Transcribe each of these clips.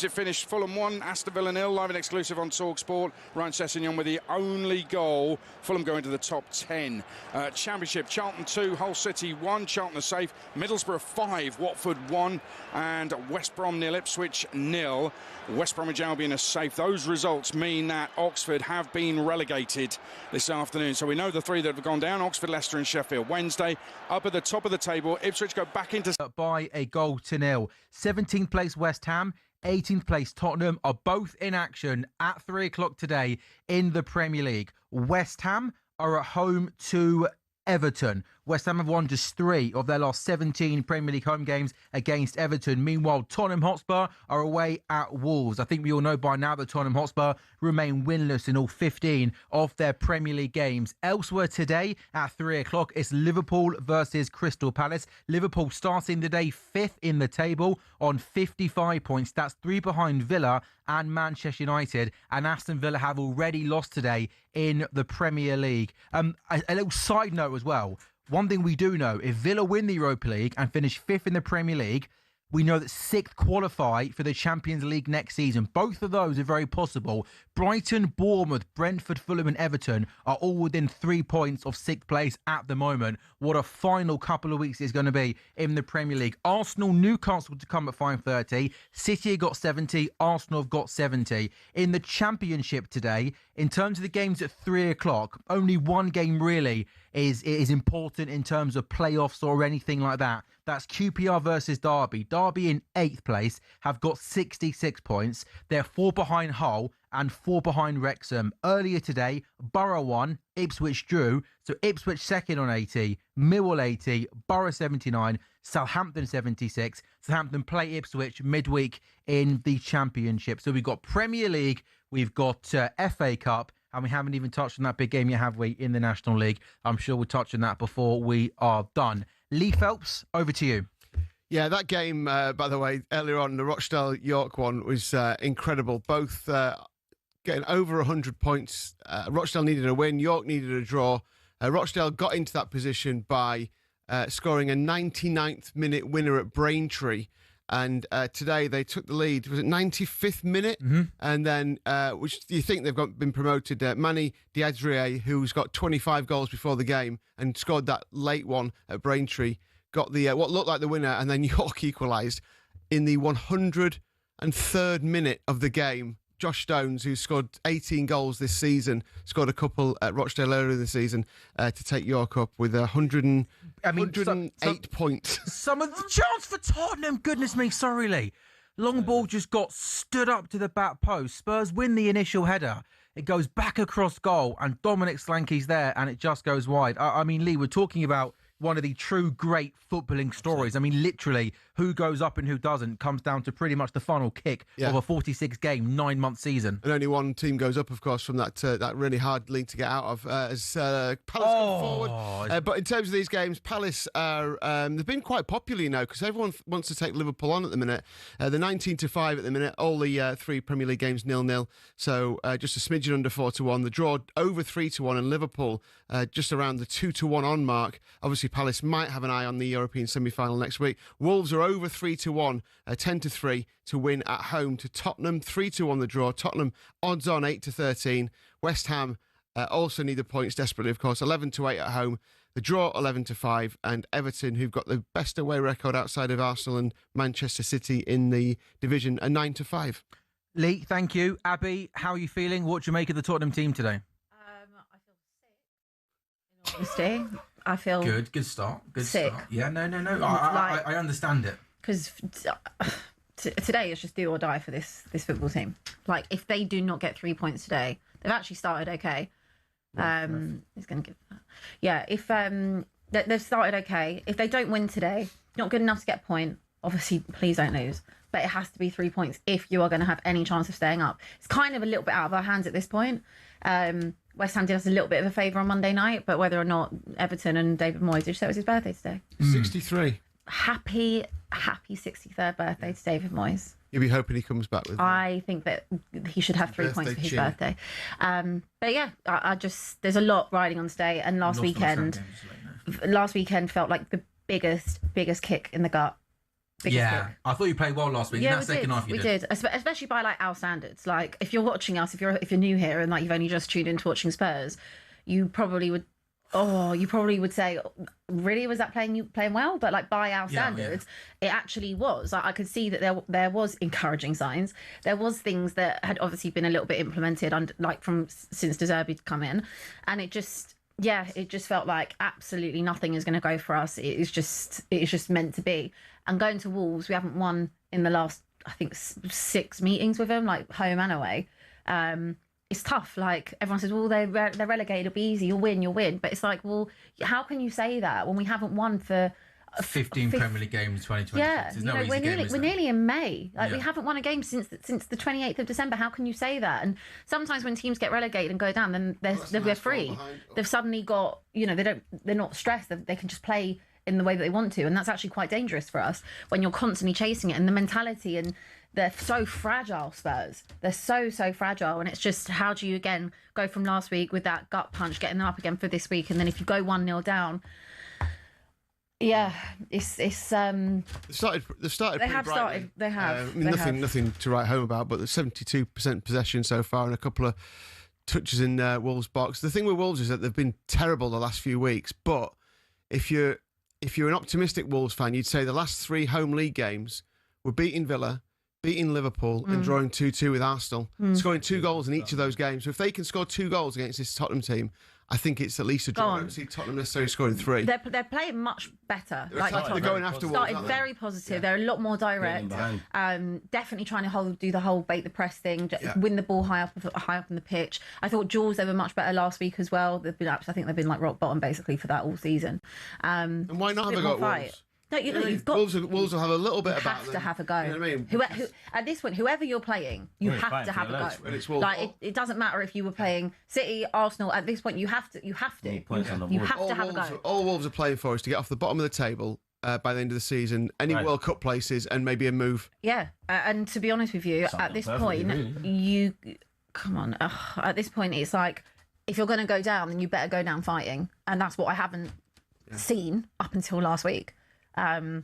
it finished? Fulham 1, Aston Villa 0, live and exclusive on talkSPORT. Ryan Sessegnon with the only goal. Fulham going to the top 10. Championship, Charlton 2, Hull City 1, Charlton are safe. Middlesbrough 5, Watford 1, and West Brom 0, Ipswich 0. West Bromwich Albion are safe. Those results mean that Oxford have been relegated this afternoon. So we know the three that have gone down, Oxford, Leicester and Sheffield Wednesday. Up at the top of the table, Ipswich go back into... By a goal to nil. 17th place West Ham, 18th place Tottenham are both in action at 3 o'clock today in the Premier League. West Ham are at home to Everton. West Ham have won just 3 of their last 17 Premier League home games against Everton. Meanwhile, Tottenham Hotspur are away at Wolves. I think we all know by now that Tottenham Hotspur remain winless in all 15 of their Premier League games. Elsewhere today at 3 o'clock, it's Liverpool versus Crystal Palace. Liverpool starting the day 5th in the table on 55 points. That's 3 behind Villa and Manchester United. And Aston Villa have already lost today in the Premier League. A little side note as well. One thing we do know, if Villa win the Europa League and finish 5th in the Premier League, we know that 6th qualify for the Champions League next season. Both of those are very possible. Brighton, Bournemouth, Brentford, Fulham and Everton are all within 3 points of 6th place at the moment. What a final couple of weeks is going to be in the Premier League. Arsenal, Newcastle to come at 5:30. City have got 70. Arsenal have got 70. In the Championship today, in terms of the games at 3 o'clock, only one game really is important in terms of playoffs or anything like that. That's QPR versus Derby. Derby in 8th place have got 66 points. They're 4 behind Hull and 4 behind Wrexham. Earlier today, Borough won, Ipswich drew. So Ipswich second on 80, Millwall 80, Borough 79, Southampton 76. Southampton play Ipswich midweek in the Championship. So we've got Premier League, we've got FA Cup, and we haven't even touched on that big game yet, have we, in the National League? I'm sure we'll touch on that before we are done. Lee Phelps, over to you. Yeah, that game, by the way, earlier on, the Rochdale-York one was incredible. Both getting over 100 points. Rochdale needed a win. York needed a draw. Rochdale got into that position by scoring a 99th minute winner at Braintree. And today they took the lead. Was it 95th minute? Mm-hmm. And then, which you think they've been promoted, Manny Diadrier, who's got 25 goals before the game and scored that late one at Braintree, got the what looked like the winner, and then York equalised in the 103rd minute of the game. Josh Stones, who scored 18 goals this season, scored a couple at Rochdale earlier in the season to take York up with 108 points. Some of the chance for Tottenham, goodness me, sorry Lee. Long ball just got stood up to the back post. Spurs win the initial header. It goes back across goal and Dominic Slanky's there and it just goes wide. I mean, Lee, we're talking about one of the true great footballing stories. I mean, literally, who goes up and who doesn't comes down to pretty much the final kick of a 46-game, 9-month season. And only one team goes up, of course, from that really hard league to get out of as Palace go forward. But in terms of these games, Palace are they've been quite popular now because everyone wants to take Liverpool on at the minute. They're 19-5 at the minute. All the 3 Premier League games 0-0. So just a smidgen under 4-1. The draw over 3-1, and Liverpool just around the 2-1 on mark. Obviously, Palace might have an eye on the European semi-final next week. Wolves are over 3-1, 10-3 to win at home to Tottenham. 3-1 the draw. Tottenham odds on 8-13. West Ham also need the points desperately, of course. 11-8 at home. The draw 11-5, and Everton, who've got the best away record outside of Arsenal and Manchester City in the division, are 9-5. Lee, thank you. Abby, how are you feeling? What do you make of the Tottenham team today? I feel sick. In honesty, I feel good start. Good sick. Start. Yeah, no. I understand it because today is just do or die for this football team. Like, if they do not get 3 points today, they've actually started okay. He's going to give that. Yeah, if they've started okay. If they don't win today, not good enough to get a point. Obviously, please don't lose. But it has to be 3 points if you are going to have any chance of staying up. It's kind of a little bit out of our hands at this point. West Ham did us a little bit of a favour on Monday night, but whether or not Everton and David Moyes, did you say it was his birthday today? 63. Happy 63rd birthday to David Moyes. You'll be hoping he comes back with I think that he should have 3 points for his birthday. But yeah, I just, there's a lot riding on today. And last weekend felt like the biggest kick in the gut Yeah, I thought you played well last week. Yeah, in that second half, we did, especially by like our standards. Like if you're watching us, if you're new here and like you've only just tuned into watching Spurs, you probably would say, really, was that playing well? But like by our standards, it actually was. I could see that there was encouraging signs. There was things that had obviously been a little bit implemented since De Zerbi'd come in, and it just felt like absolutely nothing is going to go for us. It's just meant to be. And going to Wolves, we haven't won in the last, I think, 6 meetings with them, like home and away. It's tough. Like everyone says, well, they're relegated. It'll be easy. You'll win. But it's like, well, how can you say that when we haven't won for 15 Premier League games 2026? Yeah, we're nearly in May. Like we haven't won a game since the 28th of December. How can you say that? And sometimes when teams get relegated and go down, then they're free. They've suddenly got, they're not stressed. They can just play in the way that they want to, and that's actually quite dangerous for us when you're constantly chasing it. And the mentality, and they're so fragile, Spurs. They're so fragile, and it's just, how do you again go from last week with that gut punch, getting them up again for this week, and then if you go 1-0 down, it's They've started. They have started. They have. Nothing to write home about, but there's 72% possession so far, and a couple of touches in Wolves' box. The thing with Wolves is that they've been terrible the last few weeks, but if you're an optimistic Wolves fan, you'd say the last 3 home league games were beating Villa, beating Liverpool, and drawing 2-2 with Arsenal, scoring 2 goals in each of those games. So if they can score 2 goals against this Tottenham team, I think it's at least a draw. I don't see Tottenham necessarily scoring 3. They're playing much better. They're going after Wolves. Started very positive. Yeah. They're a lot more direct. Definitely trying to do the whole bait the press thing, win the ball high up in the pitch. I thought Jaws, they were much better last week as well. I think they've been like rock bottom basically for that all season. And why not have a go at Wolves? No, you've got. Wolves will have a little bit about them. You have to have a go. You know what I mean? Who, at this point, whoever you're playing, you have to have a go. And it's Wolves. Like it doesn't matter if you were playing City, Arsenal. At this point, you have to. You have to have a go. All Wolves are playing for is to get off the bottom of the table by the end of the season, any World Cup places, and maybe a move. Yeah, and to be honest with you, at this point, at this point, it's like, if you're going to go down, then you better go down fighting, and that's what I haven't seen up until last week. I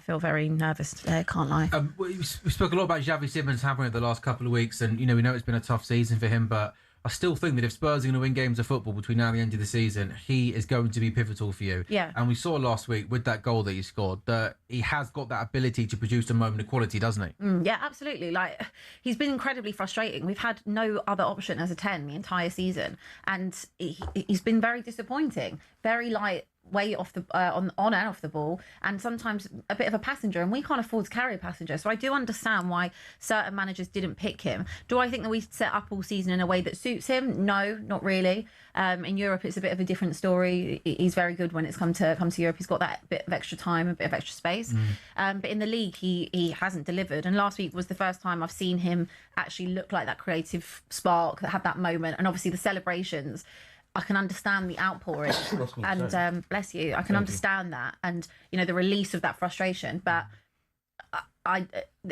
feel very nervous today, I can't lie. We spoke a lot about Xavi Simons, haven't we, the last couple of weeks, and we know it's been a tough season for him, but I still think that if Spurs are going to win games of football between now and the end of the season, he is going to be pivotal for you. Yeah. And we saw last week with that goal that he scored that he has got that ability to produce a moment of quality, doesn't he? Yeah, absolutely. Like, he's been incredibly frustrating. We've had no other option as a 10 the entire season, and he's been very disappointing. Very light weight off the on and off the ball, and sometimes a bit of a passenger, and we can't afford to carry a passenger. So I do understand why certain managers didn't pick him. Do I think that we set up all season in a way that suits him? No, not really. In Europe, it's a bit of a different story. He's very good when it's come to Europe. He's got that bit of extra time, a bit of extra space. But in the league, he hasn't delivered. And last week was the first time I've seen him actually look like that creative spark, that have that moment. And obviously the celebrations, I can understand the outpouring, and bless you, I can understand that, and the release of that frustration. But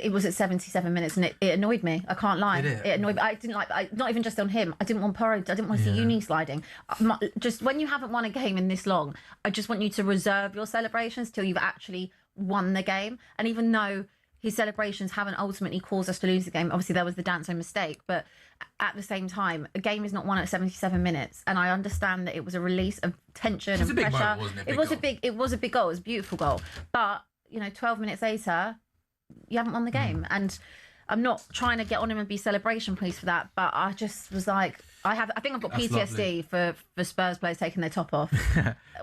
it was at 77 minutes, and it annoyed me. I can't lie. It annoyed me. I didn't like. Not even just on him. I didn't want Porro. I didn't want to see you knee sliding. Just when you haven't won a game in this long, I just want you to reserve your celebrations till you've actually won the game. And even though his celebrations haven't ultimately caused us to lose the game, obviously there was the Danso mistake, but at the same time, a game is not won at 77 minutes, and I understand that it was a release of tension and pressure. Moment, wasn't it? It was a big goal. It was a beautiful goal, but 12 minutes later, you haven't won the game. And I'm not trying to get on him and be celebration please for that, but I just was like, I think I've got PTSD for Spurs players taking their top off.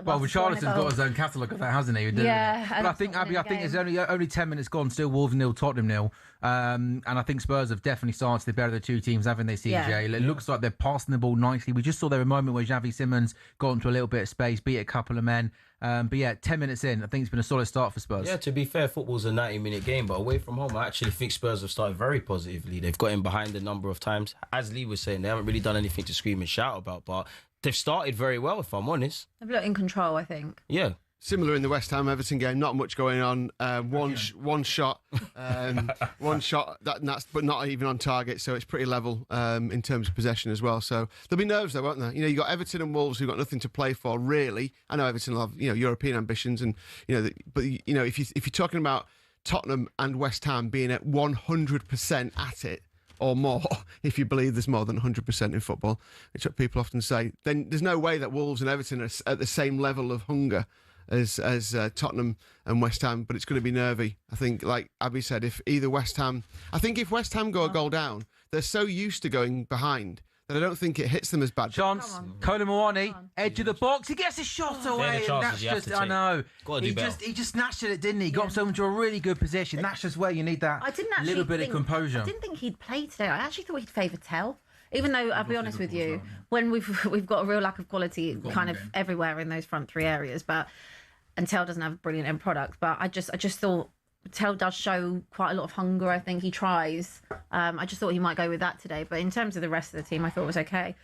Well, Richarlison's got his own catalogue of that, hasn't he? Yeah. But I think, Abby, it's only 10 minutes gone, still Wolves 0, Tottenham 0. And I think Spurs have definitely started the better of the two teams, haven't they, CJ? Yeah. It looks like they're passing the ball nicely. We just saw there a moment where Xavi Simons got into a little bit of space, beat a couple of men. But yeah, 10 minutes in, I think it's been a solid start for Spurs. Yeah, to be fair, football's a 90-minute game, but away from home, I actually think Spurs have started very positively. They've got in behind a number of times. As Lee was saying, they haven't really done anything to scream and shout about, but they've started very well, if I'm honest. They've looked in control, I think. Yeah. Similar in the West Ham Everton game, not much going on. One shot, but not even on target. So it's pretty level in terms of possession as well. So there'll be nerves, though, won't there? You got Everton and Wolves who've got nothing to play for, really. I know Everton will have European ambitions, and but if you're talking about Tottenham and West Ham being at 100% at it, or more, if you believe there's more than 100% in football, which people often say, then there's no way that Wolves and Everton are at the same level of hunger as Tottenham and West Ham, but it's going to be nervy. I think, like Abby said, if West Ham go a goal down, they're so used to going behind that I don't think it hits them as bad. Chance, Kolo Muani, edge of the box, he gets a shot away. And that's just, I know. He just snatched at it, didn't he? Got himself into a really good position. That's just where you need that little bit of composure. I didn't think he'd play today. I actually thought he'd favour Tell. Even though, I'll be honest with you, when we've got a real lack of quality kind of everywhere in those front three areas, and Tell doesn't have a brilliant end product, but I just thought Tell does show quite a lot of hunger. I think he tries. I just thought he might go with that today, but in terms of the rest of the team, I thought it was okay.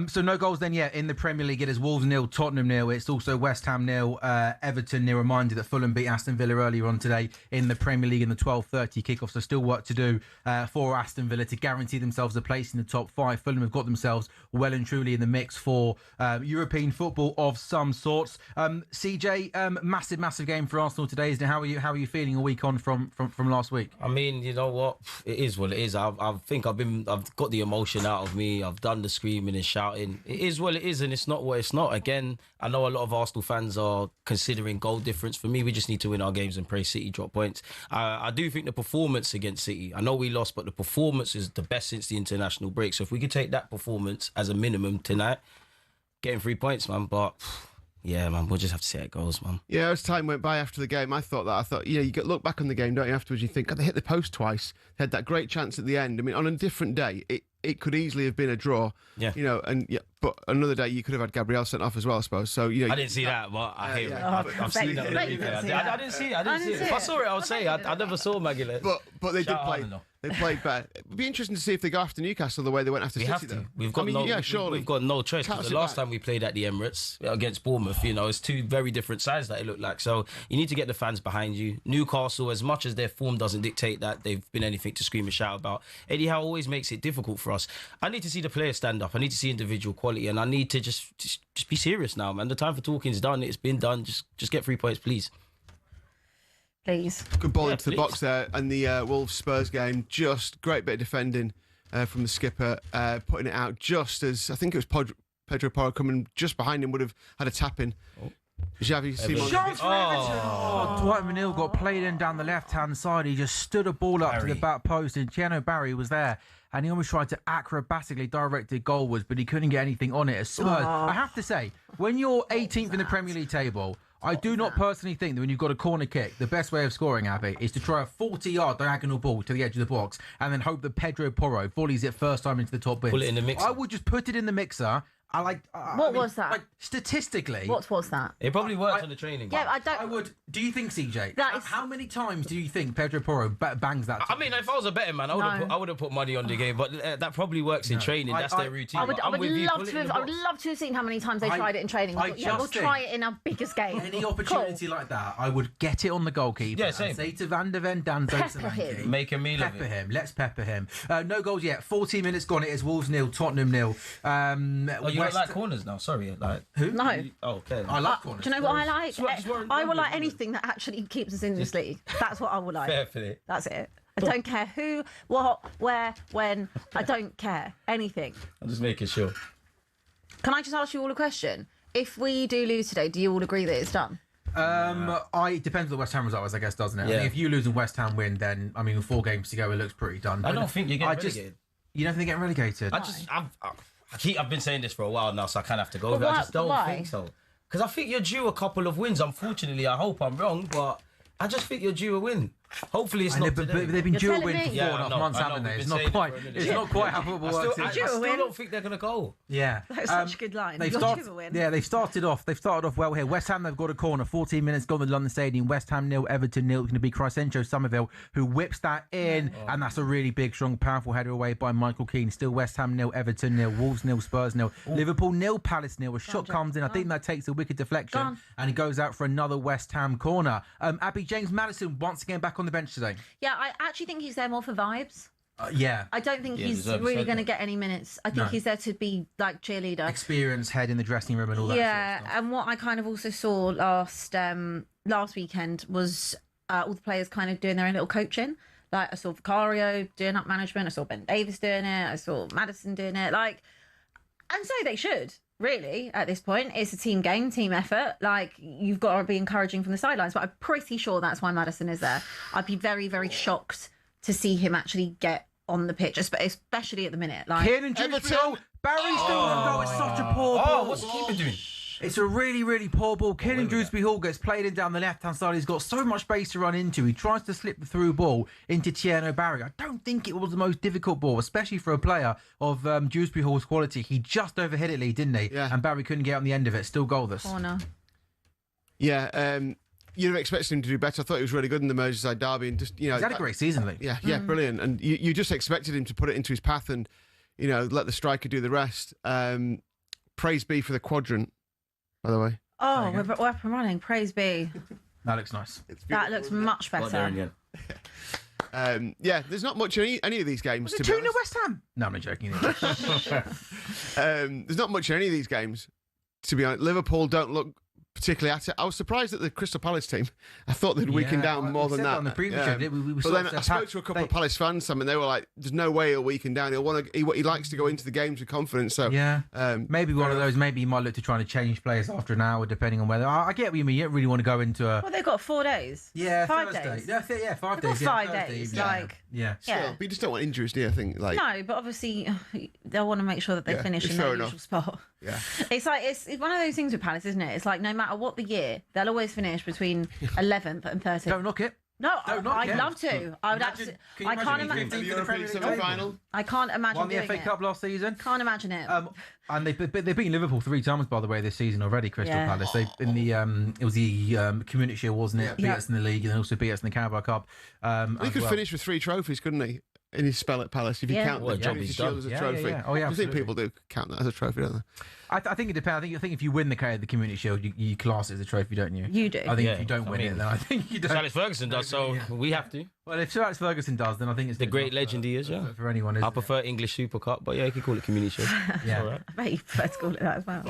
So no goals then yet in the Premier League. It is Wolves 0, Tottenham 0. It's also West Ham 0, Everton 0. Reminder that Fulham beat Aston Villa earlier on today in the Premier League in the 12:30 kickoff. So still work to do for Aston Villa to guarantee themselves a place in the top 5. Fulham have got themselves well and truly in the mix for European football of some sorts. CJ, massive game for Arsenal today, isn't it? How are you feeling a week on from last week? I mean, you know what? It is what it is. I think I've got the emotion out of me. I've done the screaming and shouting. It is what it is, and it's not what it's not. Again, I know a lot of Arsenal fans are considering goal difference. For me, we just need to win our games and pray City drop points. I do think the performance against City, I know we lost, but the performance is the best since the international break. So if we could take that performance as a minimum tonight, getting 3 points, man. But yeah, man, we'll just have to see how it goes, man. Yeah, as time went by after the game, I thought, you look back on the game, don't you, afterwards, you think, God, they hit the post twice. They had that great chance at the end. I mean, on a different day, it could easily have been a draw. Yeah. But another day, you could have had Gabriel sent off as well, I suppose. So, I didn't see that, but I hear it. I've seen that. I didn't see it. If I saw it, I would say I never saw Maguire. But they did play. They played better. It'd be interesting to see if they go after Newcastle the way they went after City, though. We've got no choice. Because the last time we played at the Emirates against Bournemouth, it's two very different sides that it looked like. So you need to get the fans behind you. Newcastle, as much as their form doesn't dictate that they've been anything to scream and shout about, Eddie Howe always makes it difficult for us. I need to see the players stand up. I need to see individual quality, and I need to just be serious now, man. The time for talking is done. It's been done. Just get 3 points, please. Please. Good ball into the box there, and the Wolves Spurs game, just great bit of defending from the skipper, putting it out just as I think it was Pedro Porro coming just behind him would have had a tap in. Xavi Simons. Dwight Manil got played in down the left-hand side. He just stood a ball up to the back post, and Tiano Barry was there, and he almost tried to acrobatically direct it goalwards, but he couldn't get anything on it. As Spurs, I have to say, when you're 18th in the Premier League table, I do not personally think that when you've got a corner kick, the best way of scoring, Abby, is to try a 40-yard diagonal ball to the edge of the box and then hope that Pedro Porro volleys it first time into the top bins. Put it in the mixer. I would just put it in the mixer. What was that? Statistically, what was that? It probably worked on the training. Yeah, I don't. I would. Do you think, CJ? How many times do you think Pedro Porro bangs that? I mean, if I was a betting man, I would have put money on the game. But that probably works in training. That's their routine. I would love to have seen how many times they tried it in training. We'll try it in our biggest game. Any opportunity like that, I would get it on the goalkeeper. Yeah, same. And say to Van der Ven, pepper him. Make a meal of it. Pepper him. Let's pepper him. No goals yet. 14 minutes gone. It is Wolves 0, Tottenham 0. You don't like corners now? Sorry, like who? No. Okay. I like corners. Do you know what I like? I will like anything that actually keeps us in this league. That's what I will like. Fair play. That's it. I don't care who, what, where, when. I don't care. Anything. I'm just making sure. Can I just ask you all a question? If we do lose today, do you all agree that it's done? It depends on the West Ham result, I guess, doesn't it? Yeah. I mean, if you lose and West Ham win, then, I mean, with 4 games to go, it looks pretty done. I don't think you're getting relegated. You don't think they're getting relegated? I've been saying this for a while now, so I kind of have to go over it. I just don't think so. Because I think you're due a couple of wins. Unfortunately, I hope I'm wrong, but I just think you're due a win. Hopefully it's I know, not but today. they've been You're due a telling win me? for 4.5 Yeah, I know, months, I know, haven't they? we've It's been not saying it quite. for a minute. It's not quite how football works. I still win? don't think they're going to go. Yeah, That was such a good line. They've You're started. due a win. Yeah, they've started off well here. West Ham, they've got a corner. 14 minutes gone to London Stadium. West Ham 0, Everton 0. It's going to be Crysencio Somerville who whips that in, and that's a really big, strong, powerful header away by Michael Keane. Still West Ham 0, Everton 0, Wolves 0, Spurs 0, Liverpool 0, Palace 0. A shot comes in. I think that takes a wicked deflection, and he goes out for another West Ham corner. Abby, James Maddison once again back on the bench today. Yeah, I actually think he's there more for vibes. Yeah. I don't think he's deserves really it. going to get any minutes. I think he's there to be like cheerleader. Experience, head in the dressing room and all that Yeah, sort of stuff. and what I kind of also saw last weekend was all the players kind of doing their own little coaching. Like I saw Vicario doing up management. I saw Ben Davis doing it. I saw Maddison doing it. And so they should. Really, at this point, it's a team game, team effort. Like, you've got to be encouraging from the sidelines. But I'm pretty sure that's why Maddison is there. I'd be very, very shocked to see him actually get on the pitch, especially at the minute. Like, Kieran Dewsbury, Barry's doing a goal. It's such a poor ball. What's the keeper doing? It's a really, really poor ball. Kieran Dewsbury Hall gets played in down the left-hand side. He's got so much space to run into. He tries to slip the through ball into Tierno Barry. I don't think it was the most difficult ball, especially for a player of Dewsbury Hall's quality. He just overhit it, Lee, didn't he? Yeah. And Barry couldn't get on the end of it. Still goalless. corner. Yeah, you'd have expected him to do better. I thought he was really good in the Merseyside derby, and just He's had a great season, Lee. Yeah, brilliant. And you just expected him to put it into his path and let the striker do the rest. Praise be for the quadrant, by the way. Oh, we're up and running. Praise be. That looks nice. That looks much better. There's not much in any of these games. Was it to be 2-0 honest. West Ham? No, I'm not joking. There's not much in any of these games, to be honest. Liverpool don't look particularly at it. I was surprised at the Crystal Palace team. I thought they'd weaken down more than that. On the previous show, we but then I spoke to a couple of Palace fans, and they were like, "There's no way he'll weaken down. He likes to go into the games with confidence." So maybe one of those. Maybe he might look to trying to change players after an hour, depending on whether. I get what you mean. You don't really want to go into a. Well, they've got 4 days. Yeah, 5 Thursday. days. Yeah, 5 They've days. got 5 Thursday days. evening. Yeah. but you just don't want injuries, do you? I think No, but obviously they'll want to make sure that they finish in their usual spot. Yeah. It's like it's one of those things with Palace, isn't it? It's like no matter what the year, they'll always finish between 11th and 13th. Don't knock it. No, Don't knock I'd it. love to. I would Imagine- absolutely. can you I can't imagine imagine. the European semi-final. I can't imagine Won the doing FA it. Cup last season. Can't imagine it. And they've beaten Liverpool 3 times, by the way, this season already. Crystal Yeah. Palace. They in the it was the Community Shield, wasn't it? Beat Yeah. us in the league and also beat us in the Carabao Cup. He could finish with 3 trophies, couldn't he? In his spell at Palace, if you Yeah. count What the a job Community he's Shield done. as a Yeah, trophy. yeah, yeah. Oh, yeah, I think absolutely. people do count that as a trophy, don't they? I think it depends. I think if you win the Community Shield, you class it as a trophy, don't you? You do. I think Yeah, if you don't I win it, mean, then I think you don't. Sir Alex Ferguson does, so we have to. Well, if Sir Alex Ferguson does, then I think it's The good great enough legend he is, yeah. for anyone. I Isn't it? prefer English Super Cup, but yeah, you can call it Community Shield. Yeah. All right. I bet you prefer to call it that as well.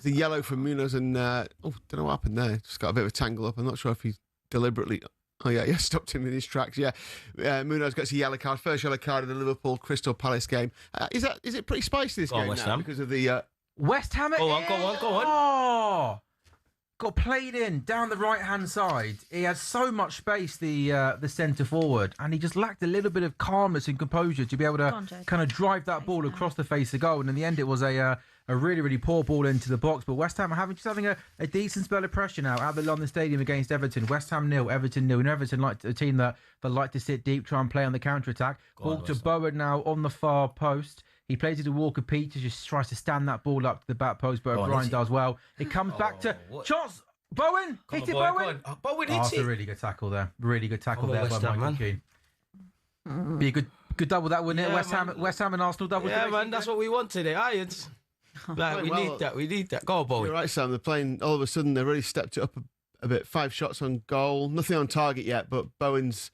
The yellow from Munoz and don't know what happened there. Just got a bit of a tangle up. I'm not sure if he deliberately. Oh yeah, stopped him in his tracks. Yeah, Munoz gets a yellow card, first yellow card in the Liverpool Crystal Palace game. Is it pretty spicy this Go on, game West now Ham. because of the? West Ham. Go on. Oh, got played in down the right hand side. He had so much space, the centre forward, and he just lacked a little bit of calmness and composure to be able to kind of drive that ball across the face of goal. And in the end, it was a really, really poor ball into the box. But West Ham are having a decent spell of pressure now at the London Stadium against Everton. West Ham 0, Everton 0. And Everton like a team that like to sit deep, try and play on the counter attack. Ball to Bowen now on the far post. He plays it to Walker Peters, just tries to stand that ball up to the back post, but O'Brien does well. It comes back to chance. Bowen, hit it, Bowen. Bowen Oh, hits that's a it. really good tackle there. Really good tackle Come on, there West by Ham, Michael man. Keane. Be a good double that, wouldn't it? Yeah, West Ham and Arsenal double. Yeah, man, that's what we want today, Irons. Like, we need that. We need that. Go on, Bowen. You're right, Sam. They're playing. All of a sudden, they really stepped it up a bit. 5 shots on goal, nothing on target yet. But Bowen's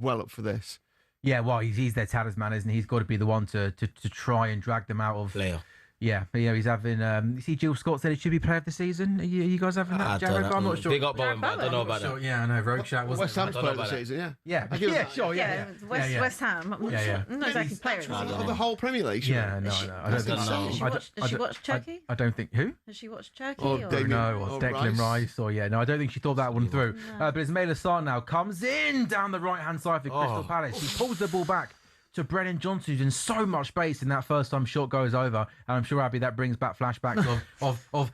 well up for this. Yeah, well, he's their talisman, isn't he? He's got to be the one to try and drag them out of. Player. Yeah, he's having. You see, Jill Scott said it should be player of the season. Are you guys having that? I Jared? don't know. I'm not sure. Big up Bowen, but I don't know about that. Yeah, I know. Rogueshot was West Ham's I don't player know of the about season, yeah. Yeah, I give him yeah, that. sure, yeah. West Ham. I'm not exactly player of the season. Of the whole Premier League. Yeah, no, I don't think know. so. Does she watch Turkey? I don't think who. Has she watched Turkey? Or or- Damien- No, or or Declan Rice, or no, I don't think she thought that one through. No. But Ismail Assar now comes in down the right hand side for Crystal Palace. He pulls the ball back to Brennan Johnson, who's in so much space in that first time shot goes over. And I'm sure, Abby, that brings back flashbacks of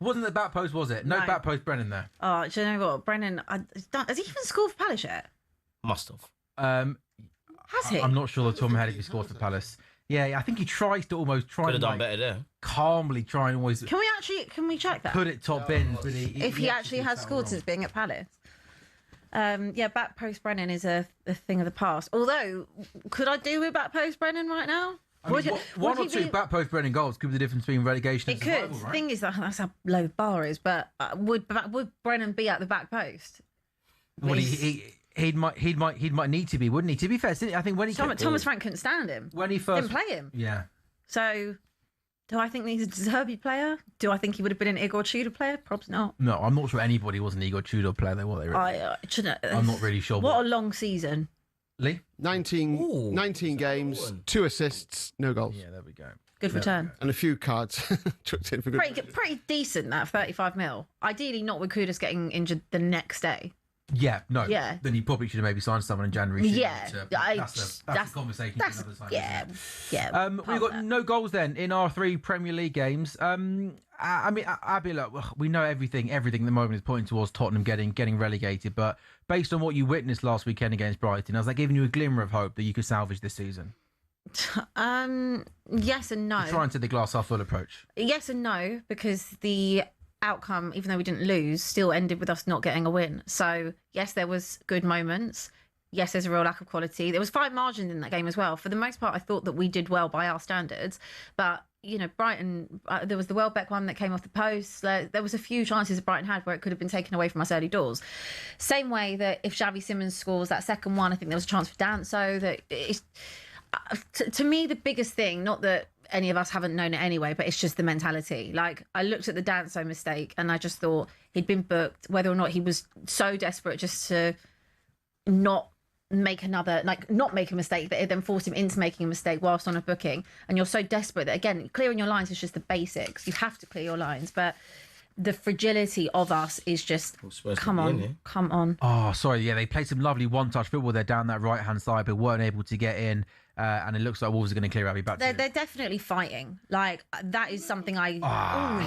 wasn't the back post, was it? No back post Brennan there. Oh, do you know what? Brennan, has he even scored for Palace yet? Must have. Has he? I'm not sure the top of my head if he scored for Palace. Yeah, I think he tries to almost try Could have and done better there. calmly try and always Can we check that? put it top bin. But If he actually has scored since being at Palace. Back post Brennan is a thing of the past. Although, could I do with back post Brennan right now? I mean, one or two back post Brennan goals could be the difference between relegation and survival, Right? right? Thing is, that's how low the bar is. But would Brennan be at the back post? Well, he might need to be, wouldn't he? To be fair, I think when he Thomas Frank couldn't stand him. When he first didn't play him. Yeah. So, do I think he's a De Zerbi player? Do I think he would have been an Igor Tudor player? Probably not. No, I'm not sure anybody was an Igor Tudor player. They were. I'm not really sure. What a long season. Lee? 19 games, 2 assists, no goals. Yeah, there we go. Good return. And a few cards chucked in for good. Pretty decent, that 35 mil. Ideally, not with Kudus getting injured the next day. Yeah, no. Yeah. Then he probably should have maybe signed someone in January. Yeah. That's a conversation. That's, for another time, yeah. isn't it? Yeah. We've got no goals then in our 3 Premier League games. I mean, Abby, look, we know everything at the moment is pointing towards Tottenham getting relegated. But based on what you witnessed last weekend against Brighton, has that given you a glimmer of hope that you could salvage this season? Yes and no. Trying to the glass half full approach. Yes and no, because the outcome, even though we didn't lose, still ended with us not getting a win. So yes, there was good moments. Yes, there's a real lack of quality. There was fine margin in that game as well. For the most part, I thought that we did well by our standards. But, Brighton, there was the Welbeck one that came off the post. There was a few chances that Brighton had where it could have been taken away from us early doors. Same way that if Xavi Simons scores that second one, I think there was a chance for Danso. To me, the biggest thing, not that any of us haven't known it anyway, but it's just the mentality. Like, I looked at the Danso mistake and I just thought he'd been booked, whether or not he was so desperate just to not make a mistake that it then forced him into making a mistake whilst on a booking. And you're so desperate that, again, clearing your lines is just the basics. You have to clear your lines, but the fragility of us is just, come on. Oh, sorry. Yeah, they played some lovely one-touch football there down that right-hand side, but weren't able to get in. And it looks like Wolves are going to clear Abbey back. They're definitely fighting. Like, that is something I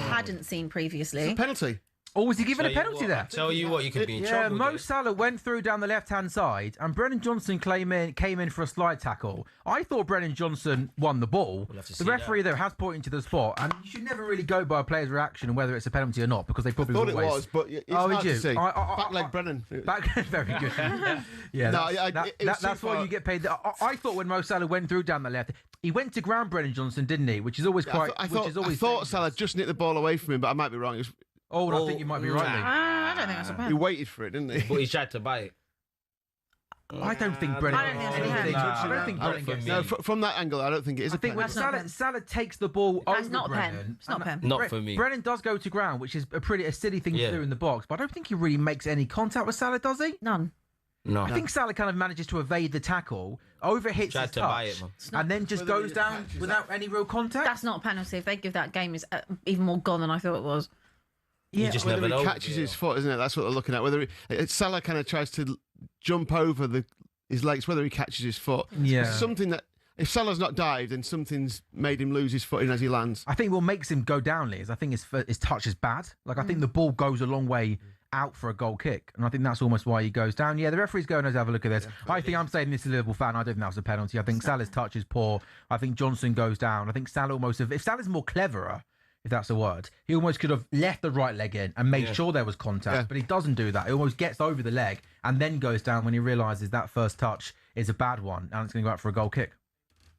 hadn't seen previously. It's a penalty. Oh, was he given a penalty there? Tell you what, you could be in trouble. Mo Salah went through down the left-hand side, and Brennan Johnson came in for a slide tackle. I thought Brennan Johnson won the ball. The referee, though, has pointed to the spot, and you should never really go by a player's reaction and whether it's a penalty or not, because they probably thought it was, but it's hard to see. Back leg Brennan. Very good. That's why you get paid. I thought when Mo Salah went through down the left, he went to ground Brennan Johnson, didn't he? Which is always quite. I thought Salah just nicked the ball away from him, but I might be wrong. I think you might be right. I don't think that's a penalty. He waited for it, didn't he? But he tried to buy it. I don't think Brennan. I don't think Brennan gets. No, from that angle, I don't think it is. I think when Salah takes the ball over Brennan, it's not a pen. Not for me. Brennan does go to ground, which is a silly thing to do in the box. But I don't think he really makes any contact with Salah, does he? None. No. I think Salah kind of manages to evade the tackle, overhits his touch, and then just goes down without any real contact. That's not a penalty. If they give that game, is even more gone than I thought it was. Yeah, just whether never he catches his foot, isn't it? That's what they're looking at. Whether Salah kind of tries to jump over his legs, whether he catches his foot. Yeah. It's something that, if Salah's not dived, then something's made him lose his footing as he lands. I think what makes him go down, Lee, is I think his touch is bad. Like, I think the ball goes a long way out for a goal kick, and I think that's almost why he goes down. Yeah, the referee's going to have a look at this. I'm saying this is a Liverpool fan. I don't think that was a penalty. I think Salah's touch is poor. I think Johnson goes down. I think Salah if Salah's more cleverer, if that's a word, he almost could have left the right leg in and made sure there was contact, but he doesn't do that. He almost gets over the leg and then goes down when he realises that first touch is a bad one and it's going to go out for a goal kick.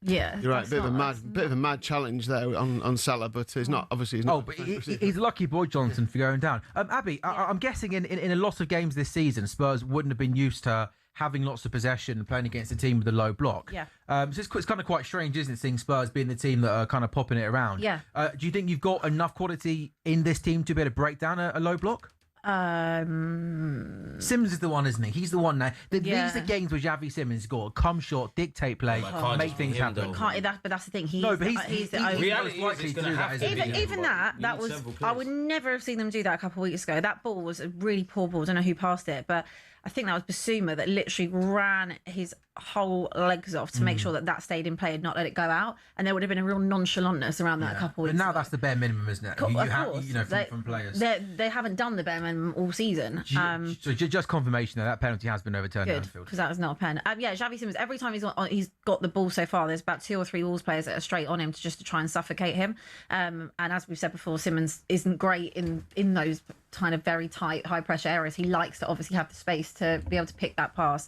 Yeah, you're right. Bit of a mad challenge there on Salah, but it's not. Obviously, he's not. Oh, but he's a lucky boy, Johnson, for going down. Abby, I'm guessing in a lot of games this season, Spurs wouldn't have been used to having lots of possession and playing against a team with a low block. Yeah. So it's kind of quite strange, isn't it, seeing Spurs being the team that are kind of popping it around? Yeah. Do you think you've got enough quality in this team to be able to break down a low block? Sims is the one, isn't he? He's the one now. These are games where Xavi Simons got come short, dictate play, make things happen. But that's the thing. He's the only likely to do that. Even that was. I would never have seen them do that a couple of weeks ago. That ball was a really poor ball. I don't know who passed it, but I think that was Basuma that literally ran his whole legs off to make sure that stayed in play and not let it go out. And there would have been a real nonchalantness around that a couple of weeks But now ago. that's the bare minimum, isn't it? Of Have, course. you know, from players. They haven't done the bare minimum all season. So just confirmation that penalty has been overturned at Good, Anfield. because that was not a pen. Yeah, Xavi Simons, every time he's got the ball so far, there's about 2 or 3 Wolves players that are straight on him to try and suffocate him. And as we've said before, Simons isn't great in those kind of very tight, high pressure areas. He likes to obviously have the space to be able to pick that pass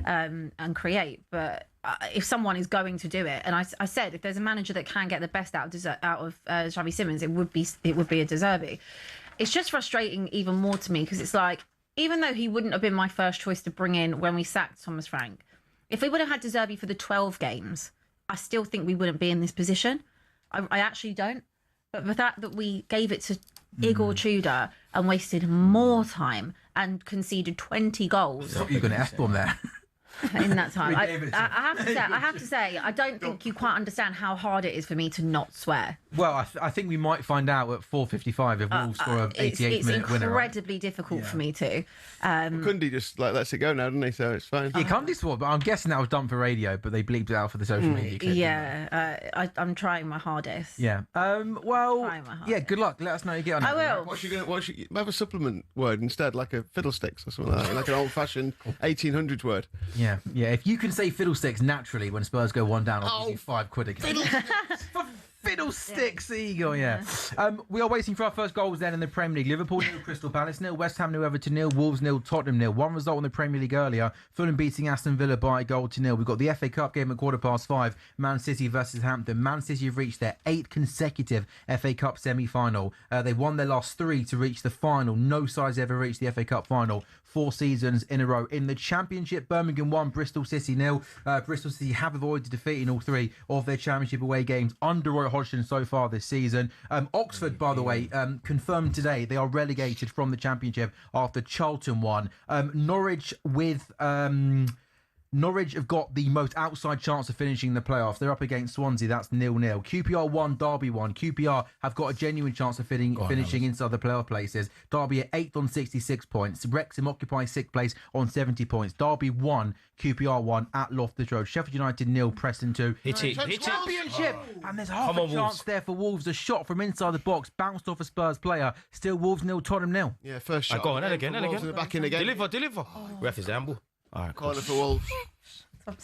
and create. But if someone is going to do it, and I said if there's a manager that can get the best out of Xavi Simons, it would be a De Zerbi. It's just frustrating even more to me because it's like, even though he wouldn't have been my first choice to bring in when we sacked Thomas Frank, if we would have had De Zerbi for the 12 games, I still think we wouldn't be in this position. I actually don't. But the fact that we gave it to Igor Tudor and wasted more time and conceded 20 goals. You're going to F-bomb there. In that time, I have to say, I don't think you quite understand how hard it is for me to not swear. Well, I think we might find out at 4:55 if Wolves score an 88-minute winner. It's incredibly difficult for me to. Kundi just lets it go now, doesn't he? So it's fine. You can't do sport, but I'm guessing that was done for radio, but they bleeped it out for the social media clip. Yeah, I'm trying my hardest. Yeah. Yeah. Good luck. Let us know how you get on. I will. What's you have a supplement word instead, like a fiddlesticks or something like that, like an old-fashioned 1800s word. Yeah. If you can say fiddlesticks naturally when Spurs go 1 down, I'll give you £5 again. Fiddlesticks, there you go, yeah. We are waiting for our first goals then in the Premier League. Liverpool 0, Crystal Palace 0, West Ham 0, Everton 0, Wolves 0, Tottenham 0. One result in the Premier League earlier, Fulham beating Aston Villa by 1-0. We've got the FA Cup game at 5:15, Man City versus Hampton. Man City have reached their 8th consecutive FA Cup semi-final. They won their last 3 to reach the final. No side's ever reached the FA Cup final 4 seasons in a row. In the Championship, Birmingham 1, Bristol City 0. Bristol City have avoided defeat in all 3 of their Championship away games under Roy Hodgson so far this season. Oxford, by the way, confirmed today they are relegated from the Championship after Charlton won. Norwich have got the most outside chance of finishing the playoffs. They're up against Swansea. That's 0-0. QPR 1, Derby 1. QPR have got a genuine chance of finishing inside the playoff places. Derby at 8th on 66 points. Wrexham occupying 6th place on 70 points. Derby 1, QPR 1 at Loftus Road. Sheffield United 0, Preston 2. Hit it. Championship! And there's half a chance there for Wolves. A shot from inside the box, bounced off a Spurs player. Still Wolves 0, Tottenham 0. Yeah, first shot. Go on, and again. Back in again. Deliver. Ref is amble. All right, Corner for Wolves.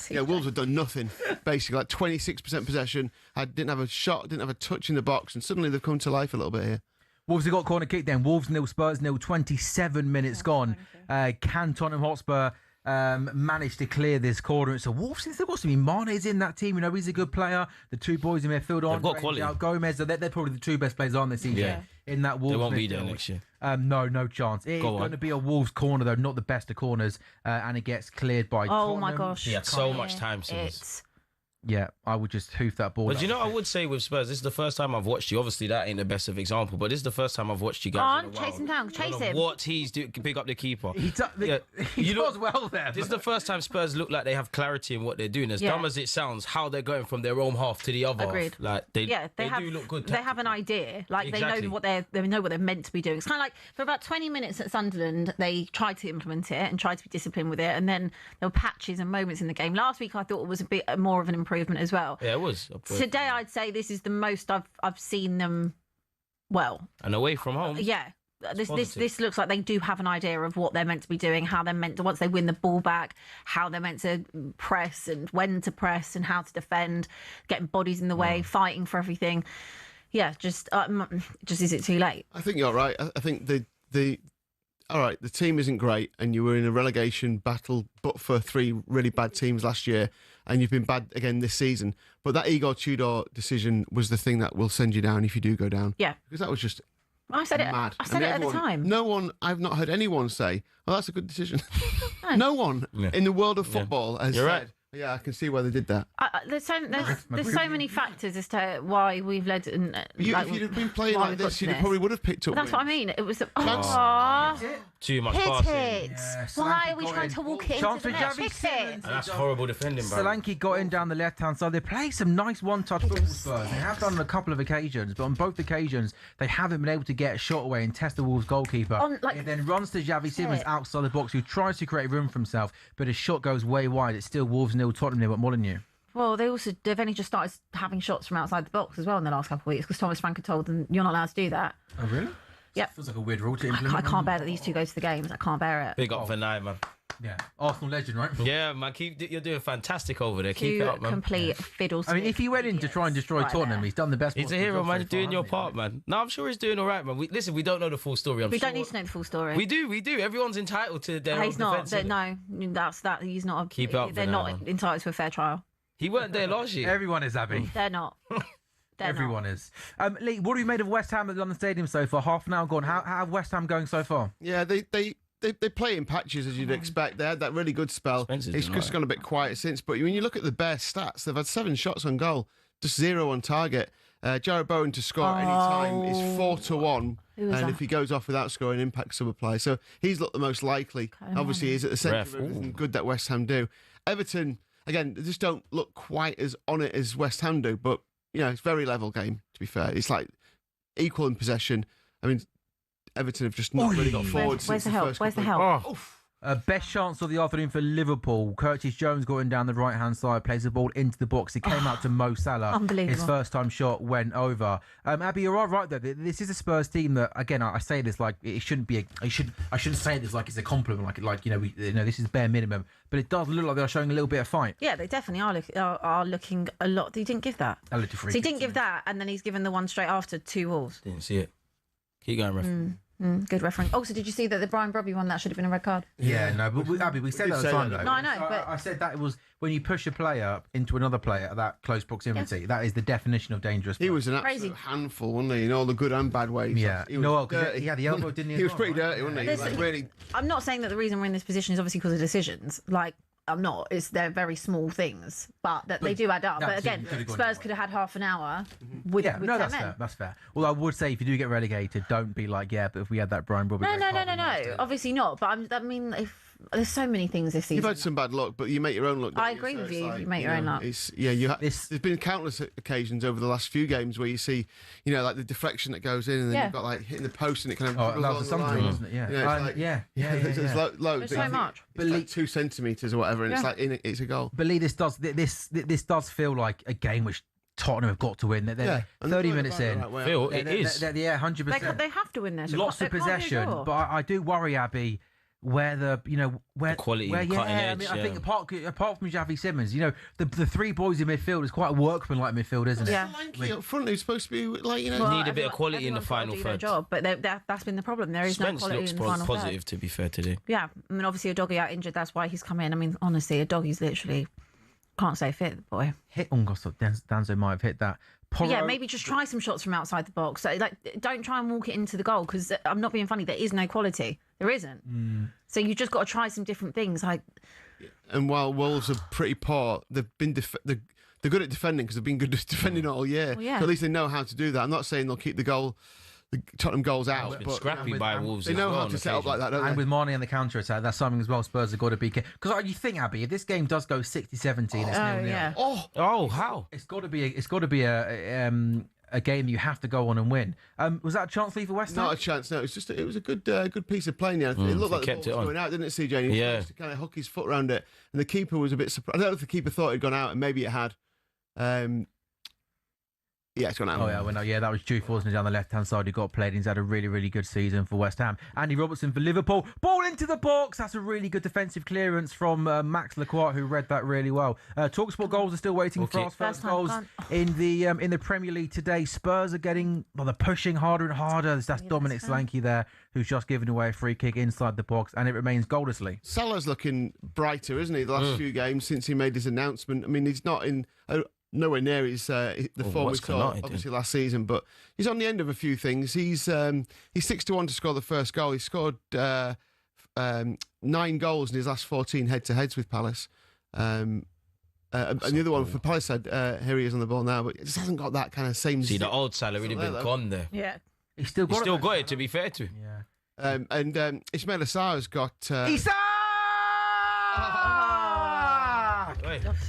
Yeah, Wolves have done nothing. Basically, like 26% possession. Didn't have a shot, didn't have a touch in the box, and suddenly they've come to life a little bit here. Wolves have got corner kick then. Wolves 0, Spurs 0, 27 minutes gone. Can Tottenham Hotspur manage to clear this corner? It's a Wolves. They've got some Mane's in that team. You know, he's a good player. The 2 boys in midfield on. They've got quality. Gomez, they're probably the 2 best players on this season. In that Wolves. They won't midfield. be there next year. No chance. It's going to be a Wolves corner, though, not the best of corners, and it gets cleared by Tottenham. Oh, my gosh. He had so much time since. Yeah, I would just hoof that ball. But you know, I would say with Spurs, this is the first time I've watched you. Obviously, that ain't the best of example, but this is the first time I've watched you guys. Chase him down, chase him. What he's doing, pick up the keeper. He does well there. This is the first time Spurs look like they have clarity in what they're doing. As dumb as it sounds, how they're going from their own half to the other. Agreed. Half. Like they do look good. They have an idea. Like Exactly. they know what they're meant to be doing. It's kind of like for about 20 minutes at Sunderland, they tried to implement it and tried to be disciplined with it, and then there were patches and moments in the game. Last week, I thought it was a bit more of an improvement as well. Yeah, it was. Today, I'd say this is the most I've seen them well. And away from home. Yeah. This looks like they do have an idea of what they're meant to be doing, how they're meant to, once they win the ball back, how they're meant to press and when to press and how to defend, getting bodies in the way, fighting for everything. Yeah, just is it too late? I think you're right. I think all right, the team isn't great, and you were in a relegation battle, but for 3 really bad teams last year, and you've been bad again this season. But that Igor Tudor decision was the thing that will send you down if you do go down. Yeah, because that was just I said mad. I said it at the time. No one, I've not heard anyone say, "Oh, that's a good decision." No one in the world of football has said, Yeah, I can see why they did that. There's so many factors as to why we've led. If you'd have been playing like this, you probably would have picked up. That's what I mean. It was Too much hit passing. it. Yeah, Why Solanke are we got trying in. to walk it Chance into the for net? Javi Hit Simmons. it. And that's horrible defending, bro. Solanke got in down the left-hand side. They play some nice one-touch football, Spurs. They have done on a couple of occasions, but on both occasions, they haven't been able to get a shot away and test the Wolves goalkeeper. It then runs to Javi Simmons outside the box, who tries to create room for himself, but his shot goes way wide. It's still Wolves 0, Tottenham 0 at Molineux. Well, they've only just started having shots from outside the box as well in the last couple of weeks, because Thomas Frank had told them you're not allowed to do that. Oh, really? Yep. Feels like a weird rule to implement. I can't bear that these two go to the games. I can't bear it. Big up for Nye, man. Yeah. Arsenal legend, right? Yeah, man. You're doing fantastic over there. Keep it up, man. Complete fiddles. I mean, if he went in to try and destroy Tottenham, he's done the best. He's a hero, man. Doing your part, man. No, I'm sure he's doing all right, man. Listen, we don't know the full story. We don't need to know the full story. We do. Everyone's entitled to their own He's not. defense. No, that's that. He's not. Keep up. They're not entitled to a fair trial. He weren't there last year. Everyone is, Abby. They're not. Everyone is. Lee, what have you made of West Ham at the London Stadium so far? Half an hour gone. How have West Ham going so far? Yeah, they play in patches, as you'd expect. They had that really good spell. It's just gone a bit quiet since. But when you look at the bare stats, they've had 7 shots on goal, just 0 on target. Jared Bowen to score at any time is 4-1. And if he goes off without scoring, impact sub apply. So he's looked the most likely. Obviously, he's at the centre of everything good that West Ham do. Everton, again, they just don't look quite as on it as West Ham do. But, you know, it's a very level game, to be fair. It's like equal in possession. I mean, Everton have just not really got forward since the first Where's the couple help? of- Best chance of the afternoon for Liverpool. Curtis Jones going down the right-hand side, plays the ball into the box. It came out to Mo Salah. Unbelievable. His first-time shot went over. Abby, you're all right though. This is a Spurs team that, again, I say this like it shouldn't be. I shouldn't say this like it's a compliment. Like this is bare minimum. But it does look like they're showing a little bit of fight. Yeah, they definitely are looking a lot. He didn't give that. A little freaky. So he didn't give that, and then he's given the one straight after 2 Wolves. Didn't see it. Keep going, ref. Good reference. Also, did you see that the Brian Brobby one that should have been a red card? Yeah, no, but Abby, we said that at the time though. No, I know, but I said that it was when you push a player into another player at that close proximity. That is the definition of dangerous. He was an Crazy. absolute handful, wasn't he? In all the good and bad ways. Yeah, He was dirty. the elbow didn't. He was pretty dirty, wasn't he? There's- Like, really. I'm not saying that the reason we're in this position is obviously because of decisions. Like, I'm not. They're very small things, but they do add up. But again, Spurs could have had half an hour with 10 that's men. fair. That's fair. Well, I would say if you do get relegated, don't be like, yeah, but if we had that Brian Brobby. No. Obviously not. But I mean, if there's so many things this season. You've had some bad luck, but you make your own luck. don't I you? agree So with it's you. like, You make your own luck. There's been countless occasions over the last few games where you see, like the deflection that goes in, and then you've got like hitting the post, and it kind of. That was something, wasn't it? Yeah. There's loads. There's so much. It's like 2 centimetres or whatever, and it's like it's a goal. But Lee, this does feel like a game which Tottenham have got to win. They're 30 minutes in. Phil, it is. Yeah, 100%. They have to win this. Lots of possession, but I do worry, Abby, where the quality, where, cutting edge. I mean, I think apart from Javi Simmons, the 3 boys in midfield is quite a workmanlike midfield, isn't it? Yeah. Lanky up front, who's supposed to be like Need a bit of quality in the final third. Job, but that's been the problem. There is Spence no quality looks in the final positive, third. to be fair today. Yeah, I mean, obviously a doggy out injured. That's why he's come in. I mean, honestly, a doggy's literally can't stay fit, the boy. Danzo might have hit that. Yeah, maybe just try some shots from outside the box. So, don't try and walk it into the goal, because I'm not being funny. There is no quality. There isn't. So you've just got to try some different things. And while Wolves are pretty poor, they've been they're good at defending because they've been good at defending all year. Well, yeah. So at least they know how to do that. I'm not saying they'll keep the Tottenham goals out, It's been but scrappy by Wolves. they as know well how on to set up occasion. like that, don't And they? with Marnie on the counter-attack, that's something as well Spurs have got to be careful. Because you think, Abby, if this game does go 60-70 and it's 0-0, yeah. Oh, how? it's got to be a game you have to go on and win. Was that a chance for West Ham? Not a chance. No, it was a good piece of playing. Yeah, it looked like the kept ball it was on. going out, didn't it, CJ? And he managed to kind of hook his foot around it, and the keeper was a bit surprised. I don't know if the keeper thought it had gone out, and maybe it had. Yeah, it's gone out. Oh, yeah, well, no, yeah, that was Jude Forsner down the left-hand side who got played. He's had a really, really good season for West Ham. Andy Robertson for Liverpool. Ball into the box. That's a really good defensive clearance from Max Lacroix, who read that really well. talkSPORT goals are still waiting for us. First goals in the Premier League today. Spurs are they're pushing harder and harder. That's Dominic Solanke there, who's just given away a free kick inside the box, and it remains goalless. Salah's looking brighter, isn't he? The last few games since he made his announcement. I mean, he's not in. Nowhere near his the form we saw obviously last season, but he's on the end of a few things. He's 6-1 to score the first goal. He scored 9 goals in his last 14 head-to-heads with Palace. And the other one for Palace side, here he is on the ball now, but it just hasn't got that kind of same. See, the old Salah really been gone there. Yeah. He's still got it, to be fair to him. Yeah. And Ismail Assar's got. Isak!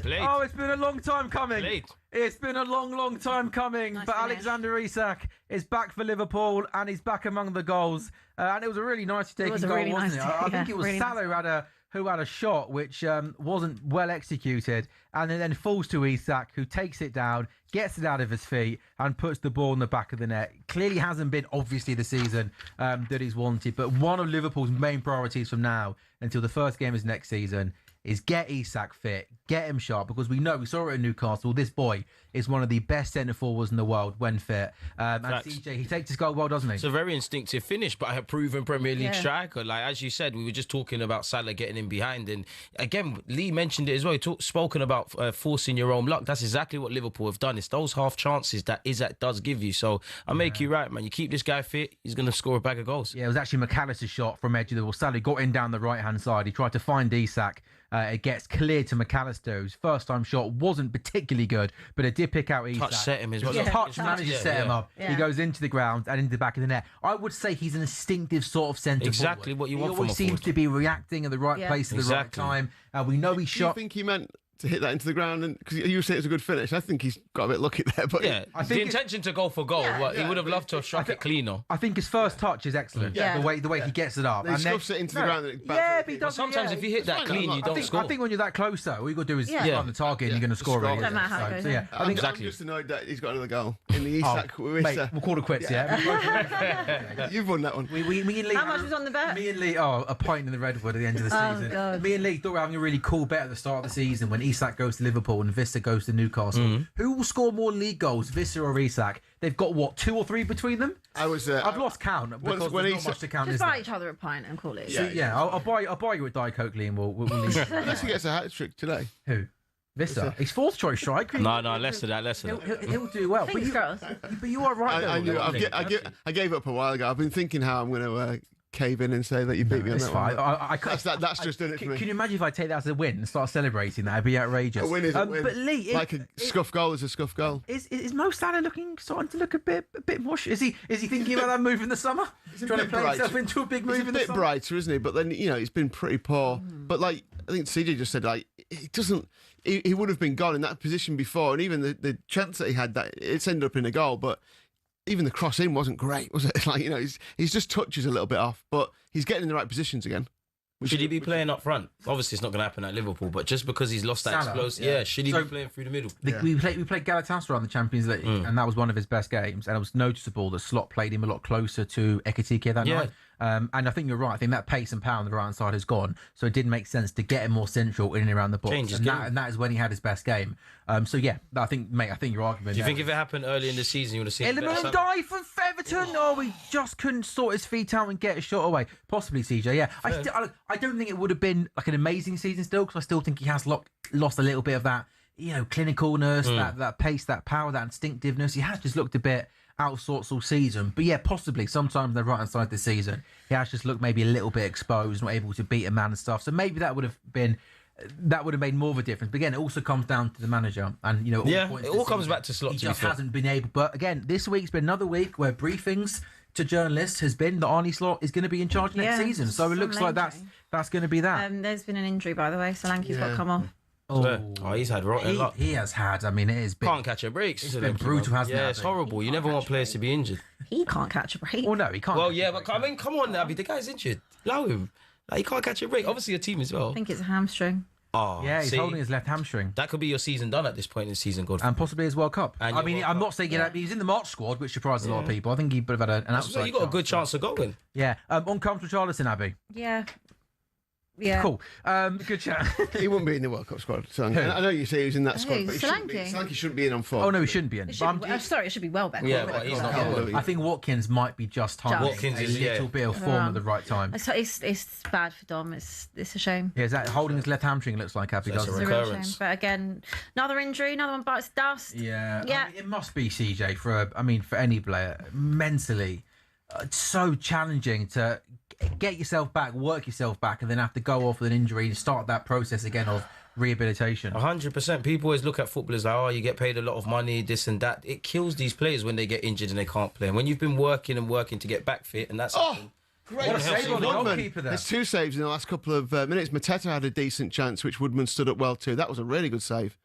Late. Oh, it's been a long time coming. Late. It's been a long time coming. Nice but finish. Alexander Isak is back for Liverpool and he's back among the goals. And it was a really nice taking goal, really wasn't nice it? I take, think yeah, it was really Salah who had a shot which wasn't well executed, and then falls to Isak, who takes it down, gets it out of his feet, and puts the ball in the back of the net. Clearly hasn't been, obviously, the season that he's wanted, but one of Liverpool's main priorities from now until the first game is next season is get Isak fit, get him sharp, because we saw it at Newcastle. This boy is one of the best centre forwards in the world when fit. And CJ, he takes his goal well, doesn't he? It's a very instinctive finish, but a proven Premier League striker. Like, as you said, we were just talking about Salah getting in behind. And again, Lee mentioned it as well. He spoken about forcing your own luck. That's exactly what Liverpool have done. It's those half chances that Isak does give you. So I make you right, man. You keep this guy fit, he's going to score a bag of goals. Yeah, it was actually McAllister's shot from edge of the ball. Salah got in down the right-hand side. He tried to find Isak. It gets cleared to McAllister, whose first-time shot wasn't particularly good, but it did pick out Isak. Touch set him as well. Touch managed to set him up. Yeah. He goes into the ground and into the back of the net. I would say he's an instinctive sort of centre Exactly forward. what you he want from always a seems forward. to be reacting in the right place at the right Exactly. time. We know he Do shot. you think he meant to hit that into the ground? And because you say it was a good finish, I think he's got a bit lucky there. But Yeah, I the think intention to go for goal. He would have loved to have struck it cleaner. I think his first touch is excellent. Yeah. The way he gets it up. he scuffs it into the ground. And it Yeah, but he But does. sometimes if you hit that clean, you don't score. I think when you're that close, though, all you got to do is Yeah. run the target and you're going to score. Score. Really. No matter how it goes in. I think Exactly. I'm just annoyed that he's got another goal in the Isak. mate, we'll call it quits. Yeah. You've won that one. Me and Lee. How much was on the bet? Me and Lee, a point in the Redwood at the end of the season. God. Me and Lee thought we were having a really cool bet at the start of the season when Isak goes to Liverpool and Vista goes to Newcastle. Who will score more league goals, Vista or Isak? They've got, what, 2 or 3 between them? I've lost count because when there's not Isak- much to count. Just Is there? buy each other a pint and call it. So, I'll buy you a Diet Coke, Lee, and we'll leave. Unless he gets a hat trick today. Who? Vista. He's fourth choice striker. No, less of that. He'll do well. Fingers crossed. But you are right. I though, knew. Lee. I gave up a while ago. I've been thinking how I'm going to cave in and say that you beat me on It's that fine. one. That's just done it for me. Can you imagine if I take that as a win and start celebrating that? It'd be outrageous. A win is a win. But Lee, Like a scuff goal is a scuff goal. is Mo Salah starting to look a bit mush? Is he thinking about that move in the summer? He's a Trying to bit play bright. himself into a big move He's a in the bit summer? brighter, isn't he? But then he's been pretty poor. But like I think CJ just said, like he doesn't. He would have been gone in that position before, and even the chance that he had, that it's ended up in a goal. But even the cross in wasn't great, was it? Like he's just touches a little bit off, but he's getting in the right positions again. Should he be playing up front? Obviously, it's not going to happen at Liverpool, but just because he's lost that Salah, explosive, should he be playing through the middle? We played Galatasaray in the Champions League, and that was one of his best games. And it was noticeable that Slot played him a lot closer to Ekitike that night. And I think you're right. I think that pace and power on the right hand side has gone. So it did make sense to get him more central in and around the box. Change his And game. that is when he had his best game. So yeah, I think your argument. Do you think if it happened early in the season, you would have seen Element better of Salah? die from Featherton. Oh, he just couldn't sort his feet out and get a shot away. Possibly CJ. Yeah, I don't think it would have been like an amazing season still, because I still think he has lost a little bit of that, clinicalness, that pace, that power, that instinctiveness. He has just looked a bit out of sorts all season. But yeah, possibly sometimes the right hand side of the season, he has just looked maybe a little bit exposed, not able to beat a man and stuff. So maybe that would have made more of a difference. But again, it also comes down to the manager, and It all comes back to Slot. He to be just fair. hasn't been able. But again, this week's been another week where briefings to journalists has been that Arnie Slot is going to be in charge next season. So it looks like that's going to be that. There's been an injury, by the way. Solanke's got to come off. Oh, he's had rotten luck. He has had. I mean, it has been. Can't catch a break. It's been brutal, hasn't it? Yeah, it's horrible. You never want players to be injured. He can't catch a break. Well, no, he can't. Well, yeah, but I mean, come on, Abby. The guy's injured. Allow him. Like, he can't catch a break. Obviously, your team as well. I think it's a hamstring. Oh, Yeah, he's see, holding his left hamstring. that could be your season done at this point in the season, Godfrey. And possibly his World Cup. And I your mean, World I'm Cup. not saying he's in the March squad, which surprised a lot of people. I think he would have had an outside. So you got a good chance of going. Yeah. On comes Richarlison, Abby. Yeah. Yeah. Cool. Good chat. He wouldn't be in the World Cup squad. Solanke. I know you say he was in that squad, Who? but Solanke shouldn't be in on form. Oh no, he shouldn't be in. It But should, I'm- sorry, it should be Welbeck. Yeah, but he's not Yeah. going. I think Watkins might be just timing Watkins a is, little bit of form at the right time. It's bad for Dom. It's a shame. Yeah, is that holding his left hamstring? Looks like Abby That's does. a It's a real shame. Recurrence. But again, another injury, another one bites dust. Yeah, Yeah. I mean, it must be CJ for any player mentally. It's so challenging to get yourself back, work yourself back, and then have to go off with an injury and start that process again of rehabilitation. 100%. People always look at footballers like, oh, you get paid a lot of money, this and that. It kills these players when they get injured and they can't play. And when you've been working and working to get back fit, and that's happened. Great What a save on the Woodman. goalkeeper there. There's 2 saves in the last couple of minutes. Mateta had a decent chance, which Woodman stood up well too. That was a really good save.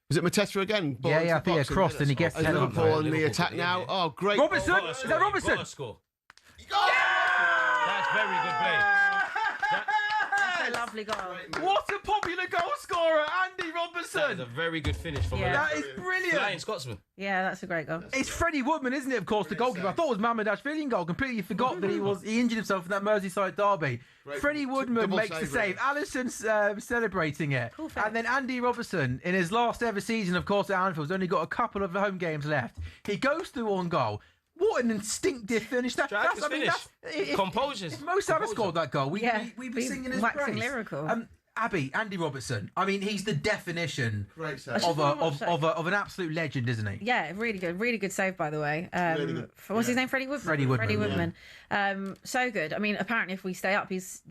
Is it Mateta again? Ball Yeah, into I the think box it crossed and he gets head on. Liverpool on the Liverpool, attack now. yeah. Oh, great. Robertson! Is that Robertson? Score. Oh! That's very good play. A lovely goal. What a popular goal scorer, Andy That is Robertson! a very good finish from Yeah. That is brilliant. Flying Scotsman. Yeah, that's a great goal. It's Freddie Woodman, isn't it? Of course, the goalkeeper. I thought it was Managerial goal. Completely forgot that he injured himself in that Merseyside derby. Freddie Woodman Double makes the save, save. Alisson celebrating it, Cool finish. and then Andy Robertson, in his last ever season, of course, at Anfield, has only got a couple of home games left. He goes through on goal. What an instinctive finish! Striker's finish. Composure. If Mo Salah scored that goal, we'd be singing his waxing praise. lyrical. Abby, Andy Robertson. I mean, he's the definition Great save. of an absolute legend, isn't he? Yeah, really good save, by the way. Really good. What's his name? Freddie Woodman. Freddie Woodman, So good. I mean, apparently, if we stay up, he's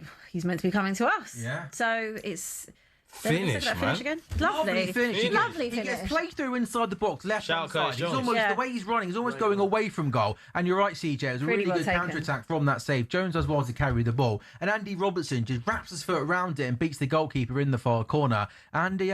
meant to be coming to us. Yeah. So it's. Finish, Look at that man. finish again. Lovely finish. Lovely He gets finish. played through inside the box, left hand Shout side. Curtis He's Jones. almost Yeah. the way he's running. He's almost going away from goal. And you're right, CJ. It was a really Really well good taken. counter attack from that save. Jones does well to carry the ball, and Andy Robertson just wraps his foot around it and beats the goalkeeper in the far corner. Andy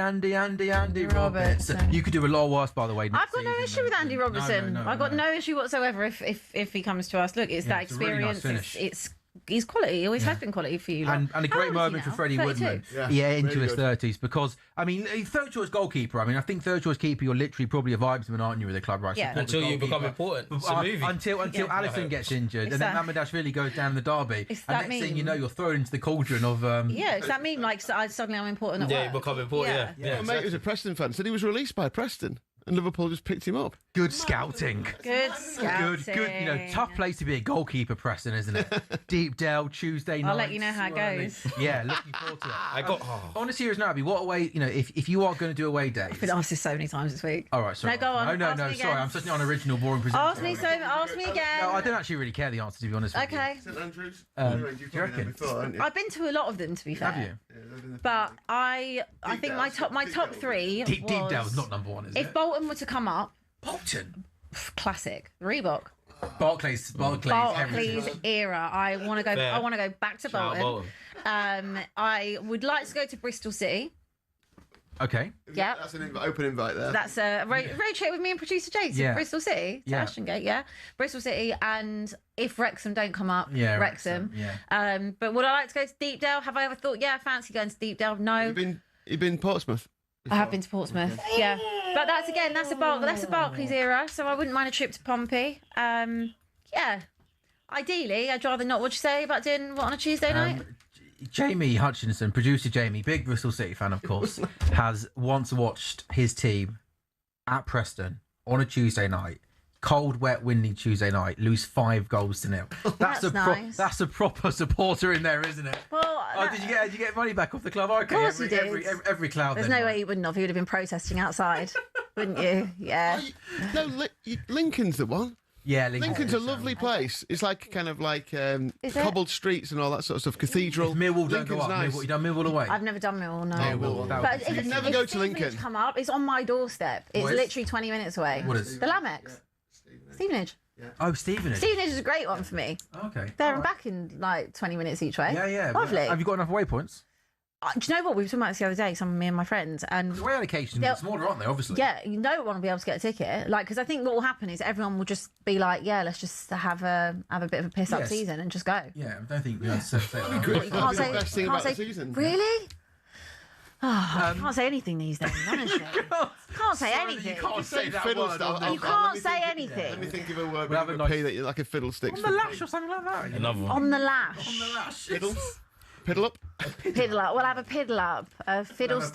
Robertson. You could do a lot worse, by the way. I've got no issue with Andy Robertson. I've got no issue whatsoever if he comes to us. Look, it's that it's a really nice experience. finish. He's quality. He always has been quality for you. And a How great old is he moment for now? Freddie 32? Woodman. Yeah, into really his good. 30s, because, I mean, third choice goalkeeper. I mean, I think third choice keeper, you're literally probably a vibesman, aren't you, with the club, right? Yeah. Support the Until you become goalkeeper. important. It's a movie. Until Yeah. Alisson gets injured, It's and then that- Mamardashvili goes down the derby. It's And that next thing you meme. know, you're thrown into the cauldron of. Yeah, it's that meme. Like suddenly I'm important at Yeah, work. you become important. Yeah. My mate was a Preston fan, said he was released by Preston, and Liverpool just picked him up. Good scouting. Good scouting. Good. You know, tough place to be a goalkeeper, Preston, isn't it? Deep Dell, Tuesday night. I'll let you know how it goes. Yeah, looking forward to it. I got. On a serious note, Abby, what away? You know, if you are going to do away days. I've been asked this so many times this week. All right, sorry. No, go on. No, Ask me sorry. again. I'm such an unoriginal, boring presenter. Ask me again. No, I don't actually really care the answer, to be honest with you. Okay. St Andrews? do you reckon? Before, haven't you? I've been to a lot of them, to be fair. Have you? But I think my top three. Deep was, Dell's not number one, is If it? Bolton were to come up, Bolton. classic Reebok. Barclays. Barclays era. I want to go. Fair. I want to go back to Shout out Bolton. I would like to go to Bristol City. Okay. Yeah. That's an open invite there. That's a road trip with me and producer Jade to Yeah. Bristol City, to Yeah. Ashton Gate, yeah. Bristol City, and if Wrexham don't come up, Yeah, Wrexham. yeah. But would I like to go to Deepdale? Have I ever thought, yeah, I fancy going to Deepdale? No. You've been Portsmouth? I have been to Portsmouth, yeah. But that's a Barclays era, so I wouldn't mind a trip to Pompey. Yeah. Ideally, I'd rather not. What'd you say about doing what on a Tuesday night? Jamie Hutchinson, producer Jamie, big Bristol City fan, of course, has once watched his team at Preston on a Tuesday night, cold, wet, windy Tuesday night, lose 5-0. That's nice. That's a proper supporter in there, isn't it? Well, Oh, did you get money back off the club? Okay, course you did. every cloud. there's then, no right? way he wouldn't have. He would have been protesting outside, wouldn't you? Yeah. No, Lincoln's the one. Yeah, Lincoln's a lovely place. It's like kind of like Is it? cobbled streets and all that sort of stuff. Cathedral. If Millwall don't Lincoln's go up. nice. Millwall, you done Millwall away? I've never done Millwall, no. Millwall. But if, never if go to Stevenage Lincoln. come up, it's on my doorstep. It's What is? literally 20 minutes away. What is? The Lamex. Stevenage. Oh, Stevenage. Stevenage is a great one for me. Okay. There and back in like 20 minutes each way. Yeah. Lovely. Have you got enough waypoints? Do you know what? We were talking about this the other day, some of me and my friends, and The way allocations are smaller, aren't they? Obviously. yeah, no one will be able to get a ticket. Like, because I think what will happen is everyone will just be like, yeah, let's just have a bit of a piss up Yes. season and just go. Yeah, I don't think we have to say that. You can't That'd be say, the best thing can't about the say- season. Really? Oh, can't say anything these days, honestly. Can't say anything. You can't say that Fiddle word. stuff. on You the- can't say Let anything. me think of a word We'll have with a a nice- P that you like a fiddlesticks. On the lash or something like that. Another one. On the lash. Fiddle? Piddle up? Piddle up. We'll have a piddle up.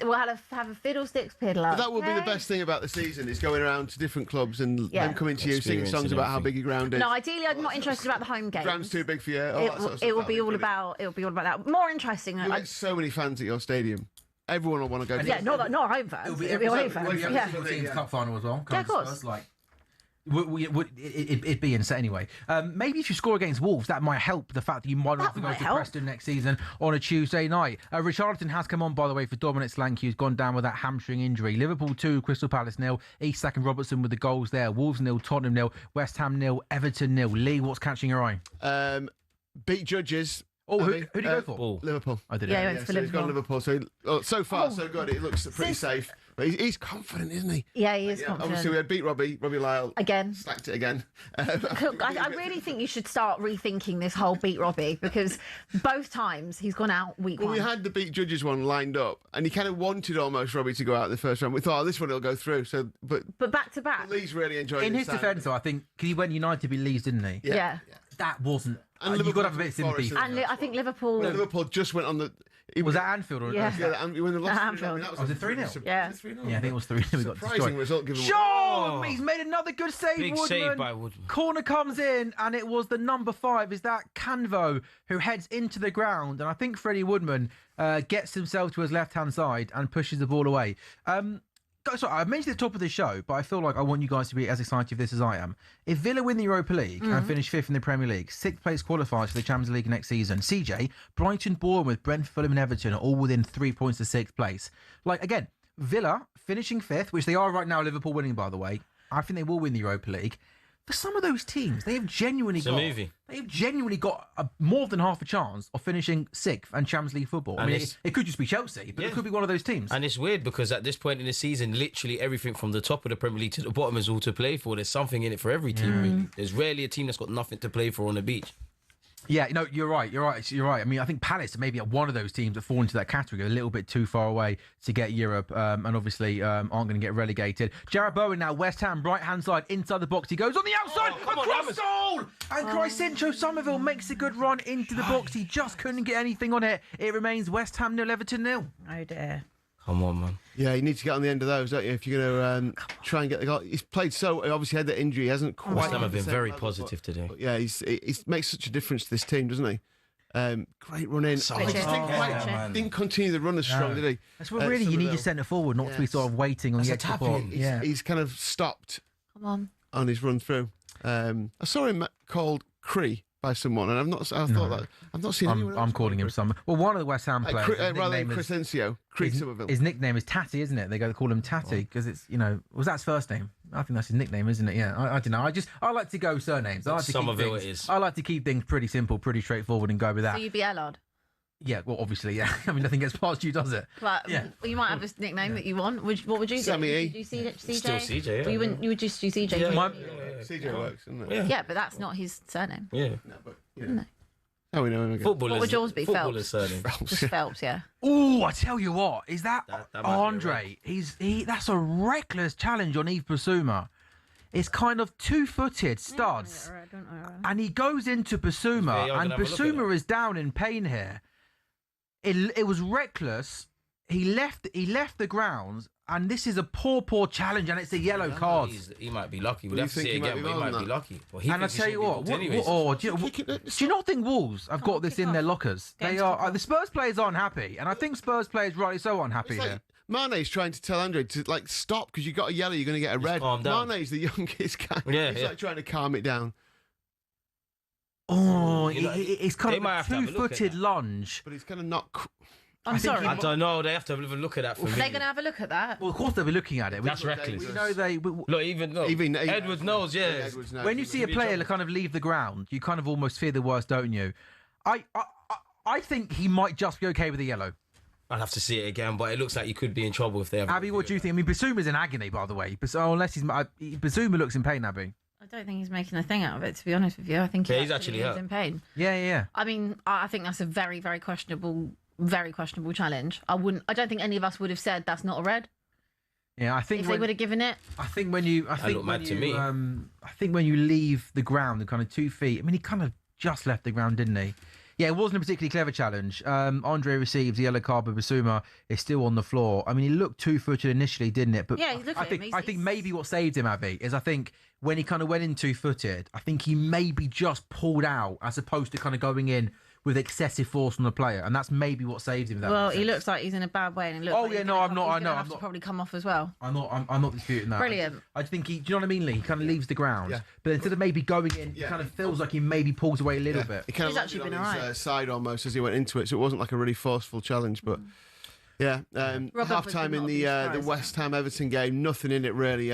We'll have a fiddlesticks piddle up. That will be the okay? best thing about the season is going around to different clubs and Yeah. them coming to you singing songs Experiencing about how everything. big your ground is. No, ideally, I'm not interested about the home games. Ground's too big for you. All It, that sort of it will stuff. be all about. It will be all about that. More interesting. You'll get so many fans at your stadium. Everyone will want to go. Yeah, not home fans. It'll be Every away every fans. every Yeah. single team's cup final as well. Yeah, of course. Spurs, like, It'd be insane anyway. Maybe if you score against Wolves, that might help the fact that you might not have to go to Preston next season on a Tuesday night. Richarlison has come on, by the way, for Dominic Solanke, who's gone down with that hamstring injury. Liverpool 2, Crystal Palace 0. Isak and Robertson with the goals there. Wolves 0, Tottenham 0, West Ham 0, Everton 0. Lee, what's catching your eye? Beat Judges. Oh, who did you go for? Liverpool. I did. Yeah, So he's gone Liverpool. So far, so good. It looks pretty safe. But he's confident, isn't he? Yeah, he is confident. Obviously, we had beat Robbie Lyle. Again. Stacked it again. Look, I really think you should start rethinking this whole beat Robbie, because both times he's gone out week one. We had the beat Judges one lined up, and he kind of wanted almost Robbie to go out in the first round. We thought, this one he'll go through. But back to back. Lee's really enjoyed it. In his defence, though, I think he went United beat Leeds, didn't he? Yeah. That wasn't. And You've got to have a bit of sympathy. And I think Liverpool. Liverpool just went on the. Was that Anfield? Or Yeah. When the lost Anfield. Was it 3-0? Yeah. Yeah, I think it was 3-0. We got Surprising destroyed. result given. Sean! He's made another good save, Big Woodman. save by Woodman. Corner comes in, and it was the number 5. Is that Canvo, who heads into the ground. And I think Freddie Woodman gets himself to his left-hand side and pushes the ball away. Sorry, I mentioned at the top of the show, but I feel like I want you guys to be as excited for this as I am. If Villa win the Europa League and finish 5th in the Premier League, 6th place qualifies for the Champions League next season. CJ, Brighton, Bournemouth, Brentford, Fulham and Everton are all within 3 points to 6th place. Like, again, Villa finishing 5th, which they are right now, Liverpool winning, by the way. I think they will win the Europa League. For some of those teams, they have genuinely got more than half a chance of finishing 6th and Champions League football. I mean, it could just be Chelsea, but it could be one of those teams. And it's weird because at this point in the season, literally everything from the top of the Premier League to the bottom is all to play for. There's something in it for every team, really. There's rarely a team that's got nothing to play for on the beach. Yeah, no, you're right. I mean, I think Palace are maybe one of those teams that fall into that category, a little bit too far away to get Europe, and obviously aren't going to get relegated. Jared Bowen now, West Ham, right-hand side, inside the box. He goes on the outside, across goal! And Crysencio Somerville makes a good run into the box. He just couldn't get anything on it. It remains West Ham 0, Everton 0. Oh, dear. Come on, man. Yeah, you need to get on the end of those, don't you? If you're going to try and get the goal. He's played so... Obviously had that injury. He hasn't quite... West Ham have been very positive today. But yeah, he makes such a difference to this team, doesn't he? Great run in. Didn't continue the run as strong, did he? That's what really you need your centre forward, not to be sort of waiting on the extra ball. He's kind of stopped Come on his run through. I saw him called Cree by someone, and I've not seen anyone else. I'm calling him some. Well, one of the West Ham players. Rather than Crysencio, Cree Somerville. His nickname is Tatty, isn't it? They call him Tatty because it's, was that his first name? I think that's his nickname, isn't it? Yeah, I don't know. I like to go surnames. Somerville it is. I like to keep things pretty simple, pretty straightforward, and go with that. So you'd be Ellard? Yeah, well, obviously, yeah. I mean, nothing gets past you, does it? But you might have a nickname that you want. What would you do? Sammy E. Would you do CJ? Still CJ, yeah. You would just do CJ. CJ works, doesn't it? Yeah, but that's not his surname. Yeah. No, but how we know him again. Footballers. What would yours be? Footballers' surname. Just Phelps, yeah. Oh, I tell you what, is that might be Andre? That's a reckless challenge on Yves Bissouma. It's kind of 2-footed studs, and he goes into Bissouma, and Bissouma is down in pain here. It was reckless. He left the grounds, and this is a poor challenge, and it's a yellow card. He might be lucky. We'll have to see it again, but he might be lucky. And I tell you what, do you not think Wolves have got this in their lockers? They are. The Spurs players aren't happy, and I think Spurs players rightly so aren't happy here. Mane's trying to tell Andre to stop because you got a yellow, you're going to get a red. Mane's the youngest guy. Yeah, he's trying to calm it down. Oh, it's kind of a 2-footed lunge. But it's kind of not... I'm sorry. I don't know. They have to have a look at that for me. They're going to have a look at that. Well, of course they'll be looking at it. That's reckless. We know they... Look, even Edwards knows, yeah. When you see a player kind of leave the ground, you kind of almost fear the worst, don't you? I think he might just be okay with the yellow. I'll have to see it again, but it looks like he could be in trouble if they have... Abby, what do you think? I mean, Bissouma's in agony, by the way. Unless Bissouma looks in pain, Abby. I don't think he's making a thing out of it, to be honest with you. I think he's actually hurt. in pain. Yeah. I mean, I think that's a very, very questionable challenge. I don't think any of us would have said that's not a red. Yeah, I think if they would have given it. I think when you leave the ground, the kind of 2 feet. I mean, he kind of just left the ground, didn't he? Yeah, it wasn't a particularly clever challenge. Andre receives the yellow card, but Bissouma is still on the floor. I mean, he looked 2-footed initially, didn't it? But yeah, I think maybe what saved him, Abby, is I think when he kind of went in 2-footed, I think he maybe just pulled out as opposed to kind of going in with excessive force on the player, and that's maybe what saves him. Well, he looks like he's in a bad way, and it looks like he's gonna have to probably come off as well. I'm not disputing that. Brilliant. I think do you know what I mean, Lee? He kind of leaves the ground, but instead of maybe going in, he kind of feels like he maybe pulls away a little bit. He kind of actually been on his alright. side almost as he went into it, so it wasn't like a really forceful challenge, but. Yeah, half time in the West Ham Everton game, nothing in it really.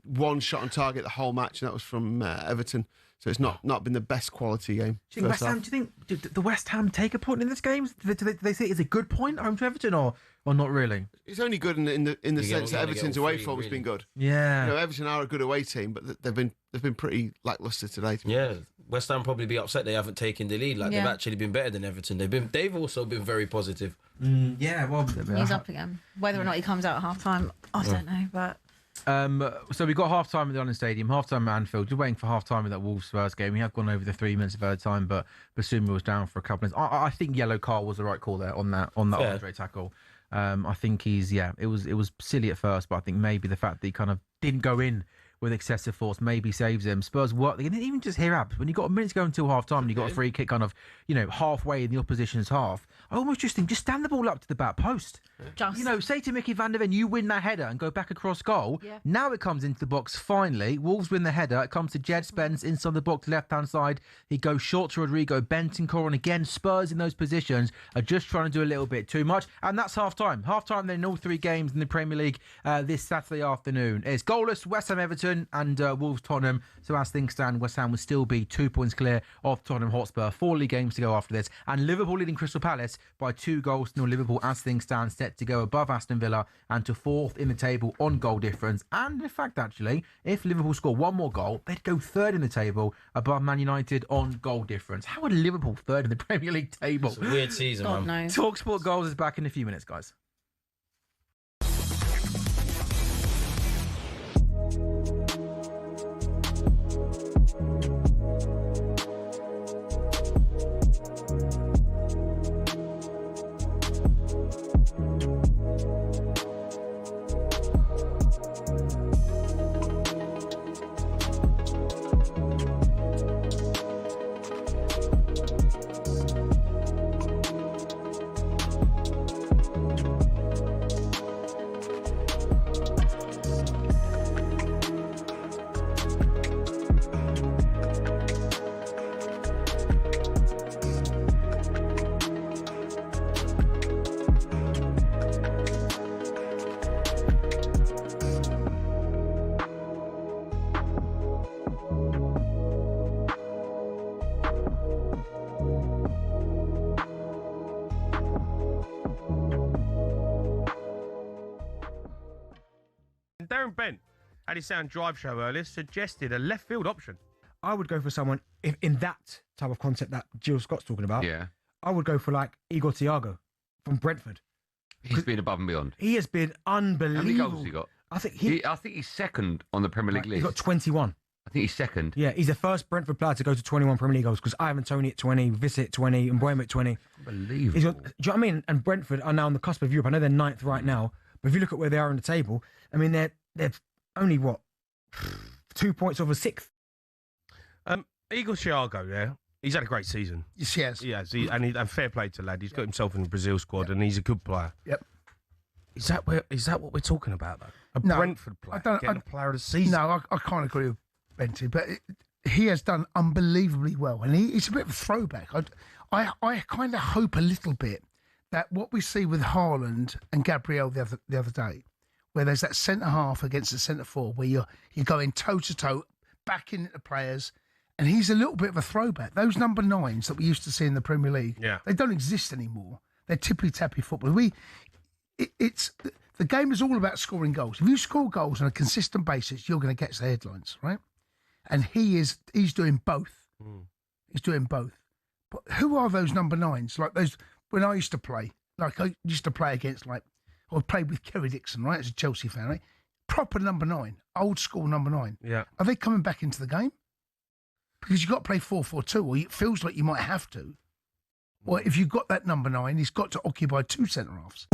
One shot on target the whole match, and that was from Everton. So it's not been the best quality game. Do you think did the West Ham take a point in this game? Do they say it's a good point home to Everton, or not really? It's only good in the sense that Everton's away form has been good. Yeah, Everton are a good away team, but they've been pretty lacklustre today. Yeah, West Ham probably be upset they haven't taken the lead. They've actually been better than Everton. They've also been very positive. He's up again. Whether or not he comes out at half time, I don't know, but. So we got half time at the London Stadium, half time at Anfield. Just waiting for half time in that Wolves Spurs game. We have gone over the 3 minutes of overtime, but Basuma was down for a couple of minutes. I think yellow card was the right call there on that Andre tackle. I think it was silly at first, but I think maybe the fact that he kind of didn't go in with excessive force maybe saves him. Spurs work. They didn't even just hear Abs. When you've got a minute to go until half time and you've got a free kick kind of, halfway in the opposition's half, I almost just think, just stand the ball up to the back post. Say to Mickey van der Ven, you win that header and go back across goal. Yeah. Now it comes into the box finally. Wolves win the header. It comes to Jed Spence inside the box, left-hand side. He goes short to Rodrigo Bentancur, and again, Spurs in those positions are just trying to do a little bit too much. And that's half-time. Half-time then in all 3 games in the Premier League this Saturday afternoon. It's goalless West Ham Everton and Wolves Tottenham. So as things stand, West Ham will still be 2 points clear of Tottenham Hotspur. 4 league games to go after this. And Liverpool leading Crystal Palace by 2-0. Liverpool, as things stand, set to go above Aston Villa and to 4th in the table on goal difference. And in fact, actually, if Liverpool score 1 more goal, they'd go 3rd in the table above Man United on goal difference. How are Liverpool 3rd in the Premier League table? It's a weird season, man. talkSPORT Goals is back in a few minutes, guys. Darren Bent at his Sound Drive show earlier suggested a left field option. I would go for someone in that type of concept that Jill Scott's talking about. Yeah. I would go for like Igor Thiago from Brentford. He's been above and beyond. He has been unbelievable. How many goals has he got? I think he's second on the Premier League list. He's got 21. I think he's second. Yeah, he's the first Brentford player to go to 21 Premier League goals because Ivan Toney at 20, Visit at 20, and Mbeumo at 20. Unbelievable. Do you know what I mean? And Brentford are now on the cusp of Europe. I know they're 9th right now, but if you look at where they are on the table, I mean, they're only, 2 points over 6th. Igor Thiago, yeah, he's had a great season. Yes, he has. He has, and fair play to the lad. He's got himself in the Brazil squad, and he's a good player. Yep. Is that what we're talking about, though? No, Brentford player getting a player of the season? No, I can't agree with Benty, but he has done unbelievably well, and he's a bit of a throwback. I kind of hope a little bit that what we see with Haaland and Gabriel the other day, where there's that centre half against the centre forward, where you're going toe to toe, backing into players, and he's a little bit of a throwback. Those number 9s that we used to see in the Premier League, they don't exist anymore. They're tippy tappy football. The game is all about scoring goals. If you score goals on a consistent basis, you're going to catch the headlines, right? And he's doing both. He's doing both. But who are those number 9s? Like those when I used to play. Like I used to play against I played with Kerry Dixon, right? As a Chelsea fan, right? Proper number 9, old school number 9. Yeah. Are they coming back into the game? Because you've got to play 4-4-2, or it feels like you might have to. Or if you've got that number 9, he's got to occupy 2 centre halves.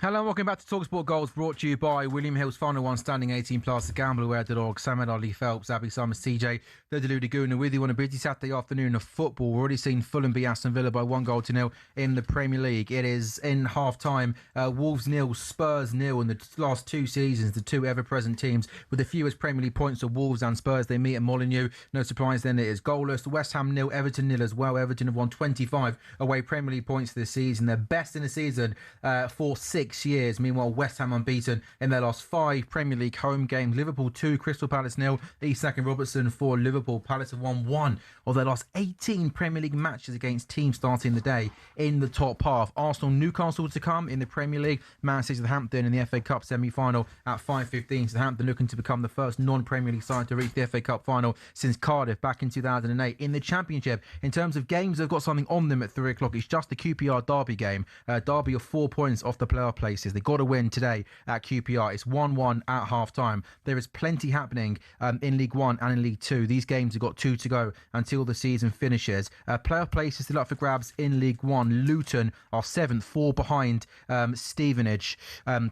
Hello and welcome back to talkSPORT Goals, brought to you by William Hill's Final One Standing 18 Plus, GambleAware.org, Sam Ellard, Lee Phelps, Abby Simons, TJ, the Deluded Gooner with you on a busy Saturday afternoon of football. We've already seen Fulham beat Aston Villa by 1-0 in the Premier League. It is in half-time, Wolves 0, Spurs 0 in the last 2 seasons, the 2 ever-present teams with the fewest Premier League points of Wolves and Spurs. They meet at Molineux. No surprise then, it is goalless. West Ham 0, Everton 0 as well. Everton have won 25 away Premier League points this season. They're best in the season for 6 years. Meanwhile, West Ham unbeaten in their last 5 Premier League home games. Liverpool 2, Crystal Palace 0. Isak and Robertson for Liverpool. Palace have won 1 of their last 18 Premier League matches against teams starting the day in the top half. Arsenal, Newcastle to come in the Premier League. Man City, Southampton in the FA Cup semi-final at 5:15. Southampton looking to become the first non-Premier League side to reach the FA Cup final since Cardiff back in 2008. In the Championship, in terms of games, they've got something on them at 3 o'clock. It's just the QPR Derby game. Derby are 4 points off the playoff places. They've got to win today at QPR. It's 1-1 at half-time. There is plenty happening in League One and in League Two. These games have got 2 to go until the season finishes. Playoff places still up for grabs in League One. Luton are 7th, 4 behind Stevenage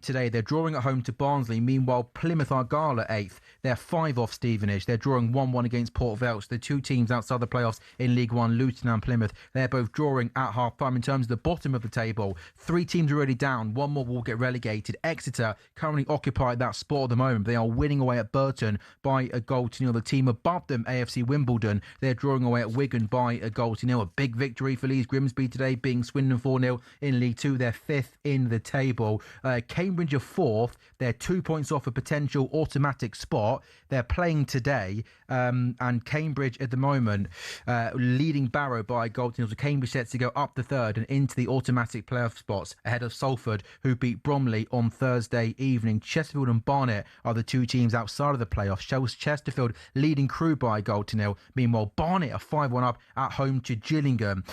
today. They're drawing at home to Barnsley. Meanwhile, Plymouth Argyle are 8th. They're 5 off Stevenage. They're drawing 1-1 against Port Vale. The 2 teams outside the playoffs in League One, Luton and Plymouth, they're both drawing at half-time. In terms of the bottom of the table, 3 teams already down. 1 more will get relegated. Exeter currently occupy that spot at the moment. They are winning away at Burton by 1-0. The team above them, AFC Wimbledon, they're drawing away at Wigan by 1-0. A big victory for Leeds Grimsby today, being Swindon 4-0 in League Two. They're 5th in the table. Cambridge are 4th. They're 2 points off a potential automatic spot. They're playing today, and Cambridge at the moment leading Barrow by 1-0. So Cambridge set to go up the 3rd and into the automatic playoff spots ahead of Salford, who beat Bromley on Thursday evening. Chesterfield and Barnet are the 2 teams outside of the playoffs. Chesterfield leading Crewe by 1-0. Meanwhile, Barnet are 5-1 up at home to Gillingham.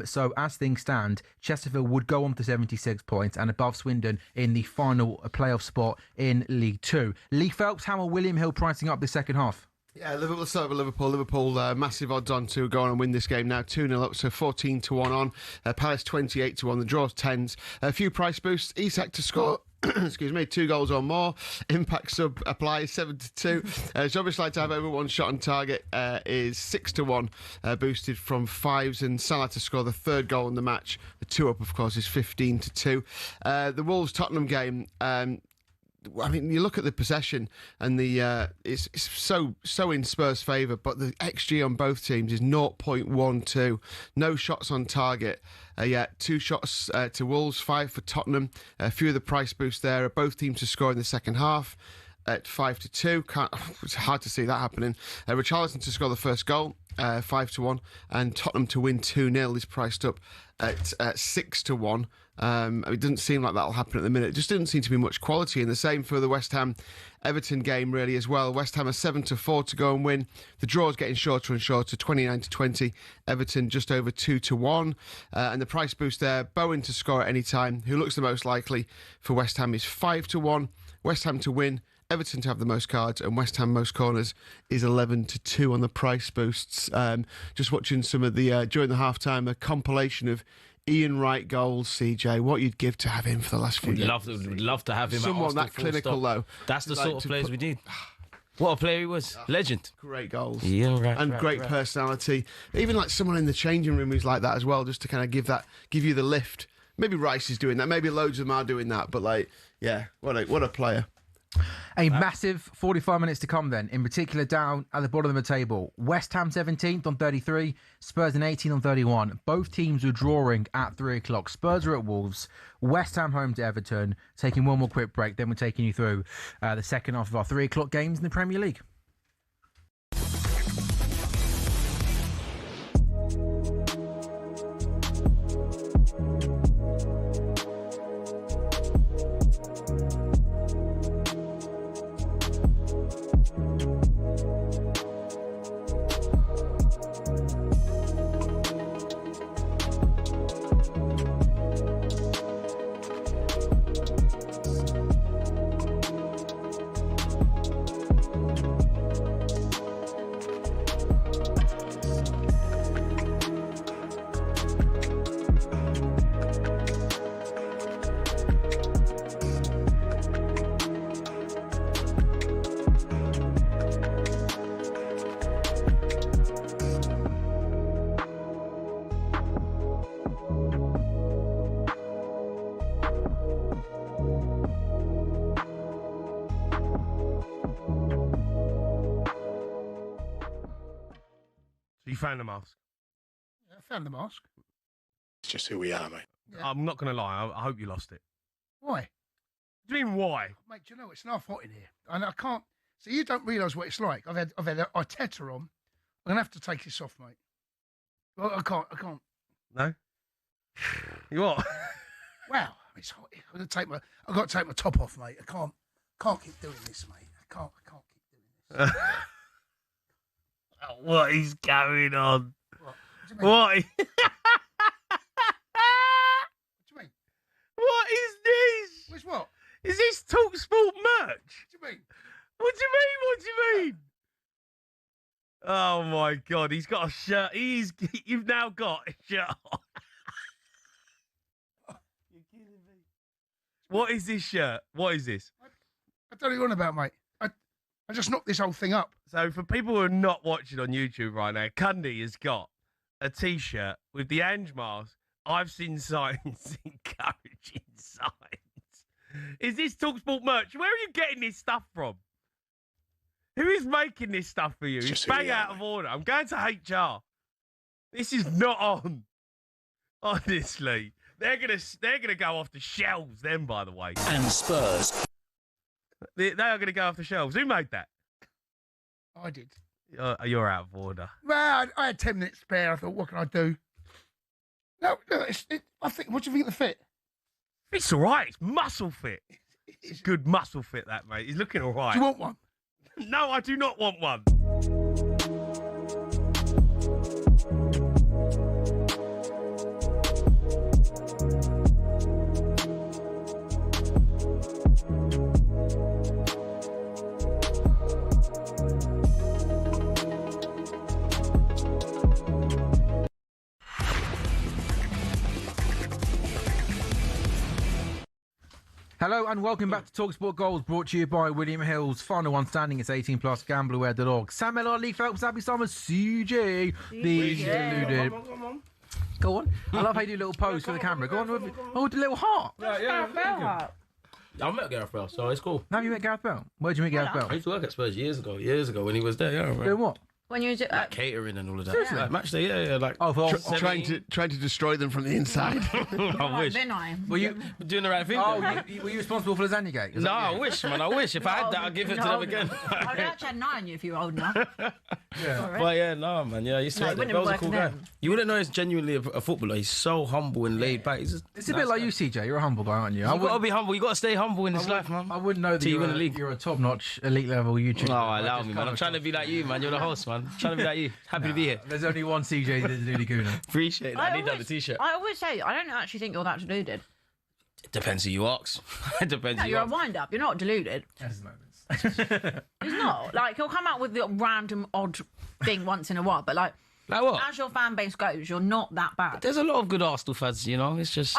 So as things stand, Chesterfield would go on to 76 points and above Swindon in the final playoff spot in League Two. Lee Phelps, how are William Hill pricing up the second half? Yeah, Liverpool, let's start with Liverpool. Liverpool, massive odds on to go on and win this game now. 2-0 up, so 14-1 on. Palace 28-1. The draw's 10s. A few price boosts. Isak to score. Excuse me, 2 goals or more. Impact sub applies 7-2. Jovic like to have over 1 shot on target is 6-1, boosted from 5s, and Salah to score the 3rd goal in the match. The 2 up, of course, is 15-2. The Wolves Tottenham game. I mean, you look at the possession and the it's so in Spurs' favour, but the XG on both teams is 0.12. No shots on target. 2 shots to Wolves, 5 for Tottenham. A few of the price boosts there. Both teams to score in the second half at 5-2. It's hard to see that happening. Richarlison to score the first goal, 5-1, and Tottenham to win 2-0 is priced up at 6-1. It doesn't seem like that'll happen at the minute. It just didn't seem to be much quality. And the same for the West Ham Everton game really as well. West Ham are 7-4 to go and win. The draw is getting shorter and shorter, 29-20. Everton just over 2-1. And the price boost there, Bowen to score at any time, who looks the most likely for West Ham, is 5-1. West Ham to win, Everton to have the most cards, and West Ham most corners is 11-2 on the price boosts. Just watching some of the during the half-time, a compilation of Ian Wright goals, CJ. What you'd give to have him for the last few years. Would love to have him. Someone at Arsenal, that clinical though. That's the sort of players we need. What a player he was. Legend. Great goals. Yeah, right. And great personality. Even like someone in the changing room who's like that as well, just to kind of give you the lift. Maybe Rice is doing that. Maybe loads of them are doing that. But like, yeah, what a player. A massive 45 minutes to come then, in particular down at the bottom of the table. West Ham 17th on 33, Spurs in 18th on 31. Both teams are drawing at 3 o'clock. Spurs are at Wolves, West Ham home to Everton. Taking one more quick break, then we're taking you through the second half of our 3 o'clock games in the Premier League. You found the mask. I found the mask. It's just who we are, mate. Yeah. I'm not going to lie. I hope you lost it. Why? What do you mean, why? Mate, do you know, it's half hot in here. And I can't... So you don't realise what it's like. I've had Arteta on. I'm going to have to take this off, mate. Well, I can't. No? You what? Wow, it's hot. I've got to take my top off, mate. I can't keep doing this, mate. I can't keep doing this. What is going on? What? What do you mean? What do you mean? What is this? What's what? Is this talkSPORT merch? What do you mean? What do you mean? What do you mean? Oh my God, he's got a shirt. You've now got a shirt on. You're kidding me. What is this shirt? What is this? I don't know what you're on about, mate. I just knocked this whole thing up. So for people who are not watching on YouTube right now, Cundy has got a T-shirt with the Ange mask. I've seen signs, encouraging signs. Is this talkSPORT merch? Where are you getting this stuff from? Who is making this stuff for you? It's bang out of order. I'm going to HR. This is not on. Honestly, they're gonna go off the shelves. Then, by the way, And Spurs. they are gonna go off the shelves. Who made that? I did. You're out of order. Well, I had 10 minutes spare. I thought, what can I do? No, I think. What do you think of the fit? It's all right. It's muscle fit. It's good muscle fit, that mate. He's looking all right. Do you want one? No, I do not want one. Hello and welcome back to talkSPORT Goals, brought to you by William Hills. Final one standing, it's 18 plus, gambleaware.org. Sam Ellard, Lee Phelps, Abby Summers, CJ, the deluded. Go on. I love how you do a little pose for the camera. Go on with the little heart. I met Gareth Bale, so it's cool. Have you met Gareth Bale? Where'd you meet Gareth Bale? I used to work at Spurs years ago when he was there. Yeah, I remember. Doing what? When you do, Like catering and all of that. Seriously? Like match day, yeah. Like Trying to destroy them from the inside. I wish. then I. Were you Doing the right thing. Oh, were you responsible for Lasagna Gate? No, I wish, man. I wish. If I had that, I'd give it to them again. I'd actually had 9 on you if you were old enough. But yeah, no, man. Yeah, I used to No, like you that. wouldn't Bale's a have cool worked guy. with him. You wouldn't know he's genuinely a footballer. He's so humble and laid back. He's just It's a bit like you, CJ. You're a humble guy, aren't you? You got to be humble. You got to stay humble in this life, man. I wouldn't know that Till you you're, win the league. you're a top-notch, elite-level YouTuber. No, allow me, man. I'm trying to be like you, man. You're the host, man. I'm trying to be like you. Happy to be here. There's only one CJ that's Dooley Gooner. Appreciate that. I need to have a t-shirt. I always say, I don't actually think you're that deluded. It depends who you ask. It depends No, who you you're a ask. wind-up. You're not deluded. There's moments. He's not. Like, he'll come out with the random odd thing once in a while, but like, Like what? as your fan base goes, you're not that bad. There's a lot of good Arsenal fans, you know. It's just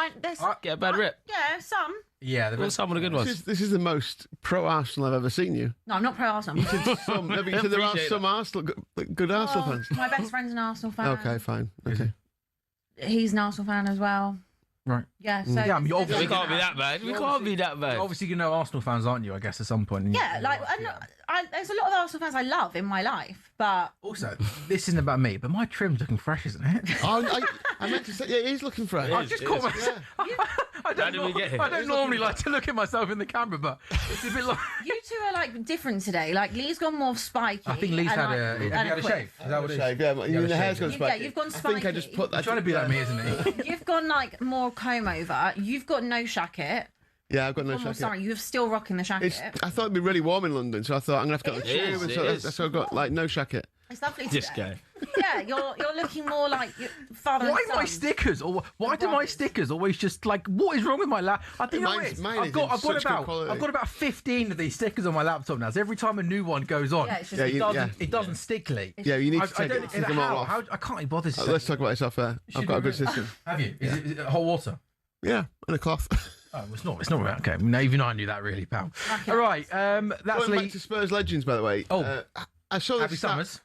get a bad rep. Yeah, some. Yeah, Well, some of the good ones. This is the most pro-Arsenal I've ever seen you. No, I'm not pro-Arsenal. You said there are Appreciate some Arsenal, good Arsenal Oh, fans. my best friend's an Arsenal fan. Okay, fine. Okay. He's an Arsenal fan as well. Right. Yeah, so... Yeah, I mean, We obviously, can't be that bad. We can't be that bad. obviously you know Arsenal fans, aren't you, I guess, at some point. in Yeah, your like, life, there's a lot of Arsenal fans I love in my life, but... Also, this isn't about me, but my trim's looking fresh, isn't it? I meant to say, yeah, he's looking for it. I just caught myself. I How did we get here? I don't normally like to look at myself in the camera, but it's a bit like... You two are, like, different today. Like, Lee's gone more spiky. I think Lee's and, had like, a... Have you had a quick. shave? Is that what it is? Shave, yeah, you mean the hair's gone Yeah, spiky? you've gone I think I just spiky. put that. He's trying to be like me, isn't he? You've gone, like, more comb over. You've got no shacket. Yeah, I've got no Oh, jacket. sorry, you're still rocking the jacket. I thought it'd be really warm in London, so I thought I'm gonna have to go to It the tube, is, and it is. so I've got like no jacket. It's lovely today. This guy. Yeah, you're looking more like your father Why and my son. stickers? Or why do my brothers. stickers always just like? What is wrong with my laptop? I think Mine I've is got in such good quality. I've got about 15 of these stickers on my laptop now. So every time a new one goes on, Yeah, it's just- it doesn't stick, Lee. Yeah, you need to I take them all off. I can't be bothered. To Let's talk about this off air. I've got a good system. Have you? Is it hot water? Yeah, and a cloth. Oh, it's not. It's not right. Okay, now even I knew that really, pal. All right, that's Going Lee. back to Spurs legends, by the way. Oh. I saw Happy this stat. Summers.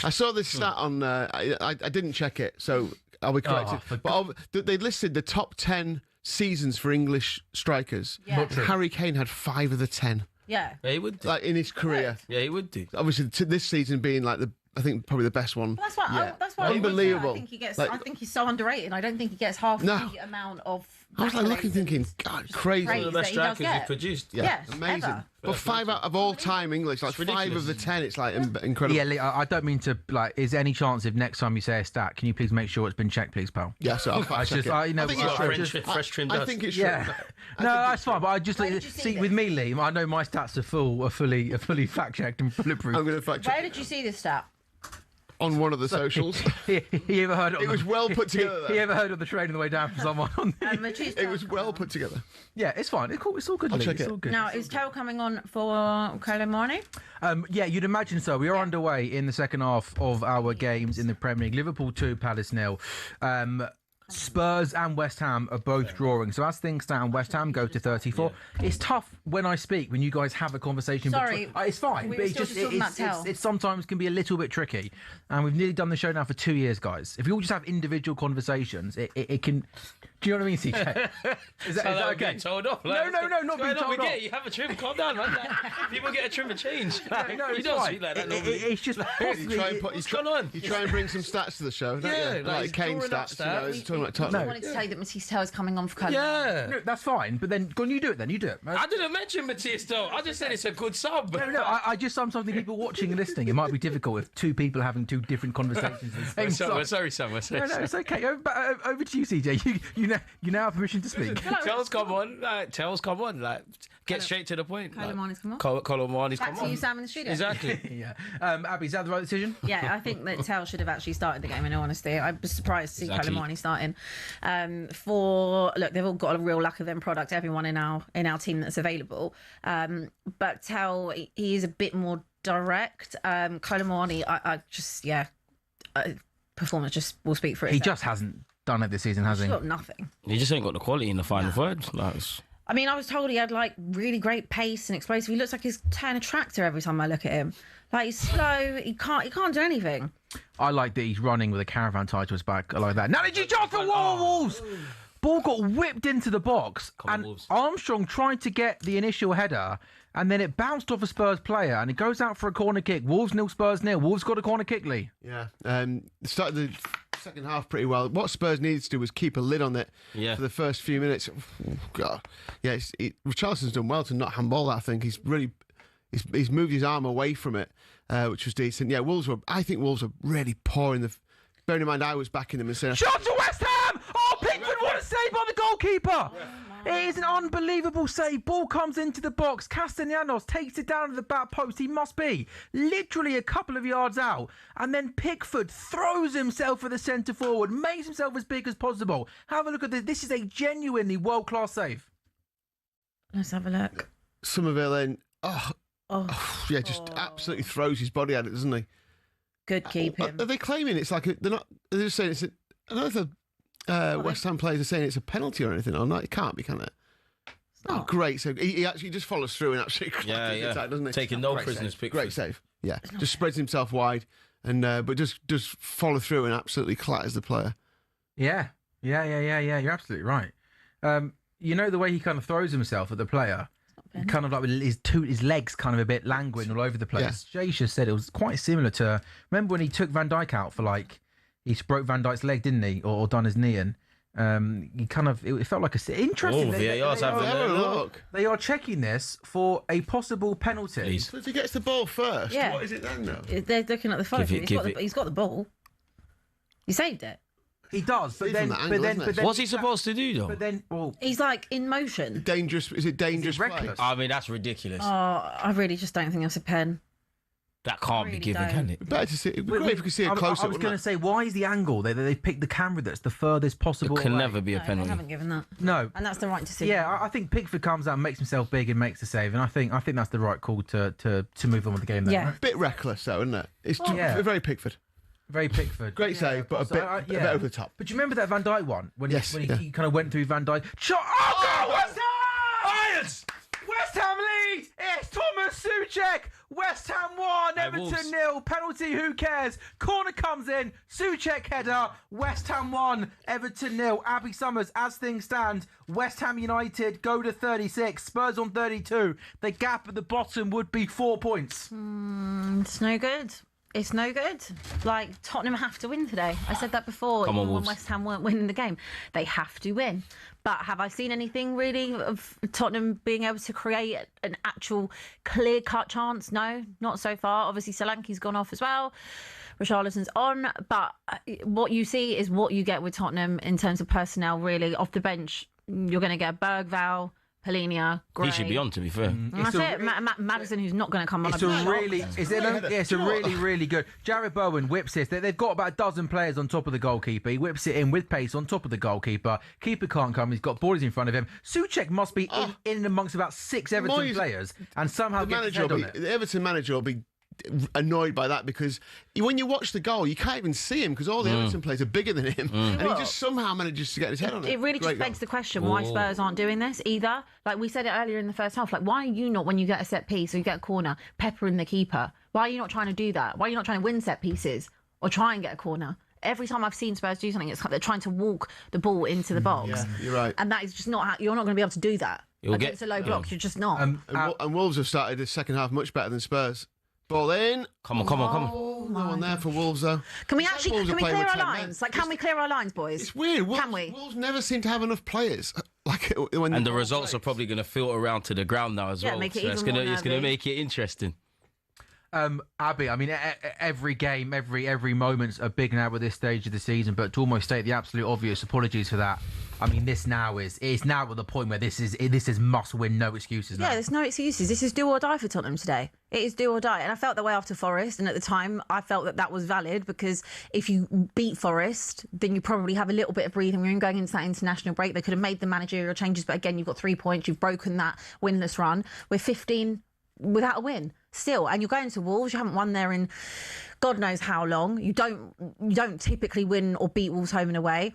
I saw this stat on. I didn't check it, so I'll be corrected. for but they listed the top 10 seasons for English strikers. Yeah. Not true. Harry Kane had 5 of the 10, Yeah. Yeah, he would do. like in his career. Yeah, he would do. Obviously, this season being like I think probably the best one. That's why. That's why. Unbelievable. I think he gets. Like- I think he's so underrated. I don't think he gets half the amount of. I was like looking, thinking, God, crazy. One of the best strikers you've produced. Yeah, amazing. ever. But 5 out of all time English, like 5 of the 10, it's like incredible. Yeah, Lee, I don't mean to, like, is there any chance if next time you say a stat, can you please make sure it's been checked, please, pal? Yeah, so I'll fact check it. I think it's true. Fresh trim I dust. think it's true. Yeah. No, that's fine, but I just Where like, did you see see this? with me, Lee, I know my stats are fully fact checked and bulletproof. I'm going to fact Where check did you see this stat? on one of the socials. he ever heard it? It was well put together. He ever heard of the train on the way down from someone? On the... It was well put together. Yeah, it's fine. It's cool. It's all good. I'll Lee. check It's it. all good. Now, is Tell coming on for Colomani? Yeah, you'd imagine so. We are underway in the second half of our games in the Premier League. Liverpool 2, Palace 0. Spurs and West Ham are both drawing. So as things stand, West Ham go to 34. Yeah. It's tough when I speak, when you guys have a conversation. Sorry. It's fine. We but were it's still just, talking about Tell. it sometimes can be a little bit tricky. And we've nearly done the show now for 2 years, guys. If we all just have individual conversations, it can... Do you know what I mean, CJ? Is that okay? Being told off. No, not being told off. You have a trim. Calm down, man. People get a trim and change. No, You don't speak like that. It's just possibly... What's going on? You try and bring some stats to the show, don't you? Like Kane stats. He's talking about Tottenham. I wanted to tell you that Matisse Tell is coming on for Colomani. Yeah. No, that's fine. But then, go on, you do it then. You do it. I didn't mention Matthias though. I just said it's a good sub. No, I just sometimes think people watching and listening, it might be difficult if two people are having two different conversations at the same time. We're sorry, Sam. No, it's okay. Over to you, CJ. You now have permission to speak. Tell's come on. Tell's come on. Like, get straight to the point. Colomani's come on. Colomani's Back come to you, on. Sam, in the studio. Exactly. Yeah. Abby, is that the right decision? Yeah, I think that Tell should have actually started the game, in all honesty. I was surprised to see Exactly. Colomani starting. Look, they've all got a real lack of end product, everyone in our team that's available. But Tell, he is a bit more direct. Colomani, performance just will speak for itself. He just hasn't done it this season, has he? He's got nothing. He just ain't got the quality in the final third. Like, I mean, I was told he had like really great pace and explosive. He looks like he's turning a tractor every time I look at him. Like, he's slow. He can't do anything. I like that he's running with a caravan tied to his back. I like that. Now did you jump for Wolves? Ball got whipped into the box, and Wolves. Armstrong tried to get the initial header, and then it bounced off a Spurs player, and it goes out for a corner kick. Wolves 0, Spurs 0. Wolves got a corner kick, Lee. Yeah. Started the second half pretty well. What Spurs needed to do was keep a lid on it for the first few minutes. God. Yeah, Richarlison's done well to not handball that, I think. He's moved his arm away from it, which was decent. Yeah, I think Wolves were really poor in the... Bearing in mind, I was backing them and saying... Shot to West Ham! Oh, Pickford, what a save by the goalkeeper! It is an unbelievable save. Ball comes into the box. Castellanos takes it down to the back post. He must be literally a couple of yards out. And then Pickford throws himself at the centre forward, makes himself as big as possible. Have a look at this. This is a genuinely world-class save. Let's have a look. Somerville then... just absolutely throws his body at it, doesn't he? Good keeping. Are they claiming it's like they're not? They're just saying it's. I don't know if the West Ham players are saying it's a penalty or anything or not. It can't be, can it? not. Great. So he actually just follows through and actually attack, doesn't he? Taking no Great prisoners. save. Great save. Yeah, just spreads himself wide and but just follow through and absolutely clatters the player. Yeah. You're absolutely right. You know the way he kind of throws himself at the player. Kind of like with his legs kind of a bit languid all over the place. Yeah. Jay just said it was quite similar to... Remember when he took Van Dijk out for he broke Van Dijk's leg, didn't he? Or done his knee in. He kind of... It felt like a... Interesting. VAR's having a look. They are checking this for a possible penalty. Please. So if he gets the ball first, Yeah. what is it then though? They're looking at the follow through. He's got the ball. He saved it. He does, but It's then... from that angle, isn't it? What's he supposed to do, though? But then... Well, He's like in motion. Dangerous. Is it dangerous? Is it play? reckless? I mean, that's ridiculous. Oh, I really just don't think that's a pen. That can't really be given, don't. can it? Better to see. It'd be great if we could see a close I up. was going to say, why is the angle they've picked the camera that's the furthest possible It can away? never be a No, they penalty. haven't given that. No. And that's the right decision. Yeah, I think Pickford comes out and makes himself big and makes the save, and I think that's the right call to move on with the game there. Yeah. Right? Bit reckless though, isn't it? It's yeah. very Pickford. Very Pickford. Great save, but a bit over the top. But do you remember that Van Dijk one when Yes, he kind of went through Van Dijk? Shot! Oh, God! West Ham! Irons! West Ham lead! It's Thomas Souček! West Ham 1, Everton Wolves. 0. Penalty, who cares? Corner comes in, Souček header. West Ham 1, Everton 0. Abby Summers, as things stand, West Ham United go to 36, Spurs on 32. The gap at the bottom would be 4 points. It's no good. It's no good. Like, Tottenham have to win today. I said that before. Come on, even when Wolves. West Ham weren't winning the game. They have to win. But have I seen anything really of Tottenham being able to create an actual clear-cut chance? No, not so far. Obviously, Solanke's gone off as well. Richarlison's on. But what you see is what you get with Tottenham in terms of personnel, really. Off the bench, you're going to get Bergvall, Polinia, Gray. He should be on, to be fair. And that's it. Madison, who's not going to come on. It's a really good. Jared Bowen whips this. They've got about a dozen players on top of the goalkeeper. He whips it in with pace on top of the goalkeeper. Keeper can't come. He's got bodies in front of him. Souček must be in amongst about 6 Everton players and somehow get his head on it. The Everton manager will be annoyed by that because when you watch the goal, you can't even see him because all the Everton players are bigger than him, and he just somehow manages to get his head on it. It really just begs the question why Spurs aren't doing this either. Like we said it earlier in the first half, like why are you not, when you get a set piece or you get a corner, peppering the keeper? Why are you not trying to do that? Why are you not trying to win set pieces or try and get a corner? Every time I've seen Spurs do something, it's like they're trying to walk the ball into the box. Yeah, you're right. And that is just not how, you're not going to be able to do that. Against a low block, you're just not. And Wolves have started the second half much better than Spurs. Ball in. Come on. No one there for Wolves, though. Can we clear our lines? Like, can we clear our lines, boys? It's weird. Can we? Wolves never seem to have enough players. And the results are probably going to filter around to the ground now as well. Make it so it's even more going to make it interesting. Abby, I mean, every game, every moment's a big now at this stage of the season, but to almost state the absolute obvious, apologies for that. I mean, it's now at the point where this is must win, no excuses now. Yeah, there's no excuses. This is do or die for Tottenham today. It is do or die. And I felt that way after Forest, and at the time I felt that was valid because if you beat Forest, then you probably have a little bit of breathing room going into that international break. They could have made the managerial changes, but again, you've got 3 points. You've broken that winless run. We're 15 without a win still, and you're going to Wolves. You haven't won there in God knows how long. You don't typically win or beat Wolves home and away.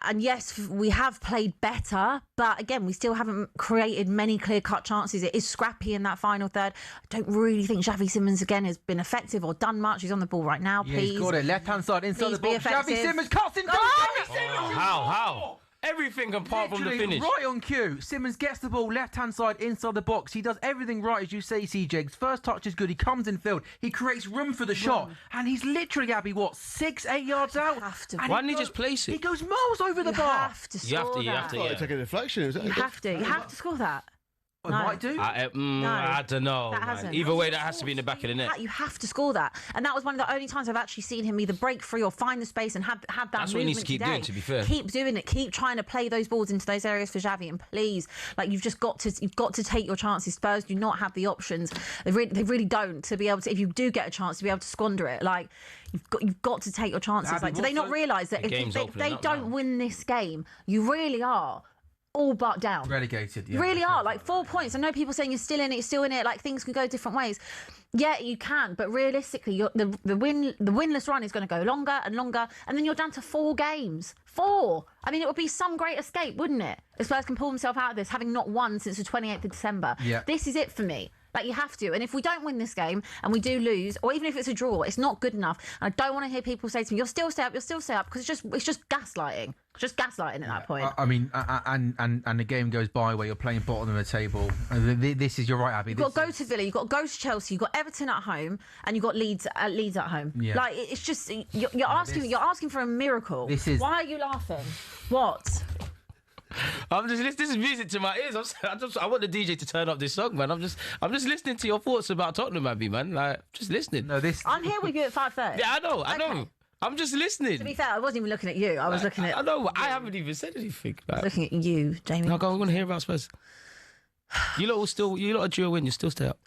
And yes, we have played better, but again, we still haven't created many clear-cut chances. It is scrappy in that final third. I don't really think Xavi Simons again has been effective or done much. He's on the ball right now. Yeah, he's got it. Left-hand side inside the box. Xavi Simons cuts into How? Everything apart from the finish. Right on cue. Simons gets the ball left-hand side inside the box. He does everything right, as you say, CJ. His first touch is good. He comes in field. He creates room for the shot. And he's literally, Abby, 6-8 yards out? Why didn't he just place it? He goes miles over the bar. You have to score that. You have to take a deflection. You have to score that. It might do. I don't know. Either way, that has to be in the back of the net. You have to score that. And that was one of the only times I've actually seen him either break free or find the space and have that movement. That's what he needs to keep doing, to be fair. Keep doing it. Keep trying to play those balls into those areas for Xavi. And please, like, you've got to take your chances. Spurs do not have the options. They really don't, to be able to, if you do get a chance, to be able to squander it. Like, you've got to take your chances. Like, do they not realise that if they don't win this game, you really are all but down. Relegated, yeah. You really are. Like 4 points. I know people saying you're still in it, like things can go different ways. Yeah, you can, but realistically, the winless run is going to go longer and longer, and then you're down to 4 games. 4. I mean, it would be some great escape, wouldn't it? If Spurs can pull themselves out of this, having not won since the 28th of December. Yeah. This is it for me. Like, you have to. And if we don't win this game and we do lose, or even if it's a draw, it's not good enough. And I don't want to hear people say to me, you'll still stay up, because it's just gaslighting. It's just gaslighting at that point. I mean, and the game goes by where you're playing bottom of the table. This is, you're right, Abby. You've got to go to Villa, you've got to go to Chelsea, you've got Everton at home, and you've got Leeds at home. Yeah. Like, it's just, you're asking for a miracle. Why are you laughing? What? I'm just listening. This is music to my ears. I want the DJ to turn up this song, man. I'm just listening to your thoughts about Tottenham, Abby, man. Like, just listening. No, I'm here with you at 5:30. Yeah, I know. I'm just listening. To be fair, I wasn't even looking at you. I was looking at. I know. I haven't even said anything. I was looking at you, Jamie. No, go. I want to hear about Spurs. You lot are due a win. You still stay up.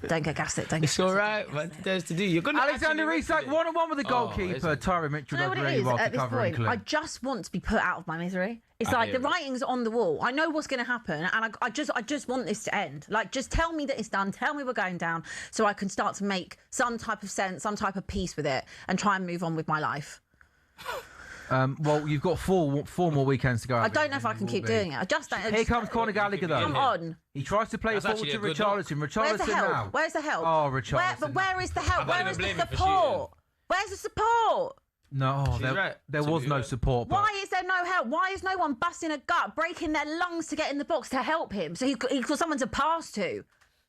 Don't get gaslit. It's all right, man. There's to do. You're gonna. Alexander Isak 1-on-1 with the goalkeeper. Tyron Mitchell does really well to cover and clear. I just want to be put out of my misery. It's like the writing's on the wall. I know what's going to happen, and I just want this to end. Like, just tell me that it's done. Tell me we're going down, so I can start to make some type of sense, some type of peace with it, and try and move on with my life. Well, you've got four more weekends to go. I don't know if I can keep doing it. I just don't. Here comes Conor Gallagher, though. Come on. He tries to play a ball to Richarlison. Where's the help? Where's the help? Oh, Richarlison. But where is the help? Where is the support? Where's the support? No, there was no support. Why is there no help? Why is no one busting a gut, breaking their lungs to get in the box to help him? So he's got someone to pass to.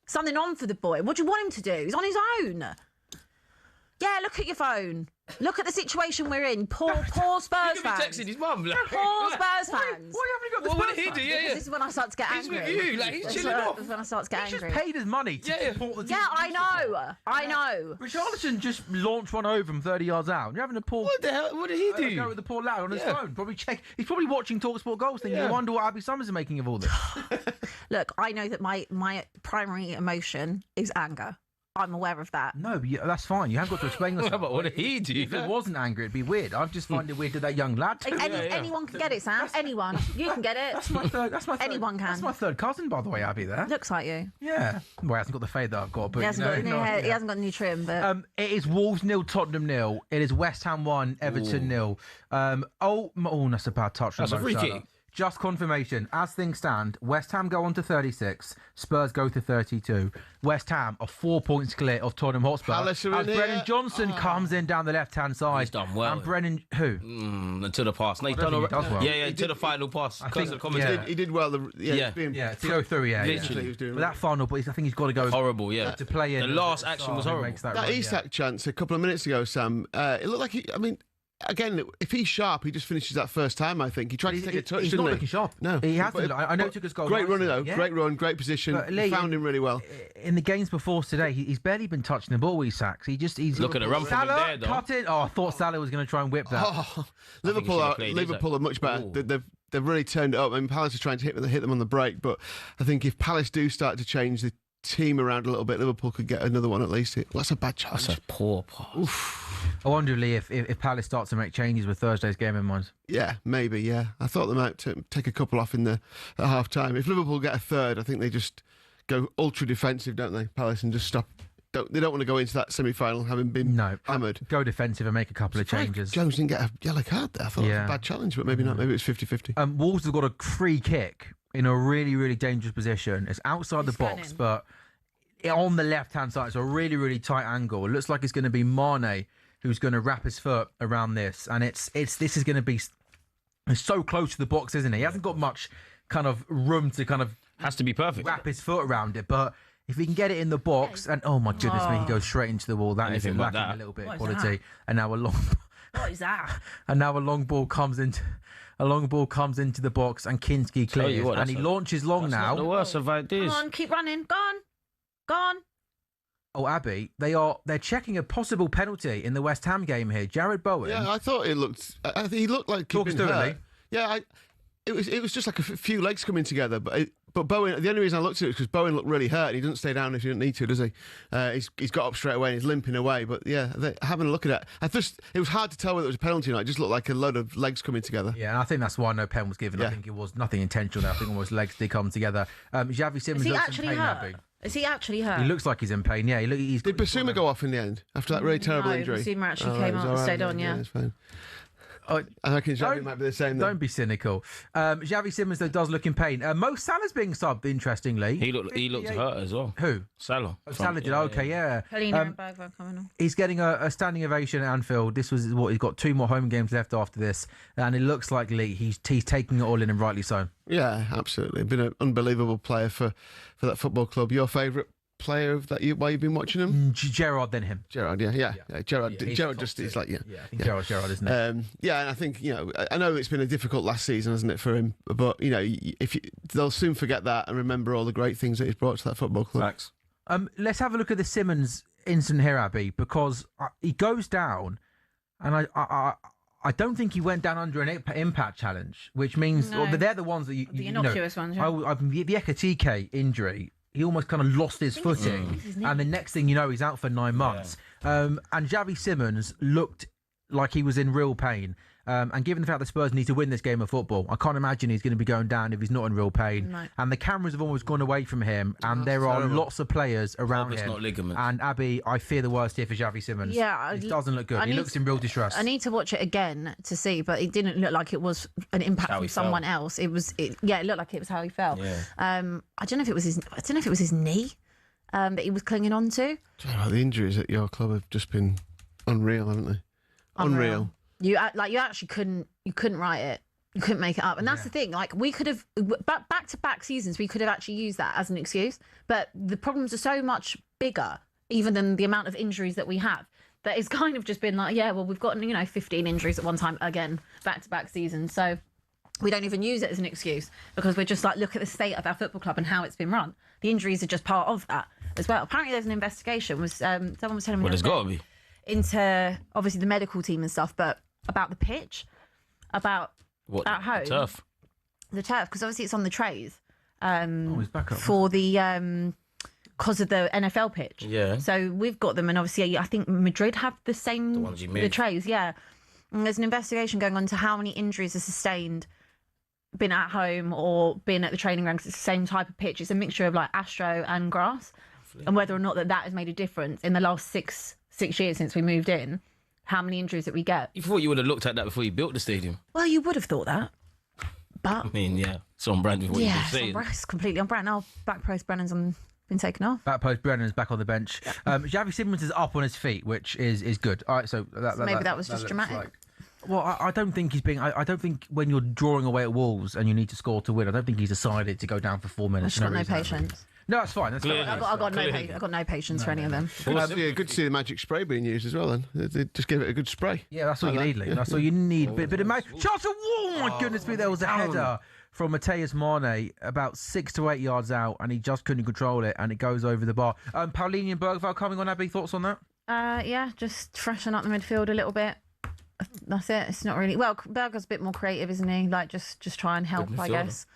something on for the boy. What do you want him to do? He's on his own. Yeah, look at your phone. Look at the situation we're in. Poor Spurs fans. Texting his mum. Like, Poor Spurs fans. Why haven't you got the what Spurs did he do? fans? Yeah. This is when I start to get He's angry. with you. Like, he's chilling off. This is when I start to get He's angry. just paid his money to support the team. Yeah, I know. I know. Richarlison just launched one over from 30 yards out. You're having a poor. What the hell? What did he do? Go with the poor lad on his Yeah. phone. He's probably watching talkSPORT goals, thinking, "I wonder what Abby Summers is making of all this." Look, I know that my primary emotion is anger. I'm aware of that. No, but that's fine. You haven't got to explain yourself. But what did he do? If it wasn't angry, it'd be weird. I just find it weird to that young lad. Anyone can get it, Sam. Anyone. You can get it. That's my third. Anyone can. That's my third cousin, by the way, Abby. There. Looks like you. Yeah. Well, he hasn't got the fade that I've got, but He hasn't got a new hair. He hasn't got a new trim, but It is Wolves 0, Tottenham 0. It is West Ham 1, Everton 0. That's a bad touch. That's a free kick. Just confirmation. As things stand, West Ham go on to 36. Spurs go to 32. West Ham are 4 points clear of Tottenham Hotspur. Palace are As in Brennan here. Johnson comes in down the left-hand side. He's done well. And Brennan, who? Until the pass. No, he's don't done think he all does well. Yeah, to the final pass. Because of the commentary. He did well. Yeah. To go through, yeah. Literally. He was doing But that final, but I think he's got to go Horrible, yeah. to play in. The last action was horrible. That Isak chance a couple of minutes ago, Sam, it looked like again, if he's sharp, he just finishes that first time, I think. He tried to take a touch, he's didn't not he? looking sharp. No. He hasn't. I know he took his goal. Great runner, though. Yeah. Great run, great position. But Lee, Found him really well. In the games before today, he's barely been touching the ball, Isak. He's Look at the run from him Salah there, though. cut it. Oh, I thought Salah was going to try and whip that. Oh, he should have played Liverpool are much better. Ooh. They've really turned it up. I mean, Palace are trying to hit them on the break, but I think if Palace do start to change the team around a little bit, Liverpool could get another one at least. That's a bad challenge. That's a poor pass. I wonder, Lee, if Palace starts to make changes with Thursday's game in mind. Yeah, maybe. Yeah, I thought they might take a couple off at half time. If Liverpool get a third, I think they just go ultra defensive, don't they, Palace, and just stop. They don't want to go into that semi-final having been hammered. Go defensive and make a couple of changes. Jones didn't get a yellow card there. I thought it was a bad challenge, but maybe not. Maybe it's 50-50. Wolves have got a free kick in a really, really dangerous position. It's outside the box, but on the left-hand side, it's a really, really tight angle. It looks like it's going to be Mane who's going to wrap his foot around this, and this is going to be so close to the box, isn't it? He hasn't got much kind of room to kind of has to be perfect. Wrap his foot around it, but if he can get it in the box, and oh my goodness me, he goes straight into the wall. That is lacking a little bit of quality. And now a long. What is that? And now a long ball comes into the box, and Kinski clears, and he launches long now. Not the worst of ideas. Come on, keep running. Go on. Oh, Abby, they're checking a possible penalty in the West Ham game here. Jared Bowen. Yeah, I thought he looked like he'd been hurt. Yeah, it was just like a few legs coming together, but Bowen. The only reason I looked at it was because Bowen looked really hurt, and he doesn't stay down if he doesn't need to, does he? He's got up straight away and he's limping away. But yeah, having a look at it, it was hard to tell whether it was a penalty or not. It just looked like a load of legs coming together. Yeah, and I think that's why no pen was given. I think it was nothing intentional. I think almost legs did come together. Xavi Simons looks in pain, Abby. Is he actually hurt? He looks like he's in pain. Yeah, did Basuma go off in the end after that really terrible injury? Basuma actually came out and stayed on. Yeah, it's fine. I reckon Xavi might be the same. Don't be cynical. Xavi Simons, though, does look in pain. Mo Salah's being subbed, interestingly. He looked hurt as well. Who? Salah. Salah did. Okay, yeah. Pelino and Bergwijn coming on. He's getting a standing ovation at Anfield. This was what he's got 2 more home games left after this, and it looks like Lee. He's taking it all in, and rightly so. Yeah, absolutely. Been an unbelievable player for that football club. Your favourite player of that while you've been watching him? Gerrard, then him. Gerrard, yeah. Gerrard just is like, I think Gerrard, isn't it? Yeah, and I think, I know it's been a difficult last season, hasn't it, for him? But, they'll soon forget that and remember all the great things that he's brought to that football club. Facts. Let's have a look at the Simons incident here, Abby, because he goes down, and I don't think he went down under an impact challenge, which means they're the ones that the innocuous ones. Yeah. The Ekatike injury. He almost kind of lost his footing, and the next thing you know, he's out for 9 months. And Xavi Simons looked like he was in real pain. And given the fact that Spurs need to win this game of football, I can't imagine he's going to be going down if he's not in real pain. No. And the cameras have almost gone away from him, and there are lots of players around him. Not ligaments. And Abby, I fear the worst here for Xavi Simons. Yeah, it doesn't look good. He looks in real distress. I need to watch it again to see, but it didn't look like it was an impact from someone else. It looked like it was how he fell. Yeah. I don't know if it was his knee that he was clinging on to. The injuries at your club have just been unreal, haven't they? Unreal. You actually couldn't write it. You couldn't make it up. And that's the thing. Like, we could have, back-to-back seasons, we could have actually used that as an excuse. But the problems are so much bigger, even than the amount of injuries that we have, that it's kind of just been like, yeah, well, we've got, 15 injuries at one time, again, back-to-back seasons. So we don't even use it as an excuse, because we're just like, look at the state of our football club and how it's been run. The injuries are just part of that as well. Apparently there's an investigation, someone was telling me Well, there's got to be. into, obviously, the medical team and stuff, but about the pitch, about What, at home. The turf, because obviously it's on the trays. He's back up. For the because of the NFL pitch. Yeah. So we've got them, and obviously I think Madrid have the same The ones you moved. trays. Yeah. And there's an investigation going on to how many injuries are sustained, been at home or been at the training ground, 'cause it's the same type of pitch. It's a mixture of like astro and grass, and whether or not that has made a difference in the last six years since we moved in. How many injuries that we get? You thought you would have looked at that before you built the stadium. Well, you would have thought that, but I mean, yeah, it's on brand with what yeah, you're saying. it's completely on brand. Now back post Brennan's been taken off. Back post Brennan's back on the bench. Xavi Simons is up on his feet, which is good. All right, so Maybe that was just looks dramatic. like- Well, I don't think he's being. I don't think when you're drawing away at Wolves and you need to score to win, I don't think he's decided to go down for 4 I've minutes. just got no reason. patience. No, that's fine. That's Clearly. fine. I've got no patience for any of them. Yeah, good to see the magic spray being used as well. Then they just give it a good spray. Yeah, that's all you need, Lee. That's all you need. Bit of magic. Chance of oh my goodness me! There was a header from Mateus Mane about 6 to 8 yards out, and he just couldn't control it, and it goes over the bar. Paulinho and Bergvall coming on. Abby, thoughts on that? Yeah, just freshen up the midfield a little bit. That's it. It's not really Berger's a bit more creative, isn't he? Like just try and help, I guess.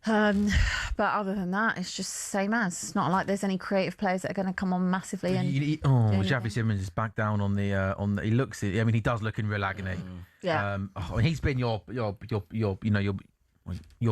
But other than that, it's just same as. It's not like there's any creative players that are going to come on massively. And Xavi Simons is back down on the He looks. I mean, he does look in real agony. Yeah. And he's been your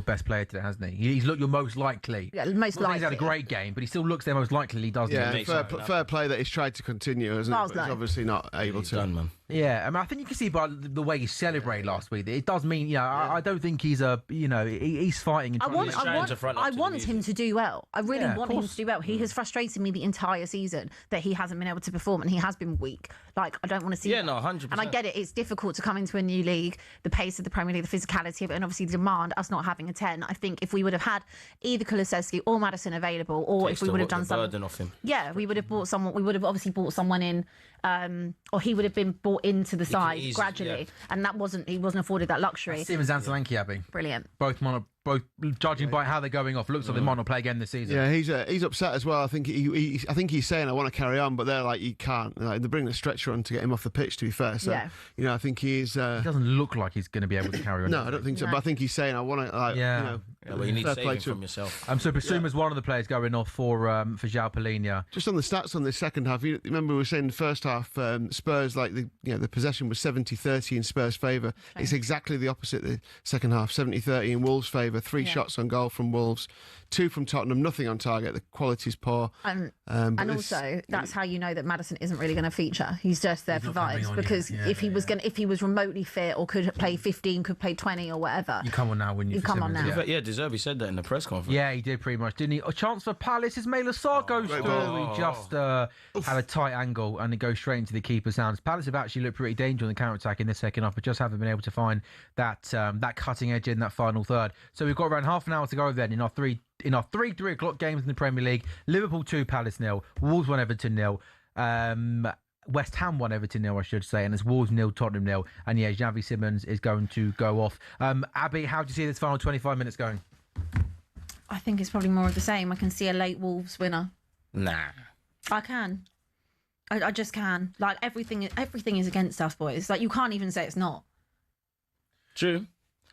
best player today, hasn't he? He's looked your most likely. Yeah, most likely. He's had a great game, but he still looks their most likely. He does. Yeah, fair play that he's tried to continue, hasn't it? But he's obviously not able to. Done, man. Yeah, I mean, I think you can see by the way he celebrated last week. It does mean, I don't think he's he's fighting. And I want him to do well. I really want him to do well. He has frustrated me the entire season that he hasn't been able to perform, and he has been weak. Like, I don't want to see. Yeah, no, 100%. And I get it. It's difficult to come into a new league, the pace of the Premier League, the physicality of it, and obviously the demand. Us not having a 10. I think if we would have had either Kulusevski or Maddison available, or if we would have done something, off him. Yeah, we would have bought someone. We would have obviously bought someone in, or he would have been brought into the side gradually, and he wasn't afforded that luxury. Simons and Solanke, Abby. Brilliant. Both judging by how they're going off, looks like they might not play again this season. Yeah, he's upset as well. I think he's saying I want to carry on, but they're like, you can't. Like, they're bringing a stretcher on to get him off the pitch. To be fair, so I think he's. He doesn't look like he's going to be able to carry on. No, I don't think so. But I think he's saying I want to. Well, you need to save him from yourself. So Basuma's one of the players going off for João Palhinha. Just on the stats on this second half, you remember we were saying the first half, Spurs, like the possession was 70-30 in Spurs' favour. It's exactly the opposite the second half, 70-30 in Wolves' favour. 3 shots on goal from Wolves, 2 from Tottenham, nothing on target. The quality's poor. And also, that's how you know that Maddison isn't really going to feature. He's just there for vibes, because if he was remotely fit or could play 15, could play 20 or whatever. You come on now, wouldn't you? You come on now. Yeah, De Zerbi said that in the press conference. Yeah, he did pretty much, didn't he? A chance for Palace is Mela Sarr goes through. He just had a tight angle and it goes straight into the keeper's hands. Palace have actually looked pretty dangerous on the counter-attack in the second half, but just haven't been able to find that cutting edge in that final third. So we've got around half an hour to go then in our three 3 o'clock games in the Premier League. Liverpool 2, Palace 0, Wolves 1, Everton 0. West Ham 1, Everton 0, I should say, and it's Wolves 0, Tottenham 0. And yeah, Xavi Simons is going to go off. Abby, how do you see this final 25 minutes going? I think it's probably more of the same. I can see a late Wolves winner. Nah. I can. I just can. Like, everything is against us, boys. Like, you can't even say it's not. True.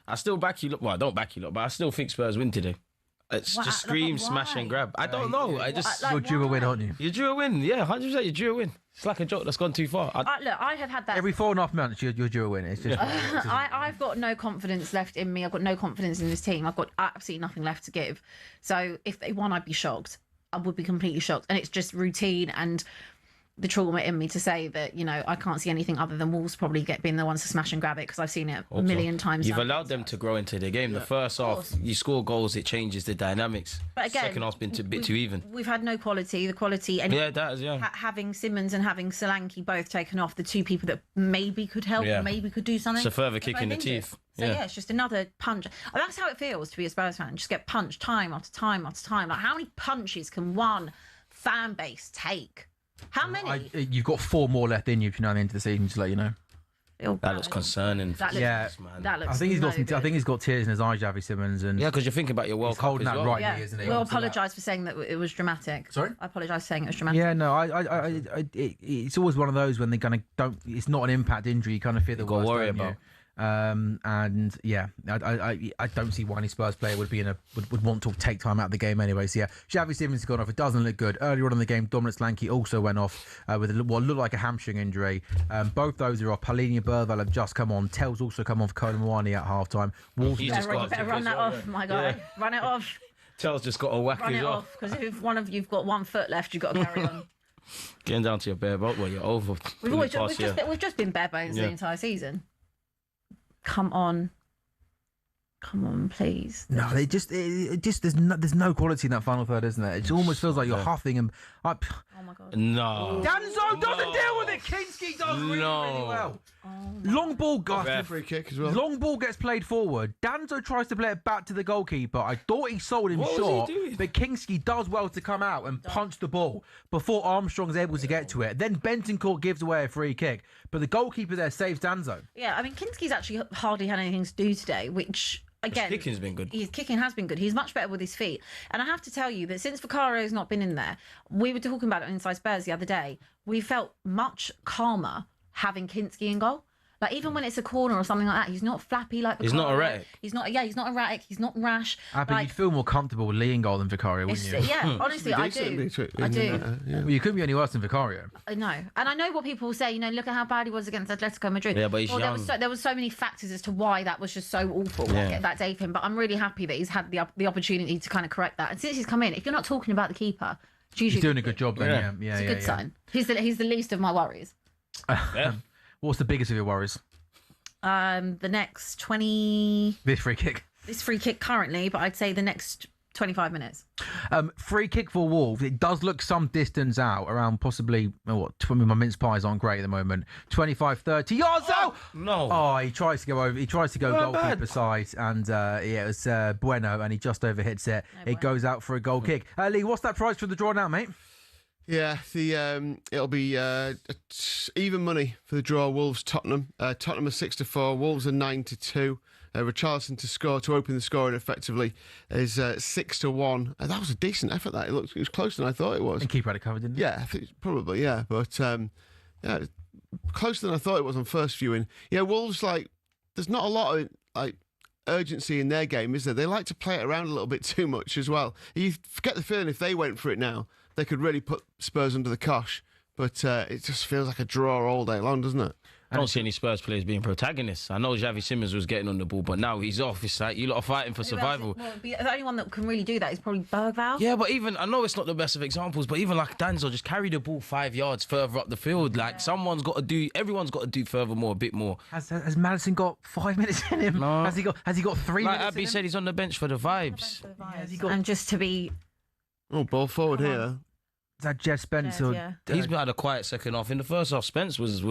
I still back you. Well, I don't back you, but I still think Spurs win today. It's just scream, smash, and grab. I don't know. You're due a win, aren't you? You drew a win. Yeah, 100%. You drew a win. It's like a joke that's gone too far. Look, I have had that every 4.5 months. You're due a win. It's just. I've got no confidence left in me. I've got no confidence in this team. I've got absolutely nothing left to give. So if they won, I'd be shocked. I would be completely shocked. And it's just routine and the trauma in me to say that, you know, I can't see anything other than Wolves probably being the ones to smash and grab it, because I've seen it a million times. You've allowed them to grow into the game. The first half, you score goals, it changes the dynamics. But again, second half's been a bit too even. We've had no quality. The quality, and having Simmons and having Solanke both taken off, the two people that maybe could help, maybe could do something. It's a further kick in the teeth. So yeah, it's just another punch. And that's how it feels to be a Spurs fan. Just get punched time after time after time. Like, how many punches can one fan base take? How many? You've got 4 more left in you between now and the end of the season, just to let you know. That looks concerning. That looks I think he's got tears in his eyes, Javi Simmons, and because you're thinking about your World Cup holding as that well. right knee, isn't he? We'll apologise for saying that it was dramatic. Sorry, I apologise for saying it was dramatic. Yeah, no, it's always one of those when they kind of don't. It's not an impact injury. You kind of fear the worst. Worry about. And yeah, I don't see why any Spurs player would want to take time out of the game anyway. So yeah, Xavi Simmons has gone off. It doesn't look good. Earlier on in the game, Dominic Solanke also went off with what looked like a hamstring injury. Both those are off. Palini and Burwell have just come on. Tell's also come on for Colin Mwani at half time. You better run that off, my guy. Yeah. Run it off. Tell's just got a whack Run it off, because if one of you've got 1 foot left, you've got to carry on. Getting down to your bare boat, well, you're over. We've just been bare bones the entire season. Come on, please. No, there's no quality in that final third, isn't there? It almost feels like you're huffing and. Oh my god. No. Danzo doesn't deal with it. Kinski does really well. Long ball, free kick as well. Long ball gets played forward. Danzo tries to play it back to the goalkeeper. I thought he sold him short, but Kinski does well to come out and punch the ball before Armstrong's able to get to it. Then Bentancur gives away a free kick, but the goalkeeper there saves Danzo. Yeah, I mean, Kinski's actually hardly had anything to do today, which. Again, his kicking's been good. His kicking has been good. He's much better with his feet. And I have to tell you that since Viccario's not been in there, we were talking about it on Inside Spurs the other day, we felt much calmer having Kinski in goal. Like, even when it's a corner or something like that, he's not flappy like Vicario. He's not erratic. He's not erratic. He's not rash. But you'd feel more comfortable with Lee in goal than Vicario, wouldn't you? Yeah, honestly, I do. I do. Well, you couldn't be any worse than Vicario. I know. And I know what people will say, you know, look at how bad he was against Atletico Madrid. Yeah, but he's young. There was so many factors as to why that was just so awful that day for him. But I'm really happy that he's had the opportunity to kind of correct that. And since he's come in, if you're not talking about the keeper, he's doing a good job then. Yeah, it's a good sign. He's the least of my worries. What's the biggest of your worries? The next 20. This free kick Currently, but I'd say the next 25 minutes. Free kick for Wolves. It does look some distance out, around possibly my mince pies aren't great at the moment. 25, 30 yards out. No. Oh, he tries to go over. He tries to go goalkeeper side, and it was Bueno, and he just overhits it. It goes out for a goal kick. Lee, what's that price for the draw now, mate? Yeah, it'll be even money for the draw. Wolves Tottenham. Tottenham are 6-4. Wolves are 9-2. Richarlison to score, to open the scoring effectively, is 6-1. That was a decent effort. That it was closer than I thought it was. And keeper had it covered, didn't he? Yeah, I think probably. Yeah, but closer than I thought it was on first viewing. Yeah, Wolves, like, there's not a lot of urgency in their game, is there? They like to play it around a little bit too much as well. You get the feeling if they went for it now, they could really put Spurs under the cosh. But it just feels like a draw all day long, doesn't it? I don't see any Spurs players being protagonists. I know Xavi Simmons was getting on the ball, but now he's off. It's like you lot are fighting for survival. The only one that can really do that is probably Bergvall. Yeah, but even, I know it's not the best of examples, but even like Danzo, just carry the ball 5 yards further up the field. Like, everyone's got to do furthermore, a bit more. Has Madison got 5 minutes in him? No. Has he got 3 minutes Like Abby said, he's on the bench for the vibes. And just to be... Oh, ball forward here. Is that Jed Spence? Yeah. He's had a quiet second half. In the first half, Spence was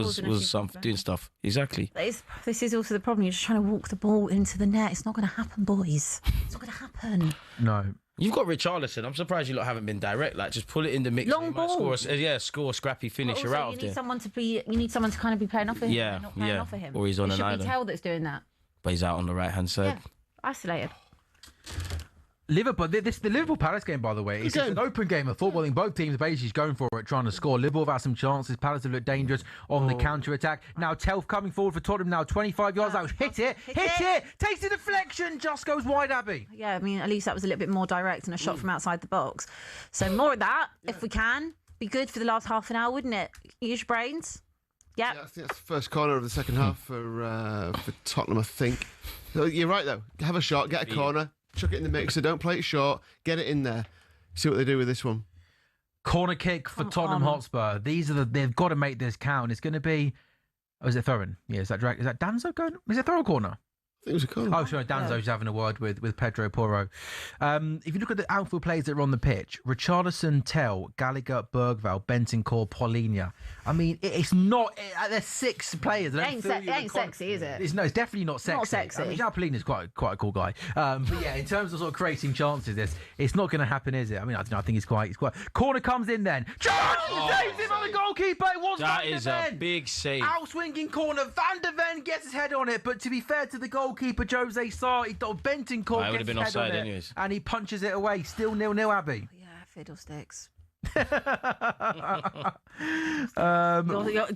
doing stuff. Exactly. This is also the problem. You're just trying to walk the ball into the net. It's not going to happen, boys. It's not going to happen. No. You've got Richarlison. I'm surprised you lot haven't been direct. Like, just pull it in the mix. Long ball. Score a scrappy finisher out of there. You need someone to kind of be playing off of him. Yeah, not playing off of him. Or he's on an island. It should be Tell that's doing that. But he's out on the right-hand side. Yeah, isolated. Liverpool, the Liverpool Palace game, by the way, it's an open game of footballing. Both teams basically going for it, trying to score. Liverpool have had some chances. Palace have looked dangerous on the counter-attack. Now Telf coming forward for Tottenham, now 25 yards out. Hit it! Takes the deflection, just goes wide, Abby. Yeah, I mean, at least that was a little bit more direct and a shot from outside the box. So more of that, if we can. Be good for the last half an hour, wouldn't it? Use your brains. Yeah, I think that's the first corner of the second half for Tottenham, I think. So you're right, though. Have a shot, get a corner. Chuck it in the mixer, don't play it short, get it in there. See what they do with this one. Corner kick for Tottenham Hotspur. They've got to make this count. It's going to be. Oh, is it throw-in? Yeah, is that Danzo going? Is it throw corner? It was a corner. Oh, sorry, Danzo's having a word with Pedro Porro. If you look at the outfield players that are on the pitch, Richarlison, Tell, Gallagher, Bergvall, Bentancur, Paulinho. I mean, it's not. There's 6 players. It ain't sexy, is it? It's definitely not sexy. Not sexy. I mean, Paulinho's quite a cool guy. But yeah, in terms of sort of creating chances, it's not going to happen, is it? I mean, I don't know. I think he's quite. Corner comes in then. Saves him on the goalkeeper. It was That Van der is Ven. a big save. Outswinging corner. Van der Ven gets his head on it, but to be fair to the goalkeeper, Jose Sarr, Bentancur gets his head on it, anyways. and he punches it away. Still 0-0, Abby. Yeah, fiddlesticks. Do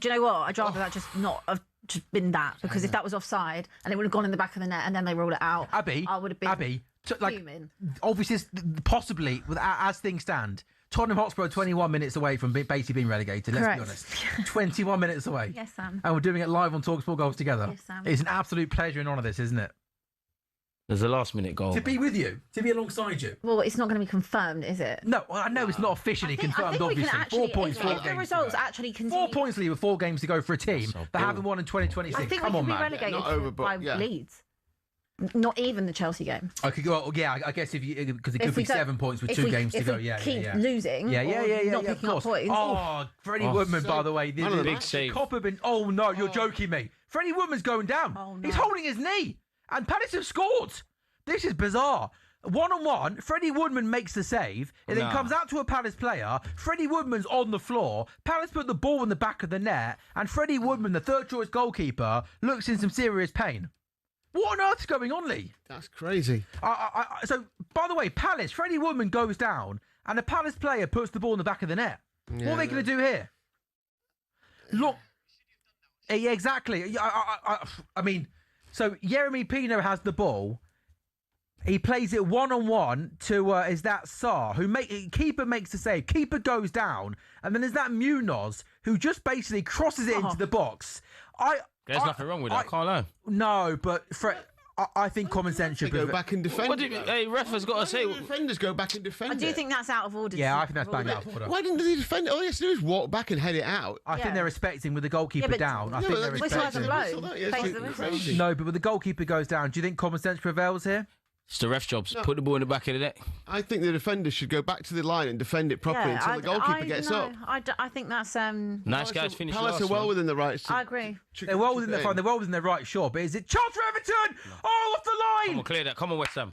you know what? I'd rather that just not have just been that, because if that was offside and it would have gone in the back of the net and then they ruled it out, Abby, I would have been fuming. Obviously, possibly, as things stand, Tottenham Hotspur are 21 minutes away from basically being relegated, let's be honest. 21 minutes away. Yes, Sam. And we're doing it live on talkSPORT Goals together. Yes, Sam. It's an absolute pleasure and honour, this, isn't it? There's a last-minute goal. To be with you, to be alongside you. Well, it's not going to be confirmed, is it? No, I know it's not officially confirmed, obviously. 4 points, if the results actually continue. 4 points leave with 4 games to go for a team that haven't won in 2026. I think Come we on, could be man. relegated by Leeds. Not even the Chelsea game. I could go. Yeah, I guess because it could be 7 points with 2 games to go. Yeah, keep losing. Yeah, not picking up points. Oh, Freddie Woodman, by the way, the big save. Oh no, you're joking me. Freddie Woodman's going down. Oh, no. He's holding his knee, and Palace have scored. This is bizarre. 1-on-1, Freddie Woodman makes the save. It then comes out to a Palace player. Freddie Woodman's on the floor. Palace put the ball in the back of the net, and Freddie Woodman, the third choice goalkeeper, looks in some serious pain. What on earth's going on, Lee? That's crazy. So, by the way, Palace, Freddie Woodman goes down, and a Palace player puts the ball in the back of the net. Yeah, what are they going to do here? Look, yeah, exactly. I mean, so Yeremy Pino has the ball. He plays it 1-on-1 to is that Sarr, keeper makes the save. Keeper goes down, and then there's that Munoz who just basically crosses it into the box. There's nothing wrong with that, can't lie. No, but I think common sense should go back and defend. Hey, ref has got to say. Defenders go back and defend. I do think that's out of order. Yeah, I think that's bang out of order. Why didn't they defend it? All he has to do is walk back and head it out. I think they're respecting with the goalkeeper down. I think they're respecting. No, but when the goalkeeper goes down, do you think common sense prevails here? It's the ref jobs. Put the ball in the back of the net. I think the defenders should go back to the line and defend it properly until the goalkeeper gets up. I think that's nice guys finish last. Palace are well within the rights. I agree. They're well within their right, sure. But is it chance for Everton? Oh, off the line! Come on, clear that. Come on, West Ham.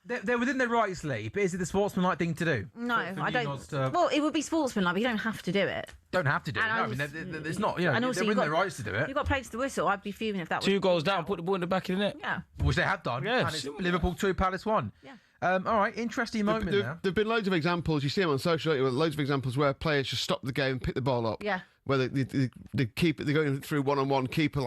They're within their rights, Lee. But is it the sportsmanlike thing to do? No, I don't. Well, it would be sportsmanlike, but you don't have to do it. Don't have to do it. No, I mean, it's not. You know, they're within their rights to do it. You've got players to whistle. I'd be fuming if that was 2 goals down. Put the ball in the back of the net. Yeah. Which they have done. Yeah, and it's Liverpool 2, Palace 1. Yeah. All right, interesting moment there. There've been loads of examples. You see them on social media. Loads of examples where players just stop the game, pick the ball up. Yeah. Where the keeper, they're going through 1-on-1. Keeper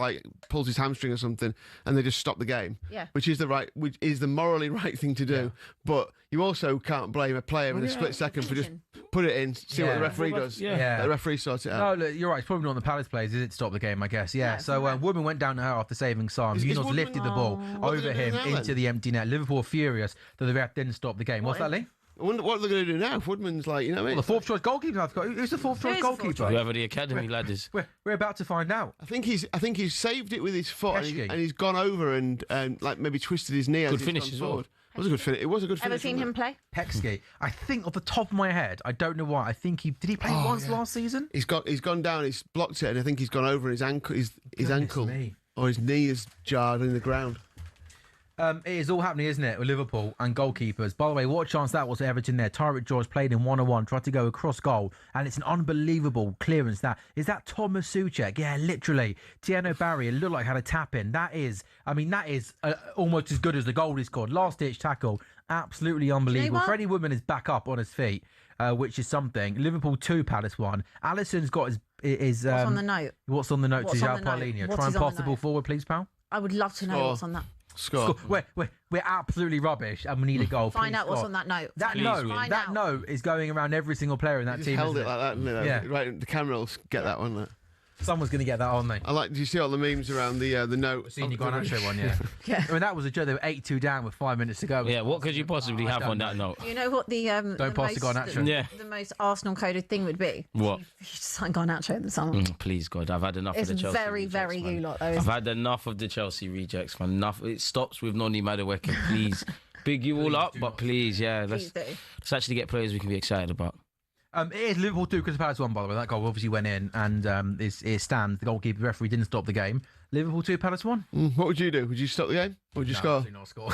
pulls his hamstring or something, and they just stop the game. Yeah. Which is the morally right thing to do. Yeah. But you also can't blame a player in a split second for just put it in, see what the referee does. Yeah. The referee sorts it out. No, look, you're right. It's probably not on the Palace players, is it? Stop the game, I guess. Yeah. So Woodman went down to her after saving Sam. Munoz lifted the ball over him into the empty net. Liverpool furious that the ref didn't stop the game. What's that, Lee? I wonder what they're going to do now. If Woodman's like, you know what I mean? Well, the fourth choice goalkeeper I've got. Who's the fourth choice goalkeeper? Whoever the academy lad is. We're about to find out. I think he's saved it with his foot and he's gone over and like maybe twisted his knee. Good finish as well. It was a good finish. It was a good finish. Ever seen him play? Peksky. I think off the top of my head, I don't know why. I think did he play once last season? He's gone down. He's blocked it, and I think he's gone over his ankle. His ankle or his knee is jarred in the ground. It is all happening, isn't it, with Liverpool and goalkeepers. By the way, what a chance that was for Everton there. Tyreek George played in 1-on-1, tried to go across goal, and it's an unbelievable clearance. Is that Thomas Souček? Yeah, literally. Tieno Barry, it looked like had a tap in. That is almost as good as the goal he scored. Last-ditch tackle, absolutely unbelievable. Freddie Woodman is back up on his feet, which is something. Liverpool 2, Palace 1. Alisson's got his what's on the note? What's on the note to João Paulinho? Try and pass the ball forward, please, pal. I would love to know what's on that. Score. We're absolutely rubbish and we need a goal. Find out what's on that note. That note is going around every single player in that team. Held it like that, right? The camera will get that one. Someone's going to get that, aren't they? I like. Do you see all the memes around the note? Seen you Garnacho one, yeah. Yeah. I mean, that was a joke. They were 8-2 down with 5 minutes to go. Yeah, what could you possibly have on that note? You know what the Don't pass to Garnacho. the most Arsenal coded thing would be? What? You just sign Garnacho in the summer. Please, God, I've had enough It's of the Chelsea very, rejects, very man. you lot, though. I've Isn't it? had enough of the Chelsea rejects, man. Enough. It stops with Noni Madueke, please. Big you all up, but please, yeah, Please do. let's actually get players we can be excited about. It is Liverpool 2, Crystal Palace 1, by the way. That goal obviously went in, and it stands. The goalkeeper, the referee didn't stop the game. Liverpool 2, Palace 1. What would you do? Would you stop the game? Or would you score? Absolutely not score.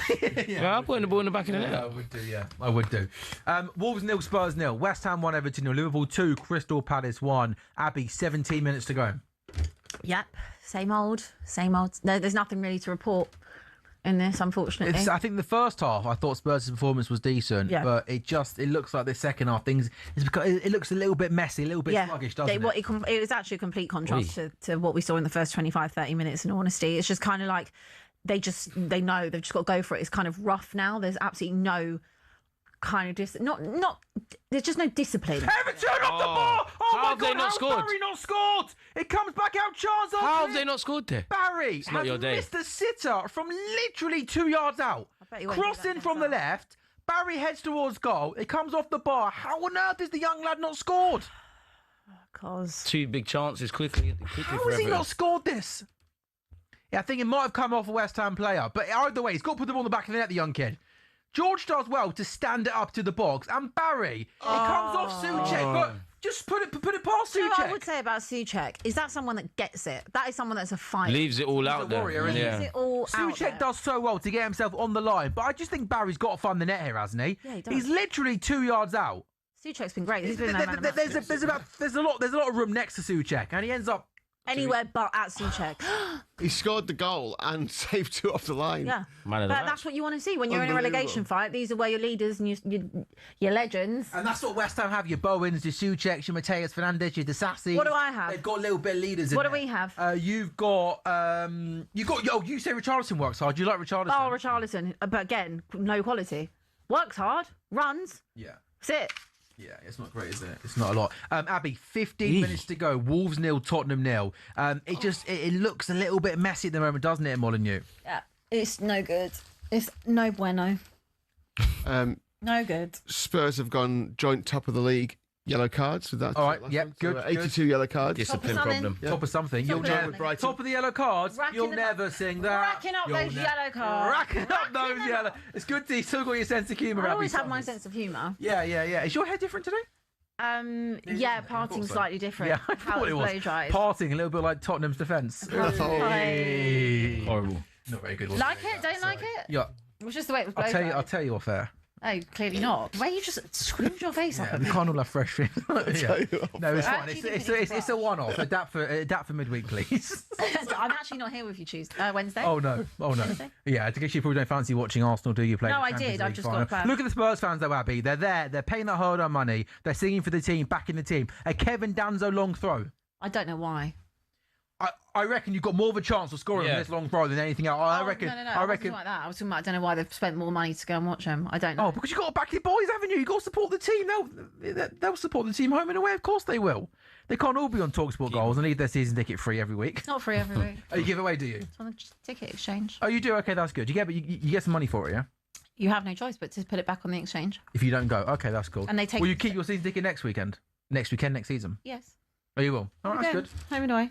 Yeah, I'm putting the ball in the back of the net. I would do, yeah. I would do. Wolves 0, Spurs 0. West Ham 1, Everton 0. Liverpool 2, Crystal Palace 1. Abby, 17 minutes to go. Yep. Same old. No, there's nothing really to report in this, unfortunately. I think the first half, I thought Spurs' performance was decent, Yeah. but it looks like the second half it looks a little bit messy, a little bit sluggish, doesn't it? It was actually a complete contrast to what we saw in the first 25-30 minutes, in all honesty. It's just kind of like they know they've just got to go for it. It's kind of rough now. There's absolutely no kind of there's just no discipline. Everton off the ball! Oh How my have God, they not scored? Barry not scored? It comes back out, Charles. How have they not scored there? Barry not has your day. missed the sitter from literally 2 yards out. bet you won't do that Crossing next from the time. left. Barry heads towards goal. It comes off the bar. How on earth is the young lad not scored? Cause Two big chances quickly How for has he Everton. not scored this? Yeah, I think it might have come off a West Ham player. But either way, he's got to put the ball in the back of the net, the young kid. George does well to stand it up to the box. And Barry, it comes off Souček. But just put it past Do you know what I Souček. would say about Souček is that someone that gets it. That is someone that's a fighter. Leaves it all out there. warrior, isn't he? yeah. Leaves it all out there. Souček does so well to get himself on the line. But I just think Barry's got to find the net here, hasn't he? Yeah, he does. He's literally 2 yards out. Souček's been great. He's been man of the match. There's a lot of room next to Souček, and he ends up. Anywhere but at Souček. He scored the goal and saved two off the line. Yeah. Man of the But match. that's what you want to see when you're in a relegation fight. These are where your leaders and your legends. And that's what West Ham have: your Bowens, your Souček, your Mateus Fernandes, your Disassi. What do I have? They've got a little bit of leaders in What do there. we have? You've got. You say Richarlison works hard. Do you like Richarlison? Oh, Richarlison. But again, no quality. Works hard, runs. Yeah. That's it. Yeah, it's not great, is it? It's not a lot. Abby, 15 minutes to go. Wolves 0, Tottenham 0. It looks a little bit messy at the moment, doesn't it, Molyneux? Yeah. It's no good. It's no bueno. No good. Spurs have gone joint top of the league. Yellow cards. So that's All right, last yep, one. good, So, good. 82 yellow cards. Discipline Top of problem. something. Top of something. Top You'll of never. something. Brighton. Top of the yellow cards. Racking You'll them never sing that. Racking up You'll those never- yellow cards. Racking up those them yellow. up. It's good to you still got your sense of humour. I Abby always have my Summers. sense of humour. Yeah. Is your hair different today? Yeah, parting so. slightly different. Yeah, I How thought it's it was. blow dried. Parting, a little bit like Tottenham's defence. Hey. Horrible. Not very good. was Like it? Don't like it? Yeah, It was just the way it was blow I'll tell you off air. Oh, clearly not. The way you just screwed your face up Yeah, at we me. can't all have fresh things. Yeah. No, it's fine. Actually, It's a one-off. Adapt for midweek, please. I'm actually not here with you Wednesday. Oh no. Yeah, I guess you probably don't fancy watching Arsenal, do you? Play No, the I Champions did. I've League just got final. plans. Look at the Spurs fans though, Abby. They're there. They're paying their hard-earned money. They're singing for the team, backing the team. A Kevin Danzo long throw. I don't know why. I reckon you've got more of a chance of scoring on this long throw than anything else. I reckon. No. I reckon. Wasn't like that. I was talking about. I don't know why they've spent more money to go and watch them. I don't know. Oh, because you've got to back your boys, haven't you? You've got to support the team. They'll support the team home and away. Of course they will. They can't all be on talkSPORT goals and leave their season ticket free every week. It's not free every week. Oh, you give it away, do you? It's on the ticket exchange. Oh, you do? Okay, that's good. You get some money for it, yeah? You have no choice but to put it back on the exchange. If you don't go. Okay, that's cool. And they take- Will you keep your season ticket next weekend? Next weekend, next season? Yes. Oh, you will? Oh, I'll be that's going good. Home and away.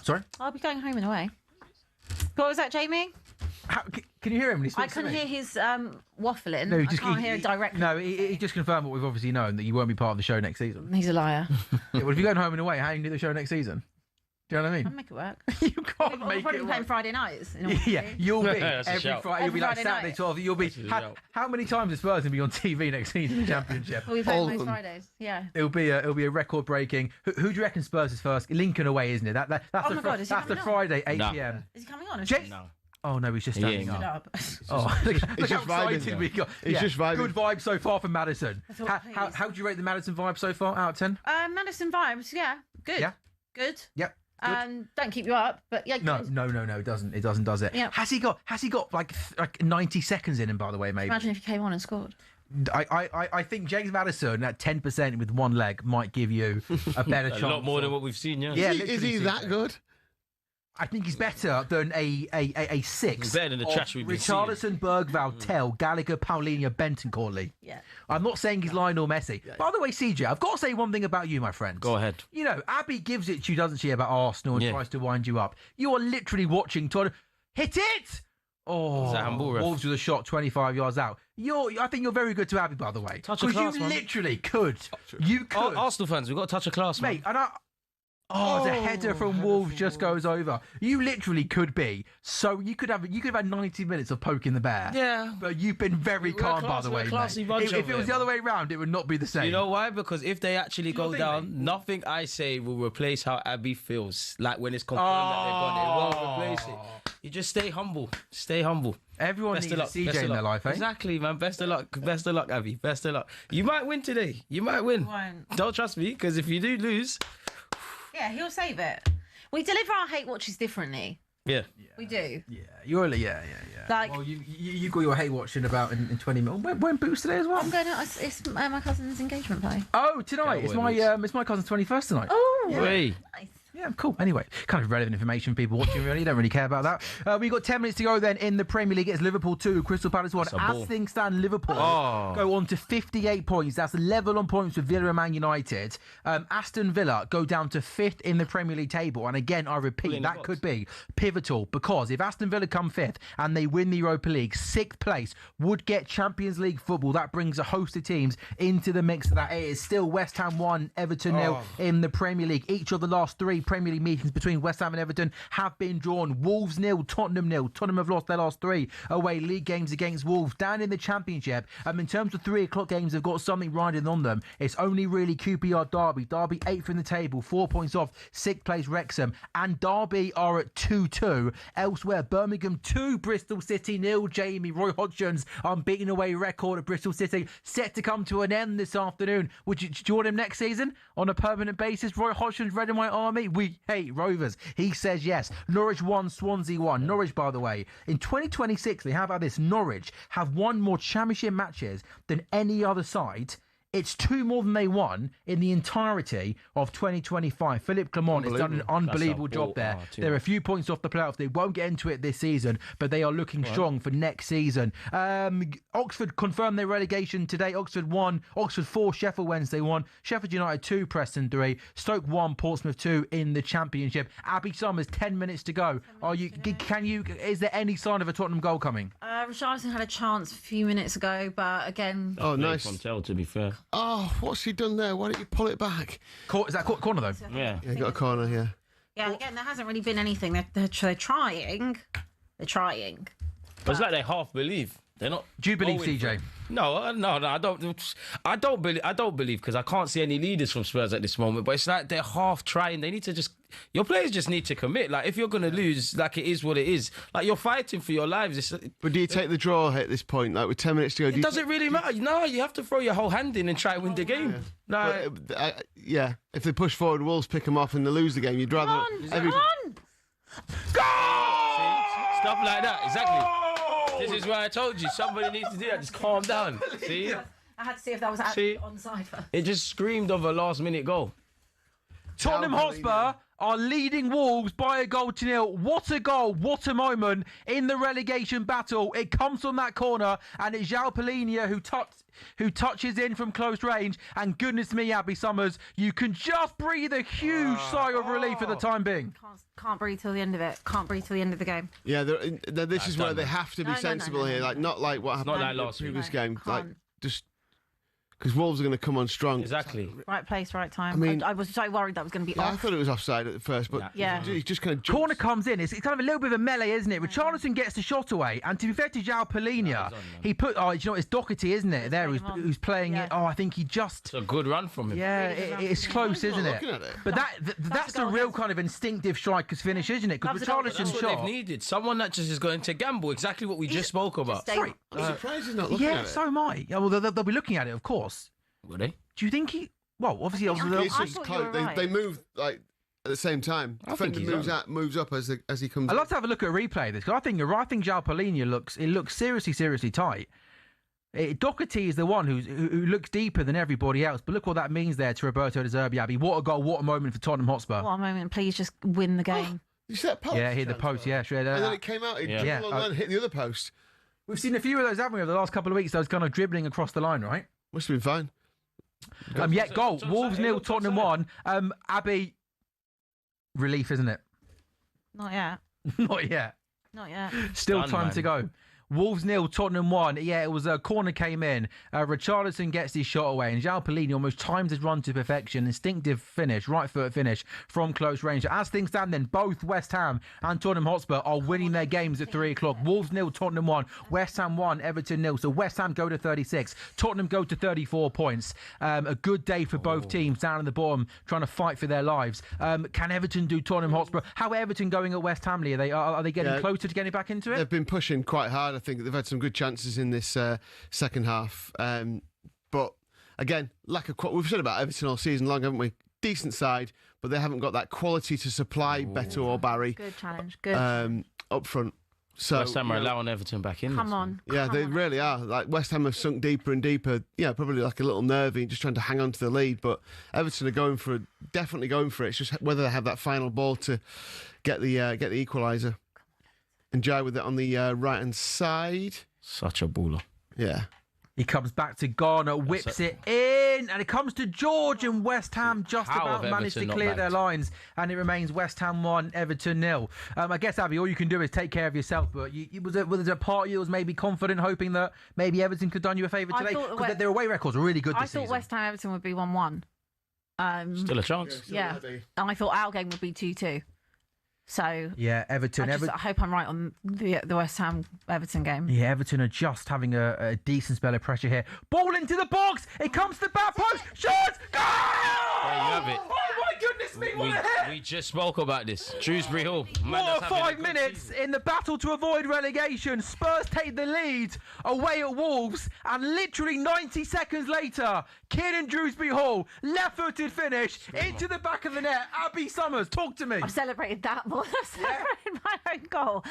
Sorry? I'll be going home and away. What was that, Jamie? Can you hear him when he I speaks to can me? hear his waffling. No, I can't hear it directly. No, he just confirmed what we've obviously known, that you won't be part of the show next season. He's a liar. Yeah, well, if you're going home and away, how do you do the show next season? Do you know what I I'll mean? make it work. You can't We'll make probably it be playing work. Friday nights. In all Yeah, honesty. you'll be That's a every shout. Friday. You'll be like Every Friday Saturday night. 12. You'll be. That's a shout. How many times is Spurs going to be on TV next season in the Championship? We'll be All playing of most them. Fridays. Yeah. It'll be a record breaking. Who do you reckon Spurs is first? Lincoln away, isn't it? That's Oh my God, is he that's the coming on? Friday 8 Nah. p.m. Is he coming on? Jay- No. Oh no, he's just He standing ain't. up. Shut up. Oh, look how just vibing, excited though. we got. He's just vibing. Good vibe so far from Madison. all How do you rate the Madison vibe so far out of 10? Madison vibes. Yeah. Good. Yeah. Good. Yep. Don't keep you up, but yeah. No, good. no, it doesn't. It doesn't, does it? Yeah. Has he got like 90 seconds in him, by the way, maybe? Imagine if he came on and scored. I think James Maddison at 10% with one leg might give you a better chance. A lot more than what we've seen, yeah. Is he that good? I think he's better than a 6. He's better than the trash we've been seeing. Richarlison, Bergvall, Tell, Gallagher, Paulinho, Bentancur. Yeah. I'm not saying he's Lionel Messi. By the way, CJ, I've got to say one thing about you, my friend. Go ahead. You know, Abby gives it to you, doesn't she, about Arsenal and tries to wind you up. You are literally watching Tottenham. Hit it! Oh, Wolves with a shot 25 yards out. I think you're very good to Abby, by the way. Touch of class, you man. literally could. You could. Arsenal fans, we've got a touch of class, man. Mate, and the header from Wolves just goes over. You literally could be. So you could have 90 minutes of poking the bear. Yeah. But you've been very calm, by the way, mate. If it was the other way around, it would not be the same. You know why? Because if they actually go down, nothing I say will replace how Abby feels. Like when it's confirmed that they're gone, it won't replace it. You just stay humble. Stay humble. Everyone needs a CJ in their life, eh? Exactly, man. Best of luck. Best of luck, Abby. Best of luck. You might win today. You might win. Don't trust me, because if you do lose... Yeah, he'll save it. We deliver our hate watches differently. Yeah. We do. Yeah, you're yeah. Like, well, you got your hate watching about in 20 minutes. We're in Boots today as well. I'm going to. It's my cousin's engagement party. Oh, tonight. It's my cousin's 21st tonight. Oh, yeah. Nice. Yeah, cool. Anyway, kind of relevant information for people watching, really. Don't really care about that. We've got 10 minutes to go then in the Premier League. It's Liverpool 2, Crystal Palace 1. As things stand, Liverpool go on to 58 points. That's level on points with Villa and Man United. Aston Villa go down to 5th in the Premier League table. And again, I repeat, that could be pivotal, because if Aston Villa come 5th and they win the Europa League, 6th place would get Champions League football. That brings a host of teams into the mix of that. It is still West Ham 1, Everton 0 in the Premier League. Each of the last 3 Premier League meetings between West Ham and Everton have been drawn. Wolves 0, Tottenham 0. Tottenham have lost their last 3 away league games against Wolves. Down in the Championship, in terms of 3 o'clock games, they've got something riding on them. It's only really QPR Derby. Derby 8th in the table, 4 points off 6th place Wrexham. And Derby are at 2-2. Elsewhere, Birmingham 2, Bristol City 0. Jamie, Roy Hodgson's unbeaten away record at Bristol City set to come to an end this afternoon. Do you want him next season on a permanent basis? Roy Hodgson's Red and White Army? We hate Rovers. He says yes. Norwich 1, Swansea 1. Norwich, by the way, in 2026, how about this? Norwich have won more championship matches than any other side. It's 2 more than they won in the entirety of 2025. Philippe Clement has done an unbelievable job there. They're a few points off the playoffs. They won't get into it this season, but they are looking strong for next season. Oxford confirmed their relegation today. Oxford 1, Oxford 4, Sheffield Wednesday 1, Sheffield United 2, Preston 3, Stoke 1, Portsmouth 2 in the Championship. Abby Summers, 10 minutes to go. Is there any sign of a Tottenham goal coming? Richarlison had a chance a few minutes ago, but again... Oh, nice. From Tell, to be fair. Oh, what's he done there? Why don't you pull it back? Is that corner, though? Yeah. Yeah, got a corner here. Yeah, again, there hasn't really been anything. They're trying. They're trying. But it's like they half believe. They're not. Do you believe, CJ? No, I don't. I don't believe because I can't see any leaders from Spurs at this moment. But it's like they're half trying. They need to just. Your players just need to commit. Like if you're gonna lose, like it is what it is. Like you're fighting for your lives. But do you take the draw at this point? Like with 10 minutes to go, it doesn't really matter. No, you have to throw your whole hand in and try and win the game. Yeah. Like, yeah, if they push forward, Wolves pick them off and they lose the game. You'd rather Come on. See? Stuff like that. Exactly. This is why I told you somebody needs to do that. Just calm down. See? I had to see if that was actually onside first. It just screamed of a last-minute goal. Tottenham Hotspur are leading Wolves by a goal to 0. What a goal, what a moment in the relegation battle. It comes from that corner and it's João Palhinha who touches in from close range. And goodness me, Abby Summers, you can just breathe a huge sigh of relief for the time being. Can't breathe till the end of it. Can't breathe till the end of the game. Yeah, this is where they have to be sensible here. Like not like what happened in the previous game. Like just because Wolves are going to come on strong. Exactly. Right place, right time. I mean, I was so worried that was going to be off. I thought it was offside at first, but he just kind of jumps. Corner comes in. It's kind of a little bit of a melee, isn't it? Richarlison gets the shot away, and to be fair to João Palhinha, he put. Oh, you know, it's Doherty, isn't it? There, who's playing it. Oh, I think he just. It's a good run from him. Yeah, it's close, isn't it? But that's the real kind of instinctive striker's finish, isn't it? Because Richarlison's shot. That's what they've needed. Someone that just is going to gamble. Exactly what we just spoke about. I'm surprised he's not looking at it. Yeah, so am I. Yeah, well, they'll be looking at it, of course. Will they? Do you think he? Well, obviously, it's just close. They move like at the same time. Defender moves up as he comes. I'd love to have a look at a replay of this because I think João Palhinha looks seriously tight. Doherty is the one who looks deeper than everybody else, but look what that means there to Roberto De Zerbi, Abby. What a goal, what a moment for Tottenham Hotspur. What a moment. Please just win the game. You see that post? Yeah, hit the post, yeah. Sure, and then it came out, it dribbled on and hit the other post. We've seen a few of those, haven't we, over the last couple of weeks, those kind of dribbling across the line, right? Must have been fine. Goal. Wolves 0, Tottenham 1. Abby, relief, isn't it? Not yet. Not yet. Not yet. Still time to go. Wolves 0, Tottenham 1. Yeah, it was a corner came in. Richarlison gets his shot away, and João Pellegrini almost times his run to perfection. Instinctive finish, right foot finish from close range. As things stand, then both West Ham and Tottenham Hotspur are winning their games at 3 o'clock. Wolves 0, Tottenham 1. West Ham 1, Everton 0. So West Ham go to 36. Tottenham go to 34 points. A good day for both teams down in the bottom, trying to fight for their lives. Can Everton do Tottenham Hotspur? How are Everton going at West Ham, Lee? Are they getting closer to getting back into it? They've been pushing quite hard. I think they've had some good chances in this second half. But again, lack of we've said about Everton all season long, haven't we? Decent side, but they haven't got that quality to supply Beto or Barry. Good challenge. Good. Up front. So West Ham are allowing Everton back in. Come on. Yeah, they really are. Like West Ham have sunk deeper and deeper. Yeah, probably like a little nervy, just trying to hang on to the lead. But Everton are definitely going for it. It's just whether they have that final ball to get the equaliser. And Jai with it on the right-hand side. Such a baller. Yeah. He comes back to Garner, whips it in, and it comes to George, and West Ham just about managed to clear their lines, and it remains West Ham 1, Everton 0. I guess, Abby, all you can do is take care of yourself, but was there a part of you that was maybe confident, hoping that maybe Everton could have done you a favour today? Because their away records are really good this season. I thought West Ham Everton would be 1-1. Still a chance. Yeah. And I thought our game would be 2-2. So yeah, Everton. I hope I'm right on the West Ham Everton game. Yeah, Everton are just having a decent spell of pressure here. Ball into the box. It comes to the back post. Shot! Goal! There you have it. Oh my goodness me! What a hit! We just spoke about this. Shrewsbury Hall. What 5 minutes in the battle to avoid relegation. Spurs take the lead away at Wolves, and literally 90 seconds later, Kieran Shrewsbury Hall, left-footed finish into the back of the net. Abby Summers, talk to me. I've celebrated that more than I've celebrated my own goal.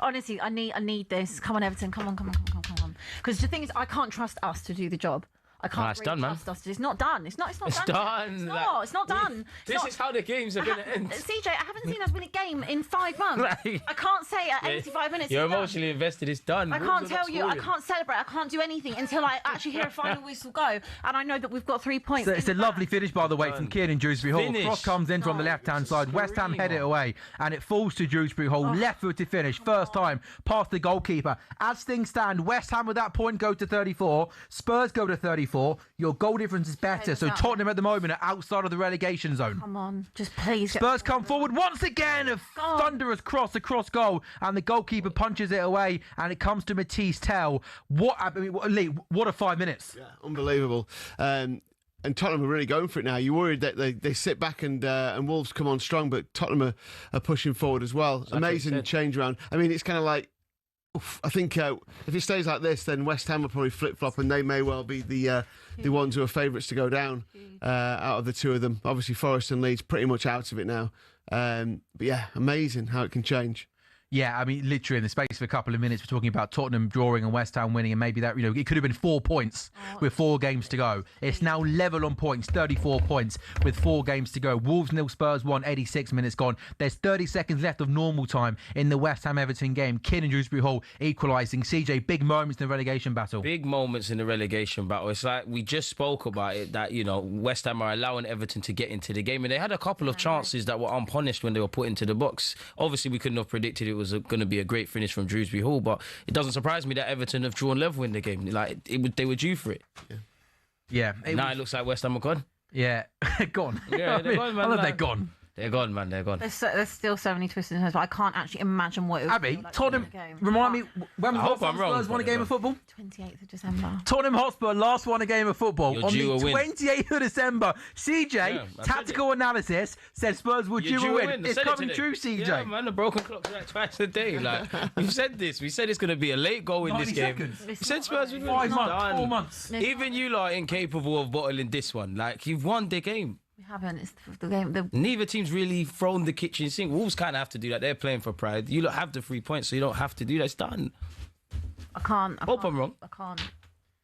Honestly, I need this. Come on, Everton. Come on. Because the thing is, I can't trust us to do the job. I can't trust us. It's not done. It's not done. It's not done. This is how the games are going to end. CJ, I haven't seen us win a game in 5 months. I can't say at 85 minutes. You're emotionally invested. It's done. I can't tell you. I can't celebrate. I can't do anything until I actually hear a final whistle go, and I know that we've got 3 points. So it's a lovely finish, by the way, from Kieran Shrewsbury Hall. Cross comes in from the left-hand side. West Ham head it away, and it falls to Shrewsbury Hall. Left-footed finish, first time past the goalkeeper. As things stand, West Ham with that point go to 34. Spurs go to 34. Your goal difference is better. So Tottenham at the moment are outside of the relegation zone. Come on, just please. Spurs come forward once again. A thunderous cross across goal, and the goalkeeper punches it away, and it comes to Matisse Tell. Lee, what a 5 minutes. Yeah, unbelievable. And Tottenham are really going for it now. You're worried that they sit back and Wolves come on strong, but Tottenham are pushing forward as well. Amazing change around. I mean, it's kind of like, I think if it stays like this, then West Ham will probably flip-flop, and they may well be the ones who are favourites to go down out of the two of them. Obviously, Forest and Leeds pretty much out of it now. But yeah, amazing how it can change. Yeah, I mean, literally in the space of a couple of minutes, we're talking about Tottenham drawing and West Ham winning, and maybe that, it could have been 4 points with 4 games to go. It's now level on points, 34 points with 4 games to go. Wolves 0, Spurs 1, 86 minutes gone. There's 30 seconds left of normal time in the West Ham Everton game. Kieran Shrewsbury Hall equalising. CJ, big moments in the relegation battle. Big moments in the relegation battle. It's like we just spoke about it, that, West Ham are allowing Everton to get into the game, and they had a couple of chances that were unpunished when they were put into the box. Obviously, we couldn't have predicted it was going to be a great finish from Shrewsbury Hall, but it doesn't surprise me that Everton have drawn level in the game. Like they were due for it. Yeah. Now it looks like West Ham are gone. Yeah, gone. Yeah, they're gone, man. They're gone. They're gone, man. They're gone. There's still so many twists and turns, but I can't actually imagine what it would Abby, feel like Tottenham, remind me, when was the last time Spurs won a game of football? 28th of December. Tottenham Hotspur last won a game of football on the 28th of December. CJ, tactical analysis, said Spurs were due a win. It's coming true, CJ. Yeah, man, the broken clock's like twice a day. Like, we've said this. We said it's going to be a late goal in this game. We said Spurs would win. 5 months, 4 months. Even you lot are incapable of bottling this one. Like, you've won the game. We haven't. It's the game. Neither team's really thrown the kitchen sink. Wolves kind of have to do that. They're playing for pride. You lot have the 3 points, so you don't have to do that. It's done. I can't. Hope I'm wrong. I can't.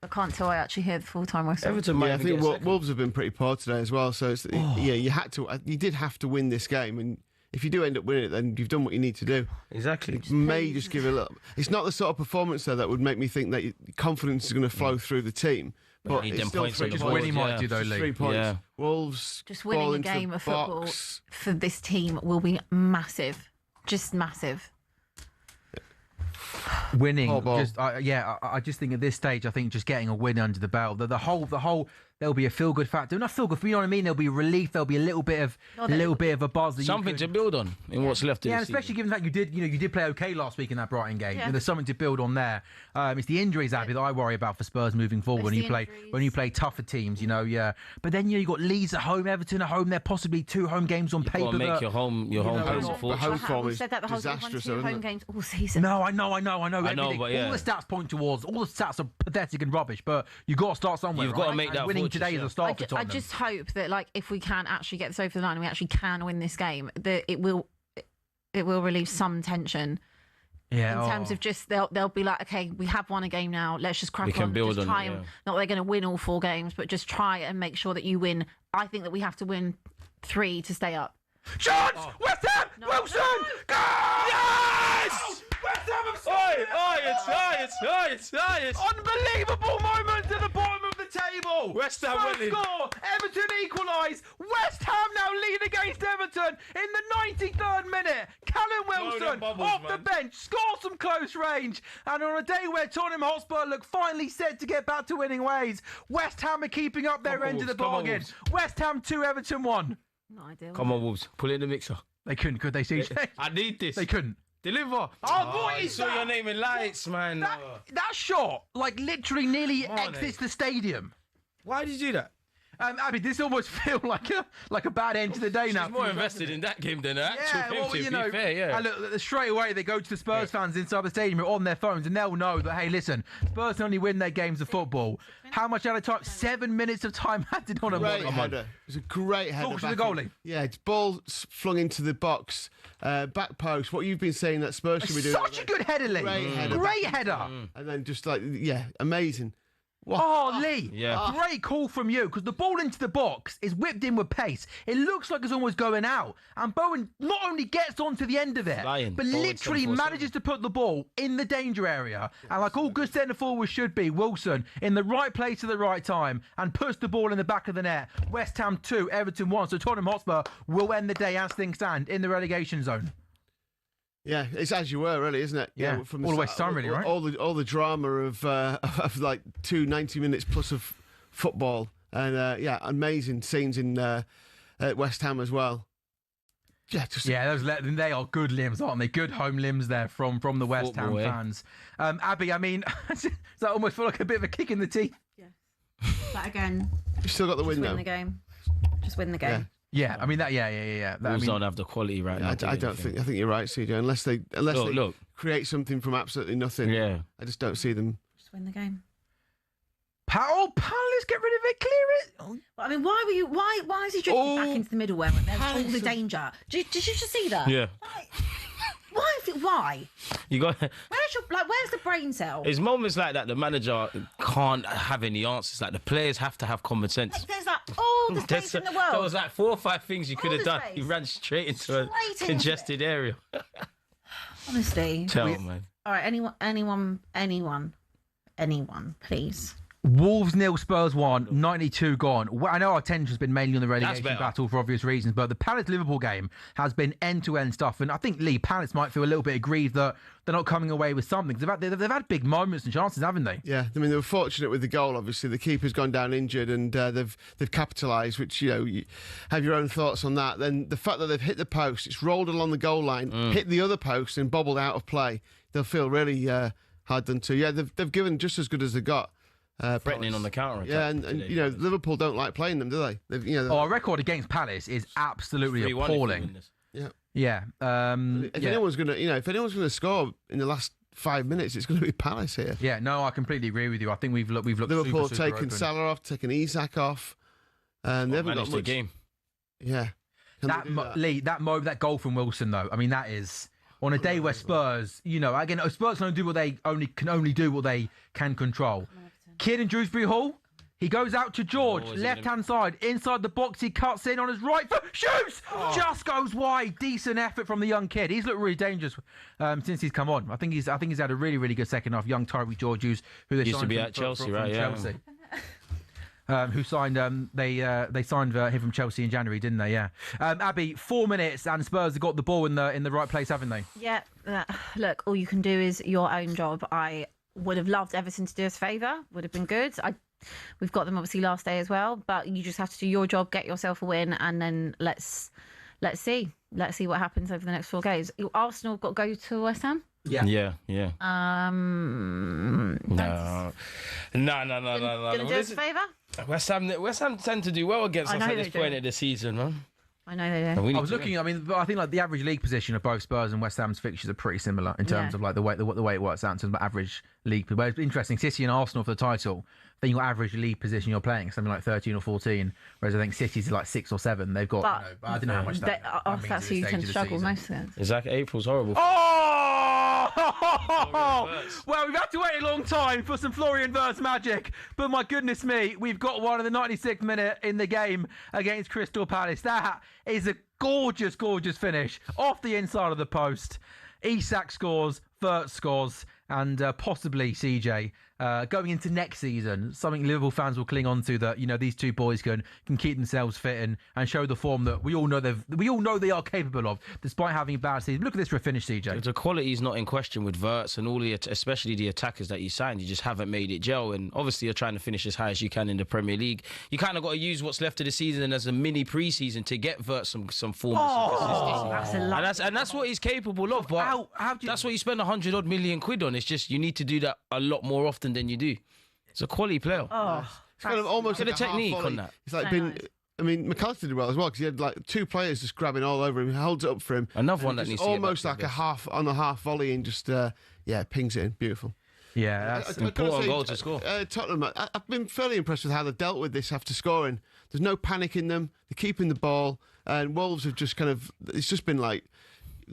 I can't tell I actually hear the full-time whistle. Everton might Yeah, I even think get a second. Wolves have been pretty poor today as well. So it's, yeah, you did have to win this game, and if you do end up winning it, then you've done what you need to do. Exactly. It may just give it a little. It's not the sort of performance though that would make me think that confidence is going to flow through the team. But need it's them still points on the three board, winning might yeah. do though, Just Lee. 3 points. Yeah. Wolves Just ball winning a into game the of football box. for this team will be massive. Just massive. Winning, Poor ball. I just think at this stage, I think just getting a win under the belt, the whole, there'll be a feel good factor. Not feel good, you know what I mean. There'll be relief. There'll be a little bit of a buzz. That Something to build on in what's left of yeah, the and especially season. given that you did play okay last week in that Brighton game. Yeah. There's something to build on there. It's the injuries, Abby, that I worry about for Spurs moving forward when you play tougher teams. Yeah. But then you got Leeds at home, Everton at home. They're possibly 2 home games on You've paper. got to make that- your home base the unfortunate. home form We've is said that the whole time. We've won disastrous, 2 though, isn't home it? games all season. No, I know. Everything. but yeah. All the stats point towards. All the stats are pathetic and rubbish. But you got to start somewhere. You've got to right? make And that winning fortress, today yeah. is a start for I Tottenham. just hope that, like, if we can actually get this over the line and we actually can win this game, that it will relieve some tension. Yeah, In terms of just they'll be like, okay, we have won a game now. Let's just crack We can on. build just on try it, and yeah. not that they're going to win all 4 games, but just try and make sure that you win. I think that we have to win 3 to stay up. Chance! West Ham! Wilson! Goal! Yes! West Ham have scored! It's Unbelievable moment at the bottom of the table. West Ham Spurs winning. score. Everton equalise. West Ham now lead against Everton in the 93rd minute. Callum Wilson them bubbles, off the man. bench scores from close range. And on a day where Tottenham Hotspur look finally set to get back to winning ways, West Ham are keeping up their Come on, end of the Wolves, come on, bargain. Wolves. West Ham 2, Everton 1. Not ideal. Come on, Wolves. Pull it in the mixer. They couldn't, could they, CJ? I need this. They couldn't. Deliver. What I is saw that? your name in lights, man. That shot, like, literally nearly Come on, exits the stadium. Why did you do that? Abby, this almost feels like a bad end to the day now. She's more invested in that game than the actual game, well, to you be know, fair, yeah. and look, straight away they go to the Spurs fans inside the stadium on their phones, and they'll know that, hey, listen, Spurs only win their games of football. How much out of time? 7 minutes of time added on a Great Come on. header. It was a great header. Talk to the back in. goalie. Yeah, it's ball flung into the box, back post. What you've been saying that Spurs should be doing. Such a good header, Lee. Great header. Great header. And then just like, yeah, amazing. What? Oh, Lee, Yeah. great call from you, because the ball into the box is whipped in with pace. It looks like it's almost going out. And Bowen not only gets onto the end of it, Flying. but Bowen literally 747. manages to put the ball in the danger area. And like all good centre forwards should be, Wilson in the right place at the right time and puts the ball in the back of the net. West Ham 2, Everton 1. So Tottenham Hotspur will end the day as things stand in the relegation zone. Yeah, it's as you were, really, isn't it? Yeah, from all the way to start, time, really, right? All the drama of like 90 minutes plus of football, and yeah, amazing scenes in at West Ham as well. Yeah, just they are good limbs, aren't they? Good home limbs there from the West Ham Football, eh? fans. Abby, I mean, does that almost feel like a bit of a kick in the teeth? But again, you still got the win win though. the game. Just win the game. Yeah. Yeah, I mean that. Yeah. That, I Wolves mean, don't have the quality right now. I don't think. I think you're right, CJ. Unless they Look. create something from absolutely nothing. Yeah. I just don't see them. Just win the game. Palace, get rid of it, clear it. Oh, But, I mean, why were you? Why is he drifting back into the middle where there's all the danger? Did you just see that? Yeah. Why? You got. Where's the brain cell? It's moments like that the manager can't have any answers. Like the players have to have common sense. There's like all the space in the world. There was like 4 or 5 things you could All have the done. space. He ran straight into Straight a into congested area. Honestly. Tell man. All right, anyone, please. Wolves 0, Spurs 1, 92 gone. Well, I know our attention's been mainly on the relegation better. battle for obvious reasons, but the Palace-Liverpool game has been end-to-end stuff, and I think Lee Palace might feel a little bit aggrieved that they're not coming away with something. They've had big moments and chances, haven't they? Yeah, I mean they were fortunate with the goal. Obviously, the keeper's gone down injured, and they've capitalised. Which you have your own thoughts on that. Then the fact that they've hit the post, it's rolled along the goal line, hit the other post, and bobbled out of play. They'll feel really hard done to. Yeah, they've given just as good as they got. Threatening on the counter attack. Yeah, and Liverpool don't like playing them, do they? Our record against Palace is absolutely 3-1 if we appalling. win this. Yeah. If anyone's gonna score in the last 5 minutes, it's going to be Palace here. Yeah, no, I completely agree with you. I think we've looked Liverpool super taking open. Salah off, taking Isak off, and they haven't got Managed the much. game. Yeah, Can they do that? Lee, that goal from Wilson though. I mean, that is on a day where Spurs, again, Spurs can only do what they can control. Kid in Dewsbury Hall. He goes out to George, Oh, is it left-hand side, inside the box. He cuts in on his right foot, shoots, just goes wide. Decent effort from the young kid. He's looked really dangerous since he's come on. I think he's had a really, really good second half. Young Tyreek George, who they Used to signed be from- at Chelsea, from right? Yeah. Chelsea. Who signed? They signed him from Chelsea in January, didn't they? Yeah. Abby, 4 minutes, and Spurs have got the ball in the right place, haven't they? Yeah. Look, all you can do is your own job. I would have loved Everton to do us a favour. Would have been good. We've got them obviously last day as well, but you just have to do your job, get yourself a win, and then let's see what happens over the next 4 games. Arsenal got to go to West Ham. Yeah. No. Gonna do us a favour? West Ham tend to do well against I us know at this they do. point of the season, man. I know they do. And we I need was to looking. I mean, I think like the average league position of both Spurs and West Ham's fixtures are pretty similar in terms Yeah. of like the way it works out in terms of average league. But it's interesting, City and Arsenal for the title. Then your average league position you're playing something like 13 or 14, whereas I think City's like 6 or 7. They've got. But I don't know how much that means that's at who this you stage tend of to the struggle season. most against. Exactly. April's horrible. Oh! Well, we've had to wait a long time for some Florian Wirtz magic, but my goodness me, we've got one in the 96th minute in the game against Crystal Palace. That is a gorgeous, gorgeous finish off the inside of the post. Isak scores, Wirtz scores, and possibly CJ going into next season, something Liverpool fans will cling on to, that these two boys can keep themselves fit and show the form that we all know they are capable of, despite having a bad season. Look at this for a finish, CJ. The quality is not in question with Wirtz and all especially the attackers that you signed. You just haven't made it gel, and obviously you're trying to finish as high as you can in the Premier League. You kind of got to use what's left of the season as a mini pre-season to get Wirtz some form. And that's what he's capable of. But that's what you spend 100 odd million quid on. It's just you need to do that a lot more often than you do. It's a quality player. It's kind of almost Get like a technique half volley. on that. It's like So been. nice. I mean, McAllister did well as well because he had like 2 players just grabbing all over him. He holds it up for him. Another one and that just needs to get almost back like to a this. half on a half volley and just pings it in. Beautiful. Yeah, that's I've gotta important say, goal to score. Tottenham, I've been fairly impressed with how they've dealt with this after scoring. There's no panic in them. They're keeping the ball, and Wolves have just kind of. It's just been like.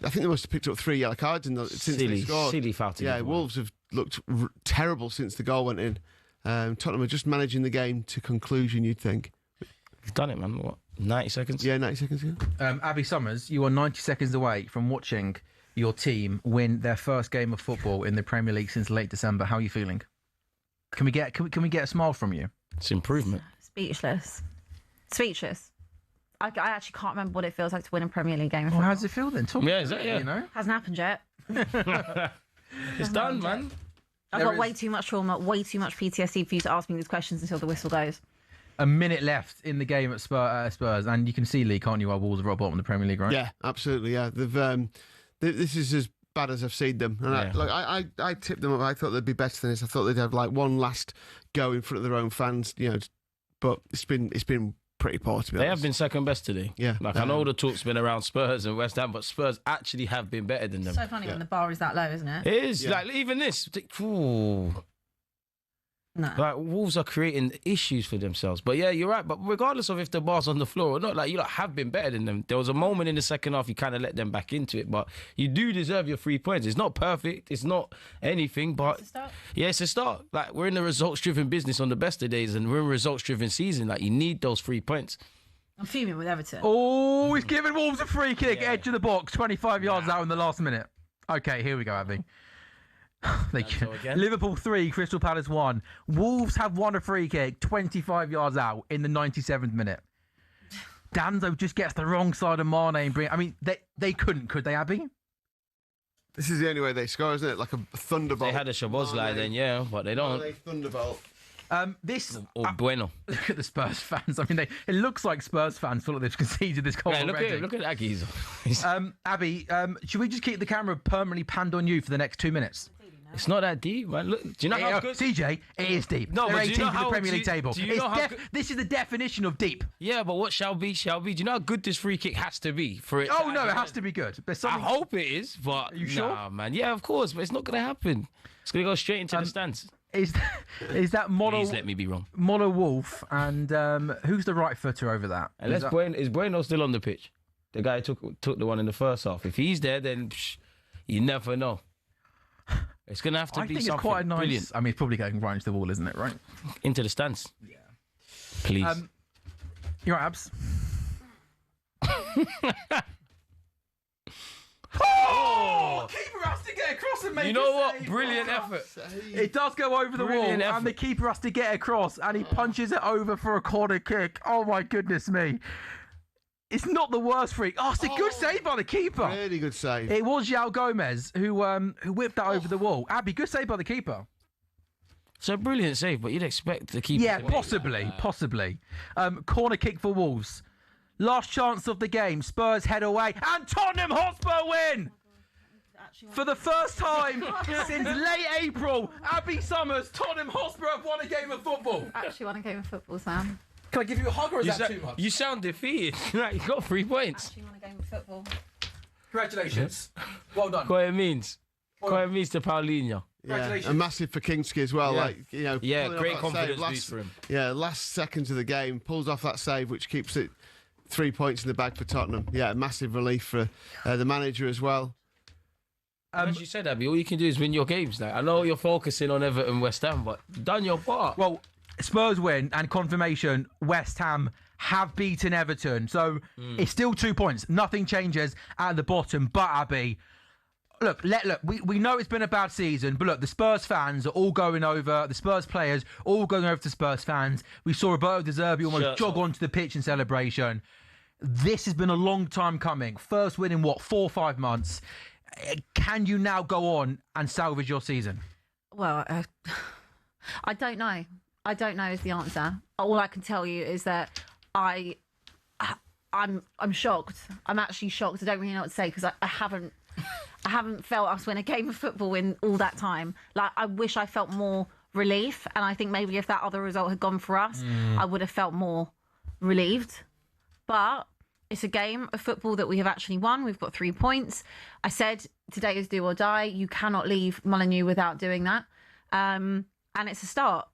I think they must have picked up 3 yellow cards since they scored. Silly foul to Yeah, give away. Wolves have looked terrible since the goal went in. Tottenham are just managing the game to conclusion, you'd think. You've done it, man. What? 90 seconds? Yeah, 90 seconds ago. Abby Summers, you are 90 seconds away from watching your team win their first game of football in the Premier League since late December. How are you feeling? Can we get a smile from you? It's improvement. Speechless. I actually can't remember what it feels like to win a Premier League game. Well, how does it feel then? Talk Yeah, is that, yeah. Hasn't happened yet. It's done, man. I've got way too much trauma, way too much PTSD for you to ask me these questions until the whistle goes. A minute left in the game at Spurs, and you can see, Lee, can't you, why Wolves are at bottom of the Premier League, right? Yeah, absolutely. Yeah, this is as bad as I've seen them. And I tipped them up. I thought they'd be better than this. I thought they'd have like one last go in front of their own fans, but it's been pretty poor, to be They honest. have been second best today. Yeah. Like, I know the talk's been around Spurs and West Ham, but Spurs actually have been better than them. So funny when the bar is that low, isn't it? It is. Yeah. Like, even this. Ooh. No. Like, Wolves are creating issues for themselves. But yeah, you're right. But regardless of if the bar's on the floor or not, like, you have been better than them. There was a moment in the second half you kind of let them back into it. But you do deserve your 3 points. It's not perfect. It's not anything. But It's a start. yeah, it's a start. Like, we're in a results-driven business on the best of days, and we're in a results-driven season. Like, you need those 3 points. I'm fuming with Everton. Oh, he's giving Wolves a free kick, Yeah. edge of the box, 25 yards out in the last minute. Okay, here we go, Abby. again. Liverpool 3, Crystal Palace 1. Wolves have won a free kick 25 yards out in the 97th minute. Danzo just gets the wrong side of Mane and bring. I mean, they couldn't, could they, Abby? This is the only way they score, isn't it? Like a thunderbolt. They had a Shabozlai then, yeah, but they don't. Mane thunderbolt. This Or Bueno. look at the Spurs fans. I mean, it looks like Spurs fans feel like they've conceded this goal Yeah, already. look at that geezer. Abby, should we just keep the camera permanently panned on you for the next 2 minutes? It's not that deep, man. Look, do you know how good? CJ, it is deep. No, They're but do you 18th know in the how- Premier do League you- table. do you know how good- This is the definition of deep. Yeah, but what shall be, shall be. Do you know how good this free kick has to be for it? Oh no, it has to be good. There's I something. hope it is, but you sure? Nah, man. Yeah, of course, but it's not going to happen. It's going to go straight into the stands. Is that Please let me be wrong. Mono Wolf and who's the right footer over that? Unless is Bueno still on the pitch? The guy who took the one in the first half. If he's there, then you never know. It's going to have to I be think something it's quite a nice. brilliant. I mean, it's probably going right into the wall, isn't it? Right. Into the stands. Yeah. Please. You're right, Abs. Oh! Keeper has to get across and make You know a what? save. Brilliant effort. It does go over the Brilliant wall, effort. and the keeper has to get across, and he punches it over for a corner kick. Oh my goodness me! It's not the worst freak. Oh, it's a good save by the keeper. Really good save. It was João Gomez who whipped that over the wall. Abby, good save by the keeper. It's a brilliant save, but you'd expect the keeper. Yeah, to make possibly. Corner kick for Wolves. Last chance of the game. Spurs head away, and Tottenham Hotspur win. For the first time since late April, Abby Summers, Tottenham Hotspur have won a game of football. Actually won a game of football, Sam. Can I give you a hug, or is that too much? You sound defeated. You got 3 points. Actually won a game of football. Congratulations. Well done. What it means. What it means to Paulinho. Yeah, and massive for Kinski as well. Yeah. Like, you know, Yeah, pulling great off that confidence save boost for him. Yeah, last seconds of the game, pulls off that save, which keeps it 3 points in the bag for Tottenham. Yeah, massive relief for the manager as well. As you said, Abby, all you can do is win your games now. I know you're focusing on Everton, West Ham, but you've done your part. Well, Spurs win and confirmation, West Ham have beaten Everton. So it's still 2 points. Nothing changes at the bottom. But, Abby, look, we know it's been a bad season, but look, the Spurs fans are all going over, the Spurs players all going over to Spurs fans. We saw Roberto De Zerbi almost jog onto the pitch in celebration. This has been a long time coming. First win in, 4 or 5 months. Can you now go on and salvage your season? Well, I don't know. I don't know is the answer. All I can tell you is that I'm shocked. I'm actually shocked. I don't really know what to say because I haven't felt us win a game of football in all that time. Like, I wish I felt more relief, and I think maybe if that other result had gone for us, I would have felt more relieved. But it's a game of football that we have actually won. We've got 3 points. I said today is do or die. You cannot leave Molineux without doing that. And it's a start.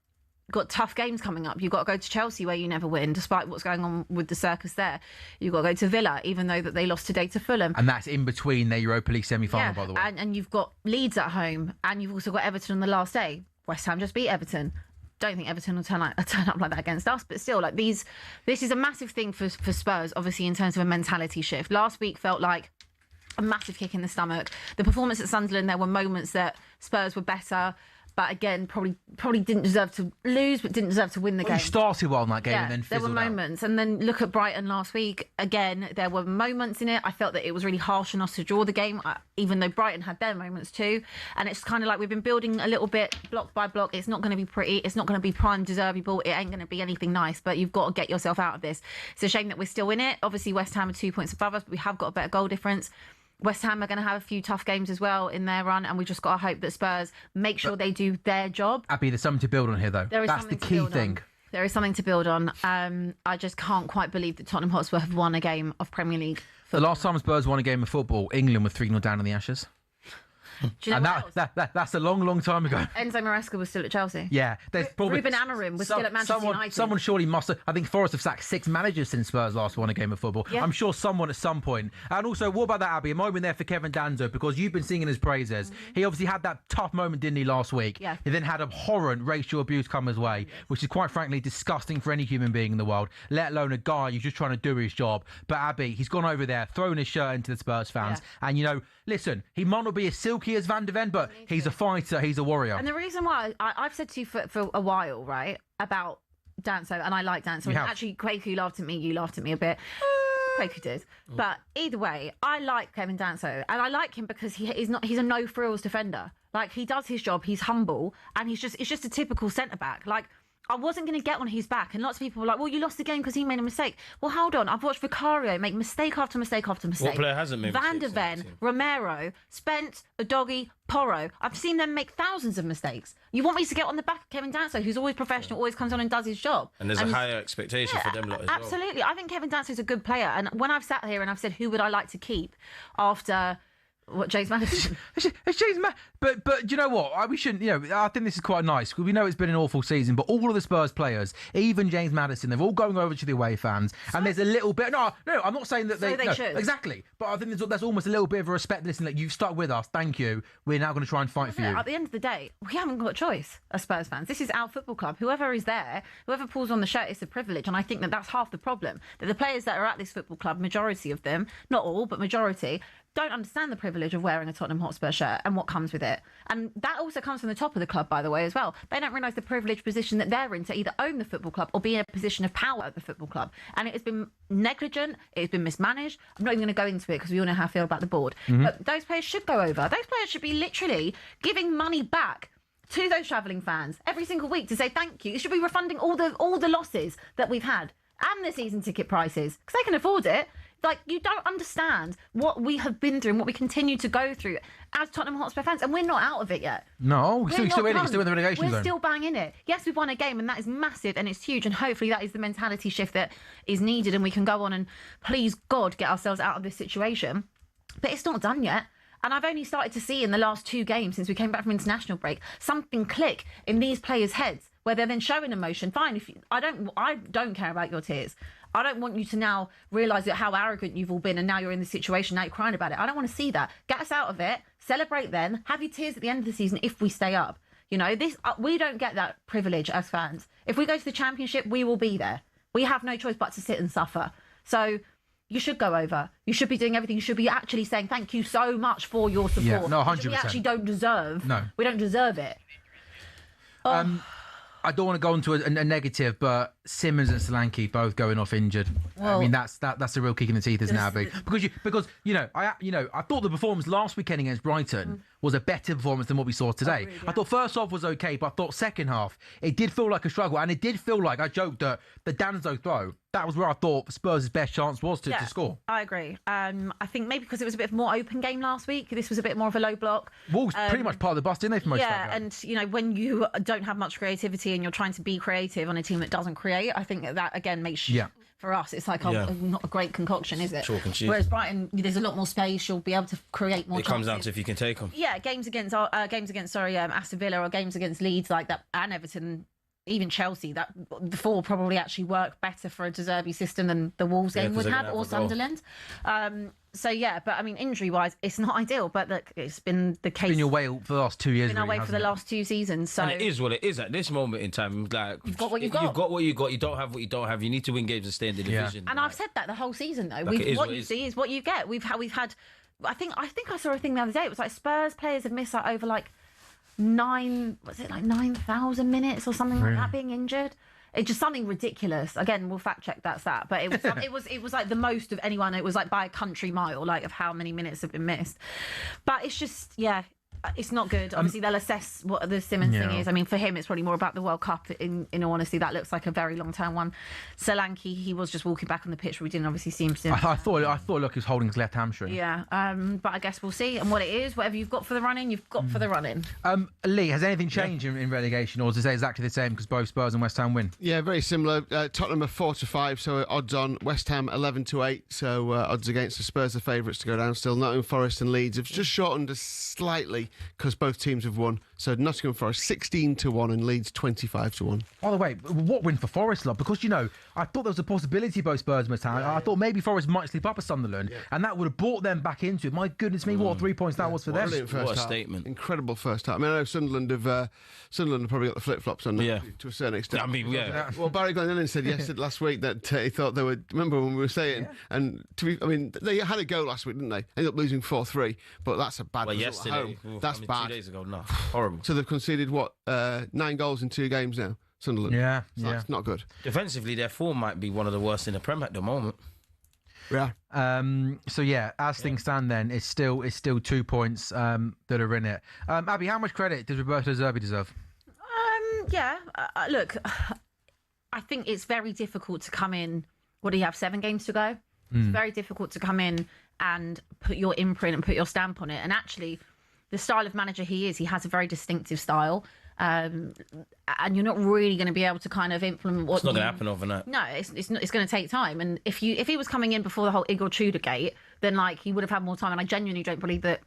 Got tough games coming up. You've got to go to Chelsea where you never win, despite what's going on with the circus there. You've got to go to Villa, even though that they lost today to Fulham. And that's in between their Europa League semi-final, by the way. And you've got Leeds at home, and you've also got Everton on the last day. West Ham just beat Everton. Don't think Everton will turn up like that against us, but still, like this is a massive thing for Spurs, obviously, in terms of a mentality shift. Last week felt like a massive kick in the stomach. The performance at Sunderland, there were moments that Spurs were better, but again, probably didn't deserve to lose, but didn't deserve to win the game. You started well in that game and then there fizzled were out. moments. And then look at Brighton last week. Again, there were moments in it. I felt that it was really harsh on us to draw the game, even though Brighton had their moments too. And it's kind of like we've been building a little bit, block by block. It's not going to be pretty. It's not going to be prime deservy ball. It ain't going to be anything nice, but you've got to get yourself out of this. It's a shame that we're still in it. Obviously, West Ham are 2 points above us, but we have got a better goal difference. West Ham are going to have a few tough games as well in their run, and we just got to hope that Spurs make sure they do their job. Abby, there's something to build on here, though. That's the key thing. There is something to build on. I just can't quite believe that Tottenham Hotspur have won a game of Premier League football. The last time Spurs won a game of football, England were 3-0 down in the Ashes. Do you know what else? That's a long, long time ago. Enzo Maresca was still at Chelsea. Yeah, there's probably Ruben Amorim was still at Manchester United. Someone surely must have. I think Forest have sacked 6 managers since Spurs last won a game of football. Yeah. I'm sure someone at some point. And also, what about that, Abby? A moment there for Kevin Danzo, because you've been singing his praises. He obviously had that tough moment, didn't he, last week? Yeah. He then had abhorrent racial abuse come his way, which is quite frankly disgusting for any human being in the world, let alone a guy who's just trying to do his job. But Abby, he's gone over there, thrown his shirt into the Spurs fans. Yeah. And, listen, he might not be as silky as Van de Ven, but he's a fighter, he's a warrior. And the reason why I've said to you for a while, right, about Danso, and I like Danso. And actually, Kwaku laughed at me, you laughed at me a bit. Kwaku did. But either way, I like Kevin Danso, and I like him because he's a no frills defender. Like, he does his job, he's humble, and it's just a typical centre back. Like, I wasn't going to get on his back, and lots of people were like, well, you lost the game because he made a mistake. Well, hold on, I've watched Vicario make mistake after mistake after mistake. What player hasn't made Van de mistakes Ven, Romero, Spence, Udogie, Porro. I've seen them make thousands of mistakes. You want me to get on the back of Kevin Danso, who's always professional, always comes on and does his job. And there's a higher expectation for them lot as well. Absolutely. I think Kevin Danso is a good player. And when I've sat here and I've said, who would I like to keep after What, James Maddison? It's James but you know what? We shouldn't. I think this is quite nice because we know it's been an awful season. But all of the Spurs players, even James Maddison, they're all going over to the away fans, and there's a little bit. No, I'm not saying that they should. Exactly. But I think there's almost a little bit of a respect. Listen, like, you've stuck with us. Thank you. We're now going to try and fight for you. At the end of the day, we haven't got a choice as Spurs fans. This is our football club. Whoever is there, whoever pulls on the shirt, is a privilege, and I think that that's half the problem. That the players that are at this football club, majority of them, not all, but majority, don't understand the privilege of wearing a Tottenham Hotspur shirt and what comes with it. And that also comes from the top of the club, by the way, as well. They don't realise the privileged position that they're in to either own the football club or be in a position of power at the football club. And it has been negligent, it has been mismanaged. I'm not even going to go into it because we all know how I feel about the board. But those players should go over. Those players should be literally giving money back to those travelling fans every single week to say thank you. It should be refunding all the losses that we've had and the season ticket prices because they can afford it. Like, you don't understand what we have been through and what we continue to go through as Tottenham Hotspur fans, and we're not out of it yet. No, we're still in it, still in the relegation zone. We're still banging it. Yes, we've won a game, and that is massive, and it's huge, and hopefully that is the mentality shift that is needed, and we can go on and, please God, get ourselves out of this situation. But it's not done yet. And I've only started to see in the last 2 games since we came back from international break something click in these players' heads where they're then showing emotion. Fine, I don't care about your tears. I don't want you to now realise how arrogant you've all been and now you're in this situation, now you're crying about it. I don't want to see that. Get us out of it, celebrate then, have your tears at the end of the season if we stay up. We don't get that privilege as fans. If we go to the Championship, we will be there. We have no choice but to sit and suffer. So you should go over. You should be doing everything. You should be actually saying thank you so much for your support. Yeah, no, 100%. We actually don't deserve. No. We don't deserve it. I don't want to go into a negative, but Simmons and Solanke both going off injured. Well, I mean, that's a real kick in the teeth, isn't it, Abby? Because I thought the performance last weekend against Brighton was a better performance than what we saw today. Agreed, yeah. I thought first half was okay, but I thought second half it did feel like a struggle, and it did feel like I joked that the Danzo throw, that was where I thought Spurs' best chance was to score. I agree. I think maybe because it was a bit more open game last week. This was a bit more of a low block. Wolves pretty much part of the bus, didn't they? For most yeah, and when you don't have much creativity and you're trying to be creative on a team that doesn't create, I think that again makes for us it's like not a great concoction, is it? Chalk and cheese. Whereas Brighton, there's a lot more space. You'll be able to create more. It comes down to if you can take them. Yeah, games against Aston Villa or games against Leeds like that, and Everton. Even Chelsea, that the 4 probably actually work better for a De Zerbi system than the Wolves game would have, or Sunderland. So but I mean, injury-wise, it's not ideal. But look, it's been the case. It's been your way for the last 2 years. It's been our way for the last 2 seasons. So and it is what it is at this moment in time. Like, you've got what you've got. You've got what you got. You don't have what you don't have. You need to win games and stay in the division. And I've said that the whole season, though. Like What you see is what you get. We've had. I think I saw a thing the other day. It was like Spurs players have missed over 9,000 minutes or something like that being injured. It's just something ridiculous. Again, we'll fact check that. But it was it was like the most of anyone. It was like by a country mile, like of how many minutes have been missed. But it's just it's not good. Obviously, they'll assess what the Simmons thing is. I mean, for him, it's probably more about the World Cup. In all honesty, that looks like a very long-term one. Solanke, he was just walking back on the pitch, but we didn't obviously see him. I thought, look, he was holding his left hamstring. Yeah, but I guess we'll see. And what it is, whatever you've got for the run-in, you've got for the run-in. Lee, has anything changed in relegation, or does it say exactly the same because both Spurs and West Ham win? Yeah, very similar. Tottenham are 4-5, so odds on. West Ham 11-8, so odds against the Spurs are favourites to go down still. Nottingham Forest and Leeds have just shortened slightly because both teams have won. So Nottingham Forest 16-1 and Leeds 25-1. By the way, what win for Forest, love? Because I thought there was a possibility both Spurs must have. I thought maybe Forest might slip up at Sunderland, and that would have brought them back into it. My goodness me, what 3 points that was for them! What a statement! Incredible first half. I mean, I know Sunderland have probably got the flip flops on to a certain extent. I mean, Well, Barry Glenellan said last week that he thought they would. Remember when we were saying, and they had a go last week, didn't they? Ended up losing 4-3, but that's a bad result yesterday, at home. That's bad. 2 days ago, no, horrible. So they've conceded 9 goals in 2 games now, Sunderland. That's not good. Defensively, their form might be one of the worst in the Prem at the moment. Yeah. As things stand, then it's still 2 points that are in it. Abby, how much credit does Roberto De Zerbi deserve? Look, I think it's very difficult to come in. What do you have? 7 games to go. It's very difficult to come in and put your imprint and put your stamp on it. And actually, the style of manager he has a very distinctive style. And you're not really going to be able to kind of implement what. It's not going to happen overnight. No, it's going to take time. And if he was coming in before the whole Igor Tudor gate, then he would have had more time. And I genuinely don't believe that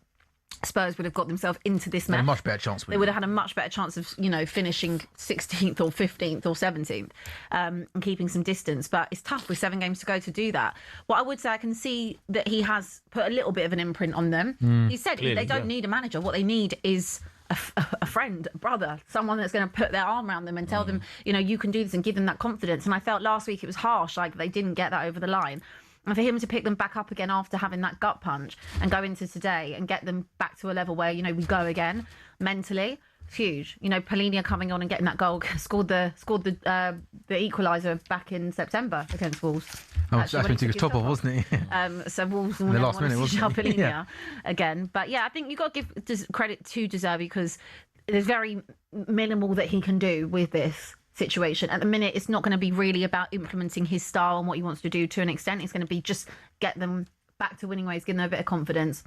Spurs would have got themselves into this They had mess. a much better chance. They would have had a much better chance of, finishing 16th or 15th or 17th and keeping some distance. But it's tough with 7 games to go to do that. What I would say, I can see that he has put a little bit of an imprint on them. He said they don't need a manager. What they need is a friend, a brother, someone that's going to put their arm around them and tell them, you can do this, and give them that confidence. And I felt last week it was harsh, like they didn't get that over the line. And for him to pick them back up again after having that gut punch and go into today and get them back to a level where, we go again mentally, it's huge. Polina coming on and getting that goal, scored the equaliser back in September against Wolves. Oh, that's when he took his top off, wasn't he? So Wolves will the never last want minute, to see wasn't it? Polina again. But yeah, I think you've got to give credit to De Zerbi, because there's very minimal that he can do with this situation. At the minute, it's not going to be really about implementing his style and what he wants to do to an extent. It's going to be just get them back to winning ways, give them a bit of confidence.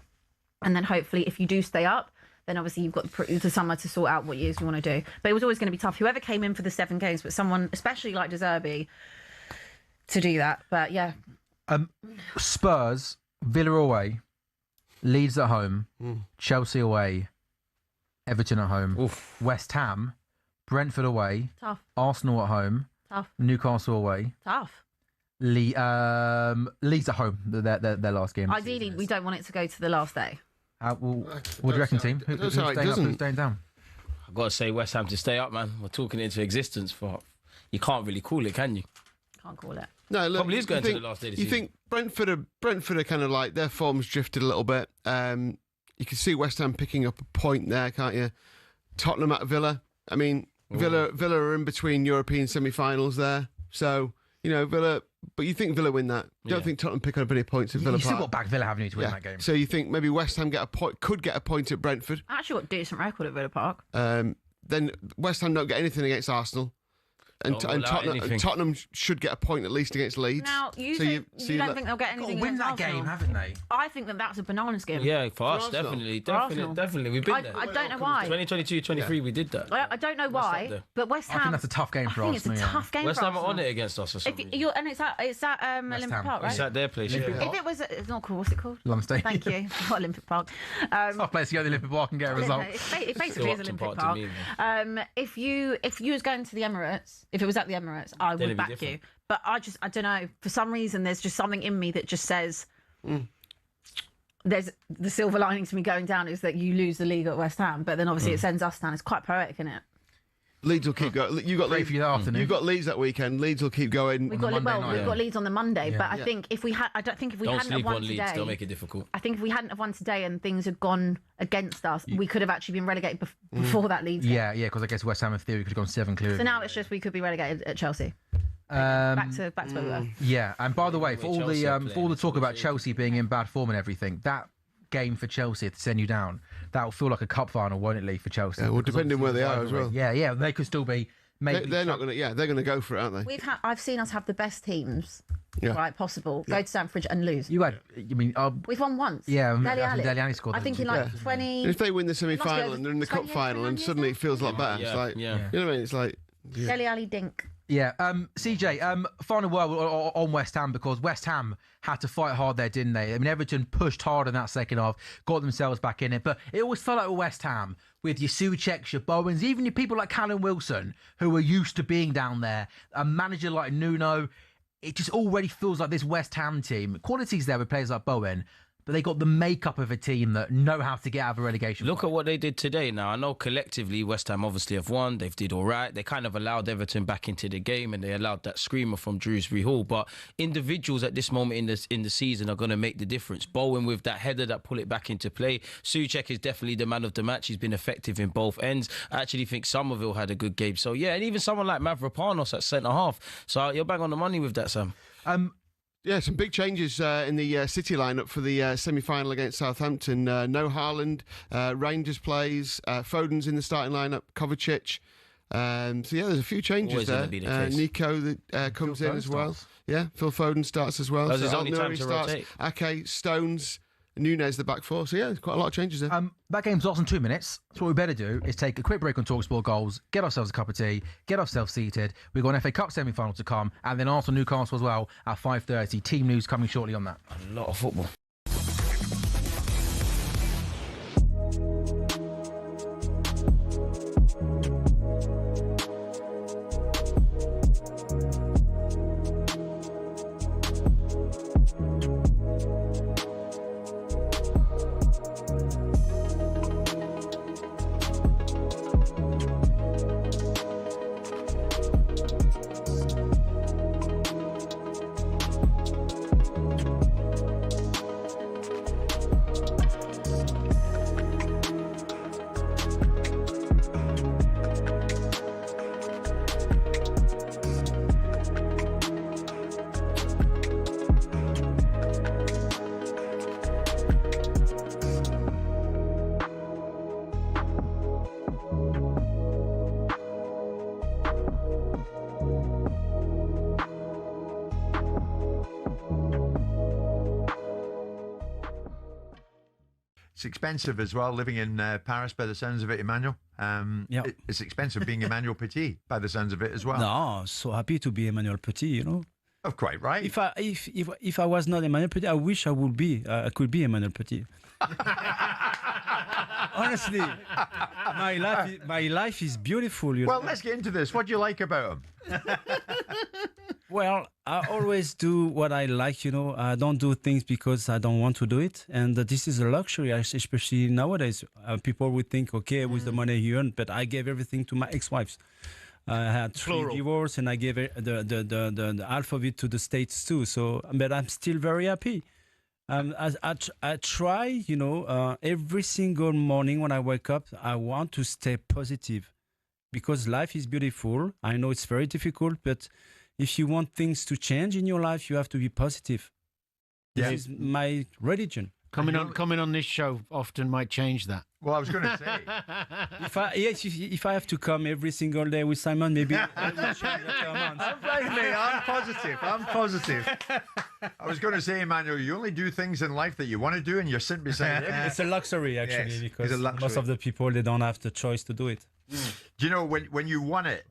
And then hopefully, if you do stay up, then obviously you've got the summer to sort out what years you want to do. But it was always going to be tough. Whoever came in for the 7 games, but someone, especially like De Zerbi, to do that. But yeah. Spurs, Villa away, Leeds at home, Chelsea away, Everton at home, West Ham, Brentford away, Tough. Arsenal at home, Tough. Newcastle away, Tough. Leeds at home, their last game. Ideally, we don't want it to go to the last day. What do you reckon, team? Who's staying up, who's staying down? I've got to say West Ham to stay up, man. We're talking it into existence. You can't really call it, can you? Can't call it. No, look, Probably is going to the last day of the You season. think Brentford are kind of like, their form's drifted a little bit. You can see West Ham picking up a point there, can't you? Tottenham at Villa. I mean, Villa are in between European semi-finals there. So, Villa... But you think Villa win that? You don't think Tottenham pick up any points at Villa You still Park? got back Villa, haven't you, to win that game? So you think maybe West Ham could get a point at Brentford? Actually, got a decent record at Villa Park. Then West Ham don't get anything against Arsenal. And Tottenham should get a point at least against Leeds. Now, you don't think they'll get anything win against that Arsenal? game, haven't they? I think that's a banana skin. Yeah, for us, Arsenal. definitely. We've been there. I don't know why. 2022, 23, we did that. I don't know why, but West Ham... I think that's a tough game for I think Arsenal. it's a tough game West for Ham are Arsenal. on it against us or something. And it's at Olympic Ham. Park, right? It's at their place. Olympic Yeah. Park. If it was... It's not called... What's it called? London Stadium. Thank you. Not Olympic Park. Tough place to go to the Olympic Park and get a result. It basically Still is Upton Olympic Park Park. to me, If you was going to the Emirates, if it was at the Emirates, I Then would it'd be back you. different. But I don't know. For some reason, there's just something in me that just says... There's the silver lining to me going down is that you lose the league at West Ham, but then obviously it sends us down. It's quite poetic, isn't it? Leeds will keep going. You got Great Leeds for you that afternoon. You got Leeds that weekend. Leeds will keep going. We've on the got Monday night. we've got Leeds on the Monday, but I think if we had, I don't think if we Don't hadn't have sleep won on Leeds. today, Don't make it difficult. I think if we hadn't have won today and things had gone against us, we could have actually been relegated before that Leeds game. Yeah, because I guess West Ham in theory could have gone 7 clear. So now it's just we could be relegated at Chelsea. Back to where we were. Yeah, and by the way, for all Chelsea the are for all the talk about Chelsea being in bad form and everything, that game for Chelsea to send you down, that'll feel like a cup final, won't it, Lee, for Chelsea? Yeah, well, Because depending where they are as rivalry. well. Yeah, they could still be. Maybe They're not going to. Yeah, they're going to go for it, aren't they? I've seen us have the best teams, Yeah. right, possible. Go to Stamford and lose. You had. I mean, We've won once. yeah, Dele I think Alli. Dele Alli scored. I think in didn't like 20. And if they win the Must be semi-final over and they're in the cup 28, final, and 29 suddenly it feels a lot better. Yeah, It's like, yeah. you know what I mean? It's like, Dele Alli dink. Yeah, CJ, final word on West Ham, because West Ham had to fight hard there, didn't they? I mean, Everton pushed hard in that second half, got themselves back in it, but it always felt like with West Ham, with your Součeks, your Bowens, even your people like Callum Wilson, who are used to being down there, a manager like Nuno, it just already feels like this West Ham team. Quality's there with players like Bowen, but they got the makeup of a team that know how to get out of a relegation. Look at what they did today. Now, I know collectively West Ham obviously have won. They've did all right. They kind of allowed Everton back into the game and they allowed that screamer from Dewsbury Hall. But individuals at this moment in the season are going to make the difference. Bowen with that header that pull it back into play. Souček is definitely the man of the match. He's been effective in both ends. I actually think Somerville had a good game. So, yeah, and even someone like Mavropanos at centre-half. So you're bang on the money with that, Sam. yeah, some big changes in the City lineup for the semi-final against Southampton. No Haaland, Rangers plays, Foden's in the starting lineup, Kovacic. So yeah, there's a few changes Always there. gonna be the case. Nico that comes in Foden as well. starts. Yeah, Phil Foden starts as well. That's his So only Al time Nouri to starts. rotate. Ake, Stones, Nunez the back four. So yeah, there's quite a lot of changes there. That game's lost in 2 minutes. So what we better do is take a quick break on talkSPORT goals, get ourselves a cup of tea, get ourselves seated. We've got an FA Cup semi-final to come, and then Arsenal Newcastle as well at 5:30. Team news coming shortly on that. A lot of football. It's expensive as well, living in Paris by the sounds of it, Emmanuel. It's expensive being Emmanuel Petit by the sounds of it as well. No, so happy to be Emmanuel Petit, you know. Oh, quite right. If I was not Emmanuel Petit, I wish I would be. I could be Emmanuel Petit. Honestly, my life is beautiful. You Well, know? let's get into this. What do you like about him? Well, I always do what I like, you know. I don't do things because I don't want to do it. And this is a luxury, especially nowadays. People would think, okay, with the money you earn, but I gave everything to my ex-wives. I had 3 divorces and I gave the half of it to the States too. So, but I'm still very happy. I try, you know, every single morning when I wake up, I want to stay positive because life is beautiful. I know it's very difficult, but if you want things to change in your life, you have to be positive. This is my religion. Coming on this show often might change that. Well, I was going to say, if I have to come every single day with Simon, maybe I will change that amount. I'm fine, mate. I'm positive. I was going to say, Emmanuel, you only do things in life that you want to do, and you're sitting beside him. It's a luxury, actually, Yes, because it's a luxury. most of the people, they don't have the choice to do it. Do you know when you won it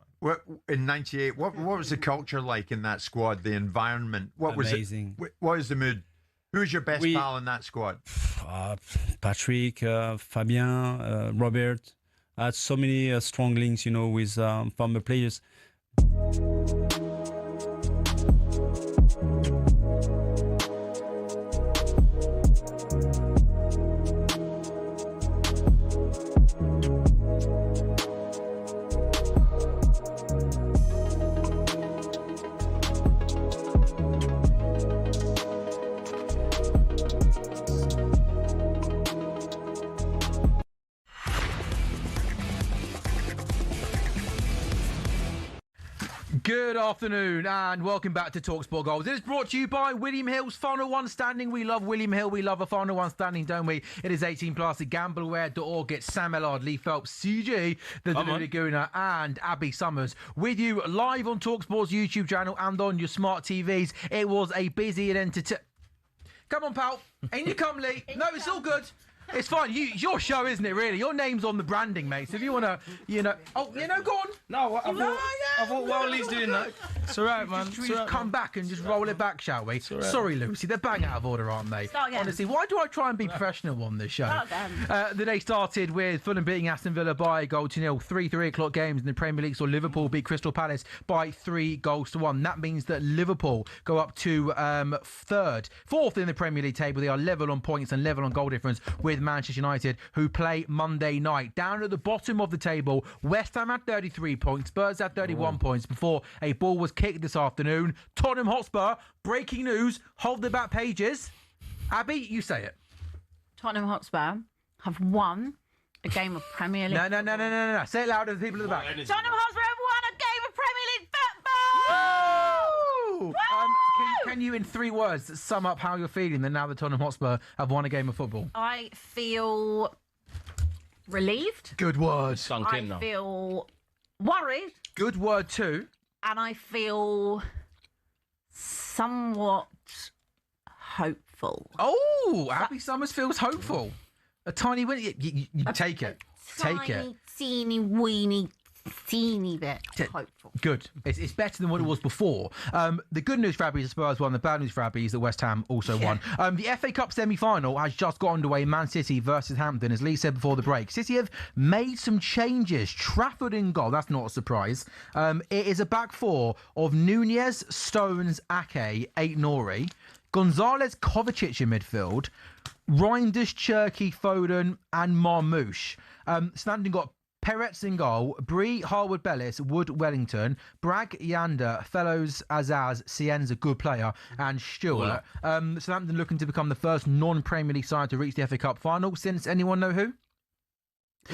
in '98? What was the culture like in that squad? The environment. What Amazing. was it? What was the mood? Who's your best pal in that squad? Patrick, Fabien, Robert. I had so many strong links, you know, with former players. Good afternoon and welcome back to talkSPORT Goals. It is brought to you by William Hill's Final One Standing. We love William Hill. We love a Final One Standing, don't we? It is 18 plus at gambleware.org. It's Sam Ellard, Lee Phelps, CG, the Laguna, and Abby Summers with you live on talkSPORT's YouTube channel and on your smart TVs. It was a busy and entertaining. Come on, pal. In you come, Lee. No, it's all good. It's fine. It's your show, isn't it, really? Your name's on the branding, mate. So if you want to, go on. No, I thought while Lee's doing that, it's all right, man. Should we just come back and just roll it back, shall we? Right. Sorry, Lucy. They're bang out of order, aren't they? Start again. Honestly, why do I try and be professional on this show? Start again. The day started with Fulham beating Aston Villa by a goal to nil. 3 o'clock games in the Premier League saw Liverpool beat Crystal Palace by 3-1. That means that Liverpool go up to fourth in the Premier League table. They are level on points and level on goal difference with Manchester United, who play Monday night. Down at the bottom of the table, West Ham had 33 points, Spurs had 31 points before a ball was kicked this afternoon. Tottenham Hotspur, breaking news, hold the back pages. Abby, you say it. Tottenham Hotspur have won a game of Premier League. No. Say it louder to the people at the back. Tottenham Hotspur have won a game of Premier League football! Woo! Can you, in 3 words, sum up how you're feeling that now the Tottenham Hotspur have won a game of football? I feel relieved. Good word. I feel worried. Good word too. And I feel somewhat hopeful. Oh, Abby Summers feels hopeful. A tiny win. You take it. Take it. Teeny bit hopeful. Good. It's better than what it was before. The good news for Abby is the Spurs won. The bad news for Abby is that West Ham also won. The FA Cup semi-final has just got underway. Man City versus Southampton, as Lee said before the break. City have made some changes. Trafford in goal. That's not a surprise. It is a back four of Nunez, Stones, Ake, Aït-Nouri, Gonzalez, Kovacic in midfield, Reinders, Cherki, Foden, and Marmoush. Southampton got Peretz in goal, Bree, Harwood, Bellis, Wood, Wellington, Bragg, Yanda, Fellows, Azaz, Cienza, good player, and Stewart. Southampton looking to become the first non-Premier League side to reach the FA Cup final since anyone know who?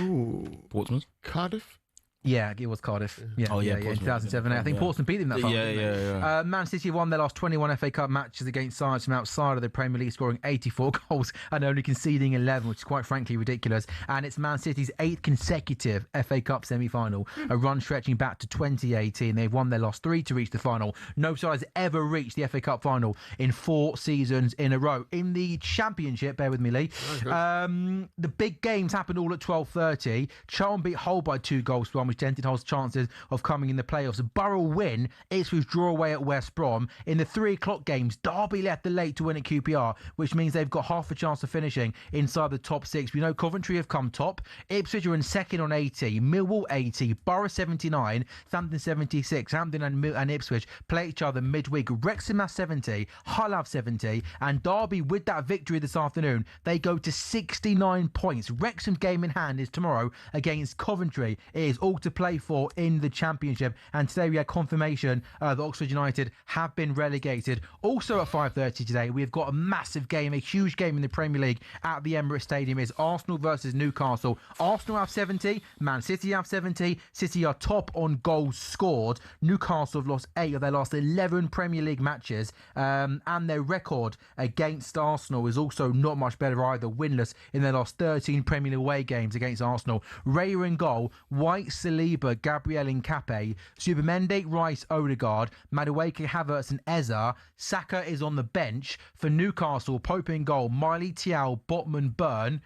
Ooh. Portsmouth? Cardiff? Yeah, it was Cardiff. Yeah, Oh, yeah, in Portsmouth. 2007. I think Portsmouth beat them that final. Yeah, didn't they? yeah. Man City won their last 21 FA Cup matches against sides from outside of the Premier League, scoring 84 goals and only conceding 11, which is quite frankly ridiculous. And it's Man City's 8th consecutive FA Cup semi-final, a run stretching back to 2018. They've won their last 3 to reach the final. No side has ever reached the FA Cup final in 4 seasons in a row. In the Championship, bear with me, Lee, the big games happened all at 12:30. Charlton beat Hull by 2 goals to 1, which dented Hull's chances of coming in the playoffs. Borough win, Ipswich draw away at West Brom. In the 3 o'clock games, Derby left the late to win at QPR, which means they've got half a chance of finishing inside the top 6. We know Coventry have come top. Ipswich are in second on 80, Millwall 80, Borough 79, Southampton 76. Hampden and Ipswich play each other midweek. Wrexham have 70, Hull have 70, and Derby, with that victory this afternoon, they go to 69 points. Wrexham's game in hand is tomorrow against Coventry. It is all to play for in the Championship, and today we had confirmation that Oxford United have been relegated. Also at 5:30 today, we've got a massive game, a huge game in the Premier League at the Emirates Stadium. It's Arsenal versus Newcastle. Arsenal have 70, Man City have 70. City are top on goals scored. Newcastle have lost 8 of their last 11 Premier League matches, and their record against Arsenal is also not much better either, winless in their last 13 Premier League away games against Arsenal. Raya in goal, White, Saliba, Gabriel Nkape, Zubimendi, Rice, Odegaard, Madueke, Havertz and Eza. Saka is on the bench. For Newcastle, Pope in goal, Miley, Tiao, Botman, Byrne.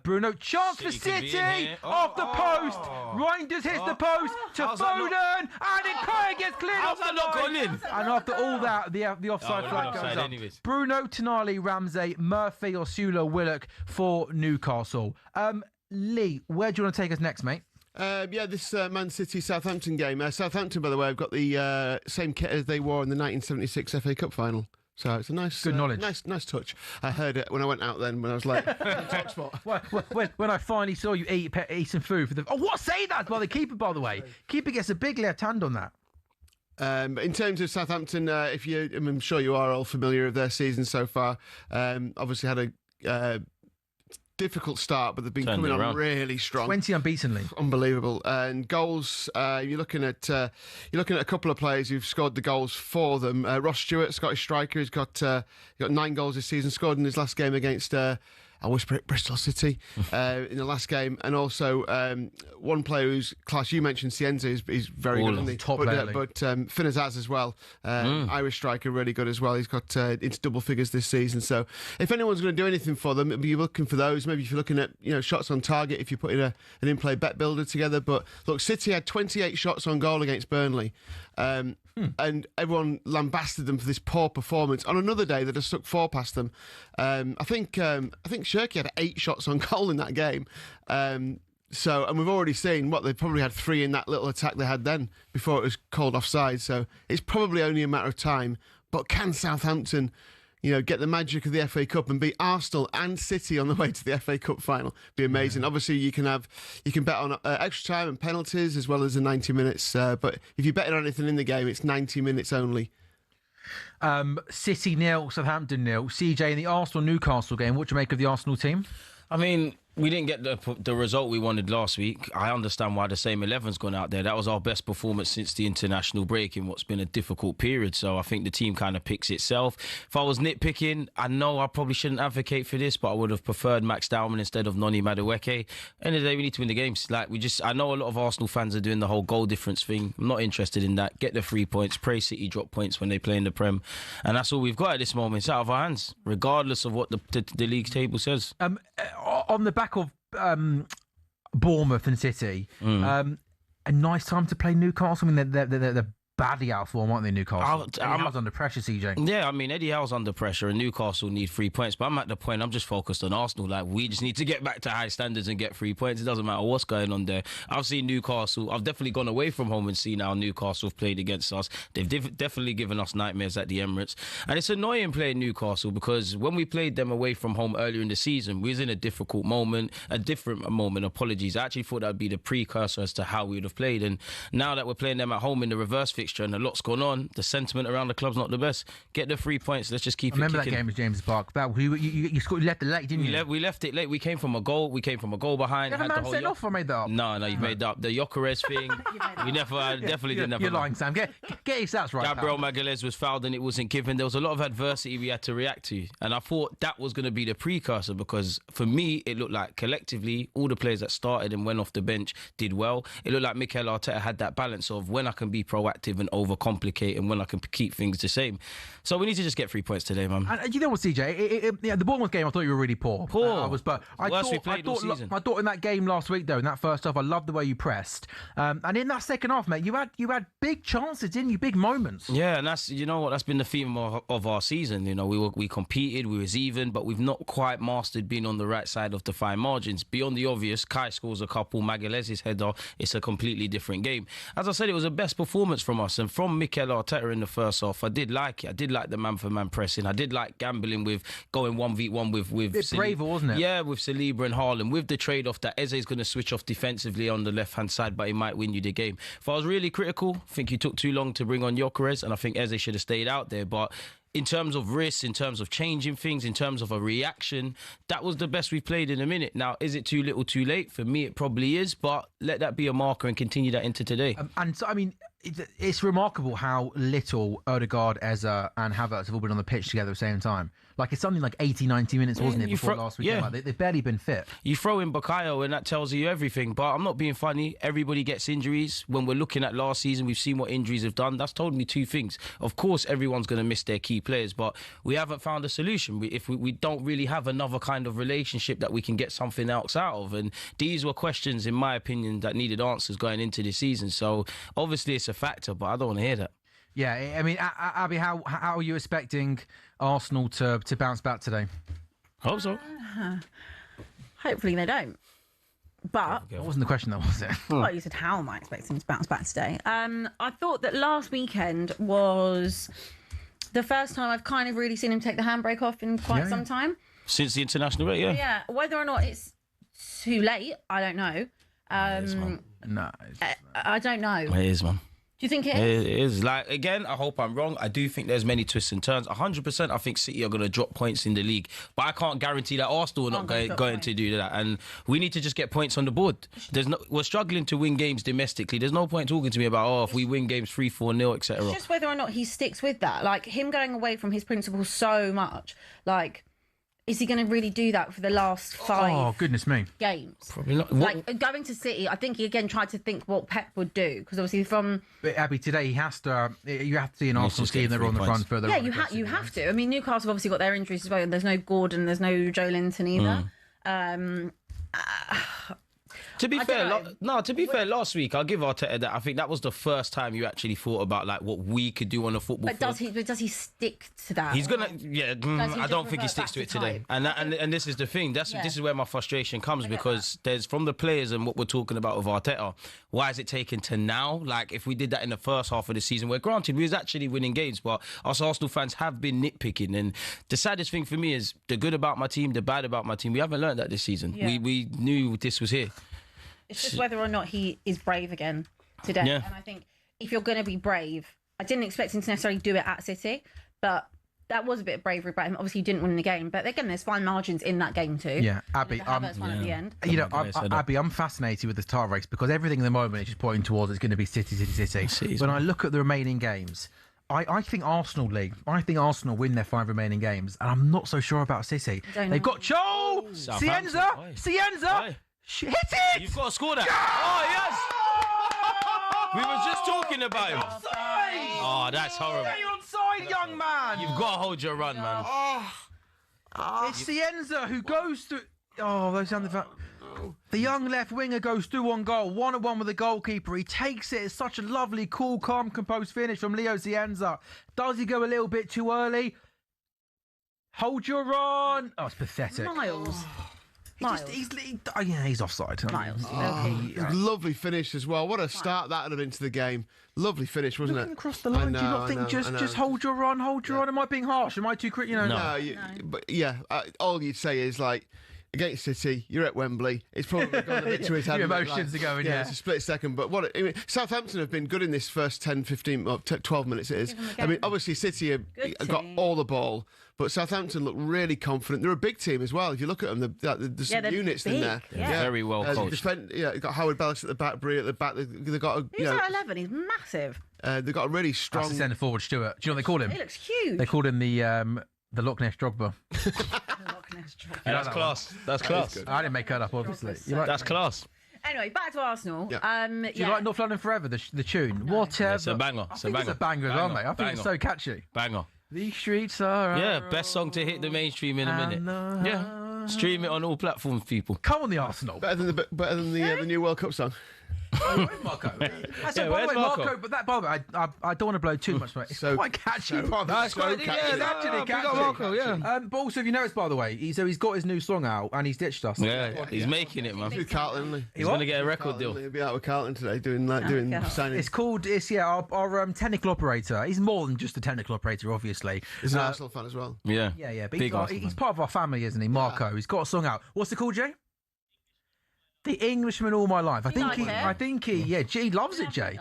Bruno, chance for City off the post. Reinders hits the post to Foden, and Nkaya gets cleared off the line. And after all that, the offside flag goes up. Anyways. Bruno, Tonali, Ramsey, Murphy, Osula, Willock for Newcastle. Lee, where do you want to take us next, mate? This Man City Southampton game. Southampton, by the way, have got the same kit as they wore in the 1976 FA Cup final. So it's a nice, good knowledge. Nice touch. I heard it when I went out then when I was like, talkSPORT. when I finally saw you eat some food for the. Oh, what say that by the keeper, by the way? Keeper gets a big left hand on that. In terms of Southampton, I'm sure you are all familiar with their season so far. Obviously had a difficult start, but they've been coming on really strong. 20 unbeatenly, unbelievable. And goals, you're looking at a couple of players who've scored the goals for them. Ross Stewart, Scottish striker, has got 9 goals this season. Scored in his last game against I whisper it, Bristol City in the last game, and also one player who's class. You mentioned Cienza is very good, isn't he? Top player, but Finn Azaz as well, Irish striker, really good as well. He's got into double figures this season. So if anyone's going to do anything for them, you're looking for those. Maybe if you're looking at shots on target, if you're putting an in-play bet builder together. But look, City had 28 shots on goal against Burnley. And everyone lambasted them for this poor performance. On another day, they just stuck 4 past them. I think Shirky had 8 shots on goal in that game. And we've already seen they probably had 3 in that little attack they had then before it was called offside. So it's probably only a matter of time. But can Southampton, get the magic of the FA Cup and beat Arsenal and City on the way to the FA Cup final? Be amazing. Yeah. Obviously, you can bet on extra time and penalties as well as the 90 minutes. But if you're betting on anything in the game, it's 90 minutes only. City 0, Southampton 0. CJ, in the Arsenal-Newcastle game, what do you make of the Arsenal team? I mean, we didn't get the result we wanted last week. I understand why the same 11's gone out there. That was our best performance since the international break in what's been a difficult period. So I think the team kind of picks itself. If I was nitpicking, I know I probably shouldn't advocate for this, but I would have preferred Max Dowman instead of Noni Madueke. End of the day, we need to win the games. I know a lot of Arsenal fans are doing the whole goal difference thing. I'm not interested in that. Get the 3 points. Pray City drop points when they play in the Prem. And that's all we've got at this moment. It's out of our hands, regardless of what the league table says. On the back of Bournemouth and City, a nice time to play Newcastle. I mean, they're badly out of form, aren't they, Newcastle? Eddie Howe's under pressure, CJ. Yeah, I mean, Eddie Howe's under pressure and Newcastle need 3 points, but I'm at the point, I'm just focused on Arsenal. We just need to get back to high standards and get 3 points. It doesn't matter what's going on there. I've seen Newcastle, I've definitely gone away from home and seen how Newcastle have played against us. They've definitely given us nightmares at the Emirates. And it's annoying playing Newcastle because when we played them away from home earlier in the season, we was in a different moment, apologies. I actually thought that would be the precursor as to how we would have played. And now that we're playing them at home in the reverse fixture, fixture and a lot's gone on. The sentiment around the club's not the best. Get the 3 points. Let's just keep it remember kicking. that game was James Park. You left it late, didn't you? We left it late. We came from a goal. We came from a goal behind. You have a man sent off, or made that up? No, you've made that up. The Gyökeres thing. We definitely didn't have. You're lying, Sam. Get your stats right. Gabriel Magalhaes was fouled and it wasn't given. There was a lot of adversity we had to react to. And I thought that was going to be the precursor because for me, it looked like collectively, all the players that started and went off the bench did well. It looked like Mikel Arteta had that balance of when I can be proactive and overcomplicate and when I can keep things the same. So we need to just get 3 points today, man. And you know what, CJ? The Bournemouth game, I thought you were really poor. I thought in that game last week, though, in that first half, I loved the way you pressed. And in that second half, mate, you had big chances, didn't you? Big moments. Yeah, and that's that's been the theme of our season. You know, we competed, we was even, but we've not quite mastered being on the right side of the fine margins. Beyond the obvious, Kai scores a couple, Magalhaes' header. It's a completely different game. As I said, it was the best performance from us and from Mikel Arteta in the first half. I did like it. I did like the man-for-man pressing. I did like gambling with going 1v1 with bit braver, wasn't it? Yeah, with Saliba and Haaland, with the trade-off that Eze's going to switch off defensively on the left-hand side, but he might win you the game. If I was really critical, I think he took too long to bring on Gyökeres, and I think Eze should have stayed out there. But in terms of risks, in terms of changing things, in terms of a reaction, that was the best we've played in a minute. Now, is it too little too late? For me, it probably is, but let that be a marker and continue that into today. And so, I mean, it's remarkable how little Odegaard, Eze and Havertz have all been on the pitch together at the same time. Like, it's something like 80, 90 minutes, wasn't it, before last weekend? Yeah. Like, they've barely been fit. You throw in Bukayo and that tells you everything. But I'm not being funny. Everybody gets injuries. When we're looking at last season, we've seen what injuries have done. That's told me two things. Of course, everyone's going to miss their key players, but we haven't found a solution. We don't really have another kind of relationship that we can get something else out of. And these were questions, in my opinion, that needed answers going into this season. So obviously it's a factor, but I don't want to hear that. Yeah, I mean, Abby, how are you expecting Arsenal to bounce back today? Hope so. Hopefully they don't. But that wasn't the question, though, was it? Well, you said how am I expecting to bounce back today? I thought that last weekend was the first time I've kind of really seen him take the handbrake off in quite some time. Since the international break, yeah. Yeah, whether or not it's too late, I don't know. No. I don't know. It is, man. Do you think it is? It is. Like, again, I hope I'm wrong. I do think there's many twists and turns. 100% I think City are going to drop points in the league. But I can't guarantee that Arsenal are not going to do that. And we need to just get points on the board. We're struggling to win games domestically. There's no point talking to me about, if we win games 3-4-0, etc. It's just whether or not he sticks with that. Like, him going away from his principles so much. Like, is he going to really do that for the last 5 Oh, goodness me. games? Probably not. Like, going to City, I think he again tried to think what Pep would do. Because obviously But Abby, today he has to... You have to see an Arsenal team that are on the front further. Yeah, you have to. I mean, Newcastle have obviously got their injuries as well. There's no Gordon, there's no Joe Linton either. To be fair, last week I'll give Arteta that. I think that was the first time you actually thought about like what we could do on a football field. But does he stick to that? He's gonna, I don't think he sticks to it today. And this is the thing. This is where my frustration comes because there's from the players and what we're talking about with Arteta. Why is it taken to now? Like if we did that in the first half of the season, where granted we was actually winning games, but us Arsenal fans have been nitpicking. And the saddest thing for me is the good about my team, the bad about my team. We haven't learned that this season. Yeah. We knew this was here. It's just whether or not he is brave again today. Yeah. And I think if you're going to be brave, I didn't expect him to necessarily do it at City, but that was a bit of bravery about him. Obviously, he didn't win the game, but again, there's fine margins in that game too. Yeah, Abby, at the end. Abby, I'm fascinated with the title race because everything at the moment is just pointing towards it's going to be City. When I look at the remaining games, I think Arsenal win their 5 remaining games, and I'm not so sure about City. They've got Cienza. Hit it! You've got to score that. Oh, yes! We were just talking about him. Offside! Oh, that's horrible. Stay onside, young man. You've got to hold your run, man. It's Cienza who goes through. Oh, those on the. The young left winger goes through on goal, 1-on-1 with the goalkeeper. He takes it. It's such a lovely, cool, calm, composed finish from Leo Cienza. Does he go a little bit too early? Hold your run. Oh, it's pathetic. Miles. He's offside. Miles. Lovely finish as well. What a start that would have been to the game. Lovely finish, wasn't it? Across the line, do you not think just hold your run? Am I being harsh? Am I too quick? But yeah, all you'd say is like, against City, you're at Wembley. It's probably gone a bit to his head. Your emotions are going, It's a split second. But Southampton have been good in this first 10, 15, 12 minutes it is. I mean, obviously City have got all the ball, but Southampton look really confident. They're a big team as well. If you look at them, there's some units in there. Very well coached. You've got Howard Bellis at the back, Bree at the back. They've got Who's at 11? He's massive. they've got a really strong... That's the centre forward, Stuart. Do you know what they called him? He looks huge. They called him the Loch Ness Drogba. That's class. That's class. I didn't make that up, obviously. That's class. Anyway, back to Arsenal. Yeah. Do you like North London Forever, the tune? No. Whatever. It's a banger. I think it's a banger as well, mate. I think it's so catchy. Banger. These streets are... Yeah, best song to hit the mainstream in a minute. Yeah. Stream it on all platforms, people. Come on, the Arsenal. Better than the new World Cup song. Where's Marco? I said, by the way, Marco, but that, by the way, I don't want to blow too much, mate. It's quite catchy. That's quite catchy. Yeah, that's actually catchy. Marco, yeah. But also, if you notice, by the way, he's got his new song out and he's ditched us. Yeah, he's making it, man. He's with Carlton, isn't he? He's going to get a record deal. He'll be out with Carlton today doing signings. It's called, our technical operator. He's more than just a technical operator, obviously. He's an Arsenal fan as well. Yeah. Yeah, but he's part of our family, isn't he, Marco? Yeah. He's got a song out. What's it called, Jay? The Englishman All My Life. I think he loves it, Jay.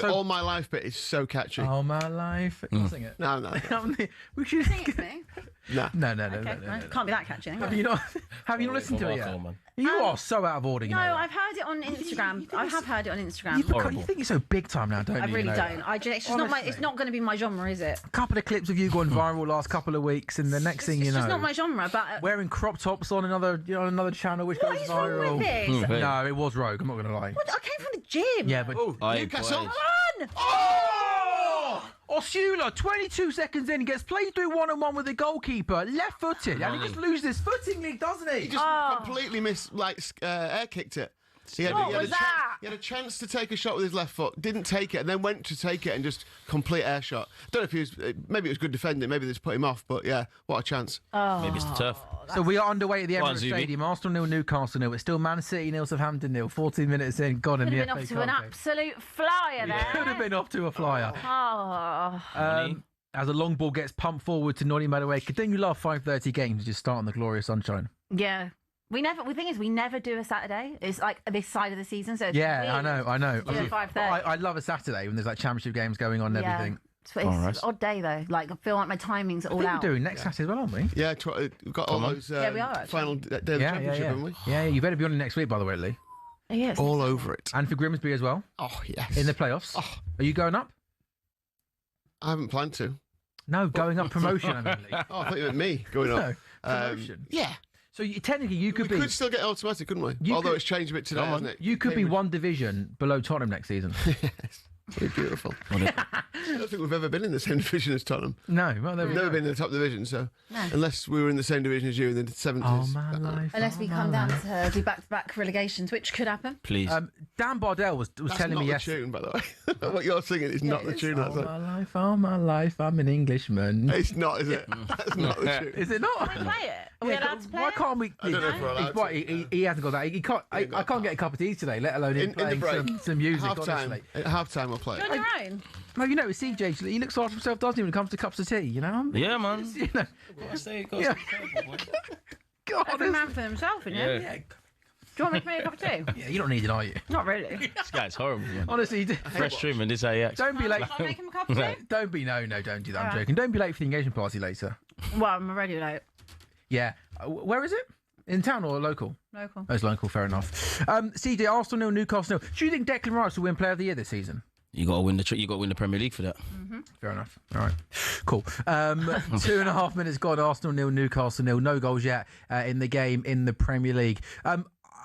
All My Life bit is so catchy. All My Life. Sing it. No. We should sing it to me. No. Can't be that catchy. Have you not listened to it yet? You are so out of order. No, I've heard it on Instagram. I have heard it on Instagram. You think you're so big time now, don't you? I really don't. It's just not it's not going to be my genre, is it? A couple of clips of you going viral last couple of weeks, and the next thing you know, it's not my genre. But wearing crop tops on another channel which goes viral. Wrong with this? No, it was rogue. I'm not going to lie. What? I came from the gym. Yeah, but Newcastle. Run! Osula, 22 seconds in, gets played through one-on-one with the goalkeeper, left-footed, and he just loses his footing, Lee, doesn't he? He just completely air kicked it. He had a chance to take a shot with his left foot, didn't take it, and then went to take it and just complete air shot. I don't know if maybe it was good defending, maybe they just put him off, but yeah, what a chance. Maybe it's the turf. So we are underway at the Emirates Stadium. Arsenal 0, Newcastle 0. It's still Man City 0, Southampton 0. 14 minutes in, gone in the FA Cup. Could have been off to an absolute flyer there. Could have been off to a flyer. Oh. As a long ball gets pumped forward to Noni Madueke. Continue last 5:30 games, just start on the glorious sunshine. Yeah. The thing is, we never do a Saturday. It's like this side of the season. So yeah, I know. Do it 5:30. I love a Saturday when there's like championship games going on and everything. It's an odd day though. Like I feel like my timings are all out. We're doing next Saturday as well, aren't we? Yeah, we've got all those we are, final day of the championship, haven't we? Yeah, you better be on it next week, by the way, Lee. Yes. All over it. And for Grimsby as well. Oh yes. In the playoffs. Oh. Are you going up? I haven't planned to. No, going up promotion. I mean, Lee. Oh, I thought you meant me going up. Promotion. Yeah. So technically, you could could still get automatic, couldn't we? Although it's changed a bit today, hasn't it? You could be one division below Tottenham next season. Yes. Pretty beautiful. I don't think we've ever been in the same division as Tottenham. No, we've never been in the top division, so unless we were in the same division as you in the 70s. Oh, my life. Unless we come down to do back-to-back relegations, which could happen. Please. Dan Bardell was telling me yesterday. That's not the tune, by the way. What you're singing is not the tune. All my life, I'm an Englishman. It's not, is it? That's not the tune. Is it not? Can we play it? Are we allowed to play Why can't we? I don't know if we're allowed to. He hasn't got that. He can't. I can't get a cup of tea today, let alone him playing some music. At half-time, we'll play it. You're on your own? No, you know, CJ, he looks after himself, doesn't he, when it comes to cups of tea, you know? Yeah, man. You know. God, Every man for himself, isn't it? Yeah. Do you want me to make a cup of tea? Yeah, you don't need it, are you? Not really. This guy's horrible, man. Honestly, Fresh trim and this how he acts. don't be late. Shall I make him a cup of tea? Don't do that. I'm joking. Don't be late for the engagement party later. Well, I'm already late. Yeah. Where is it? In town or local? Local. Oh, it's local, fair enough. CJ, Arsenal 0, Newcastle 0. Do you think Declan Rice will win Player of the Year this season? You got to win the Premier League for that. Mm-hmm. Fair enough. All right, cool. 2.5 minutes gone. Arsenal 0, Newcastle 0. No goals yet in the game in the Premier League.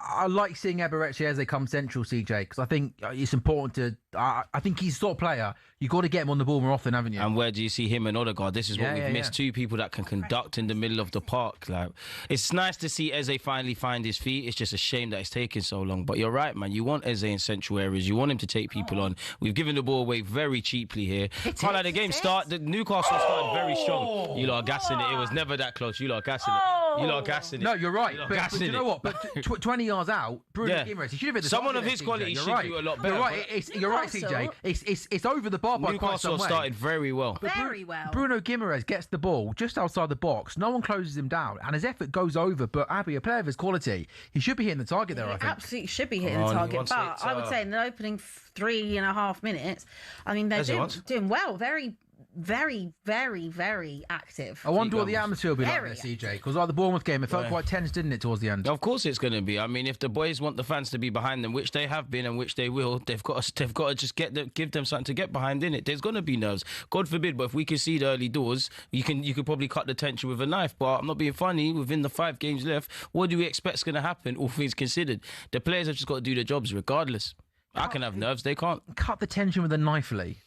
I like seeing Eberechi as they come central, CJ, because I think it's important to. I think he's the sort of player. You've got to get him on the ball more often, haven't you? And where do you see him and Odegaard? This is what we've missed. Two people that can conduct in the middle of the park. Like, it's nice to see Eze finally find his feet. It's just a shame that it's taking so long. But you're right, man. You want Eze in central areas. You want him to take people on. We've given the ball away very cheaply here. The Newcastle started very strong. You lot are gassing it. It was never that close. You lot are gassing it. You lot are gassing it. No, you're right. You lot are But gassing you know what? But 20 yards out, Bruno Guimaraes, he should have been the Someone target of his there, quality CJ. should You're right. do a lot better. You're right. You're right, CJ. It's over the bar by quite some Newcastle way. started very well. Very well. Bruno Guimaraes gets the ball just outside the box. No one closes him down, and his effort goes over. But Abby, a player of his quality, he should be hitting the target there. I think. Absolutely should be hitting the target. But I would say in the opening 3.5 minutes, I mean, they're doing well. Very, very, very, very active. I wonder what the atmosphere will be like there, CJ, because like the Bournemouth game, it felt Yeah. quite tense, didn't it, towards the end? Of course it's going to be. I mean, if the boys want the fans to be behind them, which they have been and which they will, they've got to just give them something to get behind in it. There's going to be nerves. God forbid, but if we can see the early doors, you could probably cut the tension with a knife. But I'm not being funny. Within the 5 games left, what do we expect is going to happen? All things considered, the players have just got to do their jobs regardless. I can have nerves. They can't. Cut the tension with a knife, Lee.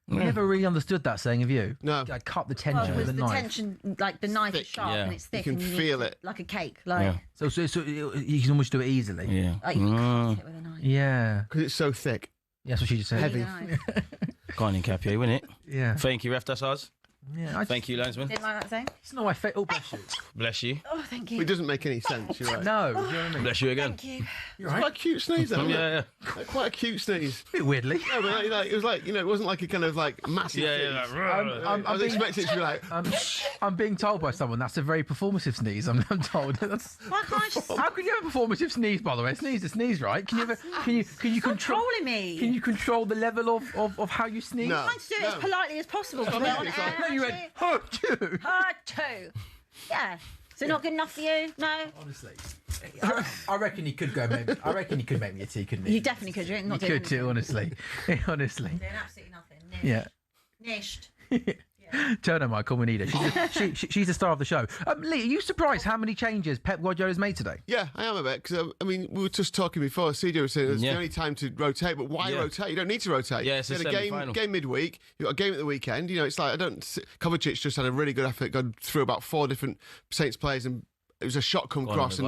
I never really understood that saying of you. No. I cut the tension with a the knife. tension, like the knife is sharp and it's thick. You can and feel need it. like a cake. Like, So you can almost do it easily. Yeah. like you cut it with a knife. Yeah. Because it's so thick. Yeah, that's what she just said. Heavy. Go on in, Capier, win it. Yeah. Thank you, ref. That's ours. Yeah. Thank you, linesman. Didn't like that saying. It's not my fate. Oh, bless you. Bless you. Oh, thank you. It doesn't make any sense. You're right. No. Do you know what I mean? Bless you again. Thank you. It's quite a cute sneeze, though. Yeah. Like, quite a cute sneeze. A bit weirdly. No, but like, it was like, it wasn't like a kind of like massive. Yeah, sneeze. like, I was expecting it to be like. I'm being told by someone that's a very performative sneeze. I'm told. That's, Why can't I just how can you have a performative sneeze? By the way, sneeze is sneeze, right? Can you control? trolling me? Can you control the level of how you sneeze? No. trying to do it as politely as possible? To be on air, No, you went. Oh, you. Two. Yeah. So not good enough for you? No. Honestly, I reckon he could go. Maybe I reckon he could make me a tea, couldn't he? You definitely could. You're not You doing could too, honestly. Honestly. Doing absolutely nothing. Nished. Yeah. Nished. Turner might call Manita. She's the star of the show. Lee, are you surprised how many changes Pep Guardiola's made today? Yeah, I am a bit because I mean we were just talking before. CJ was saying it's the only time to rotate, but why rotate? You don't need to rotate. Yeah, it's you a had semi-final. game midweek. You got a game at the weekend. You know, it's like Kovacic just had a really good effort, gone through about 4 different Saints players and. It was a shot come across and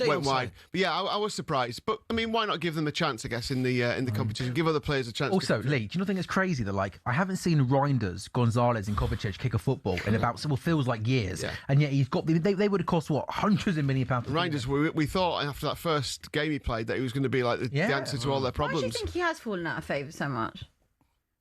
went wide. But yeah, I was surprised. But I mean, why not give them a chance? I guess in the competition, give other players a chance. Also, Lee, do you not think it's crazy that like I haven't seen Reinders, Gonzalez, and Kovacic kick a football in about feels like years, and yet he's got they would have cost what hundreds of £1 million. Reinders, we thought after that first game he played that he was going to be like the answer to all their problems. Why do you think he has fallen out of favour so much?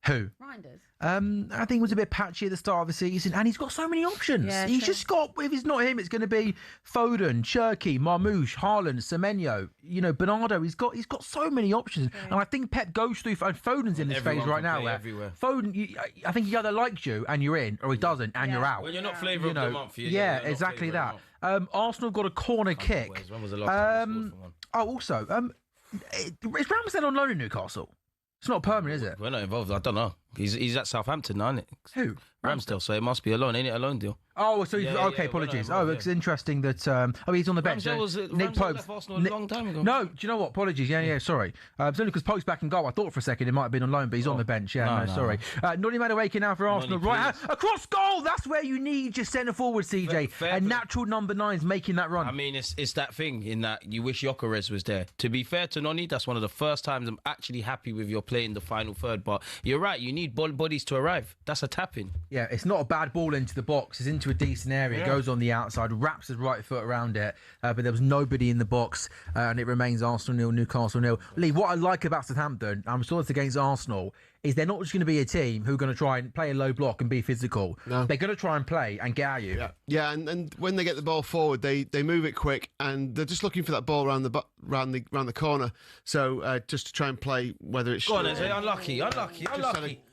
Who? Reinders. I think it was a bit patchy at the start of the season, and he's got so many options. Yeah, He's true. just got, if it's not him, it's going to be Foden, Cherky, Marmoush, Haaland, Semenyo, Bernardo. He's got so many options, and I think Pep goes through. And Foden's in this phase right now. Where everywhere. Foden, I think he either likes you and you're in, or he doesn't and you're out. When you're not flavour of the month, exactly that. Arsenal got a corner kick. When was the last time we scored for one? Also, is Ramsdale on loan in Newcastle? It's not permanent, is it? We're not involved. I don't know. He's at Southampton now, isn't it? Who? Ramsdale. So it must be a loan, ain't it? A loan deal. Oh, so Yeah, okay. yeah, apologies. well, It's interesting that he's on the bench. Nick Pope left Arsenal a long time ago. No, do you know what? Apologies. Yeah. Sorry. It's only because Pope's back in goal. I thought for a second it might have been on loan, but he's on the bench. Yeah, no, sorry. Nonny Madueke now for Arsenal. Right, across goal. That's where you need your centre forward, CJ. A natural number 9's making that run. I mean, it's that thing in that you wish Gyökeres was there. To be fair to Nonny, that's one of the first times I'm actually happy with your play in the final third. But you're right. You need bodies to arrive. That's a tap-in. Yeah, it's not a bad ball into the box. It's into a decent area. It goes on the outside, wraps his right foot around it. But there was nobody in the box, and it remains Arsenal 0, Newcastle 0. Lee, what I like about Southampton, I'm sure it's against Arsenal, is they're not just going to be a team who are going to try and play a low block and be physical. No. They're going to try and play and get at you. Yeah, and when they get the ball forward, they move it quick, and they're just looking for that ball around the corner. So just to try and play, whether it's go on, unlucky.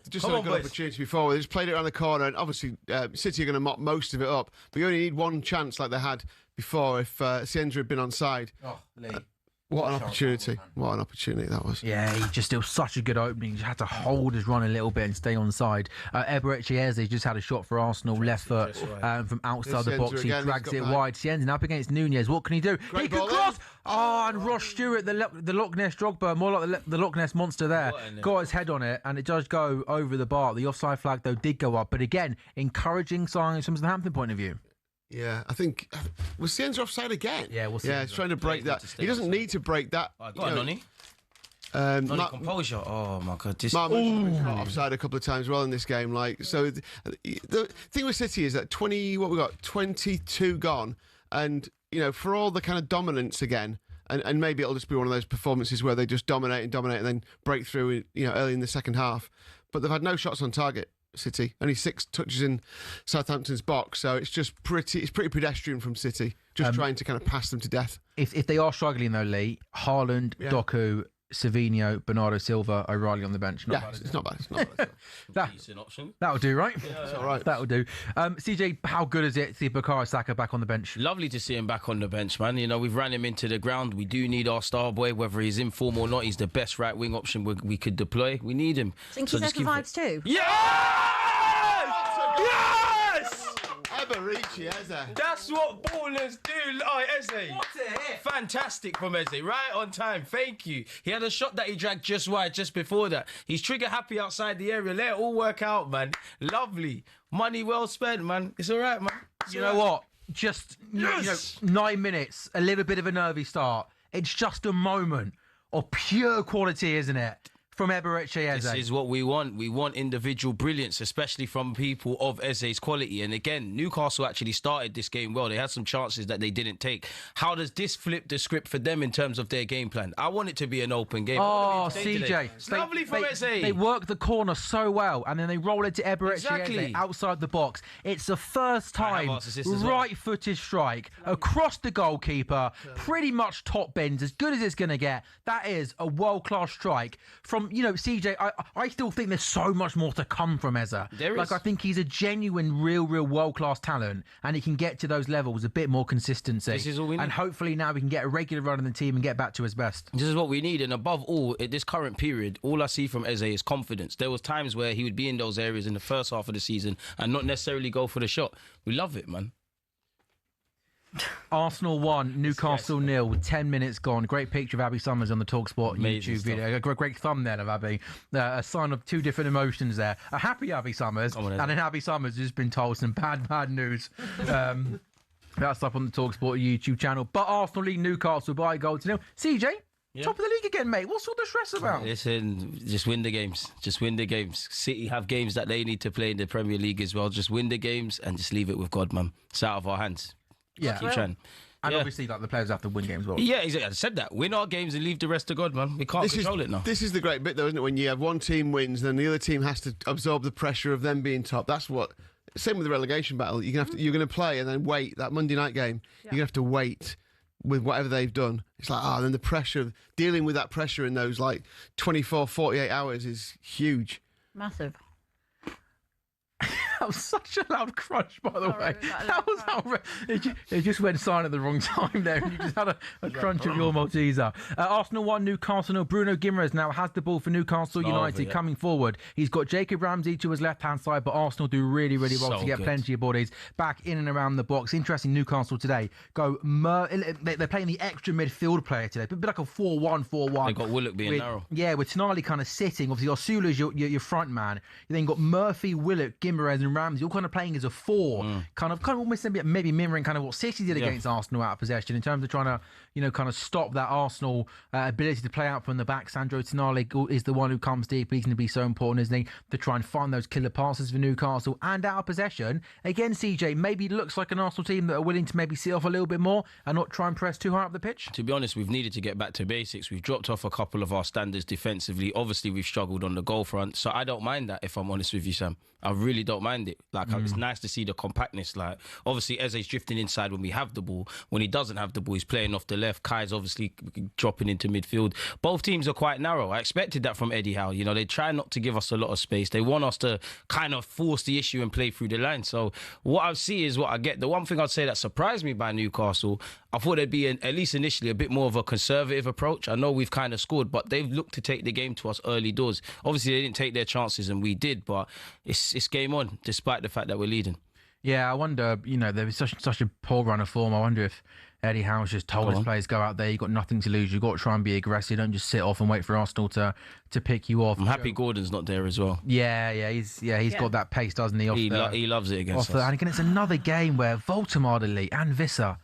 Just had a good opportunity before. They just played it around the corner, and obviously City are going to mop most of it up. But you only need one chance like they had before if Cienza had been onside. Oh, Lee. What an opportunity. What an opportunity that was. Yeah, it was such a good opening. He just had to hold his run a little bit and stay on side. Eberechi Eze just had a shot for Arsenal, left foot from outside the box. He drags it wide. Cienza up against Nunez. What can he do? He can cross! Oh, and Ross Stewart, the Loch Ness Drogba, more like the Loch Ness Monster there, got his head on it, and it does go over the bar. The offside flag, though, did go up. But again, encouraging signs from the Southampton point of view. Yeah, I think was Cienza offside again? Yeah, we'll see. Yeah, he's trying to break that. He doesn't need to break that. Go on, Nonny. Composure. Oh my God, this. Marmoush got offside a couple of times well in this game. Like so, the thing with City is that 22 gone. And, you know, for all the kind of dominance again, and maybe it'll just be one of those performances where they just dominate and then break through, you know, early in the second half. But they've had no shots on target, City. Only 6 touches in Southampton's box. So it's pretty pedestrian from City, just trying to kind of pass them to death. If they are struggling, though, Lee, Haaland, Doku, Savinho, Bernardo Silva, O'Reilly on the bench. It's not bad. It's not bad. Decent option. That'll do, right? Yeah, it's all right. That'll do. CJ, how good is it to see Bukayo Saka back on the bench? Lovely to see him back on the bench, man. You know, we've ran him into the ground. We do need our star boy, whether he's in form or not. He's the best right wing option we could deploy. We need him. Think he's there for vibes too? Yes! Eberici, Eze. That's what ballers do. Oh, Eze. What a hit. Fantastic from Eze. Right on time. Thank you. He had a shot that he dragged just wide just before that. He's trigger happy outside the area. Let it all work out, man. Lovely. Money well spent, man. It's all right, man. You know what? Just, you know, 9 minutes, a little bit of a nervy start. It's just a moment of pure quality, isn't it? From Eberici Eze. This is what we want. We want individual brilliance, especially from people of Eze's quality. And again, Newcastle actually started this game well. They had some chances that they didn't take. How does this flip the script for them in terms of their game plan? I want it to be an open game. Oh, CJ. It's lovely from Eze. They work the corner so well, and then they roll it to Eberici Eze outside the box. It's the first time right-footed strike across the goalkeeper, pretty much top bins, as good as it's going to get. That is a world-class strike from, you know, CJ, I still think there's so much more to come from Eze. Like, I think he's a genuine, real world-class talent, and he can get to those levels, a bit more consistency. This is all we need. And hopefully now we can get a regular run in the team and get back to his best. This is what we need. And above all, at this current period, all I see from Eze is confidence. There was times where he would be in those areas in the first half of the season and not necessarily go for the shot. We love it, man. Arsenal 1, Newcastle 0, 10 minutes gone. Great picture of Abby Summers on the talkSPORT YouTube video. A great thumbnail of Abby. A sign of 2 different emotions there. A happy Abby Summers and an Abby Summers who's been told some bad news. That's up on the talkSPORT YouTube channel. But Arsenal lead Newcastle by a goal to 0. CJ, top of the league again, mate. What's all the stress about? Listen, just win the games. Just win the games. City have games that they need to play in the Premier League as well. Just win the games and just leave it with God, man. It's out of our hands. Yeah. Keep trying. And obviously, like, the players have to win games well. Yeah, exactly. I said that. Win our games and leave the rest to God, man. We can't control it now. This is the great bit, though, isn't it? When you have one team wins, then the other team has to absorb the pressure of them being top. That's what. Same with the relegation battle. You're going to play and then wait. That Monday night game, you're going to have to wait with whatever they've done. It's like, then the pressure of dealing with that pressure in those like 24, 48 hours is huge. Massive. That was such a loud crunch, by the way. That was outrageous. It just went silent at the wrong time there, and you just had a crunch of your Malteser. Arsenal 1, Newcastle 0. Bruno Guimaraes now has the ball for Newcastle United coming forward. He's got Jacob Ramsey to his left-hand side, but Arsenal do really well to get plenty of bodies back in and around the box. Interesting, Newcastle today they're playing the extra midfield player today, a bit like a 4-1, 4-1. They got Willock being narrow. Yeah, with Tonali kind of sitting. Obviously, Osula's your front man. You then got Murphy, Willock, Guimaraes and Ramsey all kind of playing as a 4, kind of almost maybe mirroring kind of what City did against Arsenal out of possession in terms of trying to, you know, kind of stop that Arsenal ability to play out from the back. Sandro Tonali is the one who comes deep. He's going to be so important, isn't he, to try and find those killer passes for Newcastle. And out of possession, again, CJ, maybe looks like an Arsenal team that are willing to maybe sit off a little bit more and not try and press too high up the pitch. To be honest, we've needed to get back to basics. We've dropped off a couple of our standards defensively. Obviously, we've struggled on the goal front. So I don't mind that, if I'm honest with you, Sam. I really don't mind it. Like, it's nice to see the compactness. Like, obviously, Eze's drifting inside when we have the ball. When he doesn't have the ball, he's playing off the left. Kai's obviously dropping into midfield. Both teams are quite narrow. I expected that from Eddie Howe. You know, they try not to give us a lot of space. They want us to kind of force the issue and play through the line. So what I see is what I get. The one thing I'd say that surprised me by Newcastle, I thought there'd be, at least initially, a bit more of a conservative approach. I know we've kind of scored, but they've looked to take the game to us early doors. Obviously, they didn't take their chances and we did, but it's game on, despite the fact that we're leading. Yeah, I wonder, you know, there was such a poor run of form. I wonder if Eddie Howe's just told his players, go out there, you've got nothing to lose, you've got to try and be aggressive, don't just sit off and wait for Arsenal to pick you off. I'm happy Gordon's not there as well. He's got that pace, doesn't he? He loves it against us. And again, it's another game where Voltemade and Visser,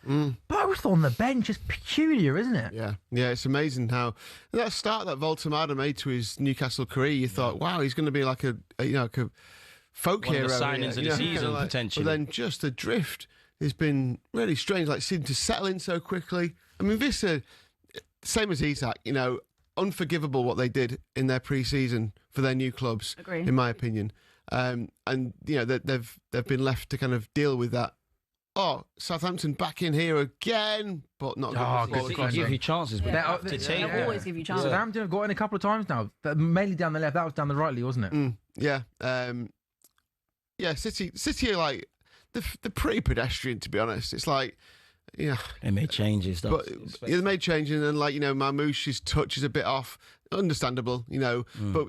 both on the bench, is peculiar, isn't it? Yeah, it's amazing how that start that Voltemade made to his Newcastle career, you thought, wow, he's going to be like a folk hero. One of the signings of the season, potentially. But then just adrift. has been really strange. Like, seemed to settle in so quickly. I mean, this, same as Isak, you know, unforgivable what they did in their pre-season for their new clubs. Agree. In my opinion. And you know, they've been left to kind of deal with that. Oh, Southampton back in here again, but not good. They give you chances, but They'll always give you chances. Southampton have got in a couple of times now, mainly down the left. That was down the right, wasn't it? Yeah. City are like they're pretty pedestrian, to be honest. It's like, yeah, they made changes, but they made changes, and like, you know, Marmoush's touch is a bit off. Understandable, you know, but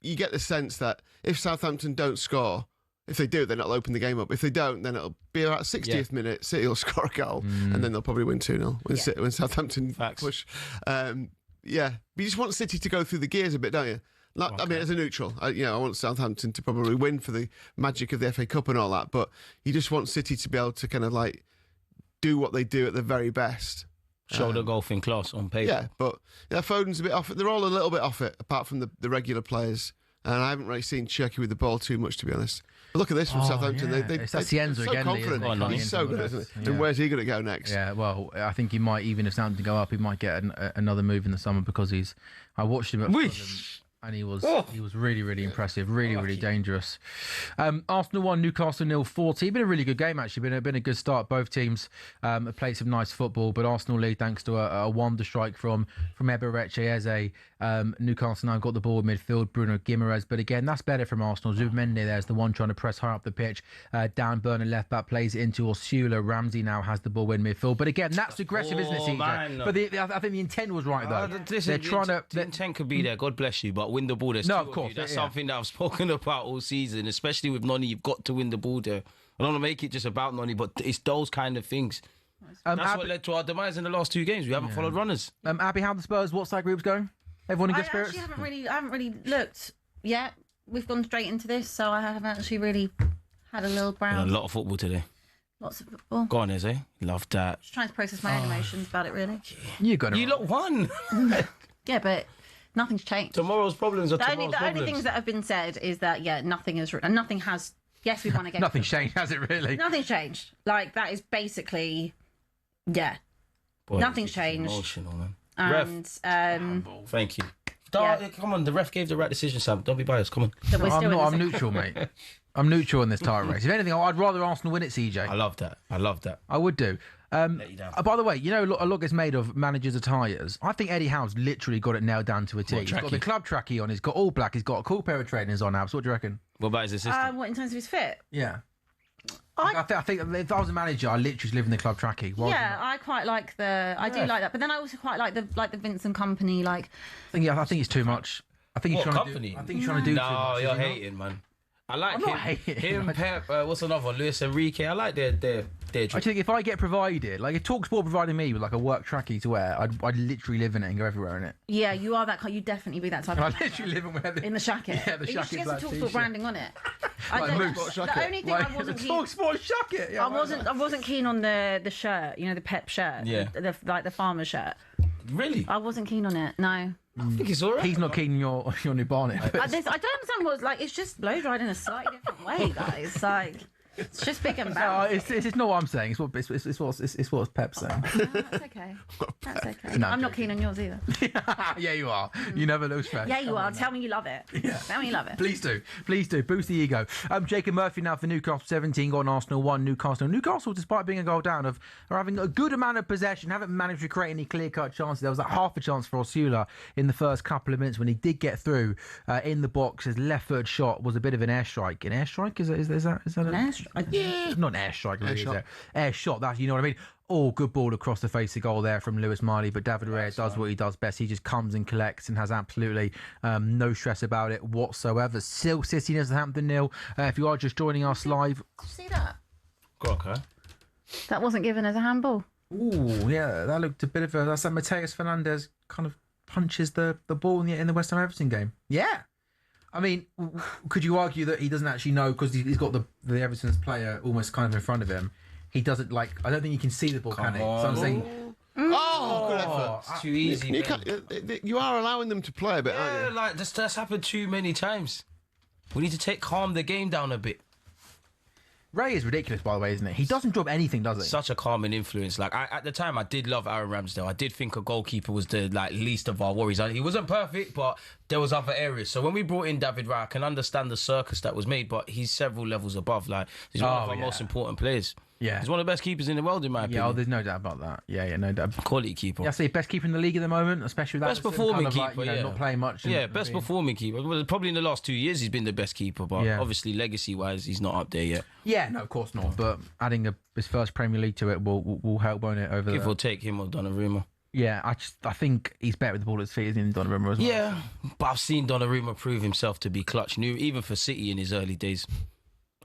you get the sense that if Southampton don't score. If they do, then it'll open the game up. If they don't, then it'll be about 60th minute. City will score a goal, and then they'll probably win 2-0 when Southampton push. Yeah, you just want City to go through the gears a bit, don't you? Like, I mean, as a neutral, I want Southampton to probably win for the magic of the FA Cup and all that, but you just want City to be able to kind of like do what they do at the very best. Show the golfing class on paper. Yeah, but Foden's a bit off it. They're all a little bit off it, apart from the regular players. And I haven't really seen Cherky with the ball too much, to be honest. But look at this from Southampton. Yeah. They're So confident. He's so good, isn't he? And where's he going to go next? Yeah, well, I think he might, even if Southampton go up, he might get another move in the summer because I watched him at Fulham, and he was really, really impressive, really dangerous. Arsenal 1, Newcastle 0-40. Been a really good game, actually. Been a good start. Both teams have played some nice football, but Arsenal lead thanks to a wonder strike from Eberechi Eze. Newcastle now got the ball in midfield, Bruno Guimaraes, but again, that's better from Arsenal. Zubimendi there's the one trying to press high up the pitch. Dan Burn, left back, plays it into Osula. Ramsey now has the ball in midfield, but again, that's aggressive, isn't it, CJ? But I think the intent was right, though. The intent could be there, God bless you, but win the ball. No, of course. That's something that I've spoken about all season, especially with Noni. You've got to win the ball there. I don't want to make it just about Noni, but it's those kind of things. That's what led to our demise in the last 2 games. We haven't followed runners. Abby, how the Spurs, what's that group's going? Everyone in good spirits? I haven't really looked yet. We've gone straight into this, so I haven't actually really had a little browse. A lot of football today. Lots of football. Go on, Eze. Love that. Just trying to process my own emotions about it, really. You lot won. Yeah, but nothing's changed. Tomorrow's problems are the tomorrow's problems. only things that have been said is that nothing has. Yes, we won against. Nothing's changed, has it really? Nothing's changed. Like, that is basically, Boy, nothing's changed. Emotional, man. And thank you. Come on, the ref gave the right decision, Sam. Don't be biased. Come on. I'm neutral, mate. I'm neutral in this title race. If anything, I'd rather Arsenal win it, CJ. I love that. I would do. By the way, you know, a lot gets made of managers' attires. I think Eddie Howe's literally got it nailed down to a T. He's got the club trackie on. He's got all black. He's got a cool pair of trainers on now. So what do you reckon? What about his assistant? What, in terms of his fit? Yeah. I think if I was a manager, I'd literally live in the club trackie. I quite like I do like that, but then I also quite like the Vincent Company. Like, I think it's too much. I think he's trying to do. I think he's trying to do. No, you're hating, man. I like I'm him. Not hating him, Pep. What's another one? Luis Enrique. I like their. I think if I get provided, like if talkSPORT provided me with like a work trackie to wear, I'd literally live in it and go everywhere in it. Yeah, you are that kind. You definitely be that type. I literally live in the shacket. Yeah, the shacket. You should get some talkSPORT branding on it. The only thing I wasn't keen. talkSPORT shacket. Yeah, I wasn't keen on the shirt. You know, the Pep shirt. Yeah. The farmer shirt. Really? I wasn't keen on it. No. I think it's alright. He's not keen on your new bonnet. I don't understand what it's just blow dried in a slightly different way, guys. Like, it's just big and bad. No, it's not what I'm saying. It's what Pep's saying. No, that's okay. That's okay. No, I'm not keen on yours either. Yeah, you are. You never lose faith. Yeah, you are. Tell me you love it. Yeah. Tell me you love it. Please do. Boost the ego. Jacob Murphy now for Newcastle 17, got on Arsenal 1, Newcastle. Newcastle, despite being a goal down, are having a good amount of possession, haven't managed to create any clear-cut chances. There was like half a chance for Osula in the first couple of minutes when he did get through in the box. His left-footed shot was a bit of an airstrike. An airstrike? Is that an airstrike? Yeah. Not an airstrike, really, is it? Air shot, that's, you know what I mean? Oh, good ball across the face of goal there from Lewis Miley, but David Raya does what he does best. He just comes and collects and has absolutely no stress about it whatsoever. Still City nil, Southampton nil. If you are just joining us live. See that? Okay. That wasn't given as a handball. Ooh, yeah, that looked a bit of a... That's like Mateus Fernandes kind of punches the ball in the West Ham Everton game. Yeah. I mean, could you argue that he doesn't actually know because he's got the Everton's player almost kind of in front of him? He doesn't I don't think he can see the ball, can he? So I'm saying, good effort. It's too easy. You are allowing them to play a bit, aren't you? Like that's happened too many times. We need to calm the game down a bit. Ray is ridiculous, by the way, isn't it? He doesn't drop anything, does he? Such a calming influence. Like at the time, I did love Aaron Ramsdale. I did think a goalkeeper was the least of our worries. He wasn't perfect, but there was other areas. So when we brought in David Raya, I can understand the circus that was made, but he's several levels above. Like he's one of our most important players. Yeah, he's one of the best keepers in the world, in my opinion. Yeah, there's no doubt about that. Yeah, no doubt. Quality keeper. Yeah, I say best keeper in the league at the moment, especially that best performing keeper. Not playing much. Best performing keeper. Well, probably in the last 2 years he's been the best keeper, but obviously legacy-wise he's not up there yet. Yeah, no, of course not. But adding his first Premier League to it will help, won't it? Over Give or take him or Donnarumma. Yeah, I think he's better with the ball at his feet than Donnarumma as well. Yeah, but I've seen Donnarumma prove himself to be clutch, even for City in his early days.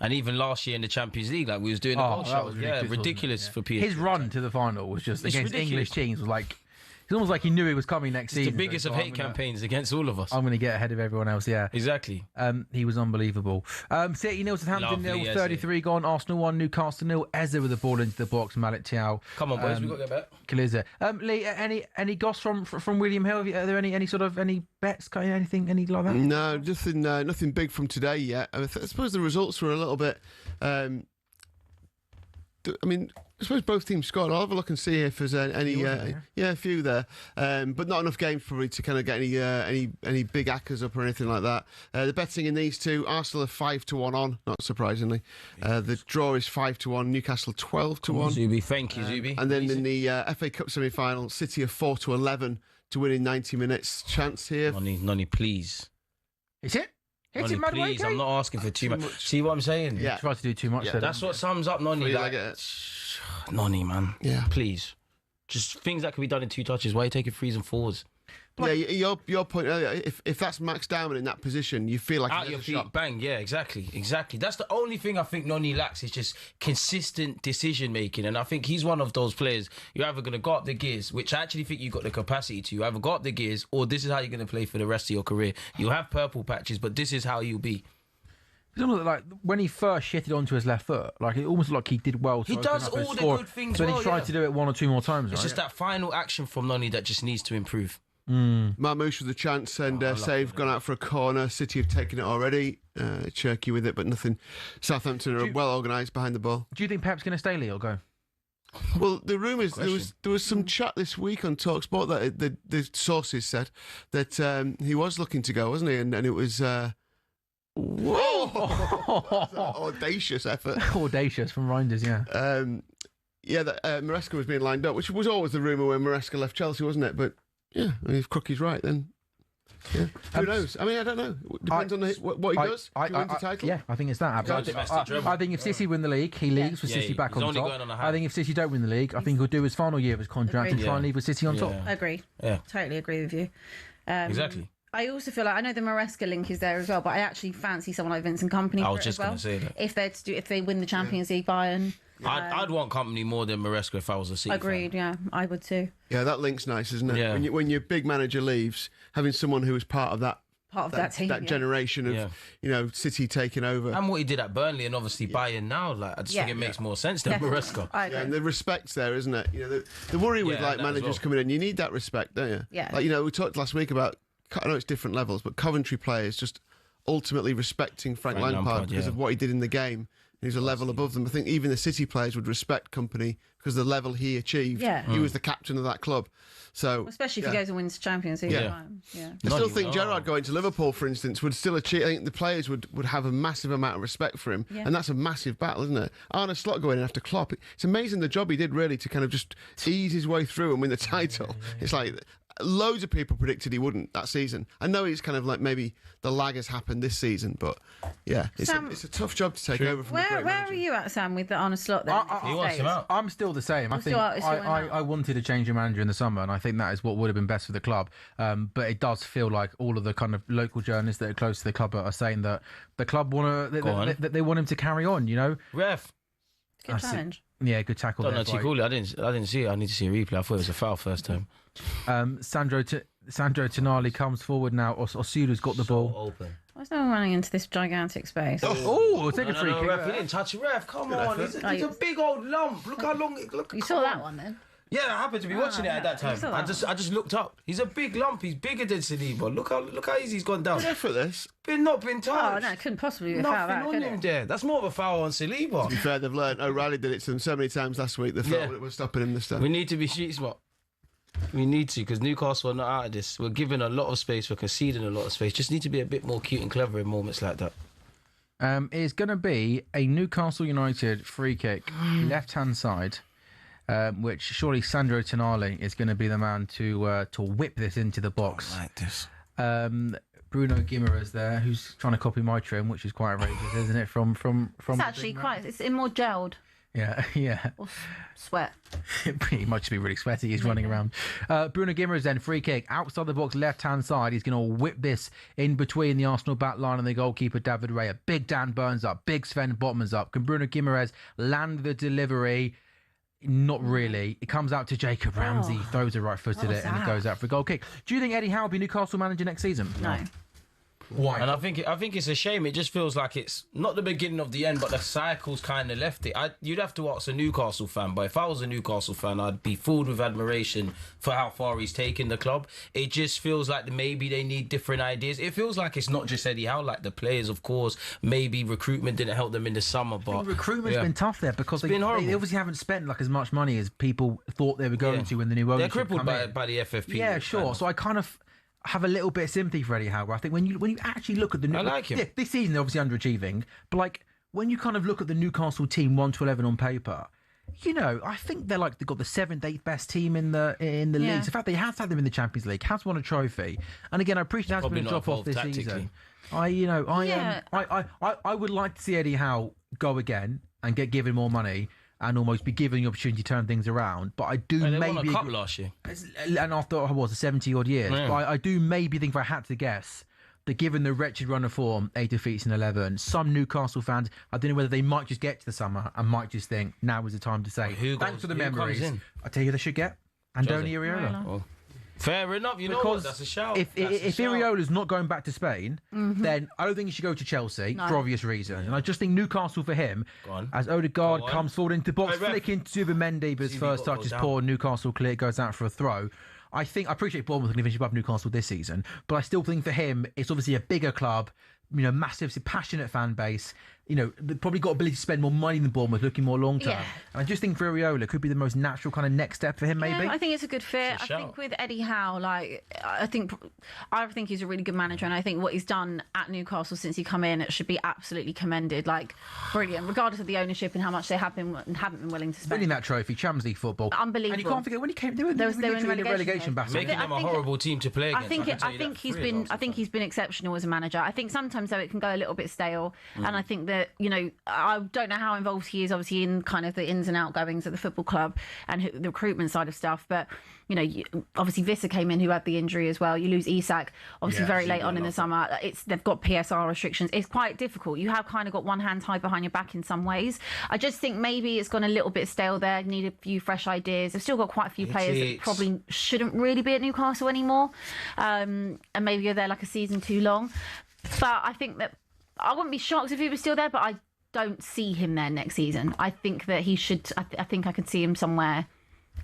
And even last year in the Champions League, like we was doing the goal show. Ridiculous for PSG. His run to the final was just against English teams was like, it's almost like he knew he was coming next season. The biggest of hate campaigns against all of us. I'm going to get ahead of everyone else, yeah. Exactly. He was unbelievable. City 0, Southampton 0, 33 gone, Arsenal 1, Newcastle 0, Eze with the ball into the box, Malik Thiaw. Come on, boys, we've got to get back. Kaliza. Lee, any goss from William Hill? Are there any sort of bets, anything like that? No, nothing big from today yet. I suppose the results were a little bit... I suppose both teams scored. I'll have a look and see if there's any. A few there, but not enough games probably to kind of get any big accas up or anything like that. The betting in these two: Arsenal are 5-1 on, not surprisingly. The draw is 5-1. Newcastle 12-1. Zubi, thank you, Zubi. And then in the FA Cup semi-final, City are 4-11 to win in 90 minutes. Chance here. Nonny, please. Is it? Nonny, please, I'm not asking for too much. See what I'm saying? Yeah. Try to do too much. Yeah. That's what sums up Nonny. Nonny, man. Yeah. Please. Just things that can be done in 2 touches. Why are you taking 3s and 4s? Your point earlier, if that's Max Diamond in that position, you feel like out your feet, bang, yeah, exactly. That's the only thing I think Nonny lacks is just consistent decision making, and I think he's one of those players. You're either going to go up the gears, which I actually think you've got the capacity to. You either go up the gears, or this is how you're going to play for the rest of your career. You'll have purple patches, but this is how you'll be. It's almost like when he first shitted onto his left foot, like it almost like he did well. He does all the good things but well, he tried to do it 1 or 2 more times. It's just that final action from Nonny that just needs to improve. Marmouche with a chance and save, gone out for a corner. City have taken it already. Cherky with it, but nothing. Southampton are well organised behind the ball. Do you think Pep's going to stay, Lee, or go? Well, the rumours, there was some chat this week on talkSPORT that the sources said that he was looking to go, wasn't he? And it was... Whoa! Audacious effort. Audacious from Reinders, yeah. That Maresca was being lined up, which was always the rumour when Maresca left Chelsea, wasn't it? But yeah, if Crookie's right, then yeah. Who knows? I mean, I don't know. Depends on what he does. If he wins the title. Yeah, I think it's that. I think if City win the league, he leaves with City back on top. I think if City don't win the league, I think he'll do his final year of his contract and try and leave with City on top. Agree. Yeah. Totally agree with you. Exactly. I also feel like I know the Maresca link is there as well, but I actually fancy someone like Vincent Kompany. I was just going to say that if they win the Champions League, Bayern. I'd want Kompany more than Maresca if I was a City Agreed, fan. Yeah, I would too. Yeah, that link's nice, isn't it? Yeah. When your big manager leaves, having someone who was part of that team, that generation of City taking over, and what he did at Burnley and obviously Bayern now, like I just think it makes more sense than Maresca. And the respect's there, isn't it? The worry with managers coming in, you need that respect, don't you? Yeah. Like we talked last week about. I know it's different levels, but Coventry players just ultimately respecting Frank Lampard because of what he did in the game. He's a level above them. I think even the City players would respect Kompany because of the level he achieved. Yeah. He was the captain of that club. So especially if he goes and wins the Champions League. Yeah. I still think Gerrard going to Liverpool, for instance, would still achieve. I think the players would have a massive amount of respect for him, and that's a massive battle, isn't it? Arne Slot going in after Klopp. It's amazing the job he did really to kind of just ease his way through and win the title. It's like loads of people predicted he wouldn't that season. I know it's kind of like maybe the lag has happened this season, but yeah, it's a tough job to take over from Where are you at, Sam, with the Arne Slot then? He wants him out. I'm still the same. I think I wanted to change the manager in the summer, and I think that is what would have been best for the club. But it does feel like all of the kind of local journalists that are close to the club are saying that the club that they want him to carry on. Ref. Good challenge. Yeah, good tackle. Don't know what you call it. I didn't see it. I need to see a replay. I thought it was a foul first time. Sandro Tonali comes forward now. Osuda's got the ball. Open. Why is no one running into this gigantic space? Oh, take a free kick. Ref, he didn't touch it. Ref, come on. It's a big old lump. Look how long it... You saw that one then? Yeah, I happened to be watching it at that time. I just looked up. He's a big lump. He's bigger than Saliba. Look how easy he's gone down. Good effortless. Not been touched. Oh no, it couldn't possibly be a foul. Nothing on him there. That's more of a foul on Saliba. To be fair, they've learned. O'Reilly did it to them so many times last week. They felt we're stopping him this time. We need to be street smart. We need to, because Newcastle are not out of this. We're giving a lot of space. We're conceding a lot of space. Just need to be a bit more cute and clever in moments like that. It's going to be a Newcastle United free kick, left-hand side, which surely Sandro Tonali is going to be the man to whip this into the box. I like this. Bruno Guimaraes there, who's trying to copy my trim, which is quite outrageous, isn't it? From It's actually quite. It's more gelled. Yeah. Or sweat. He might just be really sweaty. He's running around. Bruno Guimaraes then, free kick, outside the box, left-hand side. He's going to whip this in between the Arsenal back line and the goalkeeper, David Raya. Big Dan Burns up. Big Sven Botman's up. Can Bruno Guimaraes land the delivery? Not really. It comes out to Jacob Ramsey. He throws it right-footed it and it goes out for a goal kick. Do you think Eddie Howe will be Newcastle manager next season? No. Why? And I think it's a shame. It just feels like it's not the beginning of the end, but the cycle's kind of left it. You'd have to ask a Newcastle fan, but if I was a Newcastle fan, I'd be filled with admiration for how far he's taken the club. It just feels like maybe they need different ideas. It feels like it's not just Eddie Howe, like the players, of course. Maybe recruitment didn't help them in the summer, but recruitment's been tough there because they obviously haven't spent like as much money as people thought they were going to when the new ownership. They're crippled by the FFP. Yeah, sure. So I kind of have a little bit of sympathy for Eddie Howe. I think when you actually look at the... I like him. This season, they're obviously underachieving, but like when you kind of look at the Newcastle team 1 to 11 on paper, you know, I think they've got the 7th, 8th best team in the league. In fact, they have had them in the Champions League, has won a trophy, and again, I appreciate it has been a drop off this season. I would like to see Eddie Howe go again and get given more money and almost be given the opportunity to turn things around. But I do they maybe... won a cup last year. And after, 70-odd years. Yeah. But I do maybe think, if I had to guess, that given the wretched run of form, 8 defeats in 11, some Newcastle fans, I don't know whether they might just get to the summer and might just think, now is the time to say, thanks for the memories. I tell you who they should get. Andoni Iraola. Oh. Fair enough, know what? That's a shout. If Iraola's not going back to Spain, then I don't think he should go to Chelsea for obvious reasons. And I just think Newcastle for him, as Odegaard comes forward into box, flicking to Zubimendi, but his first touch is poor. Newcastle clear, goes out for a throw. I appreciate Bournemouth can finish above Newcastle this season, but I still think for him, it's obviously a bigger club, massive, passionate fan base. They've probably got ability to spend more money than Bournemouth, looking more long term. Yeah. And I just think for Iraola could be the most natural kind of next step for him, maybe. I think it's a good fit. I think with Eddie Howe, I think he's a really good manager, and I think what he's done at Newcastle since he come in, it should be absolutely commended. Brilliant, regardless of the ownership and how much they haven't been willing to spend. Winning that trophy, Champions League football, unbelievable. And you can't forget when he came, they were in the relegation battle, making them a horrible team to play against. I think he's been exceptional as a manager. I think sometimes though it can go a little bit stale, and I think that I don't know how involved he is, obviously, in kind of the ins and outgoings of the football club and the recruitment side of stuff. But, obviously Visser came in, who had the injury as well. You lose Isak, obviously, very late on in the summer. They've got PSR restrictions. It's quite difficult. You have kind of got one hand tied behind your back in some ways. I just think maybe it's gone a little bit stale there. Need a few fresh ideas. They've still got quite a few players that probably shouldn't really be at Newcastle anymore. And maybe you're there like a season too long. But I think that I wouldn't be shocked if he was still there, but I don't see him there next season. I think that he should. I think I could see him somewhere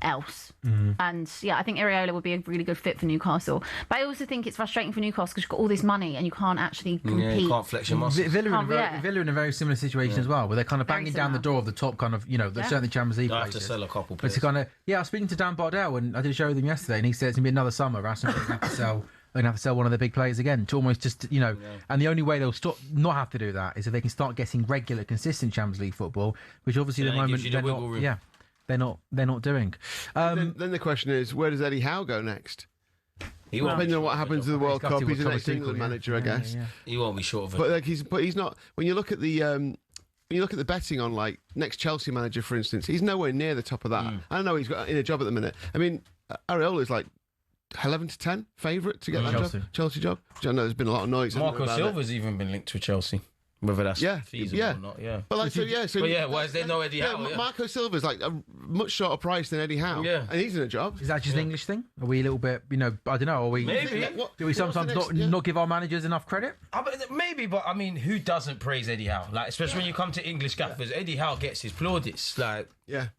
else. And I think Iraola would be a really good fit for Newcastle. But I also think it's frustrating for Newcastle because you've got all this money and you can't actually compete. Yeah, you can't flex your muscles. Villa in a very similar situation as well, where they're kind of banging down the door of the top kind of, there's certainly Champions League places. Have to sell a couple players. But I was speaking to Dan Bardell, and I did a show with him yesterday, and he said it's going to be another summer. Aston Villa have to sell. They're going to have to sell one of the big players again to almost just, and the only way they'll not have to do that is if they can start getting regular, consistent Champions League football, which obviously at the moment they're not doing. Then the question is, where does Eddie Howe go next? Depending on what happens to the World Cup, he's the next England manager, I guess. He won't be short of it. But he's not. When you look at the betting on next Chelsea manager, for instance, he's nowhere near the top of that. I don't know. He's got in a job at the minute. I mean, Areola is 11 to 10 favourite to get that Chelsea job. Which I know there's been a lot of noise. Marco Silva's even been linked to Chelsea. Whether that's feasible or not, But why is there no Eddie Howe? Marco Silva's like a much shorter price than Eddie Howe. Yeah. And he's in a job. Is that just an English thing? Are we a little bit, I don't know, are we... Maybe. Do we sometimes not give our managers enough credit? Maybe, but I mean, who doesn't praise Eddie Howe? Like, especially when you come to English gaffers, Eddie Howe gets his plaudits. Like,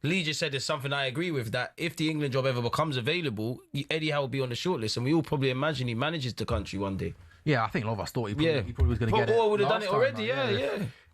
Lee just said there's something I agree with, that if the England job ever becomes available, Eddie Howe will be on the shortlist, and we all probably imagine he manages the country one day. Yeah, I think a lot of us thought he probably was going to get it. Or would have done it already,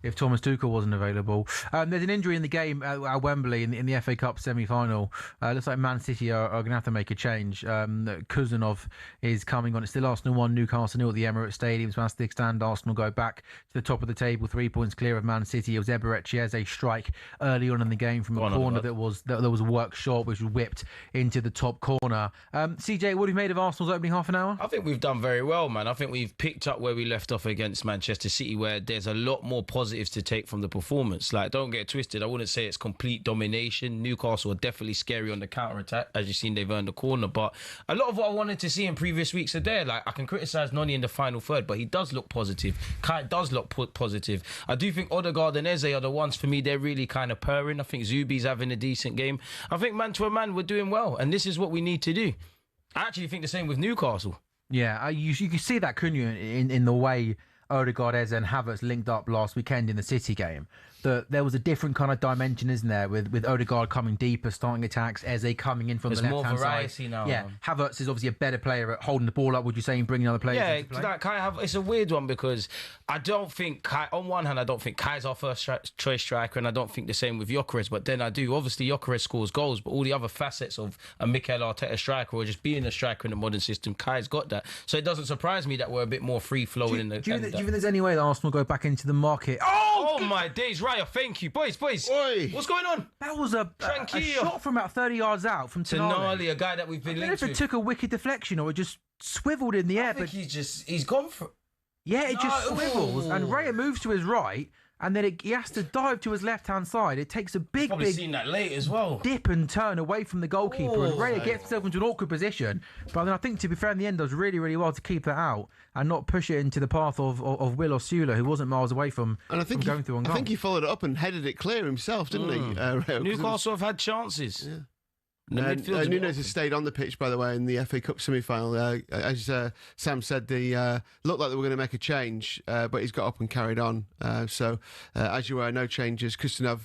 If Thomas Tuchel wasn't available. There's an injury in the game at Wembley in the FA Cup semi-final. Looks like Man City are going to have to make a change. Kuzanov is coming on. It's still Arsenal 1, Newcastle 0 at the Emirates Stadium. So as they stand, Arsenal go back to the top of the table, 3 points clear of Man City. It was Eberechi's strike early on in the game from a corner that was worked short, which was whipped into the top corner. CJ, what have you made of Arsenal's opening half an hour? I think we've done very well, man. I think we've picked up where we left off against Manchester City, where there's a lot more positives to take from the performance. Like, don't get twisted, I wouldn't say it's complete domination. Newcastle are definitely scary on the counter-attack. As you've seen, they've earned the corner, but a lot of what I wanted to see in previous weeks are there. Like, I can criticise Noni in the final third, but he does look positive. Kai does look positive. I do think Odegaard and Eze are the ones, for me, they're really kind of purring. I think Zubi's having a decent game. I think man to a man, we're doing well, and this is what we need to do. I actually think the same with Newcastle. Yeah, you can see that, couldn't you, in the way Odegaard, Eze and Havertz linked up last weekend in the City game. That there was a different kind of dimension, isn't there, with Odegaard coming deeper, starting attacks, Eze coming in from the left-hand side. There's more variety now. Yeah, Havertz is obviously a better player at holding the ball up, would you say, and bringing other players into play? Yeah, Kai it's a weird one, because I don't think Kai, on one hand, I don't think Kai's our first choice striker, and I don't think the same with Gyökeres, but then I do. Obviously, Gyökeres scores goals, but all the other facets of a Mikel Arteta striker, or just being a striker in the modern system, Kai's got that. So it doesn't surprise me that we're a bit more free-flowing in the... Do you think there's any way that Arsenal go back into the market? Oh my days, Raya, thank you. Boys, Oi. What's going on? That was a shot from about 30 yards out from Tonali. A guy that we've been linked with. I don't know if it took a wicked deflection or it just swiveled in the air. But he's gone for... Yeah, it just swivels, and Raya moves to his right, and then he has to dive to his left-hand side. It takes a big seen that late as well. Dip and turn away from the goalkeeper, and Raya gets himself into an awkward position. But then I think, to be fair, in the end, does really, really well to keep that out and not push it into the path of Will Osula, who wasn't miles away from going through on goal. I think he followed it up and headed it clear himself, didn't he? Newcastle have had chances. Yeah. Nunes has stayed on the pitch, by the way, in the FA Cup semi-final. As Sam said, they looked like they were going to make a change, but he's got up and carried on. So, as you were, no changes. Kustanov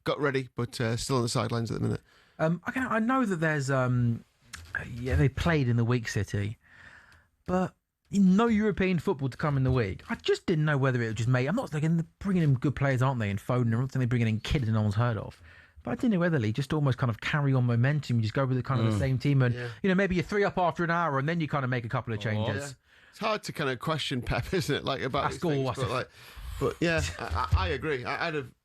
got ready, but still on the sidelines at the minute. I know that there's... they played in the week, City, but no European football to come in the week. I just didn't know whether it was just made... I'm not thinking bringing in good players, aren't they, and Foden. I'm not saying they're bringing in kids that no one's heard of. But I didn't know whether just almost kind of carry on momentum. You just go with the kind of the same team, and maybe you're 3 up after an hour, and then you kind of make a couple of changes. Yeah. It's hard to kind of question Pep, isn't it? Like about these things, but yeah, I agree.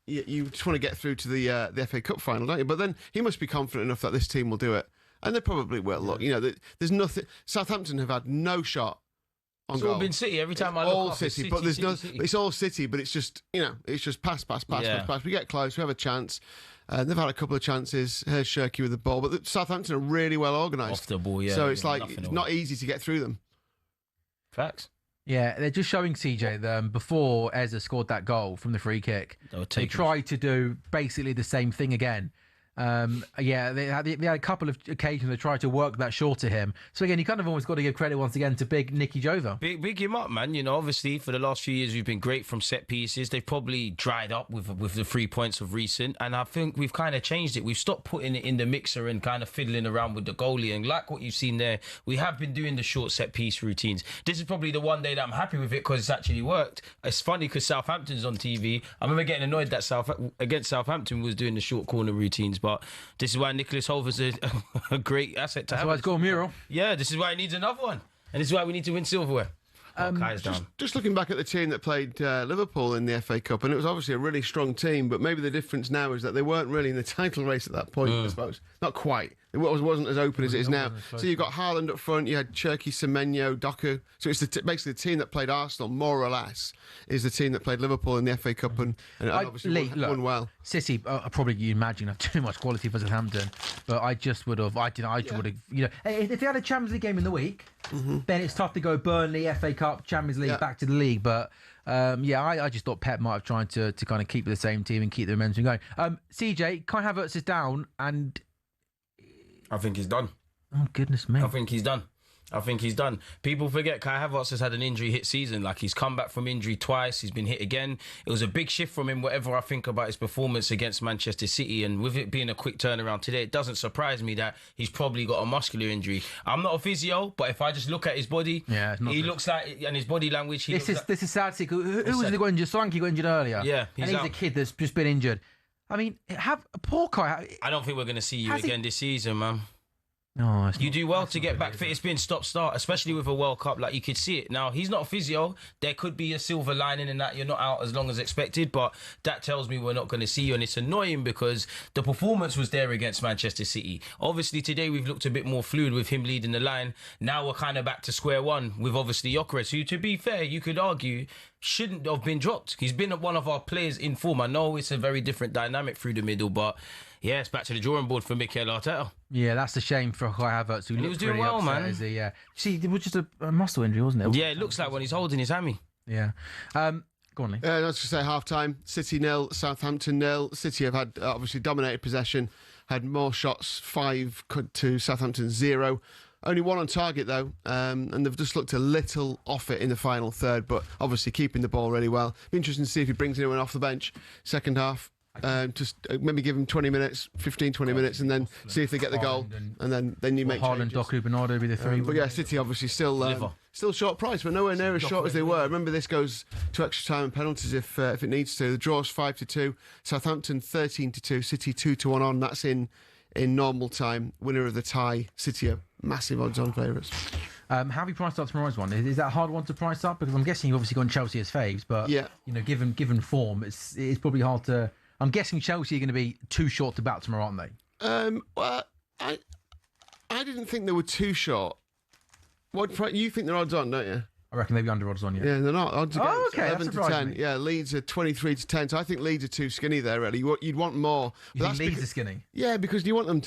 You just want to get through to the FA Cup final, don't you? But then he must be confident enough that this team will do it, and they probably will. Look, there's nothing. Southampton have had no shot. It's all been City every time I look all up. City, but there's it's all City, but it's just it's just pass. We get close, we have a chance. They've had a couple of chances. Here's Shirky with the ball, but Southampton are really well organised. Off the ball, yeah. So it's not easy to get through them. Facts. Yeah, they're just showing CJ that before Eze scored that goal from the free kick, they tried to do basically the same thing again. They had a couple of occasions they tried to work that short to him. So again, you kind of almost got to give credit once again to big Nicky Jova. Big him up, man. Obviously for the last few years we've been great from set pieces. They've probably dried up with the 3 points of recent, and I think we've kind of changed it. We've stopped putting it in the mixer and kind of fiddling around with the goalie. And like what you've seen there, we have been doing the short set piece routines. This is probably the one day that I'm happy with it because it's actually worked. It's funny because Southampton's on TV. I remember getting annoyed that Southampton was doing the short corner routines. But this is why Nicholas Holver's a great asset to have. That's why it's called Mural. Yeah, this is why he needs another one. And this is why we need to win silverware. Just looking back at the team that played Liverpool in the FA Cup, and it was obviously a really strong team, but maybe the difference now is that they weren't really in the title race at that point, I suppose. Not quite. It wasn't as open as it is now. wasn't as close. So you've got Haaland up front, you had Cherki, Semenyo, Doku. So it's basically the team that played Arsenal, more or less, is the team that played Liverpool in the FA Cup and obviously won well. City, probably you imagine have too much quality for Southampton, but I just would have. Would have. You know, if they had a Champions League game in the week, then it's tough to go Burnley, FA Cup, Champions League, back to the league. But I just thought Pep might have tried to kind of keep the same team and keep the momentum going. CJ, Kai Havertz is down, and I think he's done. Oh goodness me! I think he's done. People forget Kai Havertz has had an injury hit season. Like, he's come back from injury twice. He's been hit again. It was a big shift from him, whatever I think about his performance against Manchester City. And with it being a quick turnaround today, it doesn't surprise me that he's probably got a muscular injury. I'm not a physio, but if I just look at his body, he looks like, and his body language, this is sad. Who was the injured? Solanke got injured earlier. Yeah, he's a kid that's just been injured. I mean, poor Kai. I don't think we're going to see you again this season, man. No, you do well to get back fit. It's been stop-start, especially with a World Cup. Like, you could see it. Now, he's not a physio. There could be a silver lining in that you're not out as long as expected, but that tells me we're not going to see you. And it's annoying because the performance was there against Manchester City. Obviously, today we've looked a bit more fluid with him leading the line. Now we're kind of back to square one with obviously Gyökeres, who, to be fair, you could argue shouldn't have been dropped. He's been one of our players in form. I know it's a very different dynamic through the middle, but yeah, it's back to the drawing board for Mikel Arteta. Yeah, that's a shame for Kai Havertz, who was doing well, man. Yeah, see, it was just a muscle injury, wasn't it? Yeah, it looks like when he's holding his hammy. Yeah. Go on, Lee. Let's just say half-time. City 0, Southampton 0. City have had obviously dominated possession, had more shots, 5 to Southampton 0. Only 1 on target, though, and they've just looked a little off it in the final third, but obviously keeping the ball really well. Be interesting to see if he brings anyone off the bench second half. Just maybe give him 20 minutes, 15, 20 minutes, and then see if they get the goal, and then you make Haaland, Doku, Bernardo be the 3. But yeah, City obviously still short price, but nowhere near as short as they were. Remember, this goes to extra time and penalties if it needs to. The draw's 5-2, Southampton 13-2, City 2-1 on. That's in normal time. Winner of the tie, City are massive odds-on favourites. How have you priced up tomorrow's one? Is that a hard one to price up? Because I'm guessing you've obviously gone Chelsea as faves, but yeah, given form, it's probably hard to. I'm guessing Chelsea are going to be too short to bat tomorrow, aren't they? Well, I didn't think they were too short. You think they're odds on, don't you? I reckon they'd be under odds on, yeah. Yeah, they're not. Odds against okay, 11 to 10. Me. Yeah, Leeds are 23-10. So I think Leeds are too skinny there, really. You'd want more. You think Leeds are skinny? Yeah, because you want them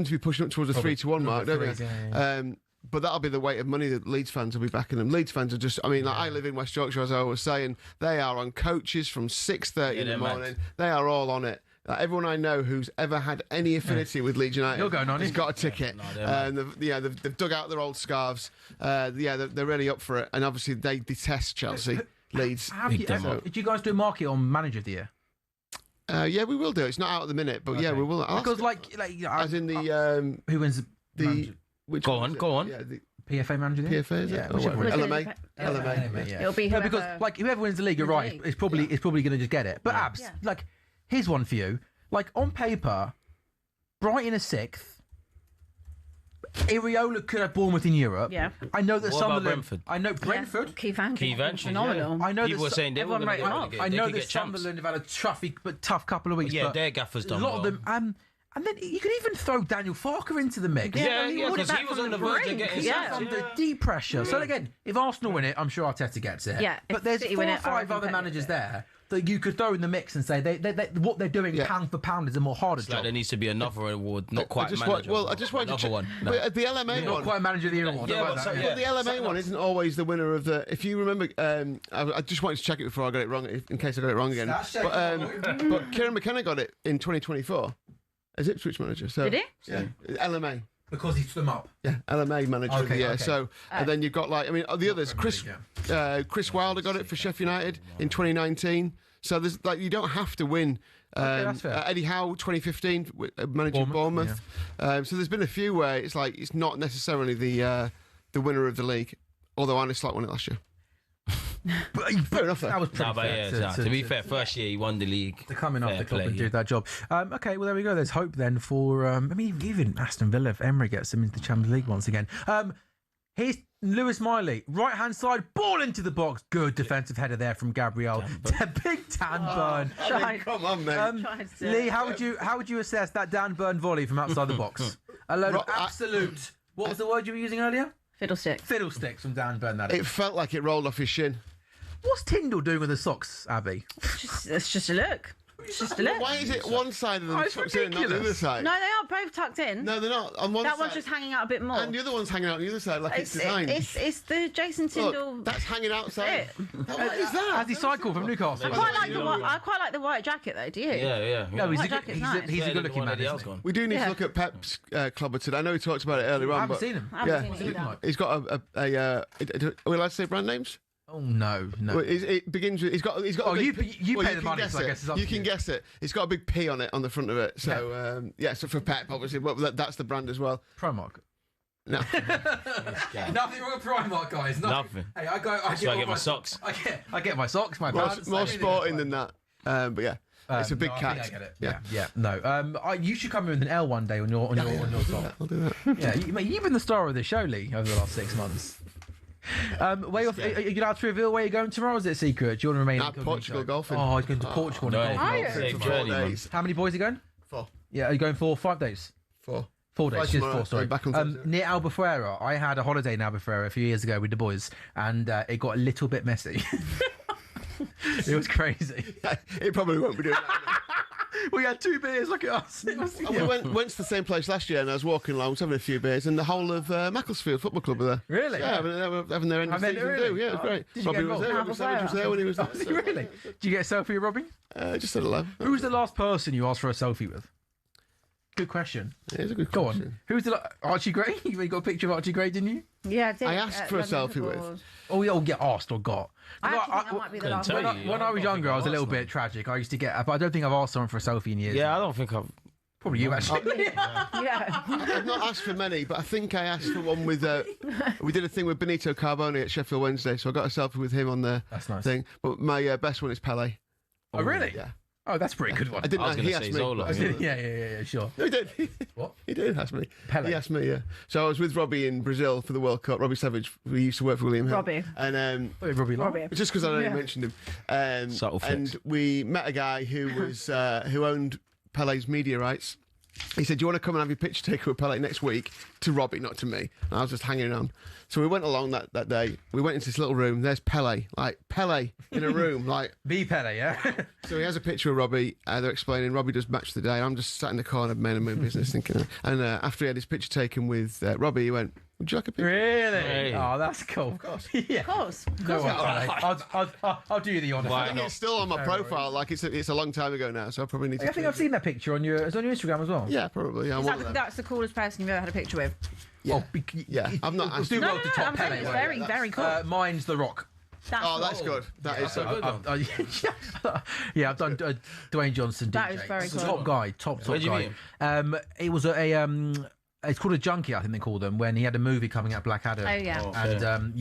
to be pushing up towards the 3-1 mark, don't you? Yeah. But that'll be the weight of money that Leeds fans will be backing them. Leeds fans are just, I live in West Yorkshire, as I was saying. They are on coaches from 6:30 in the morning. Mad. They are all on it. Everyone I know who's ever had any affinity with Leeds United has got a ticket. They've dug out their old scarves. They're really up for it. And obviously they detest Chelsea. Leeds. Did you guys do a market on Manager of the Year? Yeah, we will do. It's not out at the minute, but yeah, we will. Because as in the who wins the go on. Yeah, the PFA Manager of the Year? PFA, is it? Yeah, LMA. Yeah. It'll be because whoever wins the league, you're right. It's probably going to just get it. But Abs, here's one for you. On paper, Brighton are 6th. Iriola could have Bournemouth in Europe. Yeah. I know that what Sunderland. About Brentford? I know Brentford. Key phenomenal. Yeah. I know people were saying they were going to get relegated. I know that Sunderland have had a tough couple of weeks. Yeah, but their gaffer's done a lot of them. And then you can even throw Daniel Farker into the mix. Yeah, because he was on the verge of getting sacked under deep pressure. So again, if Arsenal win it, I'm sure Arteta gets it. Yeah, but there's 4 or 5 other managers there that you could throw in the mix and say what they're doing pound for pound is a more harder job. There needs to be another award, not quite manager. I just wanted to check. One. No. But the LMA not quite Manager of the Year award. But the LMA one isn't always the winner of the. If you remember, I just wanted to check it before I got it wrong, in case I got it wrong again. But Kieran McKenna got it in 2024 as Ipswich manager. So, did he? Yeah, LMA. Because he stood them up. Yeah, LMA manager of the year. Okay. So, and then you've got the others. Chris Wilder got it for Sheffield United in 2019. So there's you don't have to win. Eddie Howe 2015 managing Bournemouth. Yeah. So there's been a few where it's not necessarily the winner of the league. Although Arne Slot won it last year. Fair enough. That was pretty fair. To be fair, first year he won the league. To come in off the club and do that job. Okay, well there we go. There's hope then for. Even Aston Villa if Emery gets them into the Champions League once again. Here's Lewis Miley, right hand side, ball into the box. Good defensive header there from Gabriel. Big Dan Burn. Come on, mate. Lee, how would you assess that Dan Burn volley from outside the box? A load of absolute. What was the word you were using earlier? Fiddlesticks. Fiddlesticks from Dan Bernard. It felt like it rolled off his shin. What's Tyndall doing with the socks, Abby? It's just a look. It's just a look. Why is it one side of them tucked in, not the other side? No, they are both tucked in. No, they're not. On one that side, one's just hanging out a bit more. and the other one's hanging out on the other side, like it's designed. It's the Jason Tyndall. Look, that's hanging outside. What is that? Has he cycled from Newcastle? I quite like the white jacket though. Do you? Yeah. No, he's nice. a good-looking man. Isn't he? We do need to look at Pep's clubber today. I know he talked about it earlier on. I haven't seen him. I haven't seen it either. He's got are we allowed to say brand names? Oh no. Well, it begins with he's got. Oh, a you big, pay the money, so I guess it's up you to can guess it. It's got a big P on it on the front of it. So so for Pep, obviously, but that's the brand as well. Primark. No. Nothing wrong with Primark, guys. Nothing. Hey, I get my socks. I get my socks. My pants. More sporting than that. But yeah. It's a big catch. I get it. Yeah. No. You should come in with an L one day on your top. I'll do that. Yeah, you've been the star of the show, Lee, over the last 6 months. Are you allowed to reveal where you're going tomorrow? Is it a secret? Do you want to remain in Portugal golfing. Oh, he's going to Portugal. Safe journey, man. How many boys are you going? 4. Yeah, are you going for 5 days? 4. 4 days, just 4, sorry. Back on Thursday. Near Albufeira, I had a holiday in Albufeira a few years ago with the boys, and it got a little bit messy. It was crazy. It probably won't be doing that. We had 2 beers, look at us. We went to the same place last year, and I was walking along, I was having a few beers, and the whole of Macclesfield Football Club were there. Really? Yeah, having their end of season do. Yeah, it was great. Did you Robbie get was there. Robbie Savage was there when he was there. Oh, really? Did you get a selfie with Robbie? Just at 11. Who was the last person you asked for a selfie with? Good question. Yeah, it's a good Go question. on. Who's the Archie Gray? You got a picture of Archie Gray, didn't you? Yeah, I did. I asked for a selfie with. Oh, yeah, get asked or got. I actually think that might be the last one. When I was younger, I was a little bit tragic. I used to get, but I don't think I've asked someone for a selfie in years. Yeah, I don't think I've. Probably you, actually. Yeah. I've not asked for many, but I think I asked for one with. We did a thing with Benito Carbone at Sheffield Wednesday, so I got a selfie with him on the thing. But my best one is Pele. Oh, really? Yeah. Oh, that's a pretty good one. I didn't know. He asked me. Zola. Yeah, sure. No, he did. What? He did ask me. Pele. He asked me, yeah. So I was with Robbie in Brazil for the World Cup. Robbie Savage, we used to work for William Hill. Robbie. And Robbie. just because I know you mentioned him. Subtle flex. And we met a guy who was who owned Pele's media rights. He said, "Do you want to come and have your picture taken with Pele next week?" To Robbie, not to me. And I was just hanging on. So we went along that day. We went into this little room. There's Pele, like Pele in a room, like be Pele, yeah. So he has a picture of Robbie. They're explaining Robbie does match of the day. I'm just sat in the corner, minding my own business, thinking. And after he had his picture taken with Robbie, he went, "Would you like a picture?" Really? Hey. Oh, that's cool. Of course. Yeah. Of course. No, I'll do you the honour. I think it's still on my profile. Like it's a long time ago now, so I probably need to. I think I've seen that picture on your. It's on your Instagram as well. Yeah, probably. Yeah, That's the coolest person you've ever had a picture with. Yeah, yeah. I'm not. We'll do well to top I'm saying Pele. it's very, very cool. Mine's The Rock. That's good. That is a good one. Yeah, I've done Dwayne Johnson. That DJ. is very cool. Top guy, top Where'd you guy. meet him? It was it's called a junkie, I think they call them, when he had a movie coming out, Black Adam. Oh yeah. And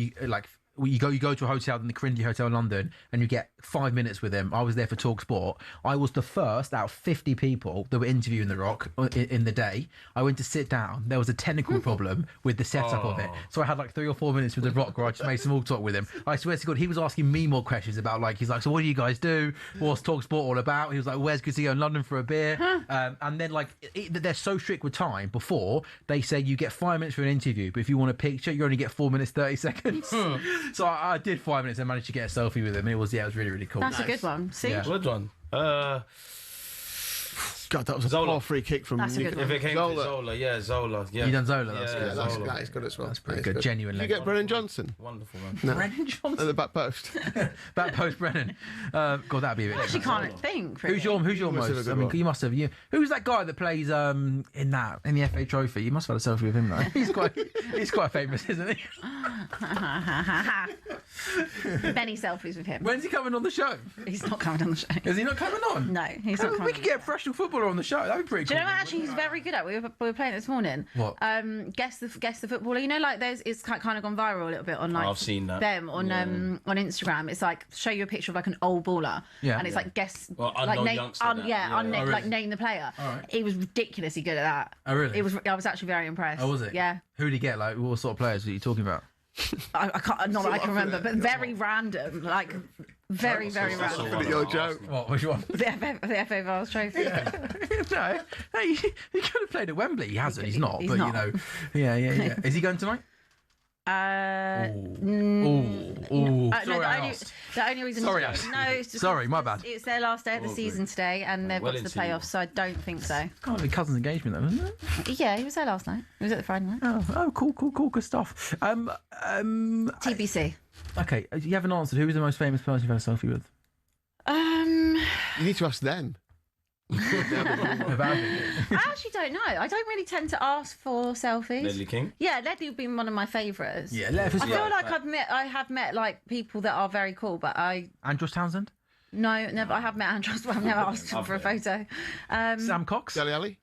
you go to a hotel in the Crindy Hotel in London and you get 5 minutes with him. I was there for talkSPORT. I was the first out of 50 people that were interviewing The Rock in the day. I went to sit down. There was a technical problem with the setup of it. So I had like 3 or 4 minutes with The Rock where I just made small talk with him. I swear to God, he was asking me more questions about he's like, so what do you guys do? What's talkSPORT all about? He was like, where's good to go in London for a beer? And then they're so strict with time. Before they say you get 5 minutes for an interview, but if you want a picture, you only get 4 minutes 30 seconds. So I did 5 minutes and managed to get a selfie with him. And it was really, really cool. That's a good one. See? Yeah. Good one. God, that was a poor free kick from That's a good If one. it came to Zola, yeah, Zola. Yeah. You done Zola? Yeah, That's good. That is good as well. That's pretty good. Genuine. Did you get Brennan Johnson? Wonderful, man. No. Brennan Johnson? At the back post. Back post Brennan. God, that'd be a bit. I actually can't think. Who's your must have most? a good I mean, one. you must have. Who's that guy that plays in the FA Trophy? You must have had a selfie with him, though. He's quite famous, isn't he? Many selfies with him. When's he coming on the show? He's not coming on the show. Is he not coming on? No, he's not coming. We could get a professional footballer on the show. That'd be pretty Do cool. you know what actually he's very good at? We were playing it this morning. What? Guess the footballer. You know, it's kind of gone viral a little bit on I've seen that. them on Instagram. It's like show you a picture of like an old baller, and it's like guess unknown name youngster that. like name the player. Right. He was ridiculously good at that. Oh really? I was actually very impressed. Oh was it? Yeah. Who did he get? Like what sort of players are you talking about? I can't, not that I can remember, but very random. Like Very, very Laughing random. at your joke. What? Which one? The FA Vase Trophy. No, he could have played at Wembley. He hasn't. He's not. He's but not. you know, yeah. Is he going tonight? The only reason. Sorry, Ash. No, it's just Sorry, my bad. It's their last day of the season today, and they've got to the playoffs. So I don't think so. Can't be cousin's engagement though, isn't it? Yeah, he was there last night. He was at the Friday night. Oh, cool, good stuff. TBC. Okay, you haven't answered. Who was the most famous person you've had a selfie with? You need to ask them. I actually don't know. I don't really tend to ask for selfies. Ledley King? Yeah, Ledley would be one of my favourites. Yeah, let us I feel like I have met like people that are very cool, but Andros Townsend? No, never. I have met Andros, but I've never asked him for a photo. Sam Cox? Dele Alli?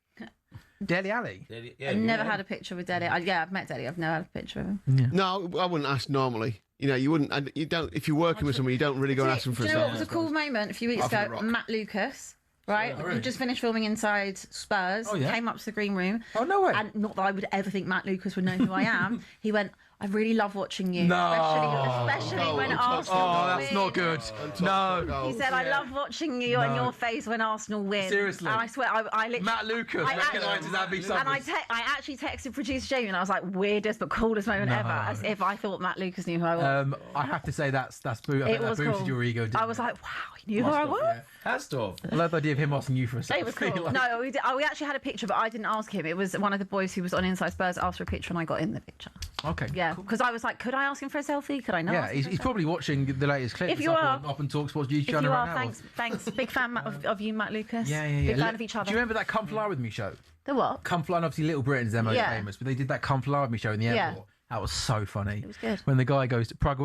Dele Alli? I've never had a picture with Dele. I've met Dele. I've never had a picture of him. Yeah. No, I wouldn't ask normally. You know, you wouldn't. And you don't. If you're working with someone, you don't really go and ask them for a Do you know what was selfie. a cool moment a few weeks Off the ago? rock. Matt Lucas. Right, really? we just finished filming inside Spurs. Oh, yeah? Came up to the green room. Oh, no way. And not that I would ever think Matt Lucas would know who I am. He went, "I really love watching you, No. especially when Arsenal Oh, win." that's not good. No. He said, "I love watching you and your face when Arsenal win." Seriously? And I swear, I literally. Matt Lucas recognises Abby And Summers. I actually texted producer Jamie and I was like, weirdest but coolest moment ever, as if I thought Matt Lucas knew who I was. I have to say that's It was boosted cool. your ego. Didn't I was like, wow, he knew who I was. Yeah. Has to have. I love the idea of him asking you for a selfie. It was cool. No, we actually had a picture, but I didn't ask him. It was one of the boys who was on Inside Spurs asked for a picture, and I got in the picture. Okay. Yeah, because I was like, could I ask him for a selfie? Could I not? Yeah, ask him for a he's selfie? probably watching the latest clip. If you are, up on talkSPORT's YouTube If channel you right are, now. thanks. Big fan of you, Matt Lucas. Yeah. Big fan of each other. Do you remember that Come Fly With Me show? The what? Come Fly, and obviously Little Britain's their most Yeah. famous, but they did that Come Fly With Me show in the Yeah. airport. That was so funny. It was good. When the guy goes to Prague,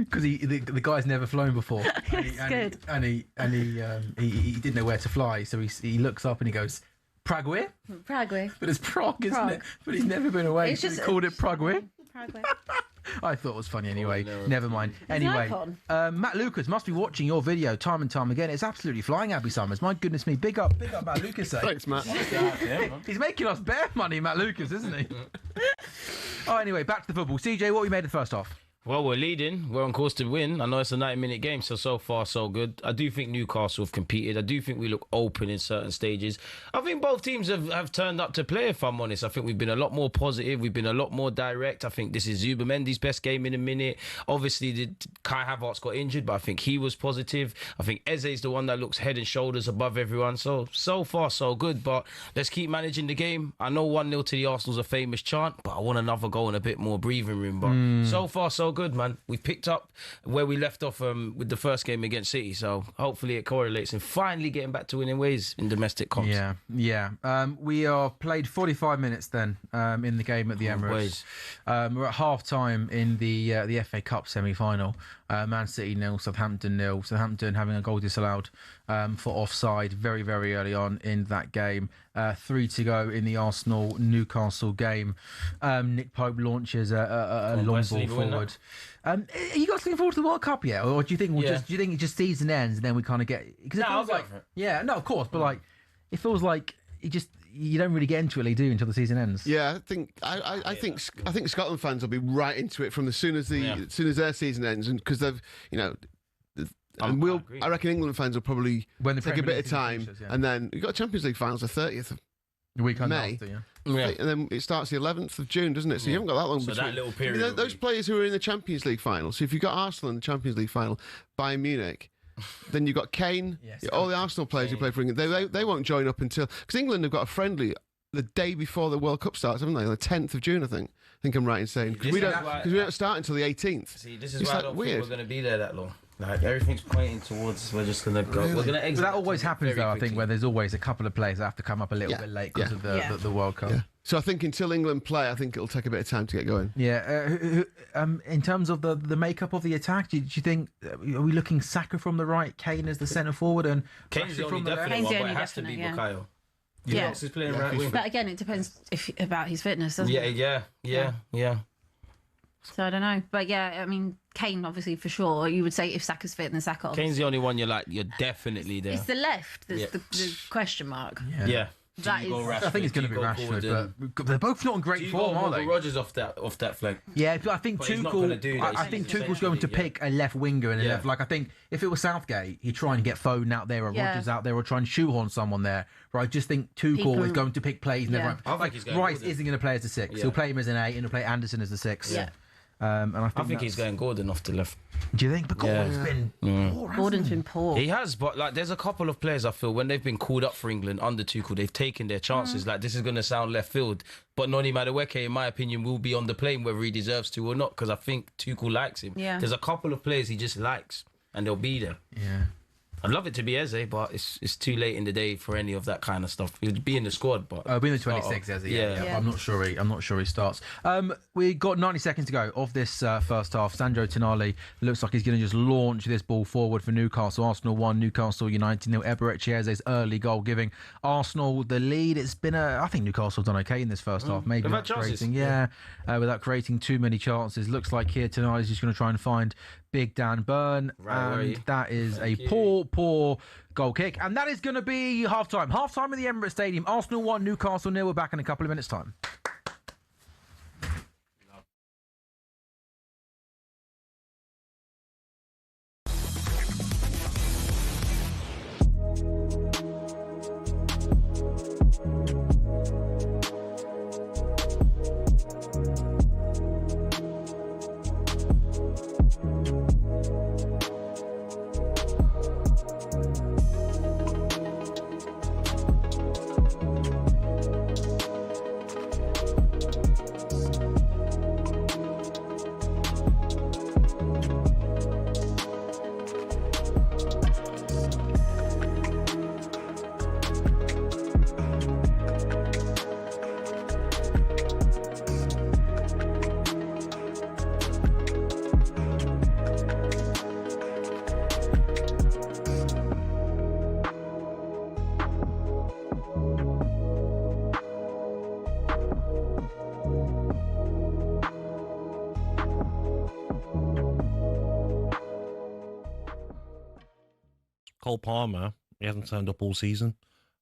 because the guy's never flown before. It's and he didn't know where to fly, so he looks up and he goes, Prague? Prague. But it's Prague, isn't Prague. it? But he's never been away. It's So just- he called it Prague. Prague. I thought it was funny anyway. Never mind. an Anyway, icon. Matt Lucas must be watching your video time and time again. It's absolutely flying, Abby Summers. My goodness me. Big up Matt Lucas. Thanks, Matt. He's making us bear money, Matt Lucas, isn't he? Anyway, back to the football. CJ, what we made of the first half? Well, we're leading. We're on course to win. I know it's a 90-minute game, so far, so good. I do think Newcastle have competed. I do think we look open in certain stages. I think both teams have turned up to play, if I'm honest. I think we've been a lot more positive. We've been a lot more direct. I think this is Zubimendi's best game in a minute. Obviously, Kai Havertz got injured, but I think he was positive. I think Eze's the one that looks head and shoulders above everyone. So far, so good. But let's keep managing the game. I know 1-0 to the Arsenal's a famous chant, but I want another goal and a bit more breathing room. But so far, so good, man. We've picked up where we left off with the first game against City, so hopefully it correlates and finally getting back to winning ways in domestic comps. Yeah. We are played 45 minutes then in the game at the Emirates. We're at half time in the FA Cup semi-final. Man City 0, Southampton 0. Southampton having a goal disallowed for offside very, very early on in that game. 3 to go in the Arsenal-Newcastle game. Nick Pope launches a long ball forward. Are you guys looking forward to the World Cup yet, or do you think it just season ends and then we kind of get? Because it feels like, of course, but like it feels like you don't really get into it, do you, until the season ends? Yeah, I think Scotland fans will be right into it from as soon as their season ends, and because they've I reckon England fans will probably take a bit of time, and then you've got Champions League finals the 30th of May. After, And then it starts the 11th of June, doesn't it? So you haven't got that long between. that little period. I mean, those players who are in the Champions League final. So if you've got Arsenal in the Champions League final, Bayern Munich, then you've got Kane, all the Arsenal players who play for England. They won't join up until because England have got a friendly the day before the World Cup starts, haven't they? On the 10th of June, I think. I think I'm right in saying because we don't start until the 18th. See, this is why I don't think we're going to be there that long. Like everything's pointing towards we're just going to go. We're going to exit. But that always happens though. I think where there's always a couple of players that have to come up a little bit late because of the World Cup. Yeah. So I think until England play, I think it'll take a bit of time to get going. Yeah. In terms of the makeup of the attack, do you think are we looking Saka from the right, Kane as the centre forward, and Kane's the only definite one, but it has to be Bukayo. Yeah. He's playing right wing. But again, it depends about his fitness, doesn't it? Yeah. So I don't know, but I mean, Kane obviously for sure. You would say if Saka's fit, then Saka. Kane's the only one you're definitely there. It's the left that's the question mark. Yeah. That is. I think it's going to be Rashford, but they're both not in great form, are they? Rodgers off that flank. Yeah, I think Tuchel. I think Tuchel's going to pick a left winger and a left. Like I think if it was Southgate, he'd try and get Foden out there or Rodgers out there or try and shoehorn someone there. But I just think Tuchel is going to pick plays. I think he's going Rice isn't going to play as a 6. He'll play him as an 8 and he'll play Anderson as the 6. Yeah. And I think he's going Gordon off the left. Do you think? But Gordon's been poor. Gordon's been poor. He has, but like, there's a couple of players I feel when they've been called up for England under Tuchel, they've taken their chances. Like, this is going to sound left field, but Noni Madueke, in my opinion, will be on the plane whether he deserves to or not, because I think Tuchel likes him. Yeah. There's a couple of players he just likes, and they'll be there. Yeah. I'd love it to be Eze, but it's too late in the day for any of that kind of stuff. He'll be in the squad, but be in the 26 Eze. Yeah. I'm not sure he starts. We got 90 seconds to go of this first half. Sandro Tonali looks like he's going to just launch this ball forward for Newcastle. Arsenal 1, Newcastle United 0. Eberechi Eze's early goal giving Arsenal the lead. It's been I think Newcastle's done okay in this first half. Maybe without creating, without creating too many chances. Looks like here Tonali's just going to try and find Big Dan Burn, and that is a poor goal kick, and that is going to be half-time. Half-time at the Emirates Stadium. Arsenal 1, Newcastle 0. We're back in a couple of minutes' time. Cole Palmer, he hasn't turned up all season.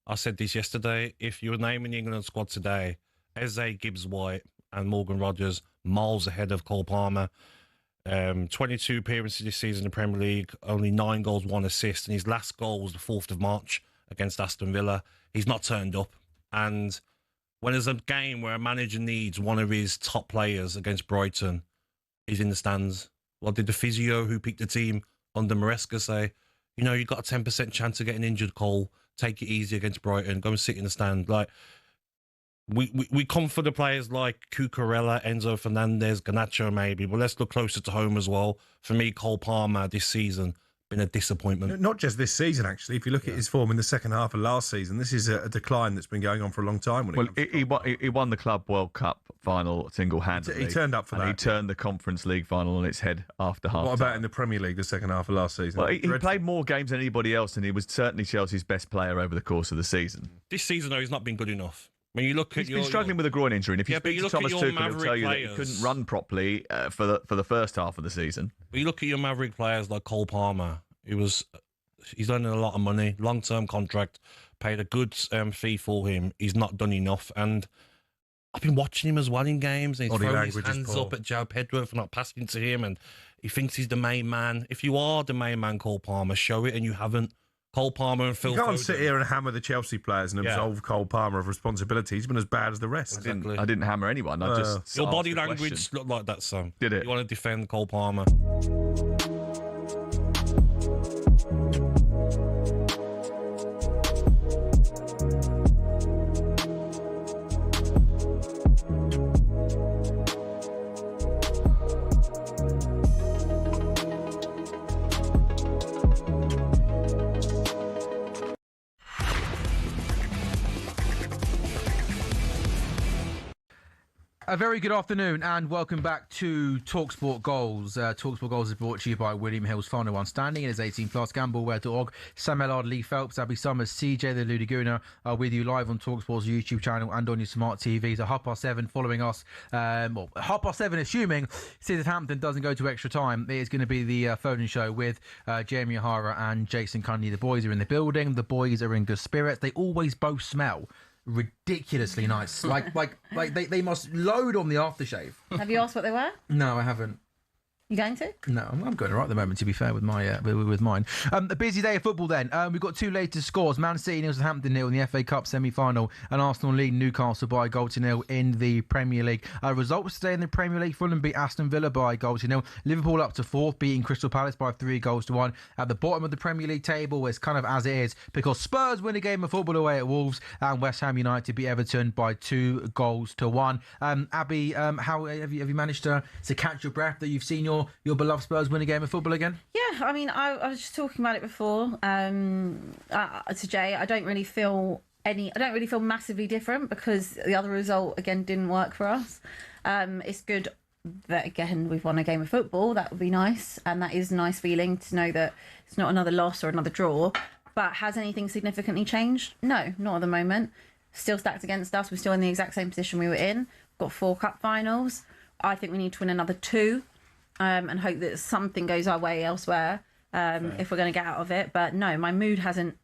I said this yesterday. If you were naming the England squad today, Eze, Gibbs-White and Morgan Rogers miles ahead of Cole Palmer. 22 appearances this season in the Premier League, only 9 goals, 1 assist, and his last goal was the 4th of March against Aston Villa. He's not turned up. And when there's a game where a manager needs one of his top players against Brighton, he's in the stands. What did the physio who picked the team under Maresca say? You know, you've got a 10% chance of getting injured, Cole. Take it easy against Brighton. Go and sit in the stand. Like, we come for the players like Cucurella, Enzo Fernandez, Garnacho maybe, but let's look closer to home as well. For me, Cole Palmer this season been a disappointment. Not just this season, actually. If you look at his form in the second half of last season, this is a decline that's been going on for a long time. He won the Club World Cup final single-handedly. He turned up for that. He turned the Conference League final on its head after half. What about in the Premier League, the second half of last season? Well, he played more games than anybody else, and he was certainly Chelsea's best player over the course of the season. This season, though, he's not been good enough. When you look at he's been struggling with a groin injury, and if you speak to Thomas Tuchel, he'll tell you that he couldn't run properly for the first half of the season. But you look at your Maverick players like Cole Palmer. He's earning a lot of money, long-term contract, paid a good fee for him. He's not done enough, and I've been watching him as well in games. And he's throwing his hands up at Joe Pedro for not passing to him, and he thinks he's the main man. If you are the main man, Cole Palmer, show it, and you haven't. Cole Palmer and Phil Foden. You can't sit here and hammer the Chelsea players and absolve Cole Palmer of responsibility. He's been as bad as the rest. Exactly. I didn't hammer anyone. I just your body language looked like that, Sam. Did it? You want to defend Cole Palmer? A very good afternoon and welcome back to talkSPORT Goals. talkSPORT Goals is brought to you by William Hill's Final One Standing. It is 18+, gambleware.org. Sam Ellard, Lee Phelps, Abby Summers, CJ the Ludiguna are with you live on talkSPORT's YouTube channel and on your smart TVs at 7:30 following us. 7:30 assuming Southampton doesn't go to extra time. It is going to be the phone-in show with Jamie O'Hara and Jason Cundy. The boys are in the building. The boys are in good spirits. They always both smell ridiculously nice. like they must load on the aftershave. Have you asked what they were? No, I haven't. You going to? No, I'm going all right at the moment, to be fair, with my with mine. A busy day of football then. We've got two latest scores. Man City 0, Southampton 0 in the FA Cup semi-final, and Arsenal lead Newcastle by a goal to 0 in the Premier League. Results today in the Premier League: Fulham beat Aston Villa by a goal to 0. Liverpool up to 4th, beating Crystal Palace by 3 goals to 1. At the bottom of the Premier League table, it's kind of as it is, because Spurs win a game of football away at Wolves, and West Ham United beat Everton by 2 goals to 1. Abby, how have you managed to catch your breath that you've seen your beloved Spurs win a game of football again? Yeah, I mean, I was just talking about it before to Jay. I don't really feel massively different, because the other result again didn't work for us. It's good that again we've won a game of football. That would be nice, and that is a nice feeling to know that it's not another loss or another draw. But has anything significantly changed? No, not at the moment. Still stacked against us. We're still in the exact same position we were in. We've got 4 cup finals. I think we need to win another 2. And hope that something goes our way elsewhere if we're going to get out of it. But no, my mood hasn't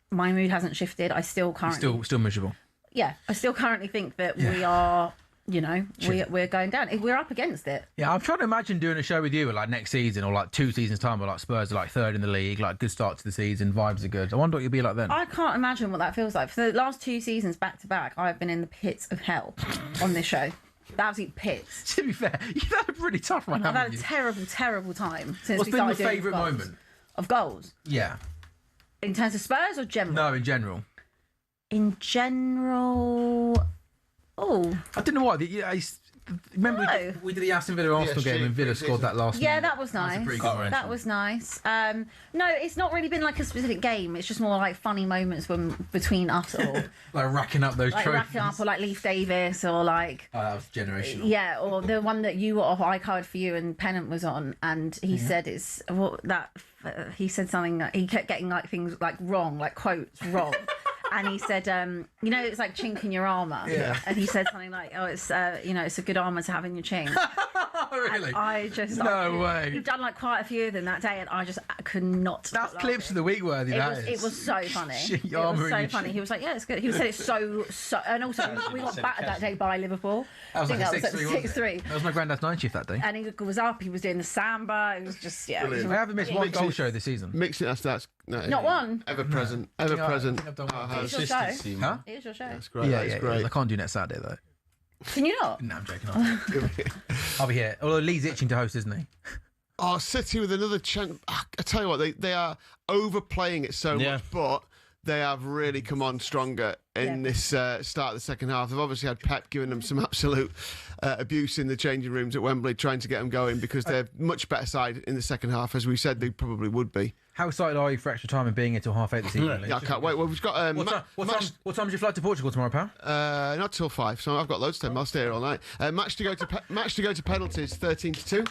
shifted. I still currently still miserable. Yeah, I still currently think that we are. We're going down. We're up against it. Yeah, I'm trying to imagine doing a show with you like next season or like 2 seasons time, where like Spurs are like 3rd in the league, like good start to the season, vibes are good. I wonder what you'll be like then. I can't imagine what that feels like. For the last 2 seasons back to back, I've been in the pits of hell on this show. The absolute pits. To be fair, you've had a pretty tough one. I've had a terrible time since What's we been started your doing favourite goals. moment Of goals? Yeah. In terms of Spurs or general? No, in general. In general... Oh. I don't know why. Remember we did the Aston Villa Arsenal game and Villa scored that last Yeah, minute. that was nice. That was nice. No, it's not really been like a specific game. It's just more like funny moments between us all. Like racking up those trophies. Racking up, or like Leif Davis, or like... Oh, that was generational. Yeah, or the one that you were off, I card for you and Pennant was on, and he said it's... he said something, he kept getting like things like wrong, like quotes wrong. And he said, it's like chink in your armour. Yeah. And he said something like, oh, it's, it's a good armour to have in your chink. Really? And I just... No way. You've done like quite a few of them that day, and I just could not... That's clips of the week worthy, It was so funny. It was so funny. He was like, yeah, it's good. He said it's so... And also, we got battered that day by Liverpool. That was like a 6-3. That was my granddad's night shift that day. And he was up, he was doing the samba. It was just, yeah. I haven't missed one goal show this season. Mixing that's not one. Ever present. Ever present. It's your show. Huh? It is your show. That's great. Yeah, That's great. I can't do next Saturday though. Can you not? No, I'm joking. I'll be here. Although Lee's itching to host, isn't he? Oh, City with another chance. I tell you what, they are overplaying it so much, but they have really come on stronger in this start of the second half. They've obviously had Pep giving them some absolute abuse in the changing rooms at Wembley, trying to get them going, because they're much better side in the second half, as we said they probably would be. How excited are you for extra time and being here till 8:30 this evening? Yeah, I can't wait. Well, we've got... what time's your flight to Portugal tomorrow, pal? Not till 5, so I've got loads of time. I'll stay here all night. Match to go to penalties, 13-2.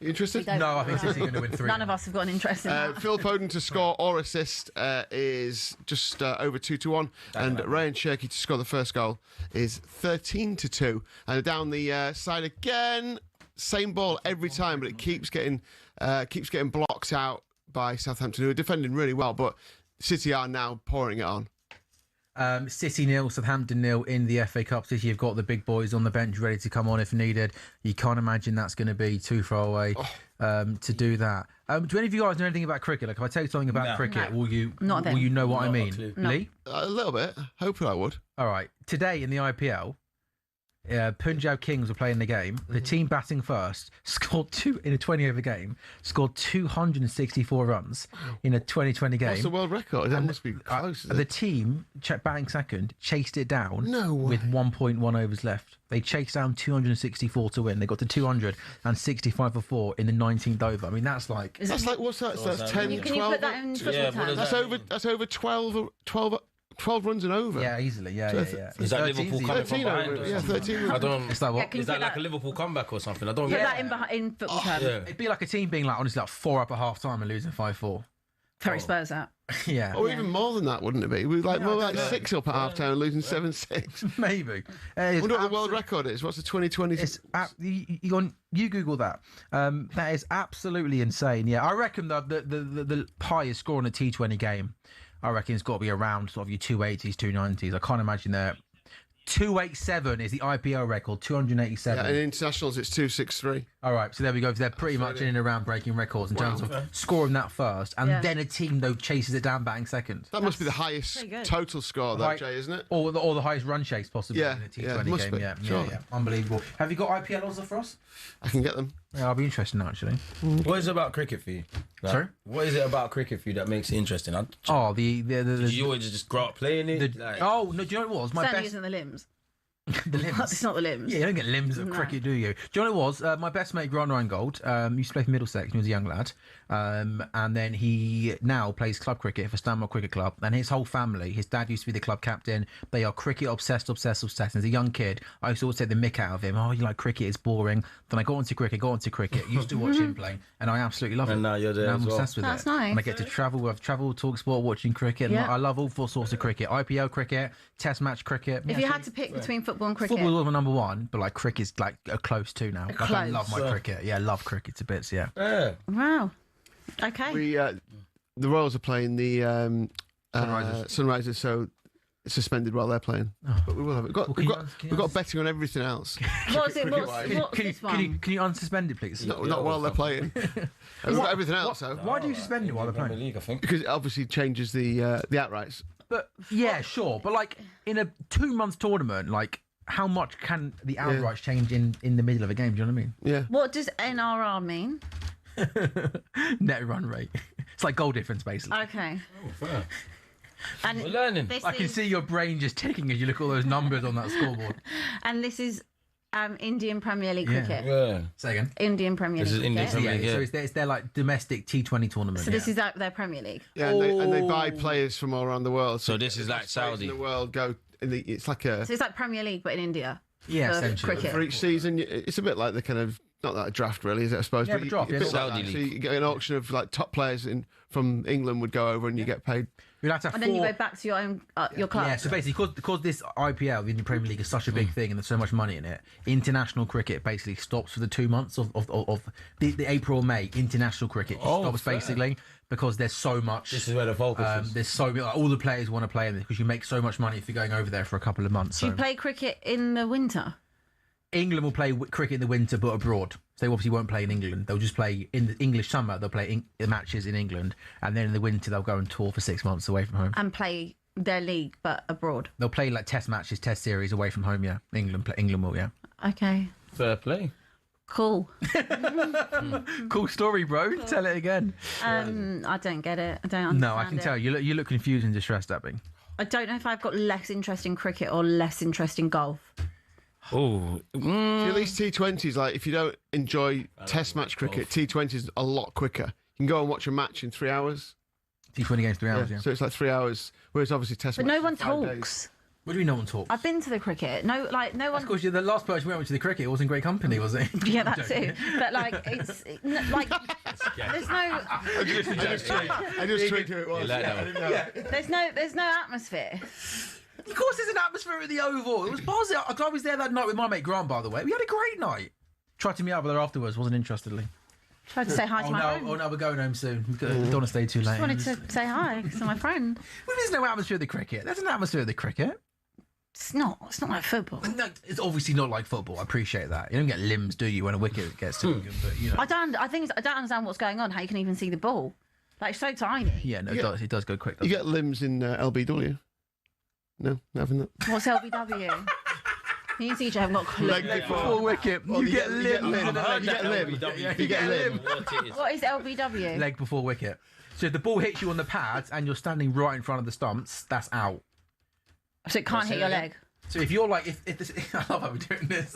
You interested? No, I think City's going to win 3. None of us have got an interest in that. Phil Foden to score or assist is just over 2-1, and Ryan Cherky to score the first goal is 13-2. And down the side again, same ball every time, but it keeps getting blocked out by Southampton, who are defending really well, but City are now pouring it on. City 0, Southampton 0 in the FA Cup. City have got the big boys on the bench ready to come on if needed. You can't imagine that's going to be too far away to do that. Do any of you guys know anything about cricket? Like, if I tell you something about cricket, will you know what I mean? Lee? A little bit. Hopefully I would. All right. Today in the IPL, Punjab Kings were playing the game. The team batting first scored in a 20-over game, scored 264 runs in a 2020 game. That's the world record. That must be close. The team batting second chased it down with 1.1 overs left. They chased down 264 to win. They got to 265 for 4 in the 19th over. I mean, that's like... That's like, what's that? So that's 10, 12... Can you put that in football terms? That's over 12 runs and over. Yeah, easily. Yeah. Is that Liverpool coming from behind? Yeah, 13. I don't. It's like what? Is that like a Liverpool comeback or something? I don't. Put that in football terms. Yeah. It'd be like a team being like, honestly, like 4 up at half time and losing 5-4. Very Spurs out. Yeah. Or even more than that, wouldn't it be? We're like more like 6 up at half time and losing 7-6. Maybe. I wonder what the world record is. What's the 2020? You Google that. That is absolutely insane. Yeah, I reckon the highest score in a T20 game, I reckon it's got to be around sort of your 280s, 290s. I can't imagine they're 287 is the IPL record, 287. Yeah, and internationals, it's 263. All right, so there we go. They're pretty much in and around breaking records in terms of scoring that first, and then a team though chases it down, batting second. That must be the highest total score, though, Jay, isn't it? Or the highest run chase possibly in a T20 must game. Be. Yeah, Sure. yeah, unbelievable. Have you got IPL odds for us? I can get them. Yeah, I'll be interested now, actually. What is it about cricket for you? Like, Sorry? What is it about cricket for you that makes it interesting? Did you always just grow up playing it? No, do you know what it was? My Sam best. using the limbs. The limbs. It's not the limbs. Yeah, you don't get limbs of cricket, do you? Do you know what it was? My best mate, Grant Reingold, used to play for Middlesex when he was a young lad. And then he now plays club cricket for Stanmore Cricket Club. And his whole family, his dad used to be the club captain. They are cricket obsessed. As a young kid, I used to always take the mick out of him. Oh, you like cricket, it's boring. Then I got into cricket. Used to watch him play. And I absolutely love it. And now you're there I'm as well. obsessed with That's it. nice. And I get to travel. I've travelled, talkSPORT, watching cricket. Yeah. And I love all four sorts of cricket. IPL cricket, Test match cricket. If you had to pick between football and cricket. Football was my number one, but like cricket's like a close two now. Like, I love my cricket. Yeah, love cricket to bits. Yeah. Wow. Okay. We the Royals are playing the Sunrisers, so it's suspended while they're playing. But we will have it. We've got betting on everything else. What's this one? Can you unsuspend it, please? Not while they're playing. We've got everything else. So why do you suspend it while they're playing? League, I think. Because it obviously changes the outrights. But yeah, sure. But like in a 2-month tournament, like how much can the outrights change in the middle of a game? Do you know what I mean? Yeah. What does NRR mean? Net run rate. It's like goal difference, basically. Okay. Oh, fair. And we're learning. I can see your brain just ticking as you look at all those numbers on that scoreboard. And this is Indian Premier League cricket. Yeah. Say again. Indian Premier League. This is Indian cricket. Premier League. So it's their like domestic T20 tournament. So this is their Premier League. Yeah, and they buy players from all around the world. So this is like players in Saudi. the world go. It's like a So it's like Premier League, but in India. Yeah, for essentially. cricket. for each season. It's a bit like the kind of not that a draft really, is it? I suppose. Yeah, but a draft, a yeah, bit like Saudi that. So league. you get an auction of like top players from England would go over and you get paid. You'd have to have And then you go back to your own your club. Yeah, so basically, because this IPL, the Indian Premier League, is such a big thing and there's so much money in it, international cricket basically stops for the 2 months of the April, May. International cricket stops basically because there's so much. This is where the focus is. There's so like, all the players want to play in this because you make so much money if you're going over there for a couple of months. Do So you play cricket in the winter? England will play cricket in the winter, but abroad. So they obviously won't play in England. They'll just play in the English summer. They'll play matches in England, and then in the winter they'll go and tour for 6 months away from home. And play their league, but abroad. They'll play like test matches, test series away from home. Yeah, England will. Yeah. Okay. Fair play. Cool. Cool story, bro. Tell it again. I don't get it. I don't understand. No, I can tell you look confused and distressed, Abby. I don't know if I've got less interest in cricket or less interest in golf. Oh, See, at least T20s, like if you don't enjoy Test match cricket, T20 is a lot quicker. You can go and watch a match in 3 hours. T20 games 3 hours, yeah. So it's like 3 hours, whereas obviously Test But match no one is 5 days. talks. What do you mean no one talks? I've been to the cricket. No one. Of course, you're the last person we went to the cricket. It wasn't great company, was it? Yeah, that too. But like, like there's no. I just tweaked who it was. There's no atmosphere. Of course, there's an atmosphere at the Oval. It was positive. I was there that night with my mate Grant, by the way. We had a great night. Tried to meet up with her afterwards. Wasn't interested. Tried to say hi to my friend. Oh no, we're going home soon. We don't want to stay too late. Just wanted to say hi to my friend. Well, there's no atmosphere at the cricket. There's an atmosphere at the cricket. It's not like football. No, it's obviously not like football. I appreciate that. You don't get limbs, do you, when a wicket gets to them? But you know. I don't understand what's going on. How you can even see the ball? Like it's so tiny. Yeah, no, it does go quick. You get limbs in LBW. No, having that. What's LBW? Me and CJ haven't got a clue. Leg before wicket. You get limb. You get limb. What is LBW? Leg before wicket. So if the ball hits you on the pads and you're standing right in front of the stumps, that's out. So it can't hit your leg. So if you're like, if this, I love how we're doing this.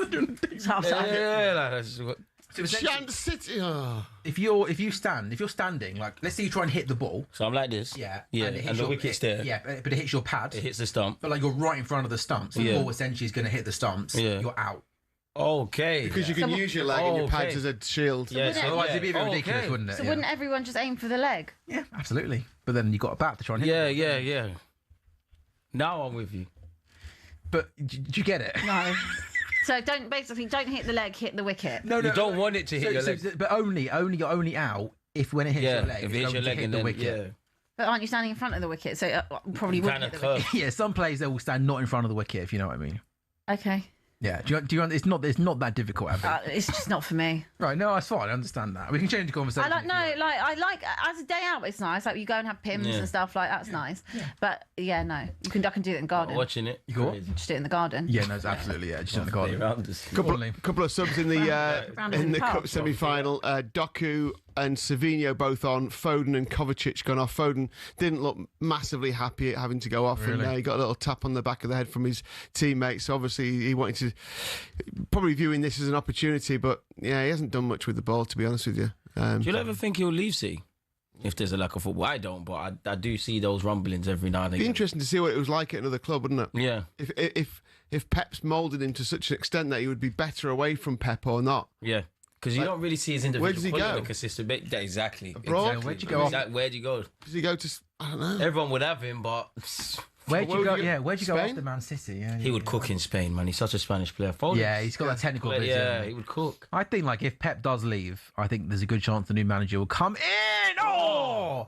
So Chant City. Oh. If you're standing, like let's say you try and hit the ball. So I'm like this. Yeah. And the wicket's there. Yeah, but it hits your pad. It hits the stump. But like you're right in front of the stumps. So the ball essentially is going to hit the stumps. Yeah. You're out. Okay. Because you can use your leg and your pads as a shield. Yes. Otherwise it'd be a bit ridiculous, wouldn't it? So wouldn't everyone just aim for the leg? Yeah, absolutely. But then you got a bat to try and hit. Yeah. Now I'm with you. But do you get it? No. So don't hit the leg, hit the wicket. No, you don't want it to hit your leg. But you're only out if when it hits your leg. If it hits your leg and then wicket. But aren't you standing in front of the wicket? So probably wouldn't hit the wicket. Yeah, some players they will stand not in front of the wicket, if you know what I mean. Okay. Yeah, do you? It's not that difficult, Abby. It's just not for me. Right? No, that's fine. I understand that. We can change the conversation. I like as a day out. It's nice. Like you go and have pims and stuff. Like that's nice. Yeah. But yeah, no, I can do it in the garden. Watching it, you go just do it in the garden. Yeah, no, it's absolutely just in the garden. Couple of subs in the cup semi-final. Doku and Savinho both on. Foden and Kovacic gone off. Foden didn't look massively happy at having to go off, and he got a little tap on the back of the head from his teammates. So obviously he wanted to, probably viewing this as an opportunity, but yeah, he hasn't done much with the ball, to be honest with you. Do you ever think he'll leave City if there's a lack of football? I don't, but I do see those rumblings every now and again. It'd be interesting to see what it was like at another club, wouldn't it? Yeah. If Pep's moulded him to such an extent that he would be better away from Pep or not. Yeah. Because you don't really see his individual. Where does he go? On a consistent bit. Yeah, exactly. Abroad? Where'd you go? Where'd you go? Does he go to? I don't know. Everyone would have him, but where'd you go? Yeah, where'd you go Spain? after Man City? Yeah, he would cook in Spain, man. He's such a Spanish player. Yeah, he's got that technical ability. Yeah, he would cook. I think like if Pep does leave, I think there's a good chance the new manager will come in. Oh,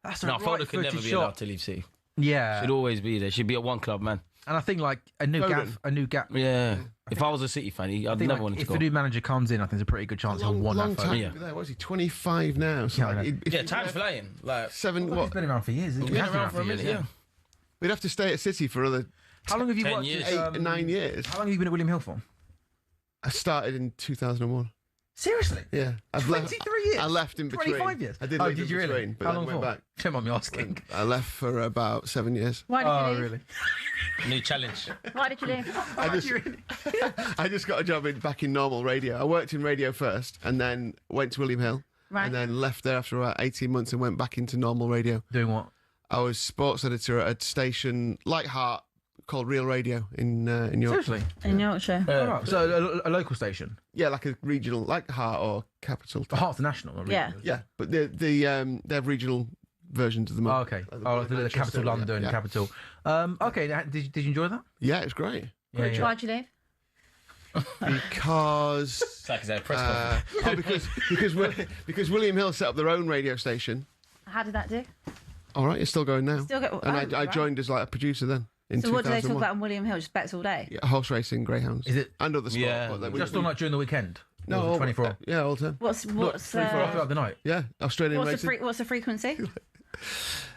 that's a right Foden could never be allowed to leave City. Yeah, should always be there. Should be at one club, man. And I think like a new gap. Yeah. If I was a City fan, I'd never want to if go. the new manager comes in, I think there's a pretty good chance he'll want that. Time there. What is he? 25 now. So time's flying. Like he's been around for years. He's been around for a minute. Yeah. We'd have to stay at City for another. How long have you 10 watched? years. 8 9 years. How long have you been at William Hill for? I started in 2001. Seriously? Yeah. 23 years? I left in between. 25 years? I did leave did in you between, really? but How then long went for? back. Don't mind me asking. I left for about 7 years. Why did you leave? Really? New challenge. Why did you leave? I just got a job back in normal radio. I worked in radio first and then went to William Hill. Right. And then left there after about 18 months and went back into normal radio. Doing what? I was sports editor at a station like Heart called Real Radio in Yorkshire. Seriously? In Yorkshire. Right. So a local station? Yeah, like a regional, like Heart or Capital. Heart's national, not regional. Yeah, but they have regional versions of them. Oh, okay. The Capital London, Capital. Okay, did you enjoy that? Yeah, it was great. Why'd you leave? Because it's like a press conference. because William Hill set up their own radio station. How did that do? All right, it's still going now. And I joined as like a producer then. So what do they talk about on William Hill? Just bets all day? Yeah, horse racing, greyhounds. Is it? And other sport. Yeah. Just on like during the weekend? No, 24. Yeah, all the time. What's 24 throughout the night? Yeah, Australian racing. What's the frequency?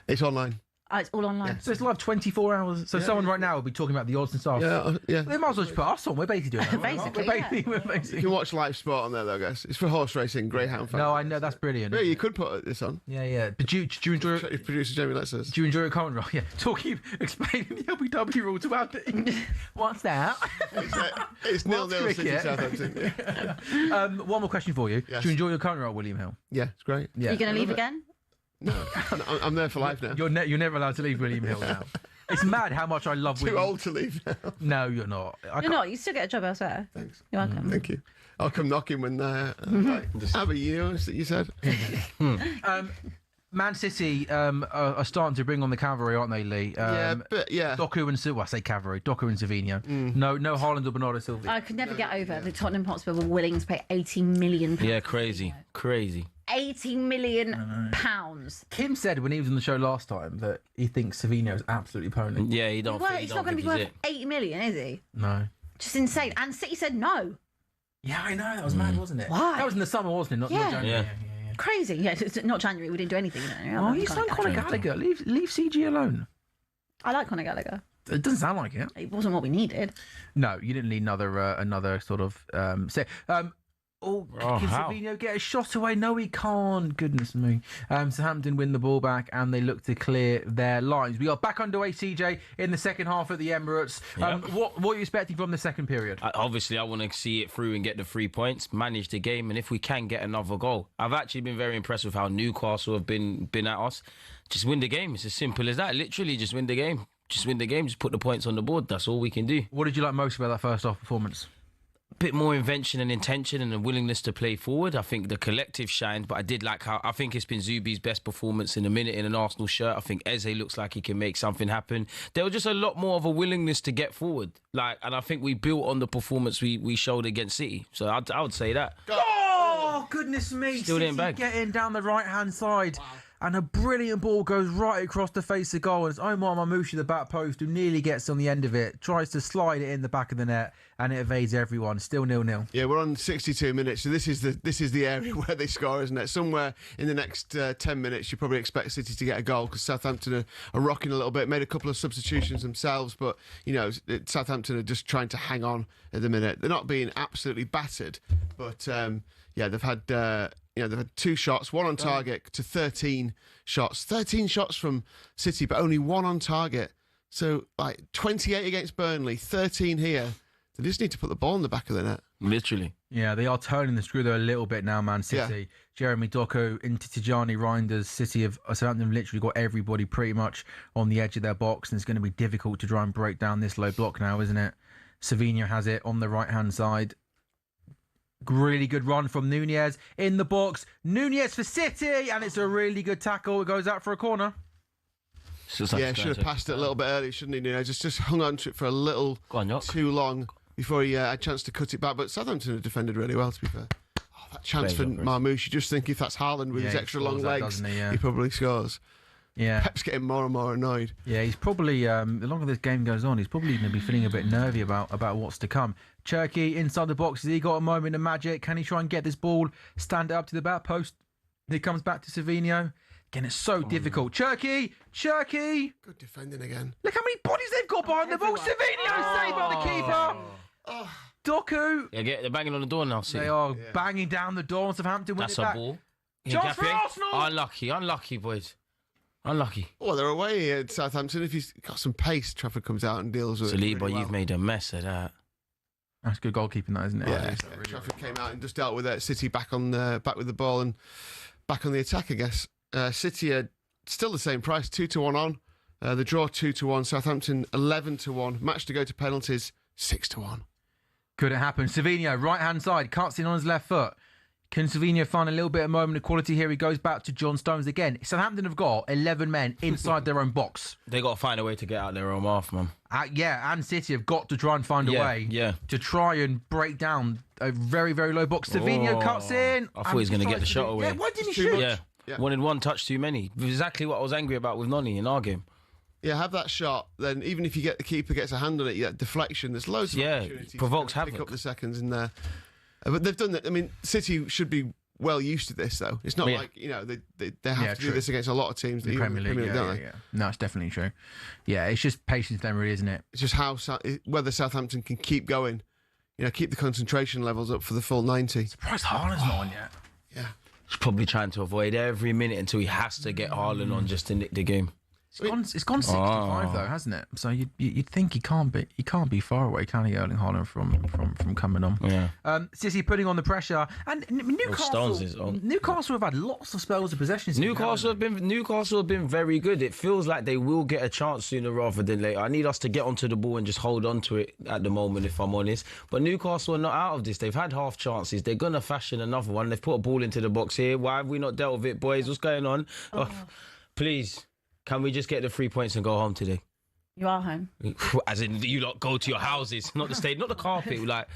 It's online. Oh, it's all online. Yeah. So it's live 24 hours. So someone right now will be talking about the odds and stuff. Yeah. They might as well just put us on. We're basically doing that. Basically, You can watch live sport on there, though, guys. It's for horse racing, greyhound fans. No, I know that's brilliant. Yeah, you could put this on. Yeah. But do you enjoy it? If producer Jamie lets us. Do you enjoy it current role? Yeah. Explaining the LBW rule to Andy. What's that? It's 0-0 City Southampton. One more question for you. Yes. Do you enjoy your current role, William Hill? Yeah, it's great. Yeah. Are you going to leave again? No, I'm there for life now. You're never allowed to leave William Hill now. It's mad how much I love William. Too old to leave now. No, you're not. You're not. You still get a job elsewhere. Thanks. You're welcome. Thank you. I'll come knocking when Abby, you know what you said? Man City are starting to bring on the cavalry, aren't they, Lee? Doku and I say cavalry. Doku and Savinho. No Haaland or Bernardo Silva. I could never get over the Tottenham Hotspur were willing to pay £80 million. Yeah, crazy. 80 million pounds. Kim said when he was on the show last time that he thinks Savinho is absolutely pony. Yeah, he don't. Well, he's not going to be worth 80 million, is he? No. Just insane. And City said no. Yeah, I know. That was mad, wasn't it? Why? That was in the summer, wasn't it? Not January. Yeah. Crazy. Yeah, it's not January. We didn't do anything. Oh, you signed Conor Gallagher. Leave CG alone. I like Conor Gallagher. It doesn't sound like it. It wasn't what we needed. No, you didn't need another sort of can Savinho get a shot away? No, he can't. Goodness me. Southampton win the ball back and they look to clear their lines. We are back underway, CJ, in the second half at the Emirates. What are you expecting from the second period? Obviously, I want to see it through and get the 3 points, manage the game, and if we can get another goal. I've actually been very impressed with how Newcastle have been at us. Just win the game. It's as simple as that. Literally, just win the game. Just win the game. Just put the points on the board. That's all we can do. What did you like most about that first half performance? Bit more invention and intention and a willingness to play forward. I think the collective shined, but I did like how I think it's been Zubi's best performance in a minute in an Arsenal shirt. I think Eze looks like he can make something happen. There was just a lot more of a willingness to get forward, and I think we built on the performance we showed against City. So I would say that. Oh goodness me! Still didn't bag. Getting down the right hand side. and a brilliant ball goes right across the face of goal. And it's Omar Mamouche, the back post, who nearly gets on the end of it, tries to slide it in the back of the net, and it evades everyone. Still 0-0. Yeah, we're on 62 minutes, so this is the area where they score, isn't it? Somewhere in the next 10 minutes, you probably expect City to get a goal because Southampton are rocking a little bit. Made a couple of substitutions themselves, but Southampton are just trying to hang on at the minute. They're not being absolutely battered, but they've had. They've had 2 shots, 1 on target to 13 shots. 13 shots from City, but only 1 on target. So, 28 against Burnley, 13 here. They just need to put the ball in the back of the net. Literally. Yeah, they are turning the screw there a little bit now, Man City. Yeah. Jeremy Doku into Tijani Reinders. City of Southampton literally got everybody pretty much on the edge of their box, and it's going to be difficult to try and break down this low block now, isn't it? Savinho has it on the right-hand side. Really good run from Nunez in the box. Nunez for City, and it's a really good tackle. It goes out for a corner. Should have passed it a little bit early, shouldn't he, Nunez? Just hung on to it for a little too long before he had a chance to cut it back. But Southampton have defended really well, to be fair. That chance for Marmouche, you just think if that's Haaland with his extra long legs, he probably scores. Yeah, Pep's getting more and more annoyed. Yeah, he's probably the longer this game goes on, he's probably going to be feeling a bit nervy about what's to come. Cherki inside the box. Has he got a moment of magic? Can he try and get this ball, stand it up to the back post? He comes back to Savinho. Again, it's so difficult. Cherki. Good defending again. Look how many bodies they've got behind the ball. Savinho saved by the keeper. Doku. Yeah, they're banging on the door now. See, they are banging down the door. Southampton win it back. That's a ball. Chance for Arsenal. Unlucky, boys. Unlucky. Well, they're away at Southampton. If he's got some pace, Trafford comes out and deals with it. Saliba, really you've made a mess of that. That's good goalkeeping, that, isn't it? Yeah, Trafford came out and just dealt with it. City back with the ball and back on the attack, I guess. City are still the same price, 2-1 on. The draw 2-1. Southampton 11-1. Match to go to penalties 6-1. Could it happen? Savinho, right hand side, can't see it on his left foot. Can Savinho find a little bit of moment of quality here? He goes back to John Stones again. Southampton have got 11 men inside their own box. They got to find a way to get out their own half, man. And City have got to try and find a way to try and break down a very, very low box. Savinho cuts in. I thought he was going to get the shot away. Yeah, why didn't he shoot? Yeah. Wanted one touch too many. Exactly what I was angry about with Noni in our game. Yeah, have that shot. Then even if the keeper gets a hand on it, you get deflection. There's loads of opportunities. Provokes to havoc. Pick up the seconds in there. But they've done that. I mean, City should be well used to this, though. It's not like, they have to do this against a lot of teams. The Premier League, yeah. No, it's definitely true. Yeah, it's just patience then, really, isn't it? It's just whether Southampton can keep going, keep the concentration levels up for the full 90. Surprised Haaland's not on yet. Yeah. He's probably trying to avoid every minute until he has to get Haaland on just to nick the game. It's gone 65 though, hasn't it? So you'd think he can't be far away, can he, Erling Haaland from coming on? Yeah. City putting on the pressure, and Newcastle have had lots of spells of possession. Newcastle have been very good. It feels like they will get a chance sooner rather than later. I need us to get onto the ball and just hold on to it at the moment, if I'm honest. But Newcastle are not out of this. They've had half chances. They're gonna fashion another one. They've put a ball into the box here. Why have we not dealt with it, boys? What's going on? Please. Can we just get the 3 points and go home today? You are home. As in, you lot go to your houses, not the state, not the carpet. Like,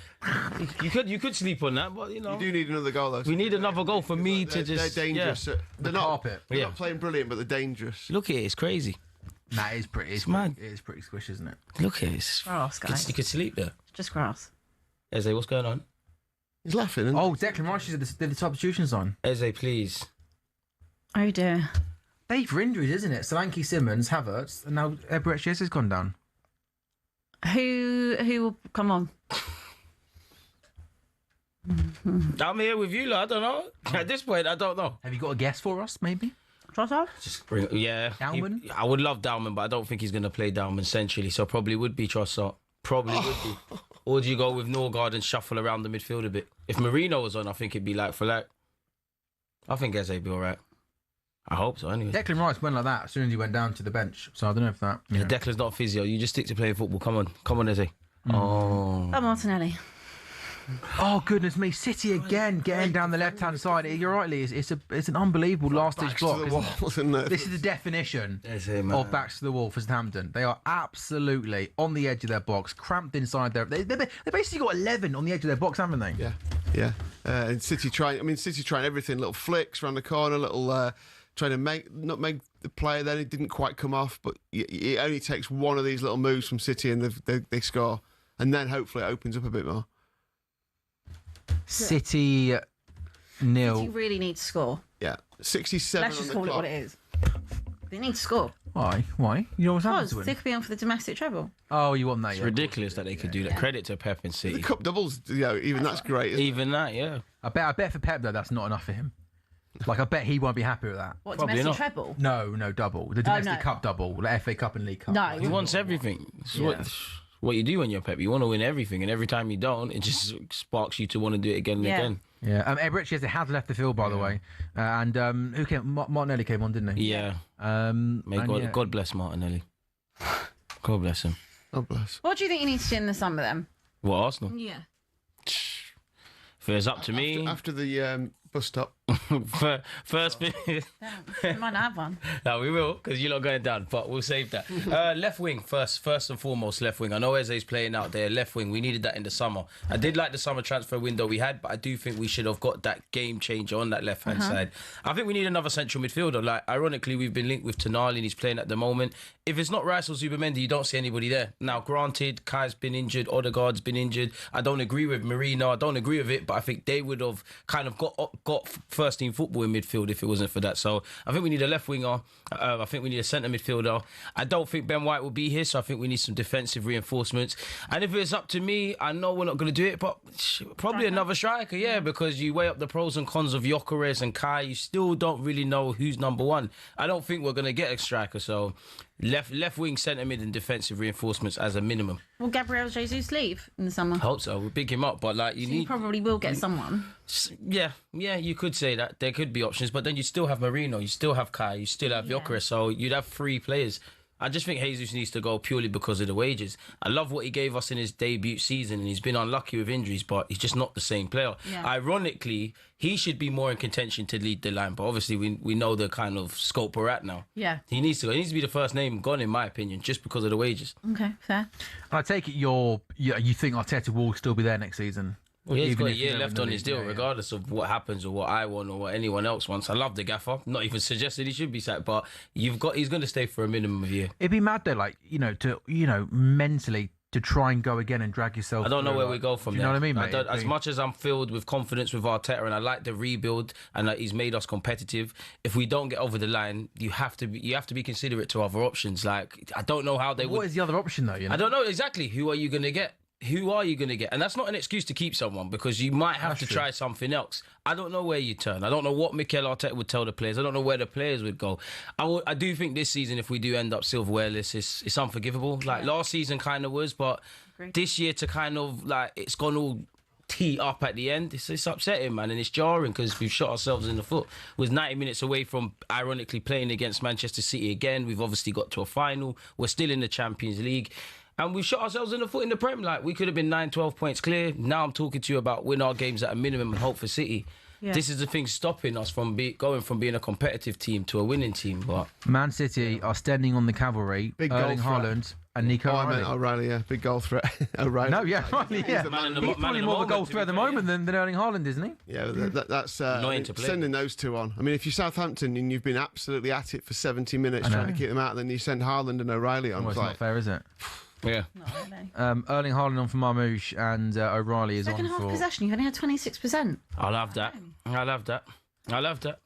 you could sleep on that, but you do need another goal, though. We need another goal for me to just. They're dangerous. Yeah. They're not playing brilliant, but they're dangerous. Look at it, it's crazy. Nah, it's pretty. It's mad. It is pretty squish, isn't it? Look at it. It's grass, guys. You could sleep there. Just grass. Eze, what's going on? He's laughing. Isn't he? Declan Rice did the substitutions on. Eze, please. Oh dear. Day for injuries, isn't it? Solanke, Simmons, Havertz, and now Eberechi has gone down. Who will come on? I'm here with you, I don't know. At this point, I don't know. Have you got a guess for us, maybe? Trossard? Just bring Dalman? I would love Dalman, but I don't think he's going to play Dalman centrally, so probably would be Trossard. Probably would be. Or do you go with Norgard and shuffle around the midfield a bit? If Marino was on, I think it'd be like for like. I think Eze would be all right. I hope so, anyway. Declan Rice went like that as soon as he went down to the bench. So I don't know if that... Yeah, Declan's not a physio. You just stick to playing football. Come on, Eze. Oh, Martinelli. Oh, goodness me. City again getting down the left-hand side. You're right, Lee. It's an unbelievable last-ditch block. This is the definition of backs to the wall for Southampton. They are absolutely on the edge of their box, cramped inside there. They basically got 11 on the edge of their box, haven't they? Yeah. And City trying everything. Little flicks around the corner, little trying to not make the player. Then it didn't quite come off, but it only takes one of these little moves from City and they score, and then hopefully it opens up a bit more. City nil. City really need to score. Yeah, 67. Let's just call it what it is. They need to score. Why? You know what's happened to Because him? they could be on for the domestic treble. Oh, you want that? It's Yeah. ridiculous that they could do that. Credit to Pep and City. The cup doubles, even that's great. Even that, yeah. I bet for Pep though, that's not enough for him. Like, I bet he won't be happy with that. What, Probably domestic not. treble? No, double. The domestic no. cup double, like FA Cup and League Cup. No. Like, He wants everything. It's what you do when you're Pep. You want to win everything, and every time you don't, it just sparks you to want to do it again and again. Yeah, Richie has left the field, by the way. And who came? Martinelli came on, didn't he? Yeah. May God bless Martinelli. God bless him. God bless. What do you think you need to do in the summer then? What, Arsenal? Yeah. If it's up to me... After the bus stop. First thing... We might not have one. No, we will, because you're not going down, but we'll save that. Left wing, first and foremost, left wing. I know Eze's playing out there, left wing. We needed that in the summer. I did like the summer transfer window we had, but I do think we should have got that game changer on that left-hand side. I think we need another central midfielder. Like, ironically, we've been linked with Tonali, and he's playing at the moment. If it's not Rice or Zubimendi, you don't see anybody there. Now, granted, Kai's been injured, Odegaard's been injured. I don't agree with Marino. I don't agree with it, but I think they would have kind of got first-team football in midfield if it wasn't for that. So I think we need a left winger. I think we need a centre midfielder. I don't think Ben White will be here, so I think we need some defensive reinforcements. And if it's up to me, I know we're not going to do it, but probably another striker, because you weigh up the pros and cons of Gyökeres and Kai. You still don't really know who's number one. I don't think we're going to get a striker, so left wing, centre mid and defensive reinforcements as a minimum. Will Gabriel Jesus leave in the summer? I hope so. We'll pick him up, but like You probably will get someone. Yeah, you could say that. There could be options, but then you still have Marino, you still have Kai, you still have Gyökeres, so you'd have 3 players. I just think Jesus needs to go purely because of the wages. I love what he gave us in his debut season, and he's been unlucky with injuries, but he's just not the same player. Yeah. Ironically, he should be more in contention to lead the line, but obviously we know the kind of scope we're at now. Yeah. He needs to go. He needs to be the first name gone, in my opinion, just because of the wages. Okay, fair. I take it you think Arteta will still be there next season? Well, he's Even got a if year they're left in the on his league, deal, regardless of what happens or what I want or what anyone else wants. I love the gaffer. Not even suggested he should be sacked, but he's going to stay for a minimum of a year. It'd be mad though, mentally to try and go again and drag yourself. I don't know through, where we go from do you there. know what I mean, mate? As much as I'm filled with confidence with Arteta and I like the rebuild and that he's made us competitive, if we don't get over the line, you have to be considerate to other options. Like, I don't know how they would. What is the other option though? I don't know exactly. Who are you going to get? Who are you going to get? And that's not an excuse to keep someone, because you might have to try something else. I don't know where you turn. I don't know what Mikel Arteta would tell the players. I don't know where the players would go. I do think this season, if we do end up silverwareless, it's unforgivable. Like last season kind of was, but this year to kind of like, it's gone all tee up at the end. It's upsetting, man, and it's jarring because we've shot ourselves in the foot. We're 90 minutes away from, ironically, playing against Manchester City again. We've obviously got to a final. We're still in the Champions League. And we shot ourselves in the foot in the Prem. Like, we could have been 9, 12 points clear. Now I'm talking to you about win our games at a minimum and hope for City. Yeah. This is the thing stopping us from going from being a competitive team to a winning team. But Man City are standing on the cavalry. Big Erling goal threat. Haaland and Nico I meant O'Reilly, yeah. Big goal threat. O'Reilly. No, yeah, O'Reilly, yeah. He's probably more of a goal threat at the moment than Erling Haaland, isn't he? Yeah, that's sending those two on. I mean, if you're Southampton and you've been absolutely at it for 70 minutes trying to keep them out, then you send Haaland and O'Reilly on. Well, it's not fair, is it? Yeah. Not really. Erling Haaland on for Marmoush and O'Reilly is Second on half for... possession, you've only had 26%. I love that. I love that.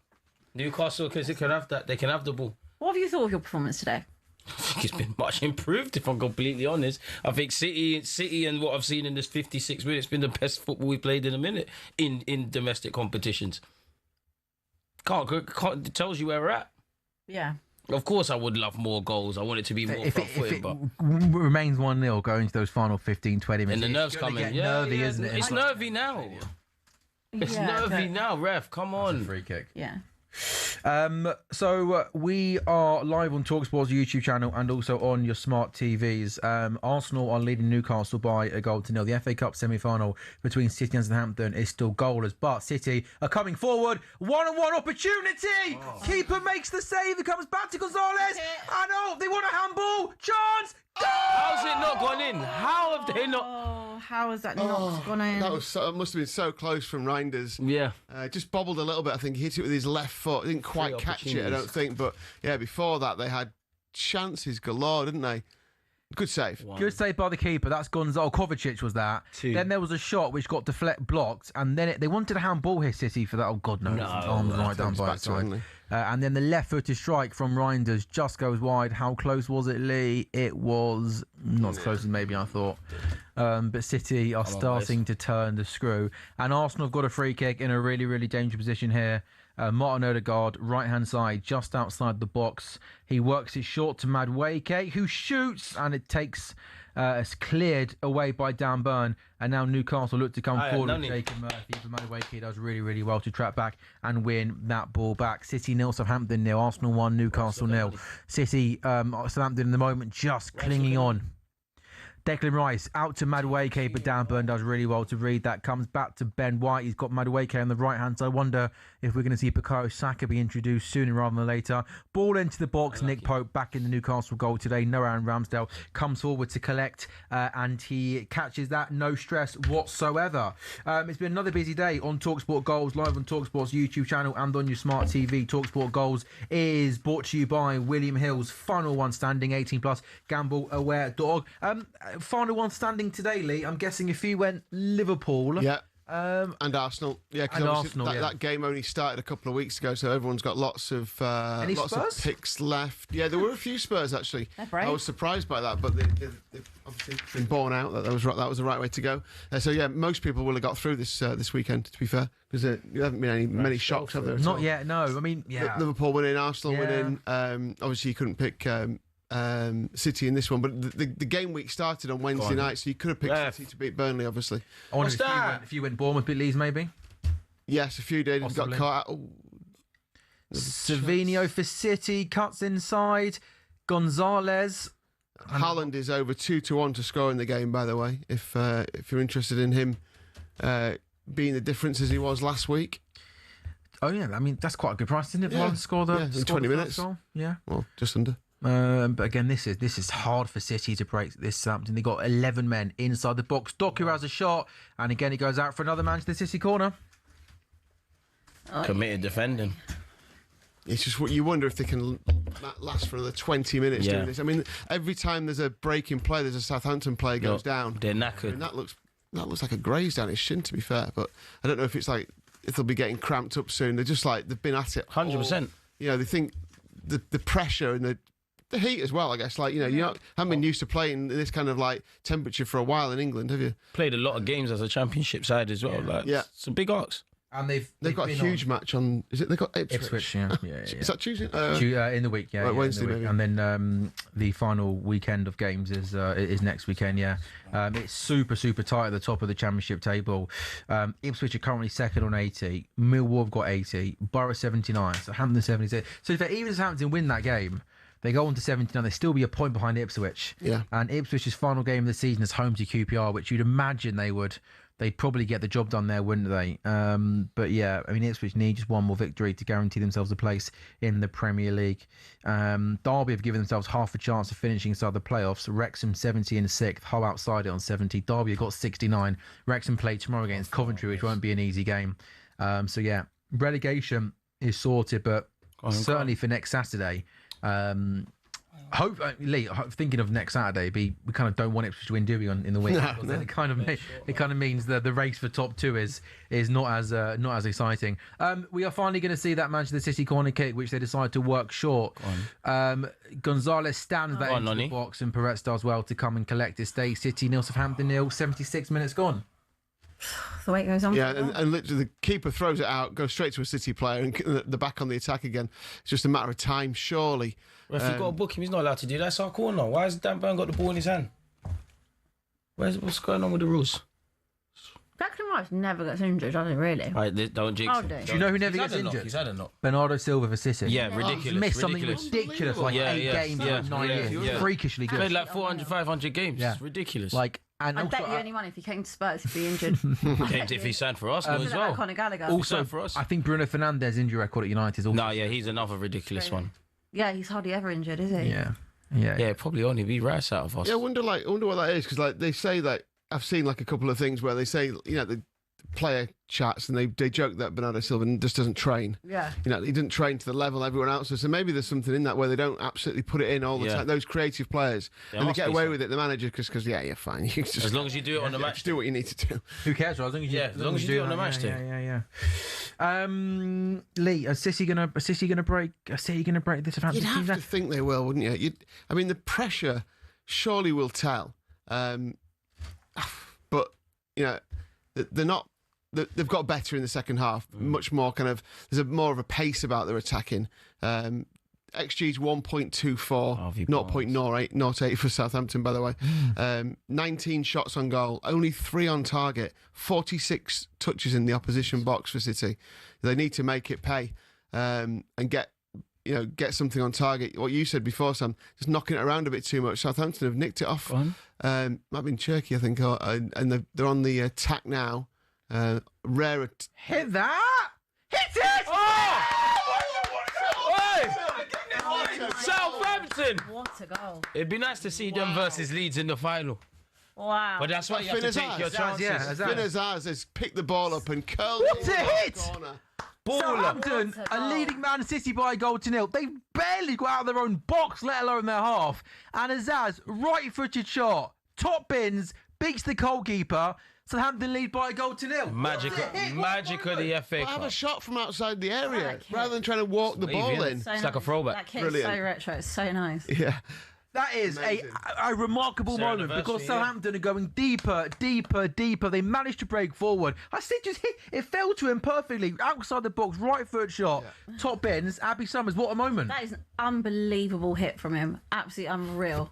Newcastle, because they can have that. They can have the ball. What have you thought of your performance today? I think it's been much improved, if I'm completely honest. I think City and what I've seen in this 56 minutes been the best football we played in a minute in domestic competitions. Can't it tells you where we're at. Yeah. Of course, I would love more goals. I want it to be more front-footed, but remains 1-0 going to those final 15, 20 minutes. And the nerves coming. Get nervy, isn't it? It's nervy now. It's nervy now, ref. Come on. Free kick. Yeah. So we are live on talkSPORT's YouTube channel and also on your smart TVs. Arsenal are leading Newcastle by a goal to nil. The FA Cup semi-final between City and Southampton is still goalless, but City are coming forward. One-on-one opportunity. Keeper makes the save. It comes back to Gonzalez. I know they want a handball. Chance. Goal! How's it not gone in? How have they not? How has that not gone in? That must have been so close from Reinders. Yeah. Just bobbled a little bit. I think he hit it with his left foot. Didn't quite catch it, I don't think. But yeah, before that they had chances galore, didn't they? Good save. Good save by the keeper. That's Gonzalo Kovacic was that. 2. Then there was a shot which got blocked, and then they wanted a handball here, City, for that. Oh, God, no. Arms right down by its side. And then the left-footed strike from Reinders just goes wide. How close was it, Lee? It was not as close as maybe I thought. But City are starting to turn the screw. And Arsenal have got a free kick in a really, really dangerous position here. Martin Odegaard, right-hand side, just outside the box. He works it short to Madueke, who shoots, and it takes... it's cleared away by Dan Burn, and now Newcastle look to come forward with Jacob Murphy. But Madueke does really, really well to track back and win that ball back. City 0, Southampton 0, Arsenal 1, Newcastle 0. City, Southampton in the moment just clinging on. Declan Rice out to Madueke, but Dan Burn does really well to read that. Comes back to Ben White. He's got Madueke on the right hand side. I wonder if we're going to see Bukayo Saka be introduced sooner rather than later. Ball into the box. Nick Pope back in the Newcastle goal today. No Aaron Ramsdale comes forward to collect, and he catches that. No stress whatsoever. It's been another busy day on talkSPORT Goals, live on talkSPORT's YouTube channel and on your smart TV. talkSPORT Goals is brought to you by William Hill's Final One Standing, 18 plus, gamble aware dog. Final one standing today, Lee. I'm guessing if you went Liverpool. Yeah. And Arsenal. Yeah, because that game only started a couple of weeks ago, so everyone's got lots of picks left. Yeah, there were a few Spurs, actually. I was surprised by that, but they've obviously been borne out that was the right way to go. So, yeah, most people will have got through this weekend, to be fair, because there haven't been many shocks, have there? Not yet, no. I mean, yeah. Liverpool winning, Arsenal winning. Obviously, you couldn't pick... City in this one, but the game week started on Wednesday night, so you could have picked City to beat Burnley, obviously. I wonder if you went Bournemouth, beat Leeds, maybe? Yes, a few did. Got caught out. Savinho for City, cuts inside. Gonzalez. Haaland is over 2-1 to score in the game, by the way, if you're interested in him being the difference as he was last week. Oh, yeah, I mean, that's quite a good price, isn't it? Yeah. Score in 20 minutes. Yeah. Well, just under. But again, this is hard for City to break this Southampton. They've got 11 men inside the box. Doku has a shot, and again he goes out for another Manchester City corner. Committed defending. It's just what you wonder if they can last for another 20 minutes doing this. I mean, every time there's a break in play, there's a Southampton player goes down. They're knackered. I mean, that looks like a graze down his shin, to be fair. But I don't know if it's like if they'll be getting cramped up soon. They're just like they've been at it 100%. You know, they think the pressure and the heat as well, I guess. Like, you haven't been used to playing this kind of like temperature for a while in England, have you? Played a lot of games as a championship side as well. Some big arcs. And they've got a huge match on. Is it? They got Ipswich. Yeah. Is that Tuesday? In the week, Wednesday, maybe. And then the final weekend of games is next weekend. Yeah, it's super tight at the top of the championship table. Ipswich are currently second on 80. Millwall have got 80. Borough 79. Southampton 76. So if even if Southampton win that game, they go on to 79. They still be a point behind Ipswich. Yeah. And Ipswich's final game of the season is home to QPR, which you'd imagine they'd probably get the job done there, wouldn't they? But yeah, I mean, Ipswich need just one more victory to guarantee themselves a place in the Premier League. Derby have given themselves half a chance of finishing inside the playoffs. Wrexham 70 in 6th, Hull outside it on 70. Derby have got 69. Wrexham play tomorrow against Coventry, which won't be an easy game. So yeah, relegation is sorted, but certainly for next Saturday. Lee, thinking of next Saturday, we kind of don't want Ipswich to win, do we, in the week? No. Then it kind of means that the race for top 2 is not as exciting. We are finally going to see that Manchester City corner kick, which they decide to work short. Gonzalez stands that into the box, and Perez does well to come and collect his stay. City 0, Southampton 0, 76 minutes gone. The way it goes on. Yeah, and literally the keeper throws it out, goes straight to a City player, and the back on the attack again. It's just a matter of time, surely. Well, if you've got to book him, he's not allowed to do that. It's our corner. Why has Dan Burn got the ball in his hand? What's going on with the rules? Declan Rice never gets injured, does he, really? Right, don't jinx him. Do you know who never gets injured? He's had a knock. Bernardo Silva for City. Yeah, ridiculous. He's missed something ridiculous, like 8 games in 9 years. Freakishly good. Played like 400, 500 games. Yeah. It's ridiculous. And I'd bet you anyone if he came to Spurs, he'd be injured. If he signed for Arsenal as well. Conor Gallagher. Also, for us. I think Bruno Fernandes' injury record at United is also... No, yeah, he's another ridiculous one. Yeah, he's hardly ever injured, is he? Yeah, probably only be Rice out of us. Yeah, I wonder what that is, because they say that I've seen a couple of things where they say the player chats, and they joke that Bernardo Silva just doesn't train. Yeah. He didn't train to the level everyone else does. So maybe there's something in that where they don't absolutely put it in all the time. Those creative players, and they get away with it. The manager, because you're fine. You just, as long as you do it on the match, do what you need to do. Who cares? As long as you, do it on the match day. Lee, are City gonna break this Southampton You'd have team? to think they will, wouldn't you? I mean, the pressure surely will tell. But they're not. They've got better in the second half. Much more there's more of a pace about their attacking. XG's 1.24, 0.08 for Southampton, by the way. 19 shots on goal, only 3 on target, 46 touches in the opposition box for City. They need to make it pay and get something on target. What you said before, Sam, just knocking it around a bit too much. Southampton have nicked it off. Might have been Turkey, I think, and they're on the attack now. Rare. Hit that! Hit it! Southampton! What a goal. It'd be nice to see them versus Leeds in the final. Wow. But that's why you have to take your chances. Finazaz has picked the ball up and curled What it a hit! corner. Southampton are leading Man City by a goal to nil. They barely got out of their own box, let alone their half. And Azaz, right-footed shot, top bins, beats the goalkeeper. Southampton lead by a goal to nil. Magic of the FA Cup. Have a shot from outside the area rather than trying to walk the ball in. So It's nice. like a throwback. That kit Brilliant. is so retro. It's so nice. Yeah. That is a remarkable moment because Southampton are going deeper. They managed to break forward. I said it fell to him perfectly. Outside the box, right foot shot, top bins. Abby Summers, what a moment. That is an unbelievable hit from him. Absolutely unreal.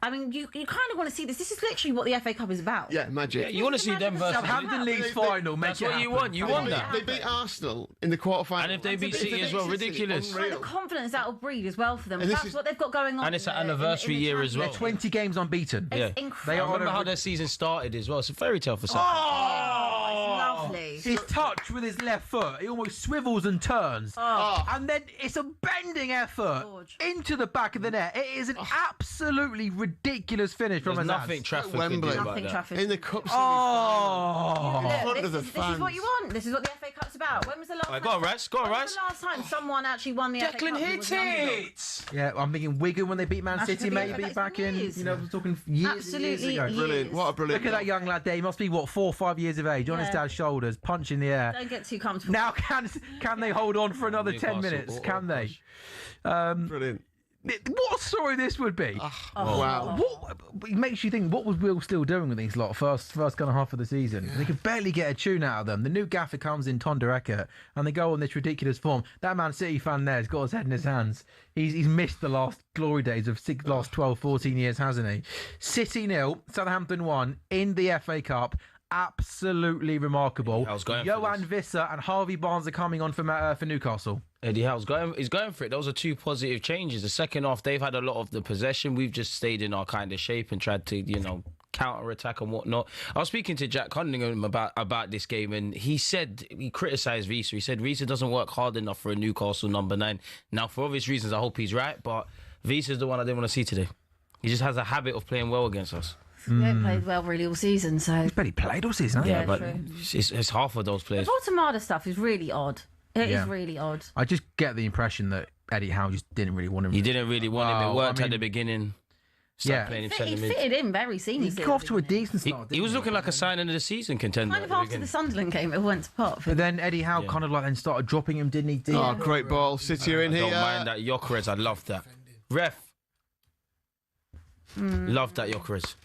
I mean, you kind of want to see this. This is literally what the FA Cup is about. Yeah, magic. Yeah, you want to see them versus Southampton League's final. That's what you want. You want that. They beat Arsenal in the quarterfinal. And if they beat City as well, ridiculous. But the confidence that will breed as well for them. And That's what they've got going on. And it's an in the anniversary year as well. They're 20 games unbeaten. It's Yeah. incredible. I remember how their season started as well. It's a fairy tale for Southampton. Oh, it's lovely. His touch with his left foot, he almost swivels and turns. And then it's a bending effort into the back of the net. It is an absolutely ridiculous finish from There's Azaz. nothing Trafford Wembley. could do like that. In the cup Look, this is what you want. This is what the FA Cup's about. When was the last time? Go on, Rice. Go on, When was Rice. the last time someone actually won the FA Cup? Declan who hit was an underdog? it. Yeah, I'm thinking Wigan when they beat Man That's City, gonna be maybe next back in, years. we're talking years and years Absolutely ago. years. Brilliant. What a brilliant. Look at that young lad there. He must be, 4 or 5 years of age, on his Yeah. dad's shoulders, punch in the air. Don't get too comfortable. Now, can they hold on for another 10 Newcastle. minutes? Can they? Brilliant. What a story this would be. Wow. It makes you think, what was Will still doing with these lot first kind of half of the season? They could barely get a tune out of them. The new gaffer comes in, Tonda Eckert, and they go on this ridiculous form. That Man City fan there's got his head in his hands. He's missed the last glory days of last 12, 14 years, hasn't he? City 0, Southampton 1 in the FA Cup. Absolutely remarkable. Johan Visser and Harvey Barnes are coming on for Newcastle. Eddie Howe's he's going for it. Those are 2 positive changes. The second half, they've had a lot of the possession. We've just stayed in our kind of shape and tried to, counter-attack and whatnot. I was speaking to Jack Cunningham about this game, and he criticised Visser. He said Visser doesn't work hard enough for a Newcastle number 9. Now, for obvious reasons, I hope he's right, but Visser's the one I didn't want to see today. He just has a habit of playing well against us. We haven't played well really all season, so. He's barely played all season, hasn't he? Yeah, but true. it's half of those players. The Tortamada stuff is really odd. It is really odd. I just get the impression that Eddie Howe just didn't really want him. He didn't really want him. It worked at the beginning. He fitted in very seamlessly. He got off to a decent start. He was looking like a signing of the season contender. Kind of after the Sunderland game, it went to pot. But then Eddie Howe kind of then started dropping him, didn't he? Oh, great ball. City are in here. I don't mind that. Gyökeres, I love that. Ref. Love that Gyökeres.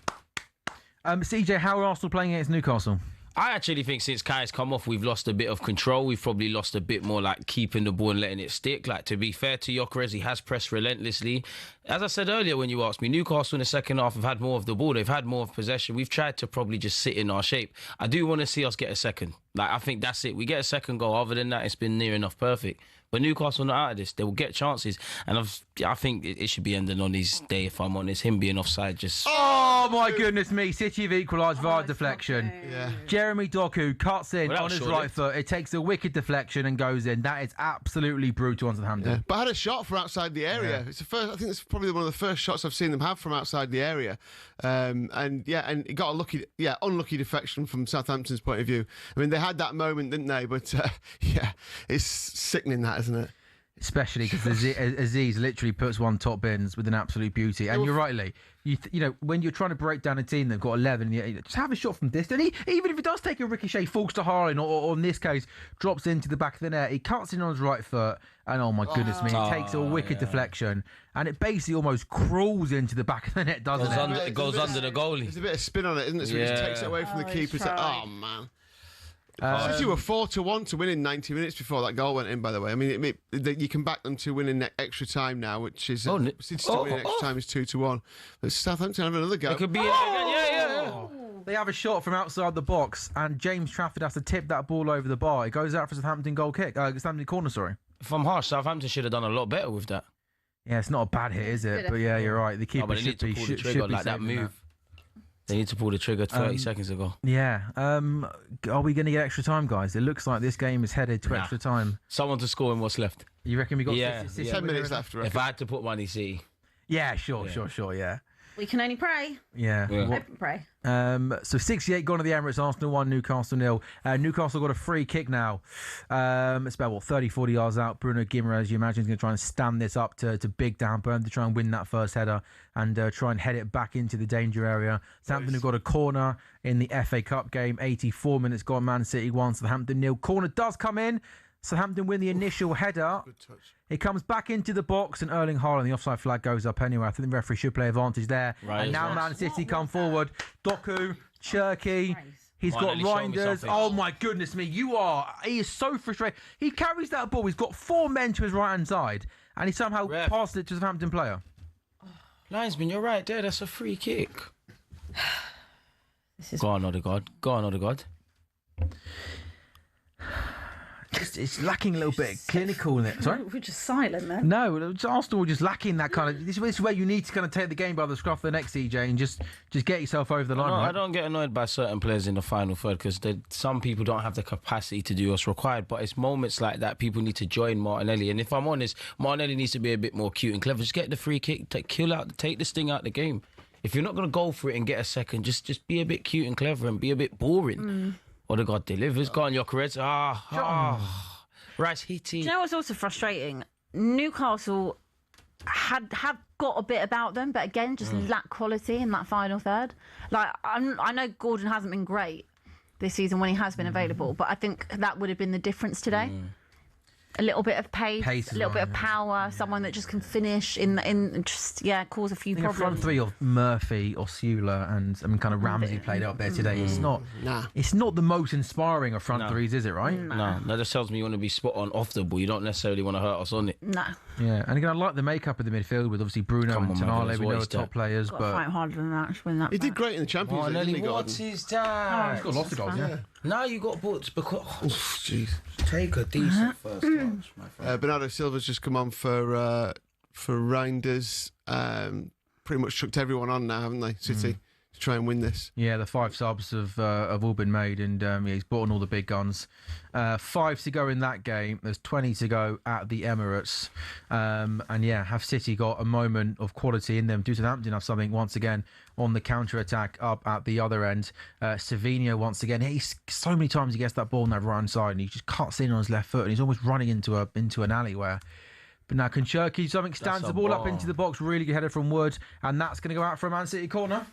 CJ, how are Arsenal playing against Newcastle? I actually think since Kai's come off, we've lost a bit of control. We've probably lost a bit more keeping the ball and letting it stick. To be fair to Gyökeres, he has pressed relentlessly. As I said earlier when you asked me, Newcastle in the second half have had more of the ball. They've had more of possession. We've tried to probably just sit in our shape. I do want to see us get a second. I think that's it. We get a second goal. Other than that, it's been near enough perfect. But Newcastle not out of this. They will get chances. And I think it should be ending on his day, if I'm honest. Him being offside just... Oh, my goodness me. City have equalised via deflection. Yeah. Jeremy Doku cuts in on his right foot. It takes a wicked deflection and goes in. That is absolutely brutal on Southampton. Yeah. But I had a shot from outside the area. It's the first. I think it's probably one of the first shots I've seen them have from outside the area. And it got a unlucky deflection from Southampton's point of view. I mean, they had that moment, didn't they? But it's sickening, that, isn't it? Especially because Aziz literally puts one top bins with an absolute beauty. And you're right, Lee. You know, when you're trying to break down a team that've got 11, just have a shot from distance. Even if it does take a ricochet, falls to Harlan, or in this case, drops into the back of the net, he cuts in on his right foot, and oh my goodness me, it takes a wicked deflection, and it basically almost crawls into the back of the net, doesn't it? It goes under the goalie. There's a bit of spin on it, isn't it? So it just takes it away from the keeper. It's like, oh, man. City were 4-1 to win in 90 minutes before that goal went in, by the way. I mean, you can back them to win in extra time now, which is City to win in extra time is 2-1. But Southampton have another go. It could be again, yeah. They have a shot from outside the box, and James Trafford has to tip that ball over the bar. It goes out for Southampton Southampton corner, sorry. If I'm harsh, Southampton should have done a lot better with that. Yeah, it's not a bad hit, is it? But yeah, you're right. The keeper should be like that move. They need to pull the trigger 30 seconds ago. Yeah. Are we going to get extra time, guys? It looks like this game is headed to extra time. Someone to score in what's left. You reckon we got 10 minutes left? If I had to put money, City. Yeah, sure, yeah. We can only pray. Yeah. Hope and pray. So 68 gone to the Emirates. Arsenal 1, Newcastle 0. Newcastle got a free kick now. It's about 30-40 yards out. Bruno Guimaraes, you imagine, is going to try and stand this up to Big Dan Burn to try and win that first header and try and head it back into the danger area. Southampton have got a corner in the FA Cup game. 84 minutes gone. Man City 1, Southampton 0. Corner does come in. Southampton win the initial header. Good touch. It comes back into the box, and Erling Haaland, the offside flag goes up anyway. I think the referee should play advantage there. Right, and now Man City come forward. Doku, Cherky, he's got Reinders. Oh my goodness me, he is so frustrated. He carries that ball, he's got 4 men to his right-hand side, and he somehow passed it to the Southampton player. Linesman, you're right there, that's a free kick. Go on, Odegaard. It's lacking a little bit of clinical in it. Sorry? We're just silent then. No, Arsenal were just lacking that kind of... This is where you need to kind of take the game by the scruff of the neck, CJ, and just get yourself over the line. I don't get annoyed by certain players in the final third because some people don't have the capacity to do what's required, but it's moments like that people need to join Martinelli. And if I'm honest, Martinelli needs to be a bit more cute and clever. Just get the free kick, take this thing out the game. If you're not going to go for it and get a second, just be a bit cute and clever and be a bit boring. Odegaard delivers. Go on, your career. Rice Hitty. Do you know what's also frustrating? Newcastle have got a bit about them, but again, just lack quality in that final third. Like, I know Gordon hasn't been great this season when he has been available, but I think that would have been the difference today. A little bit of pace a little bit of power, someone that just can finish cause a few problems. A front three of Murphy, Osula, and kind of Ramsey played up there today. It's not the most inspiring of front threes, is it? Right? No, that just tells me you want to be spot on off the ball. You don't necessarily want to hurt us on it. No. Yeah, and again, I like the makeup of the midfield with obviously Bruno and Tonali. We know are top players, but fight harder than that to win that. He did great in the Champions League. Didn't he, what's his dad? He's got lots of goals. Yeah. Now you got books because jeez. Take a decent first touch, my friend. Bernardo Silva's just come on for Reinders. Pretty much chucked everyone on now, haven't they? City to try and win this. Yeah, the 5 subs have all been made, and he's brought on all the big guns. 5 to go in that game. There's 20 to go at the Emirates, and have City got a moment of quality in them? Do Southampton have something once again on the counter attack up at the other end? Savinho once again. So many times he gets that ball on that right side, and he just cuts in on his left foot, and he's almost running into an alley where. But now Clinching something stands the ball up into the box. Really good header from Wood, and that's going to go out for a Man City corner.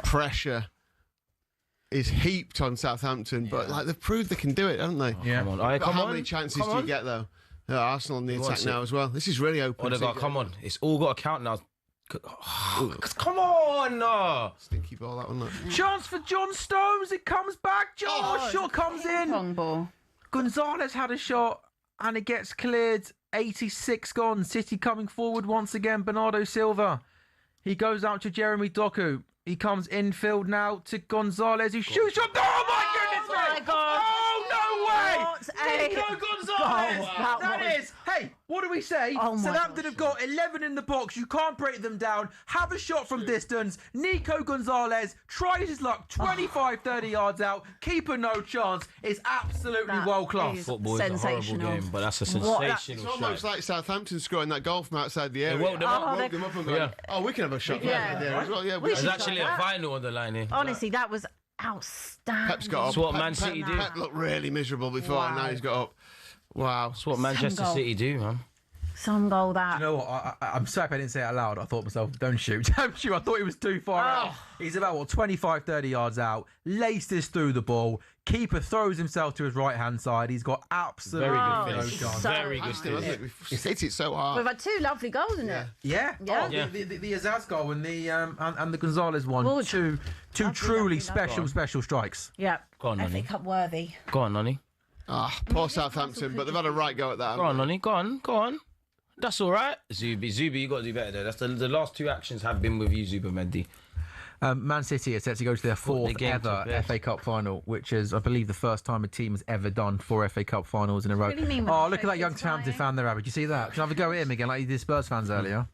Pressure is heaped on Southampton, but they've proved they can do it, haven't they? Yeah. How many chances do you get though? Arsenal on the attack now as well. This is really open. Odegaard, come on, it's all got to count now. Come on! Stinky ball, that one. Chance for John Stones. It comes back. Shot comes in. Ball. Gonzalez had a shot, and it gets cleared. 86 gone. City coming forward once again. Bernardo Silva. He goes out to Jeremy Doku. He comes infield now to Gonzalez. He shoots shot. Oh my goodness! Oh my God! Oh way! What a Nico goal Gonzalez! that was. is. Hey, what do we say? Oh my Southampton have got 11 in the box. You can't break them down. Have a shot from distance. Nico Gonzalez tries his luck 25, 30 yards out. Keeper no chance. It's absolutely world class. Football is a horrible game, but that's a sensational It's almost like Southampton scoring that goal from outside the area. It woke them up. Woke them up and going, oh, we can have a shot from there as well. Yeah, There's actually a final on the line here. Honestly, that was outstanding. Pep's got up. That's what Man City do. Pep looked really miserable before, and now he's got up. Wow. That's what Manchester City do, man. Some goal that. You know what? I'm so happy I didn't say it out loud. I thought to myself, don't shoot. Don't shoot. I thought he was too far out. He's about, 25, 30 yards out. Laces through the ball. Keeper throws himself to his right-hand side. He's got absolutely no chance. Very good finish. He's hit it so hard. We've had two lovely goals in it. Yeah. Yeah. The Azaz goal and the Gonzalez one. Two truly special strikes. Yeah. Go on, FA Nonny. Cup worthy. Go on, Nonny. Poor Southampton, but they've had a right go at that. Go on, Nonny. Go on. That's all right. Zubi, you got to do better there. That's the last two actions have been with you, Zuba Mendy. Man City are set to go to their fourth ever FA Cup final, which is, I believe, the first time a team has ever done 4 FA Cup finals in a row. Really mean Oh, look at that young Southampton fan there, Abby. Did you see that? Can I have a go at him again, like you did Spurs fans earlier?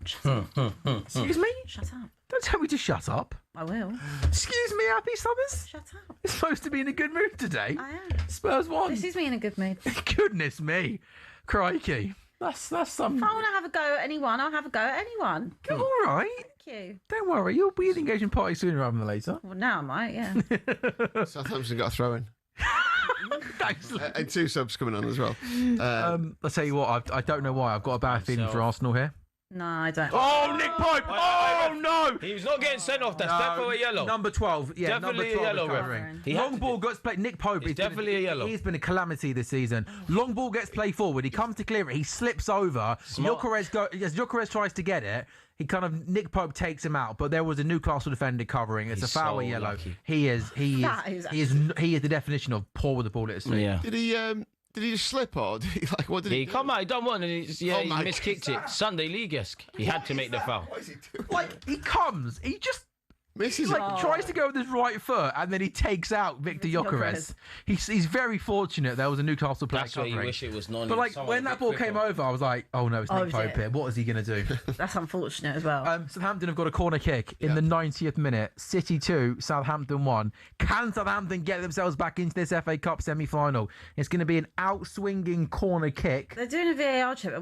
Excuse me? Shut up. Don't tell me to shut up. I will. Excuse me, Abby Summers? Shut up. You're supposed to be in a good mood today. I am. Spurs won. This is me in a good mood. Goodness me. Crikey. That's some... If I want to have a go at anyone, I'll have a go at anyone. All right. Thank you. Don't worry. You'll be in the engagement party sooner rather than later. Well, now I might, yeah. Southampton got a throw in. Thanks. And 2 subs coming on as well. I'll tell you what, I don't know why. I've got a bad feeling for Arsenal here. No, I don't. Oh, Nick Pope! Oh, no! He was not getting sent off. That's definitely a yellow. Number 12. Yeah, Definitely number 12 a yellow, recovering. He Long ball gets played. Nick Pope. It's definitely a yellow. He's been a calamity this season. Long ball gets played forward. He comes to clear it. He slips over. Gyökeres tries to get it. Nick Pope takes him out, but there was a Newcastle defender covering. It's a foul yellow. Lucky. He is the definition of poor with the ball at his feet. Yeah. Did he just slip or did he what did he come out? He done one and he miskicked it. Sunday League-esque. He had to make the foul. What is he doing? He just misses tries to go with his right foot and then he takes out Victor Gyökeres. He's very fortunate there was a Newcastle player That's why you covering. wish it was Nonny. But when that ball came over, I was like, oh no, it's Nick Pope here. What is he going to do? That's unfortunate as well. Southampton have got a corner kick in the 90th minute. City 2, Southampton 1. Can Southampton get themselves back into this FA Cup semi-final? It's going to be an outswinging corner kick. They're doing a VAR check.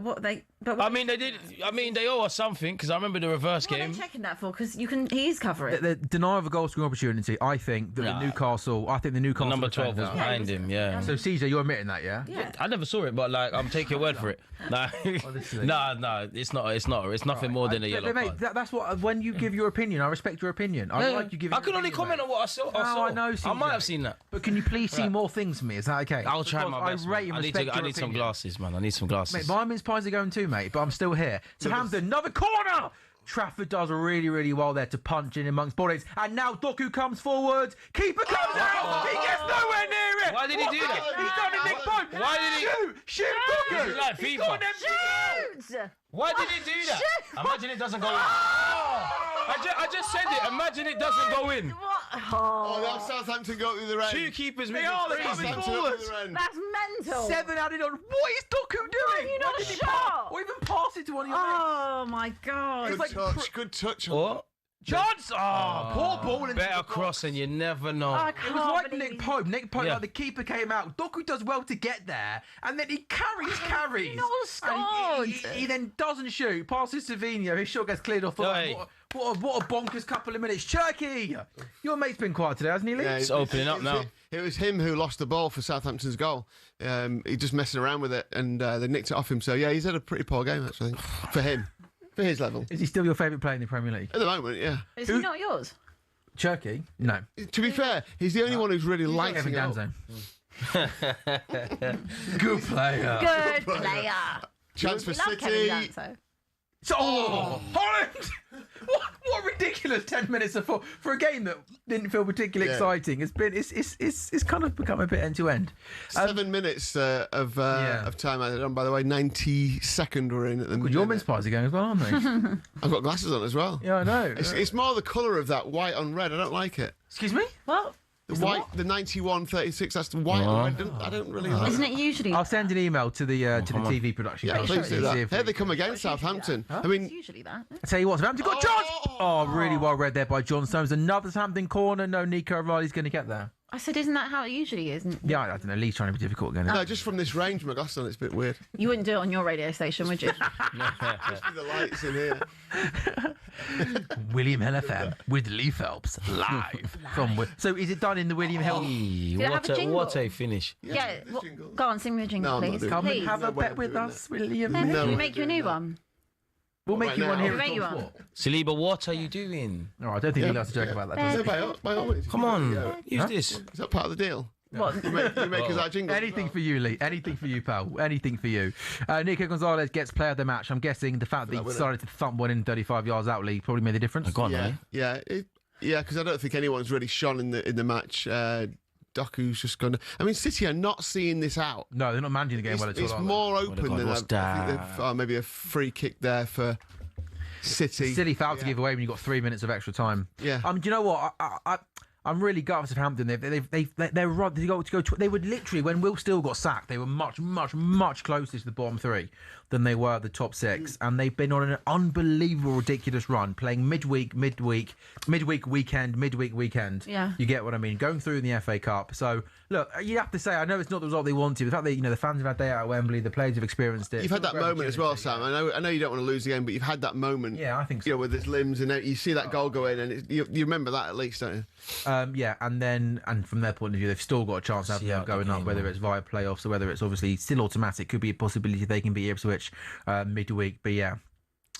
They owe us something because I remember the reverse game. What are they checking that for? Because he's covering. The denial of a goal scoring opportunity. I think that the Newcastle number 12 was behind him. Yeah. So CJ, you're admitting that, yeah? Yeah. I never saw it, but I'm taking your word for it. No, it's not. It's nothing more than a yellow mate, card. that's what. When you give your opinion, I respect your opinion. I like you giving. I can only comment on what I saw. I know. CJ. I might have seen that. But can you please see more things from me? Is that okay? I'll try my best. I rate and respect your I need some glasses, man. I need some glasses. Mate, my mince pies are going too, mate. But I'm still here. Southampton, another corner. Trafford does really, really well there to punch in amongst bodies. And now Doku comes forward. Keeper comes out. He gets nowhere near it. Why did he do that? He's done it, Nick Pope. Why did he? Shoot, Doku. He's like He's got an empty Shoot! Why did he do that? Imagine it doesn't go in. I just said it. Imagine it doesn't go in. What? Oh, that's Southampton go through the rain. 2 keepers They are coming forward. That's mental. 7 added on. What is Doku doing? Why have you not Why did he shot? or even pass it to one of your mates? Oh my god. Good touch. What? Chance! Poor ball into Better the box. cross and you never know. It was like Nick Pope. Nick Pope, like the keeper came out. Doku does well to get there, and then he carries. scored. He then doesn't shoot. Passes to Vino. His shot gets cleared off. What a bonkers couple of minutes. Turkey! Your mate's been quiet today, hasn't he, Lee? Yeah, It's opening up now. It was him who lost the ball for Southampton's goal. He just messing around with it, and they nicked it off him. So, yeah, he's had a pretty poor game, actually, for him. For his level. Is he still your favourite player in the Premier League? At the moment, yeah. Is he not yours? Turkey? No. To be fair, he's the only one who's really lighting up. Good player. Good player. Chance for Love City. Kevin Danso. Holland! What ridiculous 10 minutes for a game that didn't feel particularly exciting. It's kind of become a bit end to end. 7 minutes of time added on. By the way, 92nd we're in at the minute. Your mince pies are going as well, aren't they? I've got glasses on as well. Yeah, I know. It's more the colour of that white on red. I don't like it. Excuse me? What? The white, the 91-36. That's the white. I don't really like. Isn't it usually? I'll send an email to the TV production. Yeah, please do that. Here they come against Southampton. Huh? I mean, It's usually that. I tell you what, Southampton got chance. Oh, really well read there by John Stones. Another Southampton corner. No, Nico O'Reilly's going to get there. I said, isn't that how it usually is? Yeah, I don't know. Lee's trying to be difficult again. no, just from this range, McGlasson, it's a bit weird. You wouldn't do it on your radio station, would you? Just with the lights in here. William Hill FM with Lee Phelps live from. So is it done in the William Hill? What a finish! Yeah. Go on, sing me a jingle, please. Come and Please. have a bet with us, William. Can we make you a new one? We'll make you one here. We'll make you one. Saliba, what are you doing? No, I don't think he likes to joke about that. By all means. Come on, use this. Is that part of the deal? What? You make us our jingle. Anything for you, Lee. Anything for you, pal. Anything for you. Nico Gonzalez gets player of the match. I'm guessing the fact that he decided to thump one in 35 yards out, Lee, probably made the difference. Go on, yeah, because I don't think anyone's really shone in the match. Doku's just gone. I mean, City are not seeing this out. No, they're not managing the game well at all. It's more open than I think maybe a free kick there for City. Silly foul to give away when you've got 3 minutes of extra time. Yeah. Do you know what? I'm really gutted for Southampton. They're right. They would literally, when Will Steele got sacked, they were much closer to the bottom three than they were the top six, and they've been on an unbelievable, ridiculous run, playing midweek weekend. Yeah, you get what I mean. Going through in the FA Cup. So look, you have to say, I know it's not the result they wanted. The fact that the fans have had day out at Wembley, the players have experienced it. You've had that moment as well, Sam. I know you don't want to lose the game, but you've had that moment. Yeah, I think so. With his limbs, and you see that goal go in, and you remember that at least, don't you? Yeah, and from their point of view, they've still got a chance of going up, whether it's via playoffs or whether it's obviously still automatic. Could be a possibility they can beat Ipswich midweek. But yeah,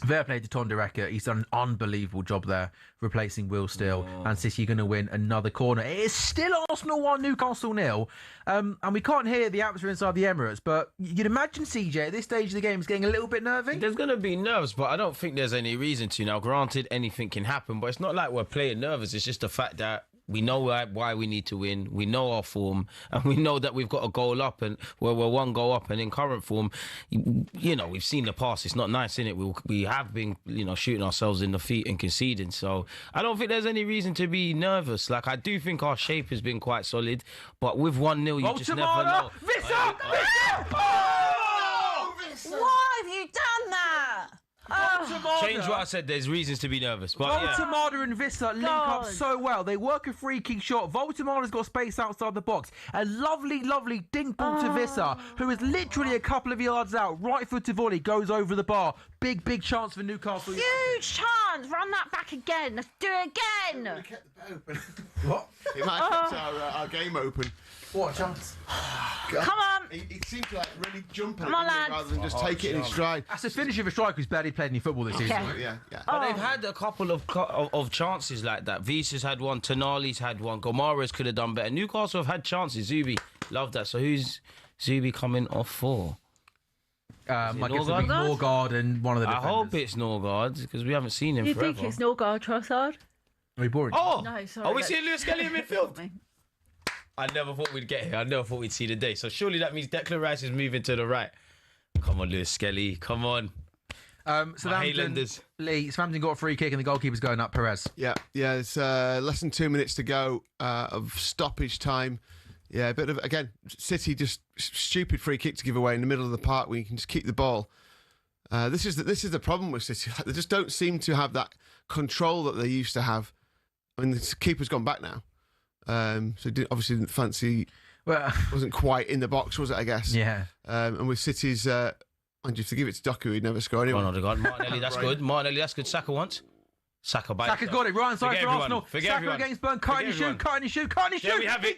fair play to Ton Dereka. He's done an unbelievable job there, replacing Will Steele. And City are going to win another corner. It is still Arsenal 1, Newcastle 0. And we can't hear the atmosphere inside the Emirates, but you'd imagine, CJ, at this stage of the game is getting a little bit nervy. There's going to be nerves, but I don't think there's any reason to. Now, granted, anything can happen, but it's not like we're playing nervous. It's just the fact that we know why we need to win. We know our form, and we know that we've got a goal up, and we're one goal up. And in current form, we've seen the past. It's not nice, innit? We have been, shooting ourselves in the feet and conceding. So I don't think there's any reason to be nervous. Like, I do think our shape has been quite solid, but with 1-0, you just never know. Visser! Why have you done that? Change what I said. There's reasons to be nervous. But Voltemada and Visser link up so well. They work a free kick shot. Voltemada's got space outside the box. A lovely dink ball to Visser, who is literally a couple of yards out. Right footed volley goes over the bar. Big chance for Newcastle. Huge chance. Run that back again. Let's do it again. We kept the bet open. What? It might have kept our game open. What a chance. Come on. He seemed to really jump at Come on, lads. rather than just take it in his stride. That's the finish of a striker who's barely played any football this season. Yeah. But they've had a couple of chances like that. Visa's had one, Tonali's had one, Gomares could have done better. Newcastle have had chances. Zubi, love that. So who's Zubi coming off for? I guess it'll be Norgard and one of the defenders. I hope it's Norgard, because we haven't seen him forever. You think it's Norgard, Trossard? Are you boring? Oh! No, sorry. Are we seeing Lewis Kelly in midfield? I never thought we'd get here. I never thought we'd see the day. So surely that means Declan Rice is moving to the right. Come on, Lewis Kelly. Come on. Southampton got a free kick and the goalkeeper's going up, Perez. Yeah. It's less than 2 minutes to go of stoppage time. Yeah, a bit of, again, City just stupid free kick to give away in the middle of the park where you can just keep the ball. This is the problem with City. They just don't seem to have that control that they used to have. I mean, the keeper's gone back now. So obviously didn't fancy. Wasn't quite in the box, was it? I guess. Yeah. And with City's, and you have to give it to Doku, he'd never score anyway. Martinelli, that's good. Martinelli, that's good. Saka once. Saka's got it. Right inside for Arsenal. Saka against Burn. Cutting his shoot. Yeah, we have it.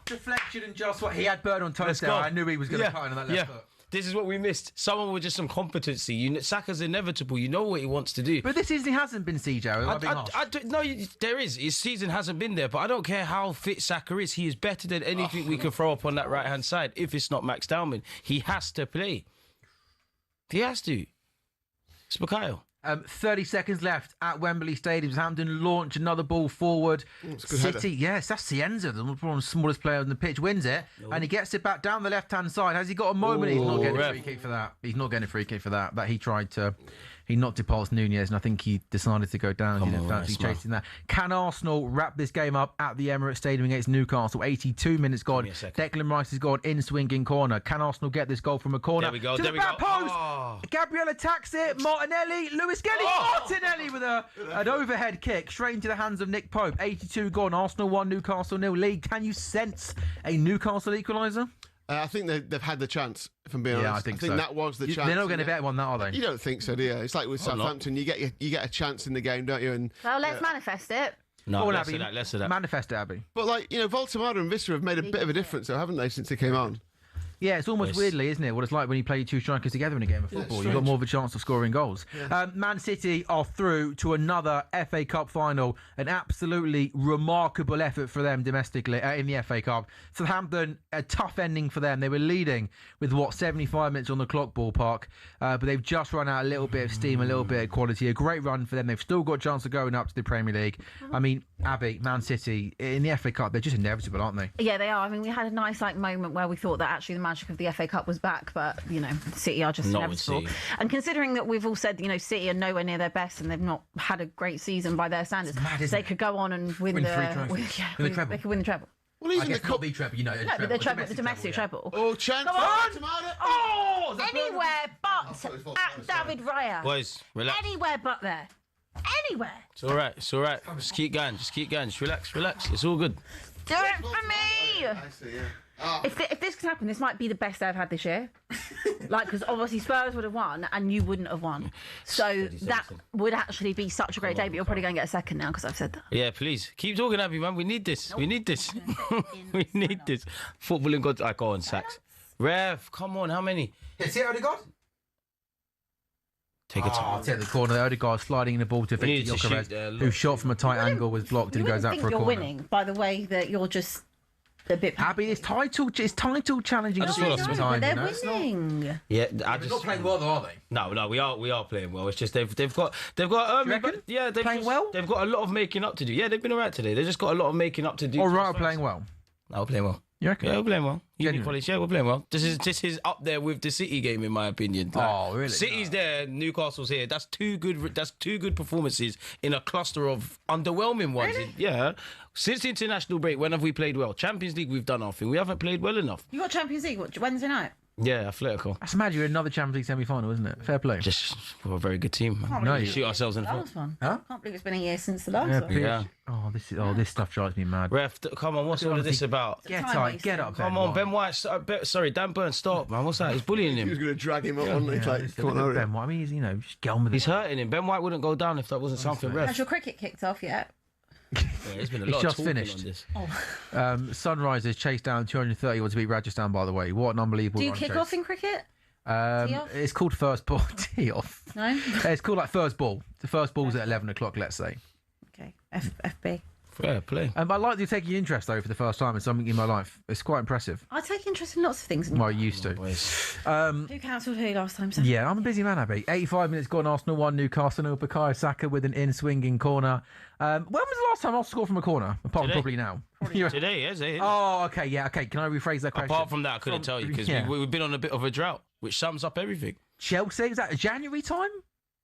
Deflection and just what he had Burn on toast there. I knew he was going to cut in on that left foot. This is what we missed. Someone with just some competency. Saka's inevitable. You know what he wants to do. But this season he hasn't been, CJ. No, there is. His season hasn't been there. But I don't care how fit Saka is. He is better than anything we can throw up on that right-hand side. If it's not Max Dowman, he has to play. He has to. It's Mikhail. 30 seconds left at Wembley Stadium. Southampton launch another ball forward. City, yes, that's Cienza, one of the smallest player on the pitch, wins it, and he gets it back down the left-hand side. Has he got a moment? He's not getting a free kick for that. He's not getting a free kick for that. He tried to He knocked it past Nunez, and I think he decided to go down. He didn't fancy Rice, man. chasing that. Can Arsenal wrap this game up at the Emirates Stadium against Newcastle? 82 minutes gone. Declan Rice has gone in swinging corner. Can Arsenal get this goal from a corner? There we go. To There the we back go. post. Oh. Gabriel attacks it. Martinelli. Lewis Kelly. Martinelli with an overhead kick straight into the hands of Nick Pope. 82 gone. Arsenal 1, Newcastle 0. League, can you sense a Newcastle equaliser? I think they've had the chance, if I'm being honest. Yeah, I think so. that was the chance. They're not going to bet on that, are they? You don't think so, do you? It's like with Southampton, you get a chance in the game, don't you? And Well, let's manifest it. No, Go on, less Abby. of that, less of that. Manifest it, Abby. But Voltemada and Vista have made a bit of a difference, though, haven't they, since they came on? Yeah, it's almost weirdly, isn't it, what it's like when you play two strikers together in a game of football. You've got strange. more of a chance of scoring goals. Man City are through to another FA Cup final. An absolutely remarkable effort for them domestically in the FA Cup. Southampton, a tough ending for them. They were leading with, 75 minutes on the clock ballpark. But they've just run out a little bit of steam, a little bit of quality. A great run for them. They've still got a chance of going up to the Premier League. I mean, Abby, Man City, in the FA Cup, they're just inevitable, aren't they? Yeah, they are. I mean, we had a nice moment where we thought that actually the magic of the FA Cup was back, but City are just Not with inevitable. City. And considering that we've all said City are nowhere near their best and they've not had a great season by their standards, they could go on and win Win the 3 trophies. Win the treble. They could win the treble. Well, even I guess not the treble, No, but the domestic treble. Oh, chance Come for on! Voltemada. Oh, anywhere but at David Raya. Boys, relax. Anywhere but there. Anywhere. It's all right. It's all right. Just keep going. Just keep going. Just relax. Relax. It's all good. Do it for me. I see, yeah. If this could happen, this might be the best they've had this year. Because obviously Spurs would have won and you wouldn't have won. So that would actually be such a great day, but you're probably going to get a second now because I've said that. Yeah, please. Keep talking, Abby, man. We need this. We need this. We need this. Footballing God. I go on, Sacks. Rev, come on. How many? Is it Odegaard? Take a time. Take the corner. Odegaard sliding in the ball to We Victor need to shoot Gyökeres, there, look. who shot from a tight angle, was blocked and You goes wouldn't out think for a you're corner. winning by the way that you're just a bit. Abby, it's title challenging. I just feel but time, they're you know? It's not- winning. Yeah, They're not playing well, though, are they? No, we are playing well. It's just they've got you reckon? but, yeah, they've Playing just, well? They've got a lot of making up to do. Yeah, they've been alright today. They've just got a lot of making up to do. All right, playing well. No, we're playing well. You reckon? Yeah, we're playing well. Genuine. Polish, yeah, we're playing well. This is up there with the City game, in my opinion. Oh, really? City's there, Newcastle's here. That's two good performances in a cluster of underwhelming ones. Really? Yeah. Since the international break, when have we played well? Champions League, we've done nothing. We haven't played well enough. You got Champions League Wednesday night. Yeah, Atletico. That's mad. You're another Champions League semi-final, isn't it? Fair play. Just we're a very good team. Man. No, We you- shoot ourselves in the foot. Last one. Huh? Can't believe it's been a year since the last one. Yeah. This stuff drives me mad. Ref, come on, what's all of this about? Get Time up, wasting. get up. Come on, Ben White. Sorry, Dan Burn, stop, man. What's that? He's bullying He was him. going to drag him up, wasn't he? It's like, come on, Ben hurry. White. I mean, just get on with it. He's hurting him. Ben White wouldn't go down if that wasn't something, ref. Has your cricket kicked off yet? Yeah, there's been a It's lot just of talking finished. on this. Sunrisers chased down 230 to beat Rajasthan, by the way. What an unbelievable Do you run kick chase. off in cricket? Tee off? It's called first ball. Tee off. No? It's called like first ball. The first ball's at 11 o'clock, let's say. Okay. FB. Fair play. I like you taking interest, though, for the first time in something in my life. It's quite impressive. I take interest in lots of things. Well, I used to. Who cancelled who last time? Sam? Yeah, I'm a busy man, Abby. 85 minutes gone, Arsenal 1, Newcastle 0. Bukayo Saka with an in-swinging corner. When was the last time Arsenal scored from a corner? Apart from probably now. Today, is it? Oh, okay, yeah, okay. Can I rephrase that question? Apart from that, I couldn't tell you because we've been on a bit of a drought, which sums up everything. Chelsea, is that January time?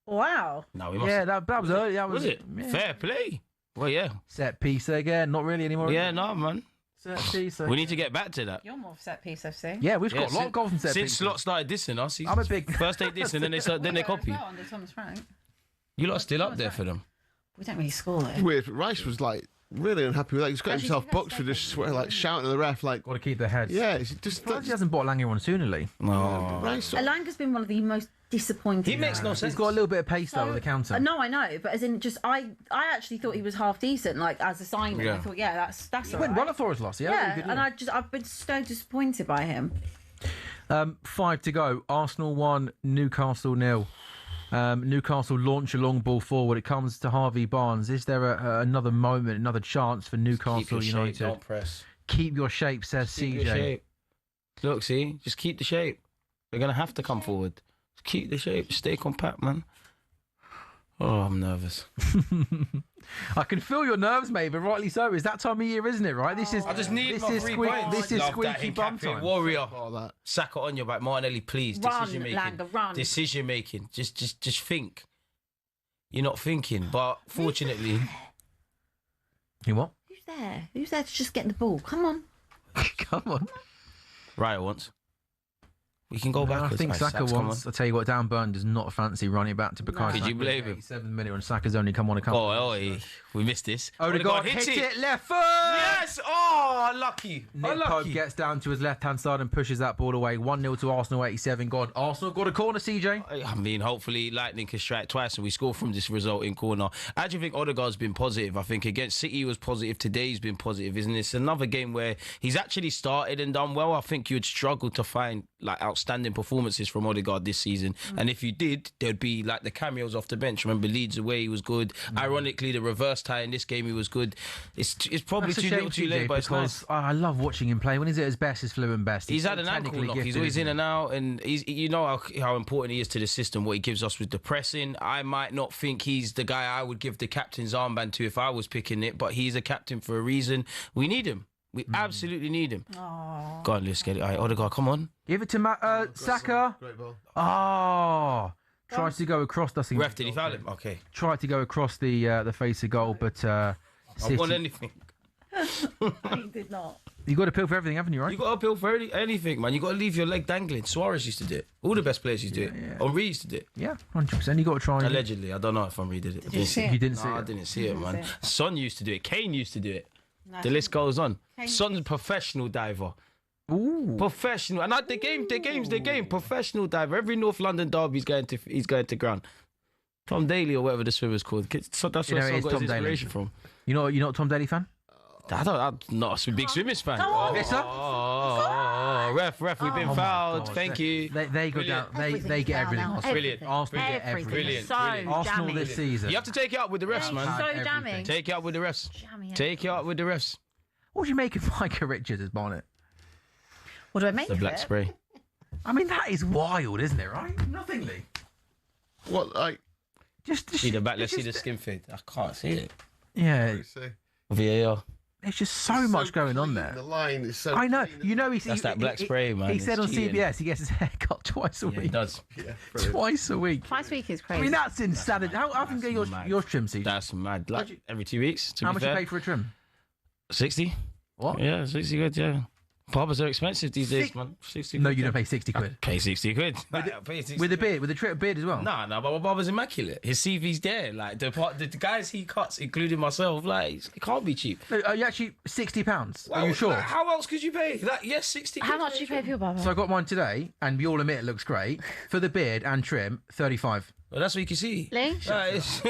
Wow. No, we must. Yeah, that was early. That Was it? Yeah. Fair play. Well, yeah. Set piece again. Not really anymore. Yeah, no, man. Set piece. We need to get back to that. You're more set piece FC. Yeah, we've got a lot of goals from set Since pieces. Slot started dissing us, I'm a big. first they diss and then they copy. Well, under Thomas Frank. You lot are still up there for them. We don't really score there. Weird. Rice was like really unhappy with that. He's got himself booked for just shouting at the ref like. Got to keep their heads. Yeah, it's just. He hasn't bought Langer on soonly. No. Rice. Elanga's been one of the most disappointing. He makes no sense. He's got a little bit of pace though on the counter. No, I know, but as in just I actually thought he was half decent, like as a signing. Yeah. I thought, that's He went well at Forest last year. Yeah, and I've been so disappointed by him. 5 to go. Arsenal 1, Newcastle 0. Newcastle launch a long ball forward. It comes to Harvey Barnes. Is there another moment, another chance for Newcastle Keep your United? shape, don't press. Keep your shape, says Keep CJ. your shape. Look, see, just keep the shape. They're gonna have to come forward. Just keep the shape. Stay compact, man. Oh, I'm nervous. I can feel your nerves, mate, but rightly so. It's that time of year, isn't it? Right? This is. I just need this my is 3 squeak- points. This is Love that squeaky bum Hincapié time. Warrior. Saka on your back. Martinelli, please. Run, Decision making. Langer, run. Decision making. Just think. you're not thinking. But fortunately, you what? Who's there? Who's there to just get the ball? Come on. Come on. Raya wants. We can go back. I think Saka wants. I'll tell you what, Dan Burn does not fancy running back to Bukayo Saka. Could you believe him? 87th minute when Saka's only come on a couple. We missed this. Odegaard hits it left foot. Yes. Oh, lucky. Nick Pope gets down to his left-hand side and pushes that ball away. 1-0 to Arsenal, 87. God, Arsenal got a corner, CJ. I mean, hopefully Lightning can strike twice and we score from this result in corner. I actually think Odegaard's been positive. I think against City he was positive. Today he's been positive, isn't it? It's another game where he's actually started and done well. I think you'd struggle to find like outstanding performances from Odegaard this season. And if you did, there'd be like the cameos off the bench. Remember Leeds away, he was good. Ironically, the reverse tie in this game, he was good. It's probably too little too late, but it's nice. I love watching him play. When he's at his best, he's fluent best. He's had an ankle knock. He's always in and out, and you know how important he is to the system, what he gives us with the pressing. I might not think he's the guy I would give the captain's armband to if I was picking it, but he's a captain for a reason. We need him. We absolutely need him. Aww. Go on, let's get it. All right, Odegaard, come on. Give it to Saka. Great ball. Oh, tries to go across. Ref, did he foul him? Okay. Tried to go across the face of goal, but I want anything. He did not. You got to appeal for everything, haven't you? Right? You got to appeal for anything, man. You got to leave your leg dangling. Suarez used to do it. All the best players used to do it. Henry used to do it. Yeah, 100%. You got to try. Allegedly, I don't know if Henry did it. Did you see it? You didn't see it. I didn't see it, man. Son used to do it. Kane used to do it. No. The list goes on. Kane. Son's a professional diver. Ooh. Professional. And the game's the game. Professional diver. Every North London derby he's going to ground. Tom Daly or whatever the swimmer's called. So that's where I got his inspiration from. You're not a Tom Daly fan? I'm not a big swimmers fan. Yes, sir. Ref, we've been fouled. Thank you. They go down. They get everything. Brilliant. Arsenal get everything. Brilliant. So Arsenal jamming. this season. You have to take it up with the refs, man. So jamming. Take it up with the refs. Take it up with the refs. What do you make of Micah Richards as Barnett? What do I make The of black it? spray. I mean, that is wild, isn't it? Right? Nothingly. What, like? Just see the back. Let's see the skin fade. I can't see it. Yeah. VAR. There's just so much going on there. The line is so. I know. You know, That's that black spray, man. He It's said on cheating. CBS he gets his hair cut twice a Yeah, week. he does. Twice a week. Twice a week is crazy. I mean, that's insanity. How often get yours trimmed, CJ? That's mad. Like every 2 weeks. How much you pay for a trim? 60. What? Yeah, 60 quid. Yeah. Barbers are expensive these days, man. 60 quid. No, you don't pay 60 quid. Pay 60 quid. With a beard, with a beard as well. No, but my barber's immaculate. His CV's there. Like the guys he cuts, including myself, like it can't be cheap. No, are you actually £60? Are you sure? Like, how else could you pay? Like, yes, 60. How much do you pay for your barber? So I got mine today, and we all admit it looks great. For the beard and trim, 35. Well, that's what you can see. Lee? It's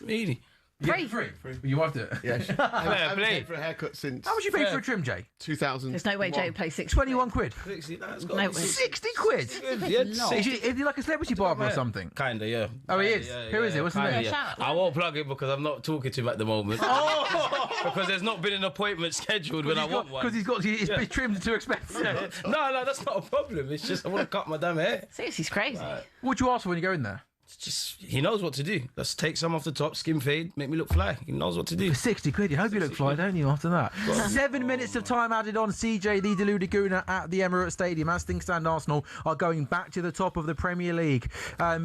easy. Free. You loved it. Yeah. I haven't paid for a haircut since. How much you pay for a trim, Jay? 2000. There's no way Jay would pay 60. 21 quid. 60, No way. 60 quid. Is he like a celebrity barber or something? Kinda, yeah. Oh, he is. Who is it? What's his name? Yeah. I won't plug it because I'm not talking to him at the moment. Because there's not been an appointment scheduled when I want one. Because he's got his trim's too expensive. No, that's not a problem. It's just I want to cut my damn hair. Seriously, it's crazy. What do you ask for when you go in there? It's just he knows what to do. Let's take some off the top, skin fade, make me look fly. He knows what to do. For 60 quid, you hope you look fly, don't you, after that? 7 minutes of time added on. CJ, the Deluded Gooner at the Emirates Stadium. As things stand, Arsenal are going back to the top of the Premier League.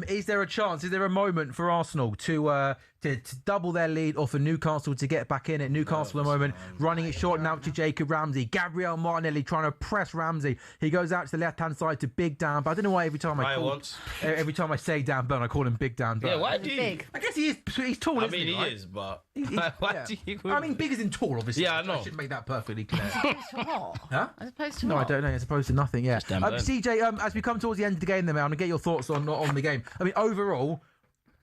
Is there a chance, is there a moment for Arsenal to double their lead or for Newcastle to get back in it? Newcastle at the moment running it short now to Jacob Ramsey. Gabriel Martinelli trying to press Ramsey. He goes out to the left-hand side to Big Dan, but I don't know why every time I say Dan Burn, I call him Big Dan Burn. Yeah, why do you? Big. I guess he's tall, isn't he? He is, but Why do you... I mean, big as in tall, obviously. Yeah, I know. I should make that perfectly clear. As opposed to what? Huh? As opposed to No, what? I don't know. As opposed to nothing, yeah. CJ, as we come towards the end of the game, then, I'm going to get your thoughts on the game. I mean, overall,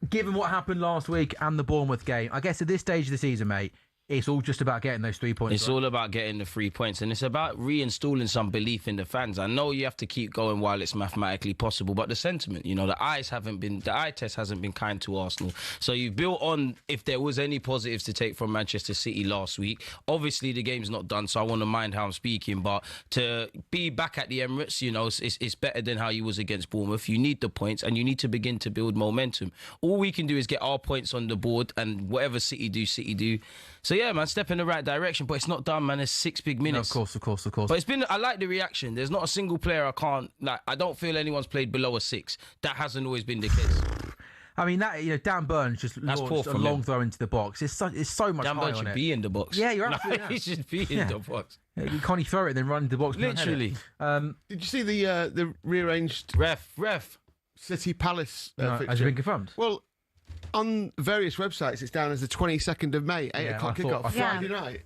given what happened last week and the Bournemouth game, I guess at this stage of the season, mate, it's all just about getting those 3 points. It's all about getting the 3 points, and it's about reinstalling some belief in the fans. I know you have to keep going while it's mathematically possible, but the sentiment, the eye test hasn't been kind to Arsenal. So you built on if there was any positives to take from Manchester City last week. Obviously, the game's not done, so I want to mind how I'm speaking, but to be back at the Emirates, it's better than how you was against Bournemouth. You need the points, and you need to begin to build momentum. All we can do is get our points on the board, and whatever City do. So yeah, man, step in the right direction, but it's not done, man. There's 6 big minutes. No, of course. But I like the reaction. There's not a single player I don't feel anyone's played below a 6. That hasn't always been the case. I mean, that Dan Burns just launched a long throw into the box. It's so much Dan high Burns on should it. be in the box. Yeah, you're absolutely He should be in the box. Can't he throw it and then run into the box? Literally. Did you see the rearranged ref City Palace fixture? Has it been confirmed? Well, on various websites, it's down as the 22nd of May, 8 o'clock kickoff, Friday night.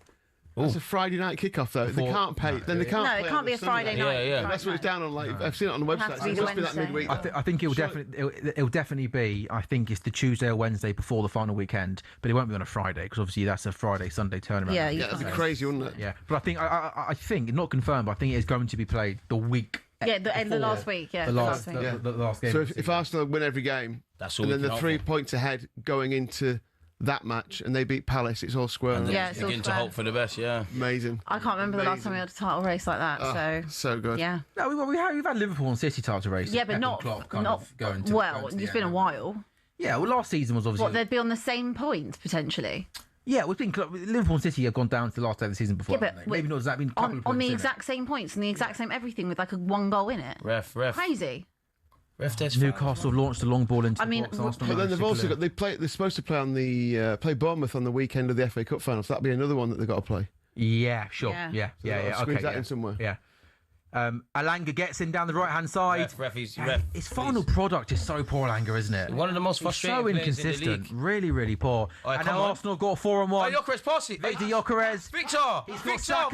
That's a Friday night kickoff, though. They can't pay. Then they can't. No, play it can't on be the a Friday Sunday. night. That's what it's down on. Like I've seen it on the website. So it must be that midweek. I think it'll definitely be. I think it's the Tuesday or Wednesday before the final weekend, but it won't be on a Friday because obviously that's a Friday-Sunday tournament. Yeah, that'd be crazy, wouldn't it? Yeah, but I think not confirmed. But I think it is going to be played the week. Yeah, the last week. Yeah, the last game. So if Arsenal win every game, and then the 3 points ahead going into that match, and they beat Palace, it's all square. And it's all begin to square. hope for the best. Yeah, amazing. I can't remember the last time we had a title race like that. So good. Yeah. No, we've had Liverpool and City title races. Yeah, but not it's been a while. Yeah, well, last season was obviously. What, they'd be on the same points potentially. Yeah, we've been Liverpool and City have gone down to the last day of the season before. Yeah, but maybe not exactly. Been a couple of on points the in exact same points and the exact same everything with like a 1 goal in it. Ref. Crazy. Newcastle launched a long ball into the box. But then they've also got they're supposed to play on the play Bournemouth on the weekend of the FA Cup final. So that'd be another one that they've got to play. Yeah, sure. Yeah. Squeeze that in somewhere. Yeah. Alanga gets in down the right-hand side. His final product is so poor, Alanga, isn't it? One of the most frustrating so players inconsistent. in the league. Really, really poor. And now Arsenal got 4-1. Gyökeres, pass it. Victor Gyökeres. Victor! Victor! Oh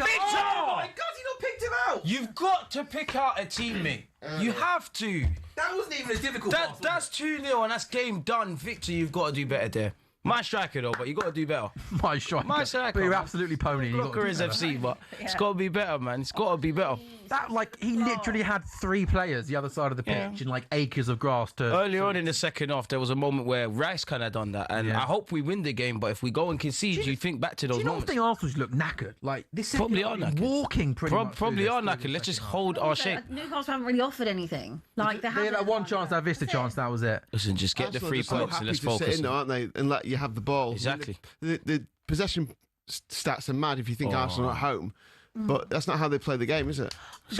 my God, he not picked him out. You've got to pick out a teammate. You have to. That wasn't even a difficult pass. That's 2-0 and that's game done. Victor, you've got to do better there. My striker though, but you got to do better. My striker. But you're absolutely pony. Gyökeres FC, but it's got to be better, man. It's got to be better. That he literally had 3 players the other side of the pitch and like acres of grass to. Earlier on in the second half, there was a moment where Rice kind of done that, and I hope we win the game. But if we go and concede, you think back to those moments. Do you not think Arsenal look knackered? Like this probably are knackered. Walking pretty much. Probably are knackered. Let's just hold our shape. Newcastle haven't really offered anything. Like they had that one chance, that Vista chance, that was it. Listen, just get the 3 points and let's focus. Sit in, aren't they? And let you have the ball. Exactly. The possession stats are mad if you think Arsenal are at home. But that's not how they play the game, is it?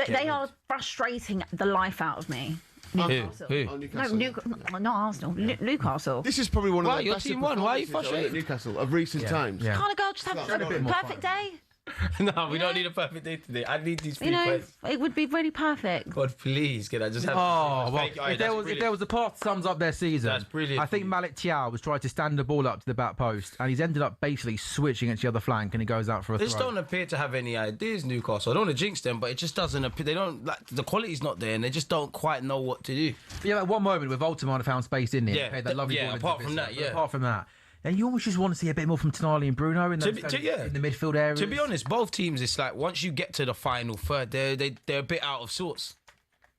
They are frustrating the life out of me. Newcastle. Who? No, not Arsenal. Newcastle. This is probably one of the best team won. Why are you frustrated? Newcastle of recent times. Yeah. Can't a girl just have a perfect day? No, we don't need a perfect day today. I need these 3 points. It would be really perfect. God, please, can I just have? If there was a part that sums up their season, that's brilliant. I think Malik Thiaw was trying to stand the ball up to the back post, and he's ended up basically switching against the other flank, and he goes out for a They throw. just don't appear to have any ideas, Newcastle. I don't want to jinx them, but it just doesn't appear. They don't the quality's not there, and they just don't quite know what to do. Yeah, like one moment with Voltemade found space in it. Yeah, that lovely ball apart from that, apart from that. And you almost just want to see a bit more from Tonali and Bruno in the midfield area. To be honest, both teams, it's like once you get to the final third, they're a bit out of sorts.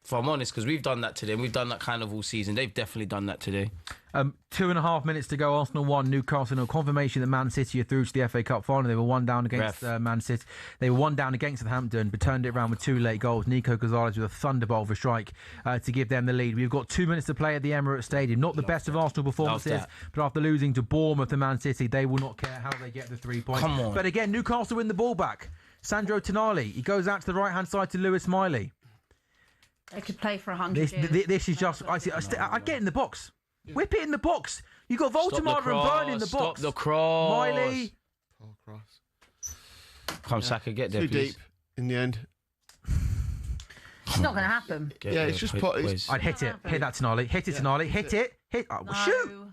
If I'm honest, because we've done that today, and we've done that kind of all season. They've definitely done that today. 2.5 minutes to go. Arsenal 1, Newcastle 0. Confirmation that Man City are through to the FA Cup final. They were 1 down against Man City. They were 1 down against Southampton, but turned it around with 2 late goals. Nico Gonzalez with a thunderbolt of a strike to give them the lead. We've got 2 minutes to play at the Emirates Stadium. Not the best of Arsenal performances, but after losing to Bournemouth and Man City, they will not care how they get the 3 points. Come on. But again, Newcastle win the ball back. Sandro Tonali, he goes out to the right-hand side to Lewis Miley. They could play for 100 years. This is just... I get in the box. Whip it in the box. You got Voltemade and Burn in the box. Stop the cross. Miley. Poor cross. Come, Saka, get there, Too please. deep in the end. It's not going to happen. It's just put. I'd hit it. Hit that Tonali. Hit it, Tonali. Hit it. Shoot.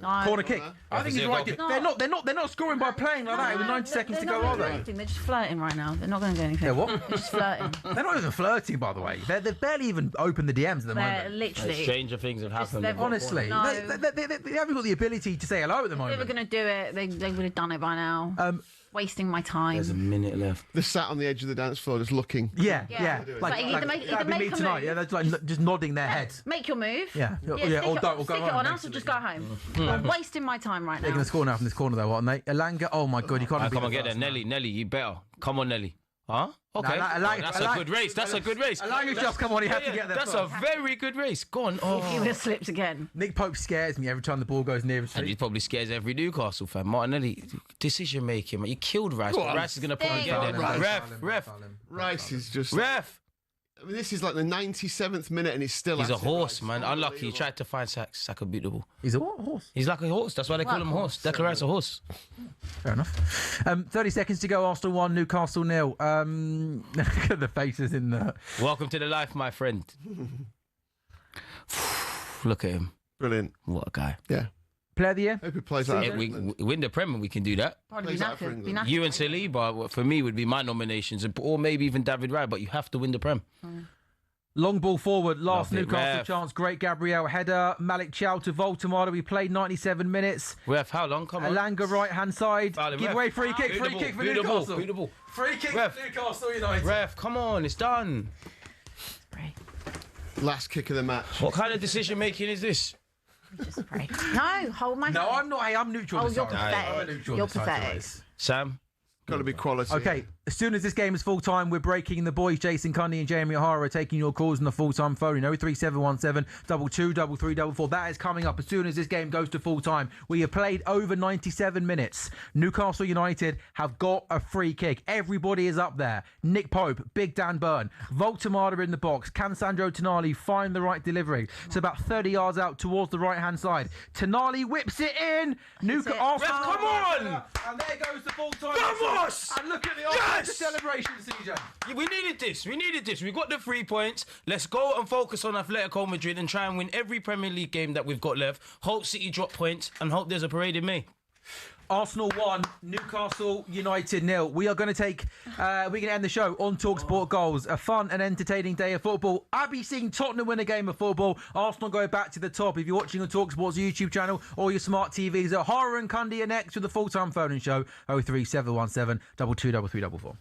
No. Corner kick. I think he's right. They're not scoring by playing like that with 90 seconds to go, are they? They're just flirting right now. They're not going to do anything. They're what? They're just flirting. They're not even flirting, by the way. They've barely even opened the DMs at the moment. Literally. Stranger things have happened. Honestly, No. they haven't got the ability to say hello at the moment. If they were going to do it, they would have done it by now. Wasting my time. There's a minute left. They're sat on the edge of the dance floor just looking. Yeah. Like, that'd be me tonight. Yeah, they're like just nodding their heads. Make your move. Yeah. Stick Or don't. Or go it home. on us or just go home. I'm wasting my time right now. They're going to score now from this corner, though, aren't they? Elanga, oh my God, you can't. Come on, get there. Nelly, you better. Come on, Nelly. Huh? Okay. That's a good race. That's a good race. Elanga just come on, he had to get there. That's a very good race. Go on. If he would have slipped again. Nick Pope scares me every time the ball goes near him. And he probably scares every Newcastle fan. Martinelli, decision making, man. You killed Rice. Rice is going to probably get there. Ref. Rice is just. Ref. I mean, this is like the 97th minute and he's still He's at a horse, man. Unlucky. He tried to find Saka beat the ball. He's a what? Horse? He's like a horse. That's why they call him a horse. Declan Rice's a horse. Fair enough. 30 seconds to go. Arsenal 1, Newcastle 0. Look at the faces in the... Welcome to the life, my friend. Look at him. Brilliant. What a guy. Yeah. Player of the year? Hope he plays that. We win the Premier, we can do that. Probably be knackered. You and Saliba, for me, would be my nominations, or maybe even David Raya, but you have to win the Prem. Long ball forward, last Love it, Newcastle ref. chance. Great Gabriel header. Malik Chow to Voltemada. We played 97 minutes. Ref, how long? Come on. Alanga right hand side. Foul him, Give ref. away free kick. Free kick for Newcastle. Beautiful. Free kick Ref. for Newcastle United. Ref, come on, it's done. Last kick of the match. What kind of decision making is this? Just pray. No, hold my hand. No, I'm not. Hey, I'm neutral. Oh, this you're time. pathetic. I'm neutral You're this time, pathetic. guys. Sam? Got to be quality. Okay, as soon as this game is full time, we're breaking the boys. Jason Cundy and Jamie O'Hara are taking your calls on the full time phone. 03717 22 3344. That is coming up as soon as this game goes to full time. We have played over 97 minutes. Newcastle United have got a free kick. Everybody is up there. Nick Pope, Big Dan Burn, Voltemada in the box. Can Sandro Tonali find the right delivery? It's about 30 yards out towards the right hand side. Tonali whips it in. Newcastle. Ref, come on! And there goes the full time. Vamos! And look at the celebration, CJ. We needed this. We got the 3 points. Let's go and focus on Atletico Madrid and try and win every Premier League game that we've got left. Hope City drop points and hope there's a parade in May. Arsenal 1, Newcastle United 0. We are going to take, we're going to end the show on talkSPORT Goals. A fun and entertaining day of football. Abby seeing Tottenham win a game of football. Arsenal go back to the top. If you're watching on talkSPORT's YouTube channel or your smart TVs, O'Hara and Cundy are next with the full-time phone-in show. 03717 22 3344.